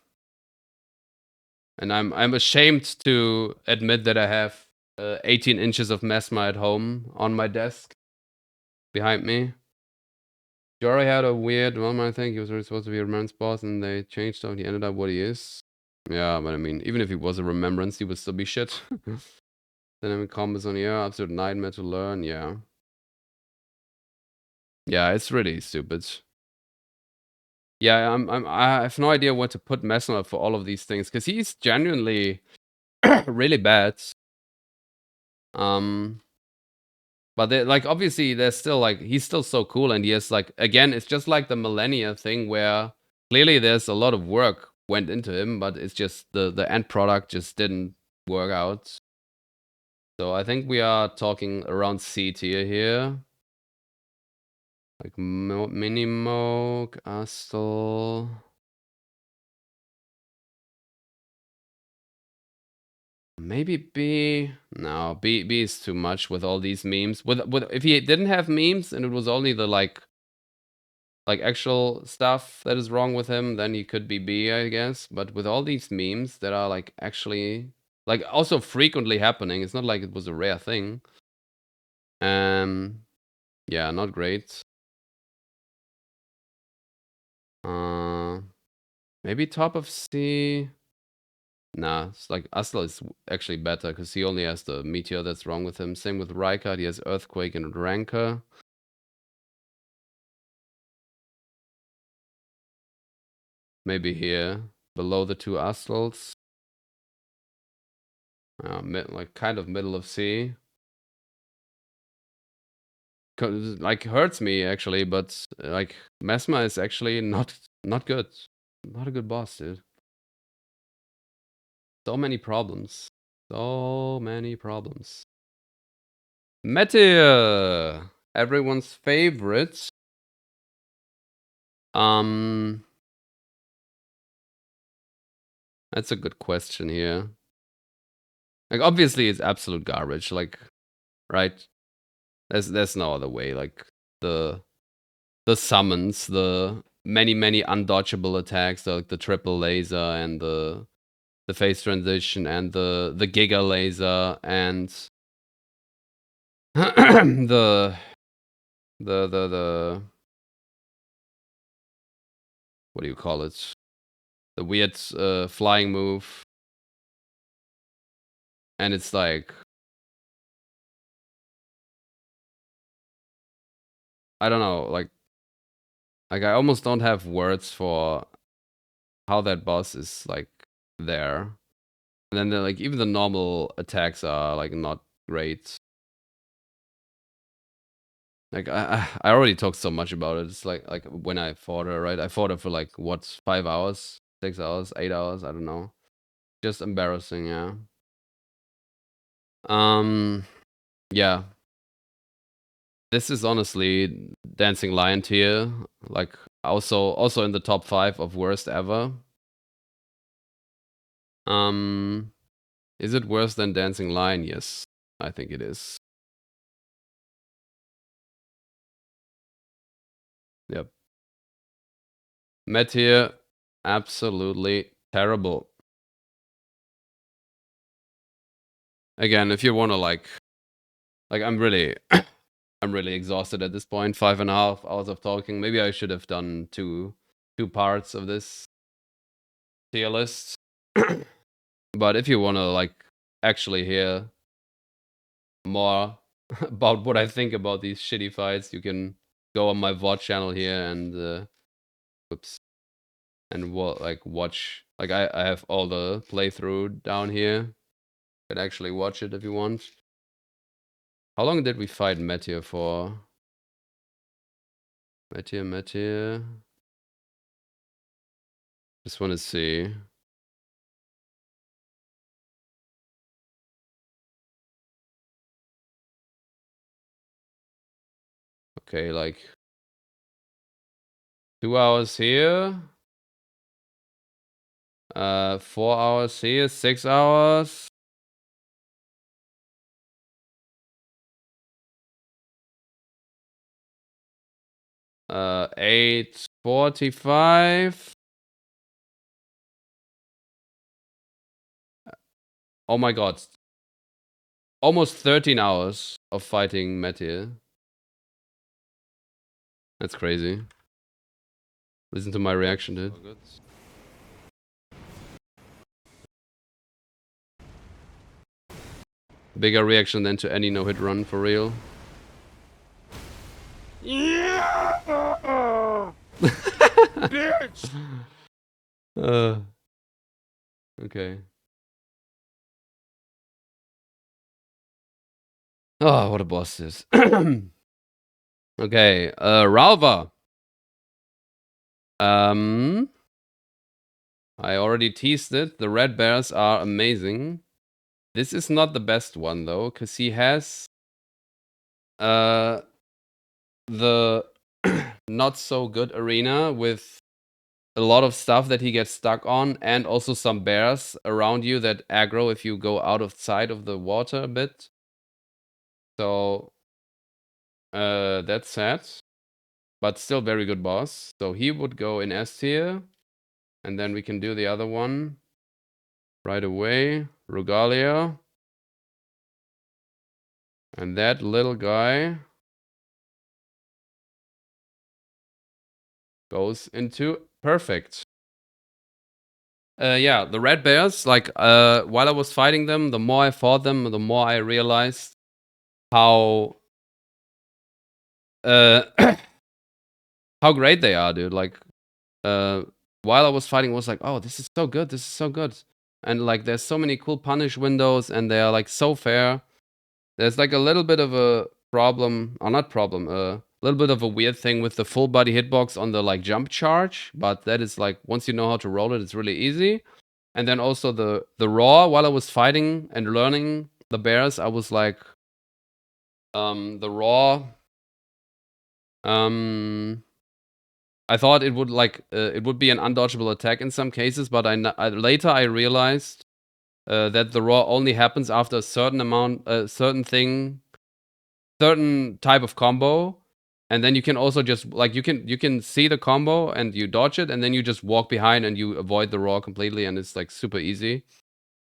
I'm ashamed to admit that I have 18 inches of Mesmer at home on my desk behind me. Jory had a weird one, I think. He was really supposed to be a remembrance boss, and they changed him. He ended up what he is. Yeah, but I mean, even if he was a remembrance, he would still be shit. Dynamic combos on here, absolute nightmare to learn. Yeah. Yeah, it's really stupid. Yeah, I have no idea what to put Mesmer for all of these things, because he's genuinely really bad. But like obviously there's still like he's still so cool, and he has like again it's just like the Millennia thing where clearly there's a lot of work went into him, but it's just the end product just didn't work out. So I think we are talking around C tier here. Like Minimoke, Astel. Maybe B. No, B is too much with all these memes. With if he didn't have memes and it was only the like actual stuff that is wrong with him, then he could be B, I guess. But with all these memes that are like actually like also frequently happening, it's not like it was a rare thing. Yeah, not great. Maybe top of C. Nah, it's like Asla is actually better because he only has the meteor that's wrong with him. Same with Rykard, he has Earthquake and Rancor. Maybe here, below the two Astrals. Like kind of middle of C. Like hurts me actually, but like Mesmer is actually not good. Not a good boss, dude. So many problems. So many problems. Meteor, everyone's favorite. That's a good question here. Like obviously it's absolute garbage, like right? There's no other way. Like the summons, the many undodgeable attacks, like the triple laser and the phase transition and the giga laser and the what do you call it? The weird flying move. And it's like I don't know, like I almost don't have words for how that boss is like there. And then like even the normal attacks are like not great. Like I already talked so much about it. It's like when I fought her, right? I fought her for like what 5 hours, 6 hours, 8 hours, I don't know. Just embarrassing, yeah. Yeah. This is honestly Dancing Lion tier, like also in the top 5 of worst ever. Is it worse than Dancing Lion? Yes, I think it is. Yep. Met here absolutely terrible. Again, if you want to like I'm really I'm really exhausted at this point. 5.5 hours of talking. Maybe I should have done two parts of this tier list. But if you want to like actually hear more about what I think about these shitty fights, you can go on my VOD channel here and whoops, and watch. Like I have all the playthrough down here. You can actually watch it if you want. How long did we fight Meteor for? Meteor. Just want to see. Okay, like 2 hours here. 4 hours here, 6 hours. Uh, 8:45. Oh my god. Almost 13 hours of fighting Meteor. That's crazy. Listen to my reaction, dude. Bigger reaction than to any no-hit run, for real. Yeah! Bitch! Okay. Oh, what a boss this. Okay, Ralva. I already teased it. The red bears are amazing. This is not the best one though, because he has the not so good arena with a lot of stuff that he gets stuck on, and also some bears around you that aggro if you go out of sight of the water a bit. So that's sad, but still very good boss. So he would go in S tier, and then we can do the other one right away. Rugalia. And that little guy goes into perfect. Yeah, the red bears, like, while I was fighting them, the more I fought them, the more I realized how how great they are, dude. Like, while I was fighting, I was like, oh, this is so good, this is so good. And like, there's so many cool punish windows, and they are like so fair. There's like a little bit of a problem, or not problem, a little bit of a weird thing with the full body hitbox on the like jump charge, but that is like, once you know how to roll it, it's really easy. And then also the raw, while I was fighting and learning the bears, I was like, the raw, I thought it would like, it would be an undodgeable attack in some cases, but later I realized that the raw only happens after a certain amount, certain type of combo, and then you can also just like you can see the combo and you dodge it, and then you just walk behind and you avoid the raw completely, and it's like super easy.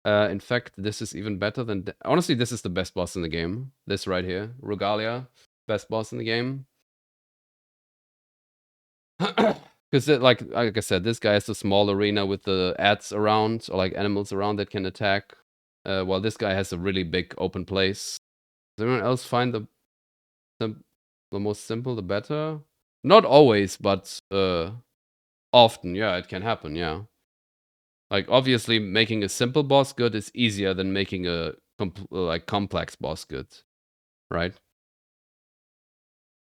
In fact, this is even better than honestly, this is the best boss in the game. This right here, Regalia, best boss in the game. Because like I said, this guy has a small arena with the ads around, or like animals around that can attack. While this guy has a really big open place. Does anyone else find the most simple, the better? Not always, but often. Yeah, it can happen. Yeah. Like obviously, making a simple boss good is easier than making a like complex boss good, right?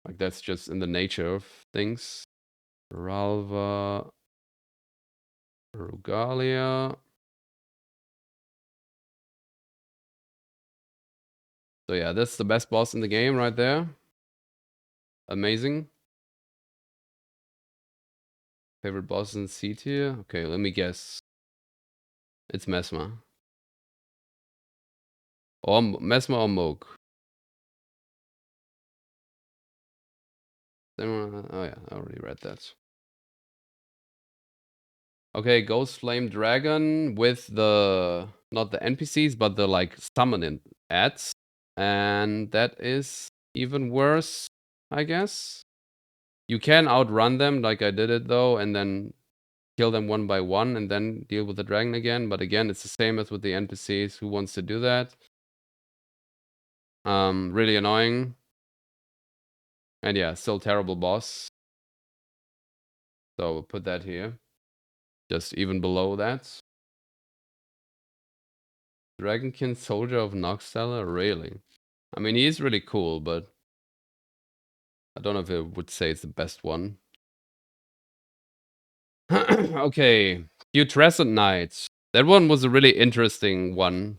Like that's just in the nature of things. Ralva, Rugalia. So yeah, that's the best boss in the game right there. Amazing. Favorite boss in C tier? Okay, let me guess. It's Mesmer. Or Mesmer or Moog. Oh yeah, I already read that. Okay, Ghost Flame Dragon with the not the NPCs, but the like summoning ads, and that is even worse, I guess. You can outrun them, like I did it though, and then kill them one by one, and then deal with the dragon again. But again, it's the same as with the NPCs. Who wants to do that? Really annoying. And yeah, still terrible boss. So we'll put that here. Just even below that. Dragonkin Soldier of Noxtella? Really? I mean, he is really cool, but I don't know if I would say it's the best one. Okay, Putrescent Knight. That one was a really interesting one.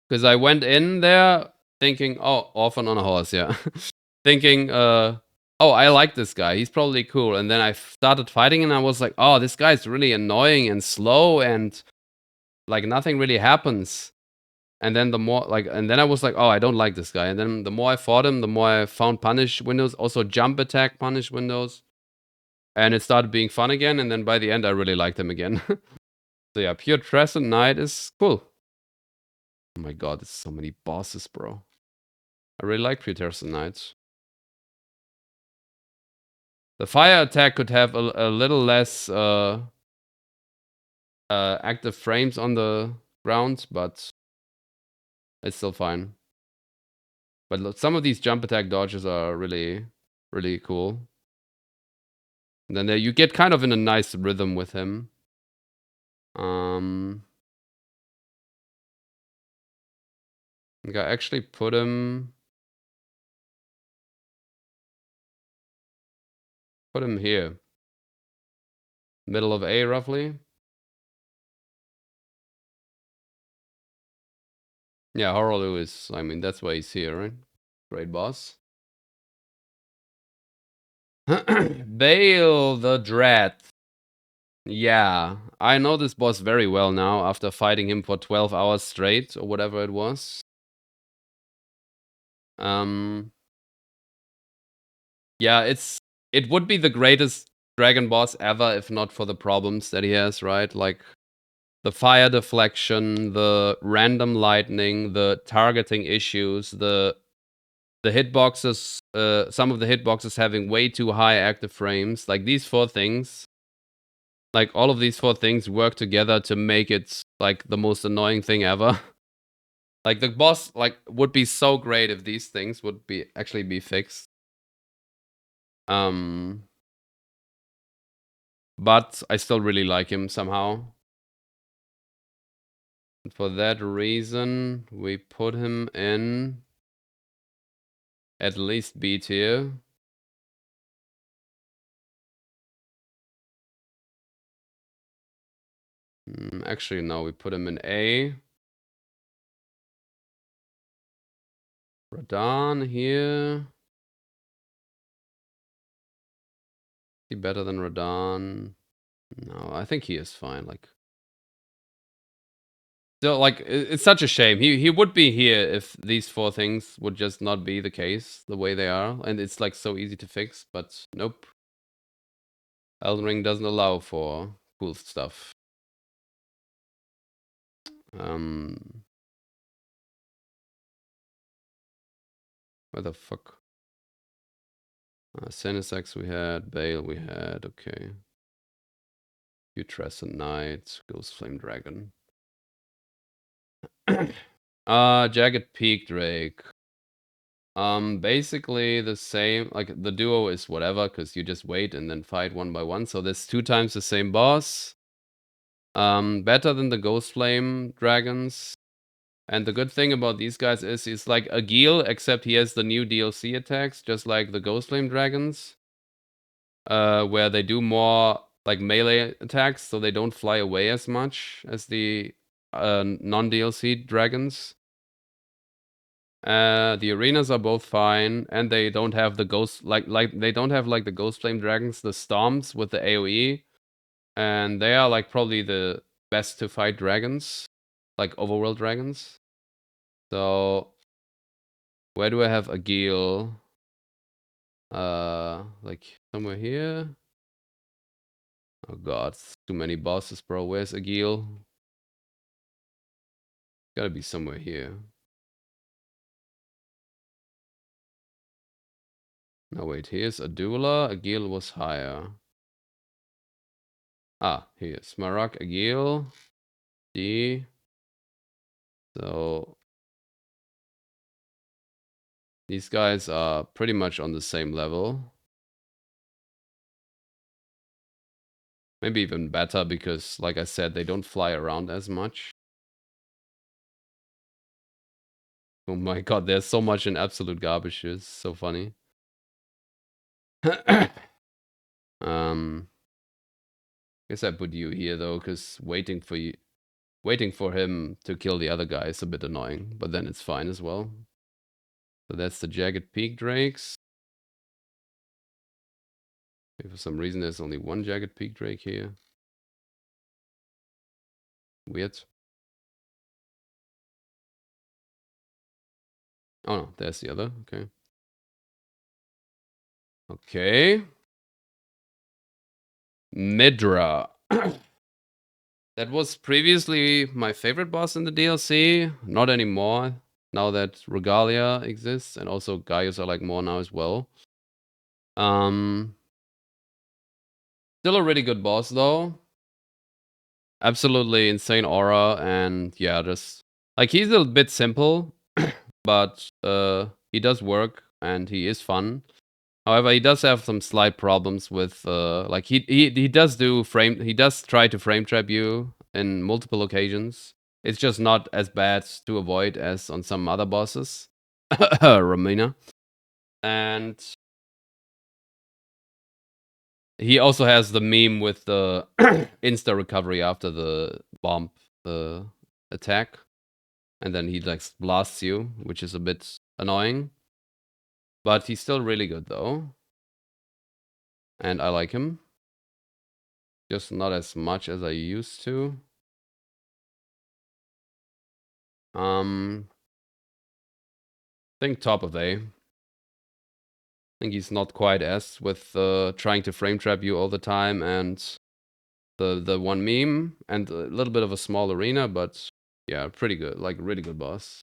Because I went in there thinking, oh, Orphan on a Horse, yeah. Thinking, oh, I like this guy. He's probably cool. And then I started fighting and I was like, oh, this guy's really annoying and slow and like nothing really happens. And then the more like, and then I was like, oh, I don't like this guy. And then the more I fought him, the more I found punish windows, also jump attack punish windows. And it started being fun again. And then by the end, I really liked him again. So yeah, Putrescent Knight is cool. Oh my god, there's so many bosses, bro. I really like Putrescent Knight. The fire attack could have a little less active frames on the ground, but it's still fine. But some of these jump attack dodges are really, really cool. And then you get kind of in a nice rhythm with him. I think I actually put him here. Middle of A, roughly. Yeah, Horolu is, I mean, that's why he's here, right? Great boss. Bale the Dread. Yeah, I know this boss very well now after fighting him for 12 hours straight or whatever it was. Yeah, it would be the greatest dragon boss ever if not for the problems that he has, right? Like the fire deflection, the random lightning, the targeting issues, the hitboxes, some of the hitboxes having way too high active frames. Like these four things, like all of these four things work together to make it like the most annoying thing ever. Like the boss like would be so great if these things would be actually be fixed. But I still really like him somehow. And for that reason, we put him in at least B tier. Actually, no, we put him in A. Radahn here. Is he better than Radahn? No, I think he is fine. Like, still, like, it's such a shame. He would be here if these four things would just not be the case the way they are, and it's like so easy to fix. But nope, Elden Ring doesn't allow for cool stuff. Where the fuck? Sinisex we had, Bale we had, okay. Putrescent Knight, Ghost Flame Dragon. Jagged Peak Drake. Basically the same, like the duo is whatever, because you just wait and then fight one by one. So there's 2 times the same boss. Better than the Ghost Flame Dragons. And the good thing about these guys is he's like a Gil, except he has the new DLC attacks, just like the Ghost Flame Dragons. Where they do more like melee attacks, so they don't fly away as much as the non-DLC dragons. The arenas are both fine, and they don't have the ghost like they don't have like the Ghost Flame Dragons, the storms with the AoE, and they are like probably the best to fight dragons, like overworld dragons. So where do I have Agil? Like somewhere here. Oh god, too many bosses, bro. Where's Agil? Gotta be somewhere here. No, wait, here's Adula. Agil was higher. Ah, here's Smaragd, Agil, D. So these guys are pretty much on the same level. Maybe even better because, like I said, they don't fly around as much. Oh my god, there's so much in absolute garbage. It's so funny. Guess I put you here though, because waiting for him to kill the other guy is a bit annoying, but then it's fine as well. So that's the Jagged Peak Drakes. For some reason, there's only one Jagged Peak Drake here. Weird. Oh no, there's the other. Okay. Okay. Midra. That was previously my favorite boss in the DLC. Not anymore. Now that Regalia exists, and also Gaius I like more now as well. Still a really good boss though. Absolutely insane aura, and yeah, just like he's a bit simple, but he does work and he is fun. However, he does have some slight problems with like he does try to frame trap you in multiple occasions. It's just not as bad to avoid as on some other bosses. Romina. And he also has the meme with the insta recovery after the bomb attack. And then he like blasts you, which is a bit annoying. But he's still really good though. And I like him. Just not as much as I used to. I think top of A. I think he's not quite S with trying to frame trap you all the time and the one meme and a little bit of a small arena, but yeah, pretty good. Like really good boss.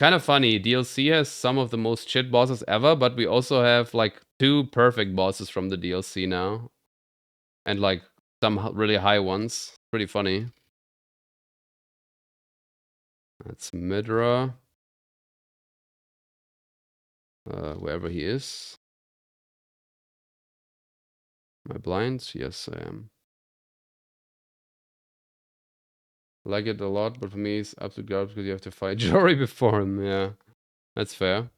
Kind of funny, DLC has some of the most shit bosses ever, but we also have like 2 perfect bosses from the DLC now. And like some really high ones. Pretty funny. That's Midra. Wherever he is. Am I blind? Yes, I am. I like it a lot, but for me it's absolute garbage because you have to fight Jory before him. Yeah, that's fair.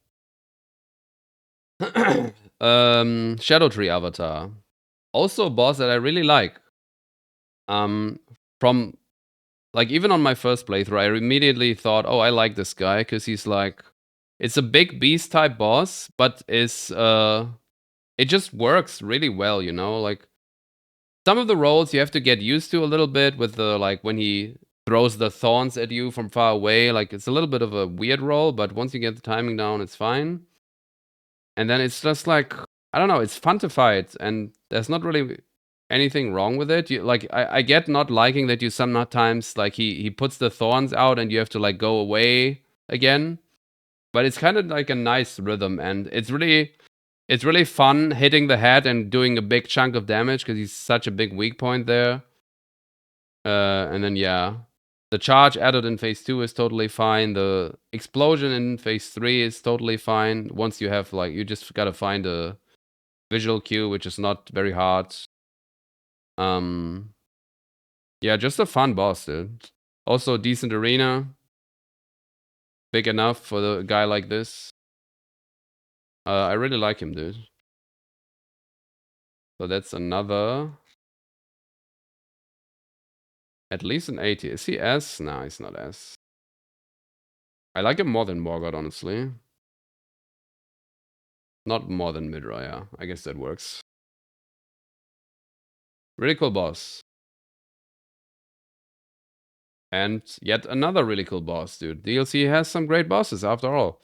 Shadow Tree Avatar. Also a boss that I really like. From like even on my first playthrough, I immediately thought, oh, I like this guy because he's like, it's a big beast type boss, but it just works really well, you know? Like some of the rolls you have to get used to a little bit with the like when he throws the thorns at you from far away. Like it's a little bit of a weird roll, but once you get the timing down, it's fine. And then it's just like I don't know, it's fun to fight, and there's not really anything wrong with it. You like I get not liking that you sometimes like he puts the thorns out and you have to like go away again. But it's kind of like a nice rhythm, and it's really fun hitting the head and doing a big chunk of damage because he's such a big weak point there. And then yeah, the charge added in phase 2 is totally fine. The explosion in phase 3 is totally fine. Once you have like you just gotta find a visual cue, which is not very hard. Yeah, just a fun boss, dude. Also decent arena. Big enough for the guy like this. I really like him, dude. So that's another. At least an 80. Is he S? No, he's not S. I like him more than Morgoth, honestly. Not more than Midra, yeah. I guess that works. Really cool boss. And yet another really cool boss, dude. DLC has some great bosses after all.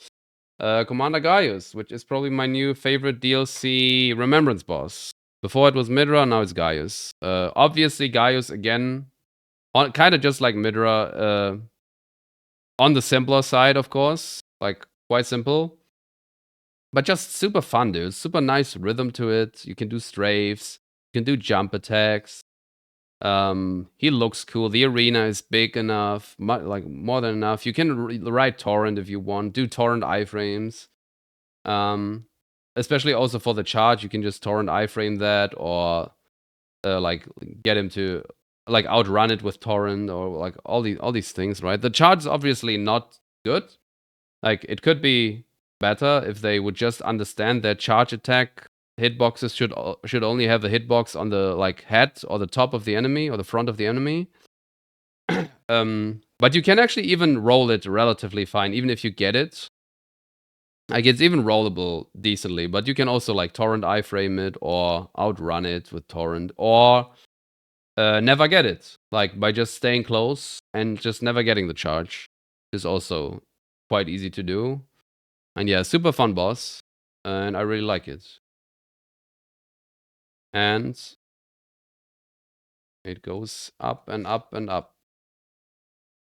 Commander Gaius, which is probably my new favorite DLC Remembrance boss. Before it was Midra, now it's Gaius. Obviously, Gaius again, kind of just like Midra, on the simpler side, of course, like quite simple, but just super fun, dude. Super nice rhythm to it. You can do strafes, you can do jump attacks. He looks cool. The arena is big enough, like more than enough. You can ride torrent if you want. Do torrent iframes. Especially also for the charge, you can just torrent iframe that, or like get him to like outrun it with torrent, or like all these things, right? The charge is obviously not good. Like it could be better if they would just understand that charge attack hitboxes should only have the hitbox on the like head or the top of the enemy or the front of the enemy. But you can actually even roll it relatively fine, even if you get it. Like it's even rollable decently, but you can also like torrent iframe it or outrun it with torrent, or never get it, like by just staying close and just never getting the charge is also quite easy to do. And yeah, super fun boss, and I really like it. And it goes up and up and up.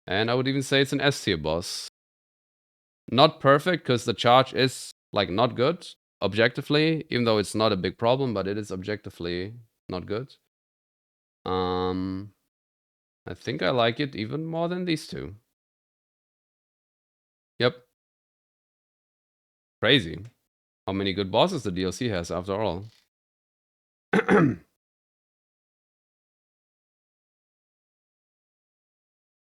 And I would even say it's an S tier boss. Not perfect, because the charge is like not good objectively, even though it's not a big problem, but it is objectively not good. I think I like it even more than these two. Yep. Crazy how many good bosses the DLC has after all.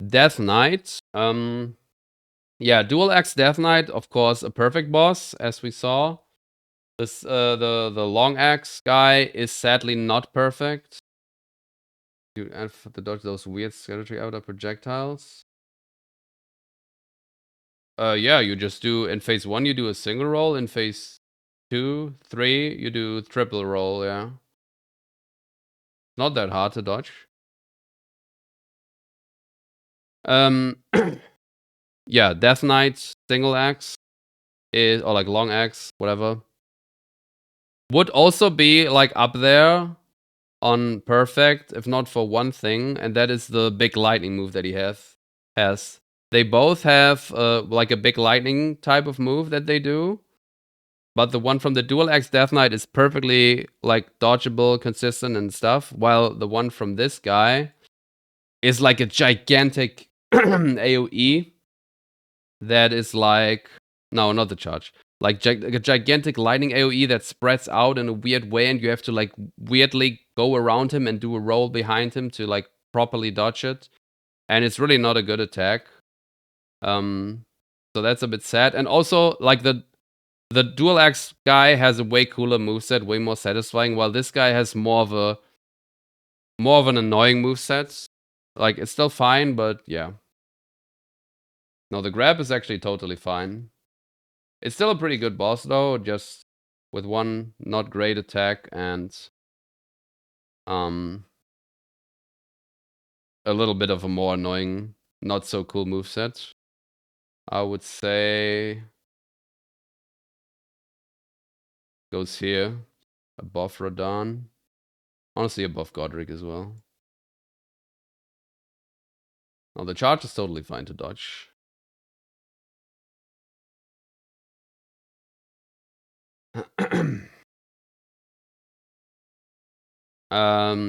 Death Knight. Yeah, Dual Axe Death Knight, of course, a perfect boss, as we saw. This the long axe guy is sadly not perfect. You have to dodge those weird skeleton outer projectiles. Yeah, you just do in phase 1 you do a single roll, in phase 2, 3 you do triple roll, yeah. Not that hard to dodge. Yeah, Death Knight single axe is, or like long axe, whatever, would also be like up there on perfect, if not for one thing, and that is the big lightning move that he has. They both have like a big lightning type of move that they do, but the one from the Dual Axe Death Knight is perfectly like dodgeable, consistent and stuff, while the one from this guy is like a gigantic AoE that is like, no, not the charge. Like a gigantic lightning AoE that spreads out in a weird way, and you have to like weirdly go around him and do a roll behind him to like properly dodge it. And it's really not a good attack. So that's a bit sad. And also, like the Dual Axe guy has a way cooler moveset, way more satisfying, while this guy has more of an annoying moveset. Like it's still fine, but yeah. No, the grab is actually totally fine. It's still a pretty good boss though, just with one not great attack and a little bit of a more annoying, not so cool moveset. I would say goes here, above Radon. Honestly, above Godric as well. Now the charge is totally fine to dodge.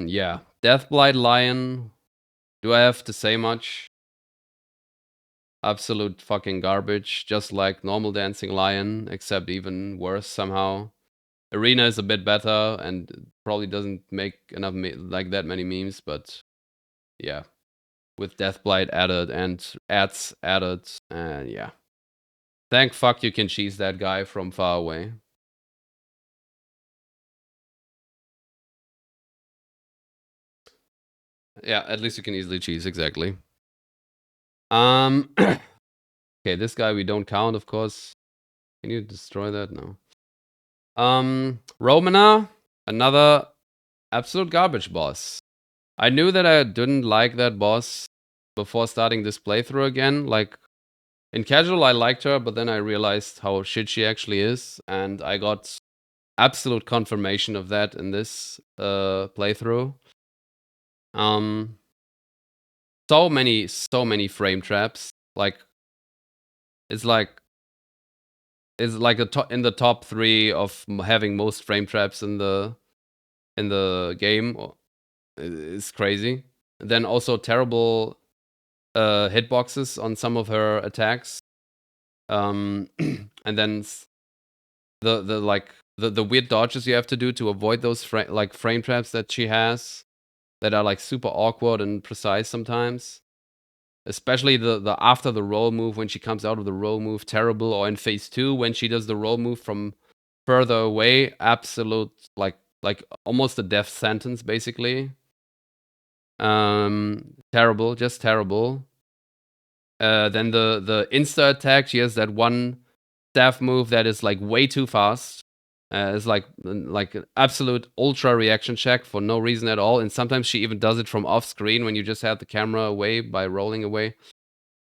Yeah. Deathblight Lion. Do I have to say much? Absolute fucking garbage, just like normal Dancing Lion, except even worse somehow. Arena is a bit better and probably doesn't make enough like that many memes, but yeah, with Deathblight added and ads added, and yeah. Thank fuck you can cheese that guy from far away. Yeah, at least you can easily cheese, exactly. Okay, this guy we don't count, of course. Can you destroy that? No. Romana, another absolute garbage boss. I knew that I didn't like that boss before starting this playthrough again. Like, in casual, I liked her, but then I realized how shit she actually is, and I got absolute confirmation of that in this playthrough. So many frame traps. Like it's like in the top 3 of having most frame traps in the game. It's crazy. And then also terrible hitboxes on some of her attacks. And then the weird dodges you have to do to avoid those frame traps that she has that are like super awkward and precise sometimes. Especially the after the roll move, when she comes out of the roll move, terrible. Or in phase 2 when she does the roll move from further away, absolute like almost a death sentence basically. Terrible, just terrible. Then the insta attack, she has that one staff move that is like way too fast. It's like an absolute ultra reaction check for no reason at all. And sometimes she even does it from off screen when you just have the camera away by rolling away.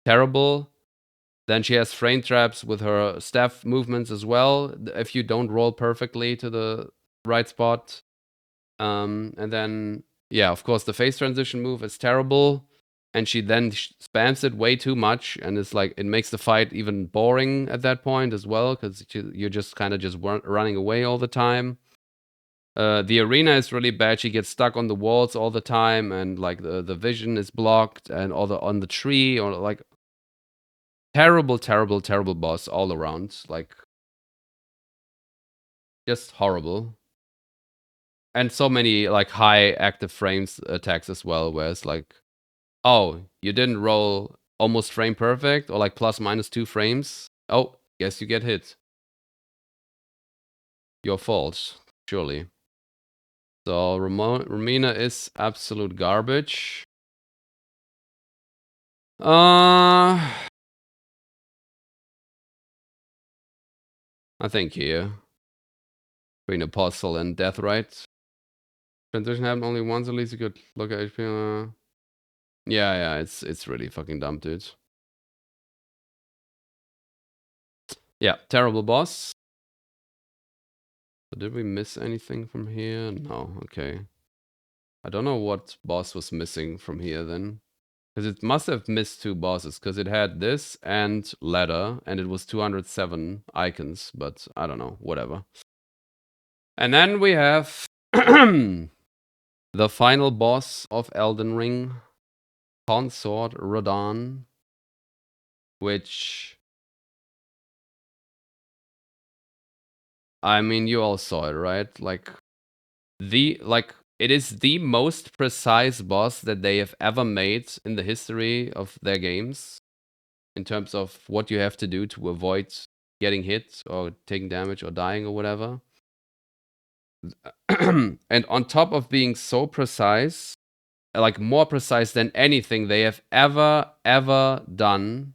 Terrible. Then she has frame traps with her staff movements as well, if you don't roll perfectly to the right spot. And then, yeah, of course, the phase transition move is terrible. And she then spams it way too much. And it's like, it makes the fight even boring at that point as well, because you're just kind of just running away all the time. The arena is really bad. She gets stuck on the walls all the time. And like the vision is blocked and on the tree, or like terrible boss all around. Like, just horrible. And so many like high active frames attacks as well, where it's like, oh, you didn't roll almost frame perfect, or like plus minus 2 frames. Oh, guess you get hit. Your fault, surely. So Romina is absolute garbage. I think here between Apostle and Deathrite. Transition happened only once, at least you could look at HP. Yeah, it's really fucking dumb, dude. Yeah, terrible boss. So did we miss anything from here? No, okay. I don't know what boss was missing from here then. Because it must have missed 2 bosses, because it had this and ladder, and it was 207 icons, but I don't know, whatever. And then we have the final boss of Elden Ring, Consort Radahn, which, I mean, you all saw it, right? Like, it is the most precise boss that they have ever made in the history of their games, in terms of what you have to do to avoid getting hit or taking damage or dying or whatever. And on top of being so precise, like more precise than anything they have ever done,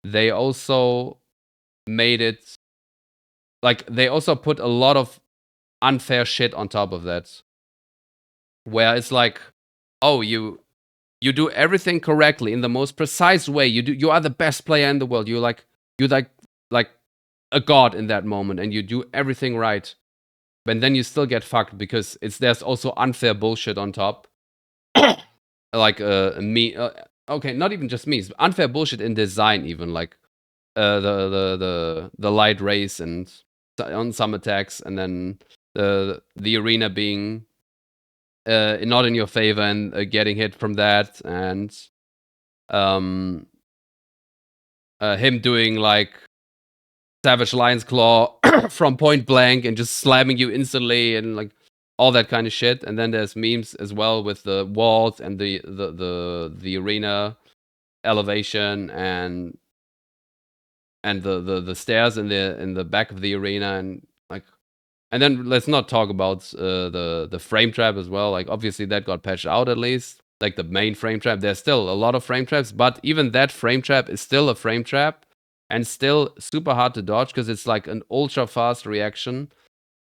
they also made it, like, they also put a lot of unfair shit on top of that, where it's like, oh, you do everything correctly in the most precise way. You are the best player in the world. You're like a god in that moment, and you do everything right. But then you still get fucked because there's also unfair bullshit on top. Like okay, not even just me. It's unfair bullshit in design, even like the light rays and on some attacks, and then the arena being not in your favor and getting hit from that, and him doing like Savage Lion's Claw from point blank and just slamming you instantly, and like all that kind of shit. And then there's memes as well with the walls and the arena elevation and the stairs in the back of the arena, and like, and then let's not talk about the frame trap as well. Like, obviously that got patched out, at least like the main frame trap. There's still a lot of frame traps, but even that frame trap is still a frame trap and still super hard to dodge, because it's like an ultra fast reaction.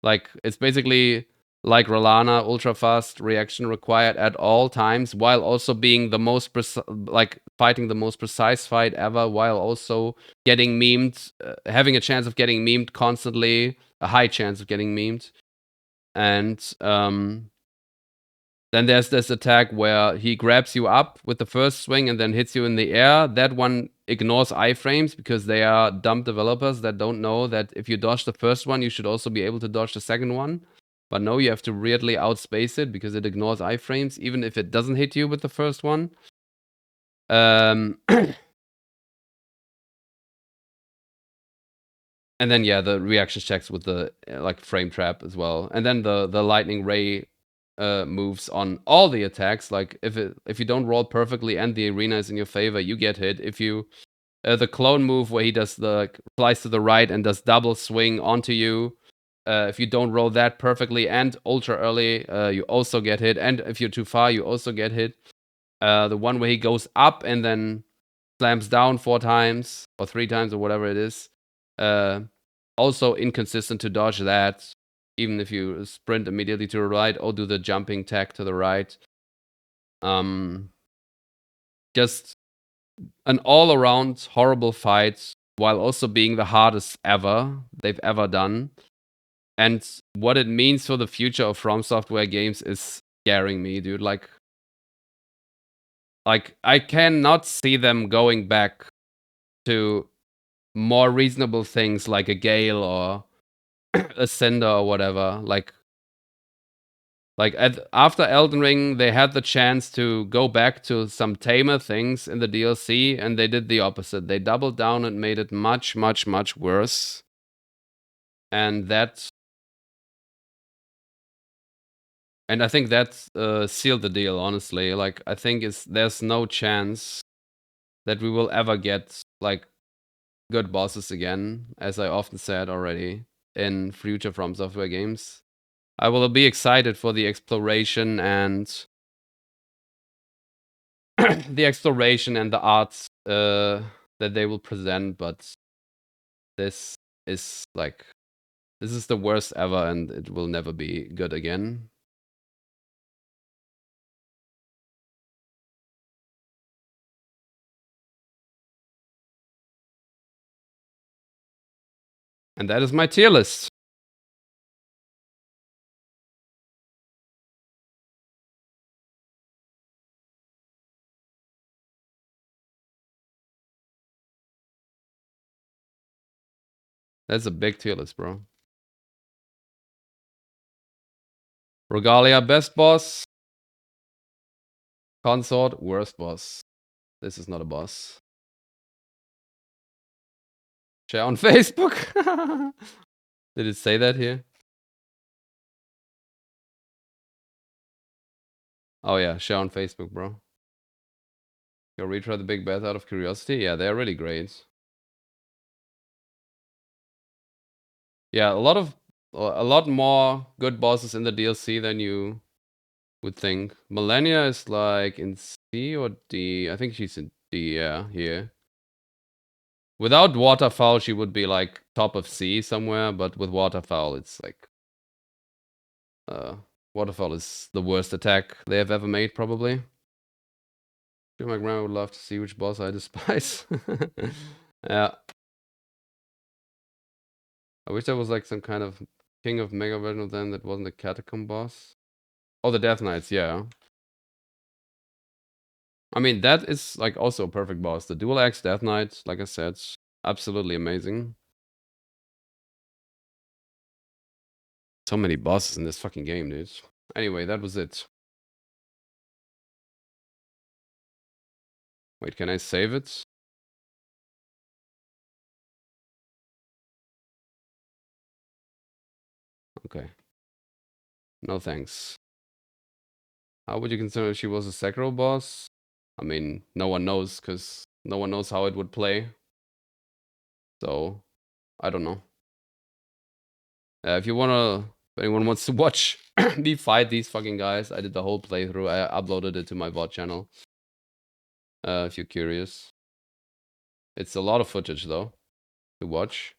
Like, it's basically like Rolana, ultra fast reaction required at all times, while also being the most like fighting the most precise fight ever, while also getting memed, having a chance of getting memed constantly a high chance of getting memed. And then there's this attack where he grabs you up with the first swing and then hits you in the air. That one ignores iframes because they are dumb developers that don't know that if you dodge the first one, you should also be able to dodge the second one. But no, you have to weirdly outspace it because it ignores iframes, even if it doesn't hit you with the first one. And then yeah, the reaction checks with the like frame trap as well. And then the lightning ray moves on all the attacks. Like if you don't roll perfectly and the arena is in your favor, you get hit. If you the clone move where he does the flies to the right and does double swing onto you. If you don't roll that perfectly and ultra early, you also get hit. And if you're too far, you also get hit. The one where he goes up and then slams down 4 times or 3 times or whatever it is. Also inconsistent to dodge that. Even if you sprint immediately to the right or do the jumping tag to the right. Just an all-around horrible fight while also being the hardest ever they've ever done. And what it means for the future of From Software games is scaring me, dude. Like I cannot see them going back to more reasonable things like a Gale or a Cinder or whatever. Like after Elden Ring, they had the chance to go back to some tamer things in the DLC, and they did the opposite. They doubled down and made it much, much, much worse. And I think that sealed the deal, honestly. Like, I think there's no chance that we will ever get, like, good bosses again, as I often said already, in future From Software games. I will be excited for the exploration and the exploration and the arts that they will present, but this is the worst ever, and it will never be good again. And that is my tier list. That's a big tier list, bro. Regalia, best boss. Consort, worst boss. This is not a boss. Share on Facebook. Did it say that here? Oh yeah, share on Facebook, bro. Go retry the big bad out of curiosity. Yeah, they're really great. Yeah, a lot more good bosses in the DLC than you would think. Millennia is like in C or D. I think she's in D, yeah, here. Without Waterfowl, she would be like top of C somewhere, but with Waterfowl, it's like Waterfowl is the worst attack they have ever made, probably. Sure, my grandma would love to see which boss I despise. Yeah. I wish there was like some kind of King of Mega version of them that wasn't a Catacomb boss. Oh, the Death Knights, yeah. I mean, that is like also a perfect boss. The Dual Axe Death Knight, like I said, absolutely amazing. So many bosses in this fucking game, dude. Anyway, that was it. Wait, can I save it? Okay. No thanks. How would you consider if she was a Sekiro boss? I mean, no one knows, because no one knows how it would play. So, I don't know. If anyone wants to watch me fight these fucking guys, I did the whole playthrough. I uploaded it to my VOD channel. If you're curious. It's a lot of footage, though, to watch.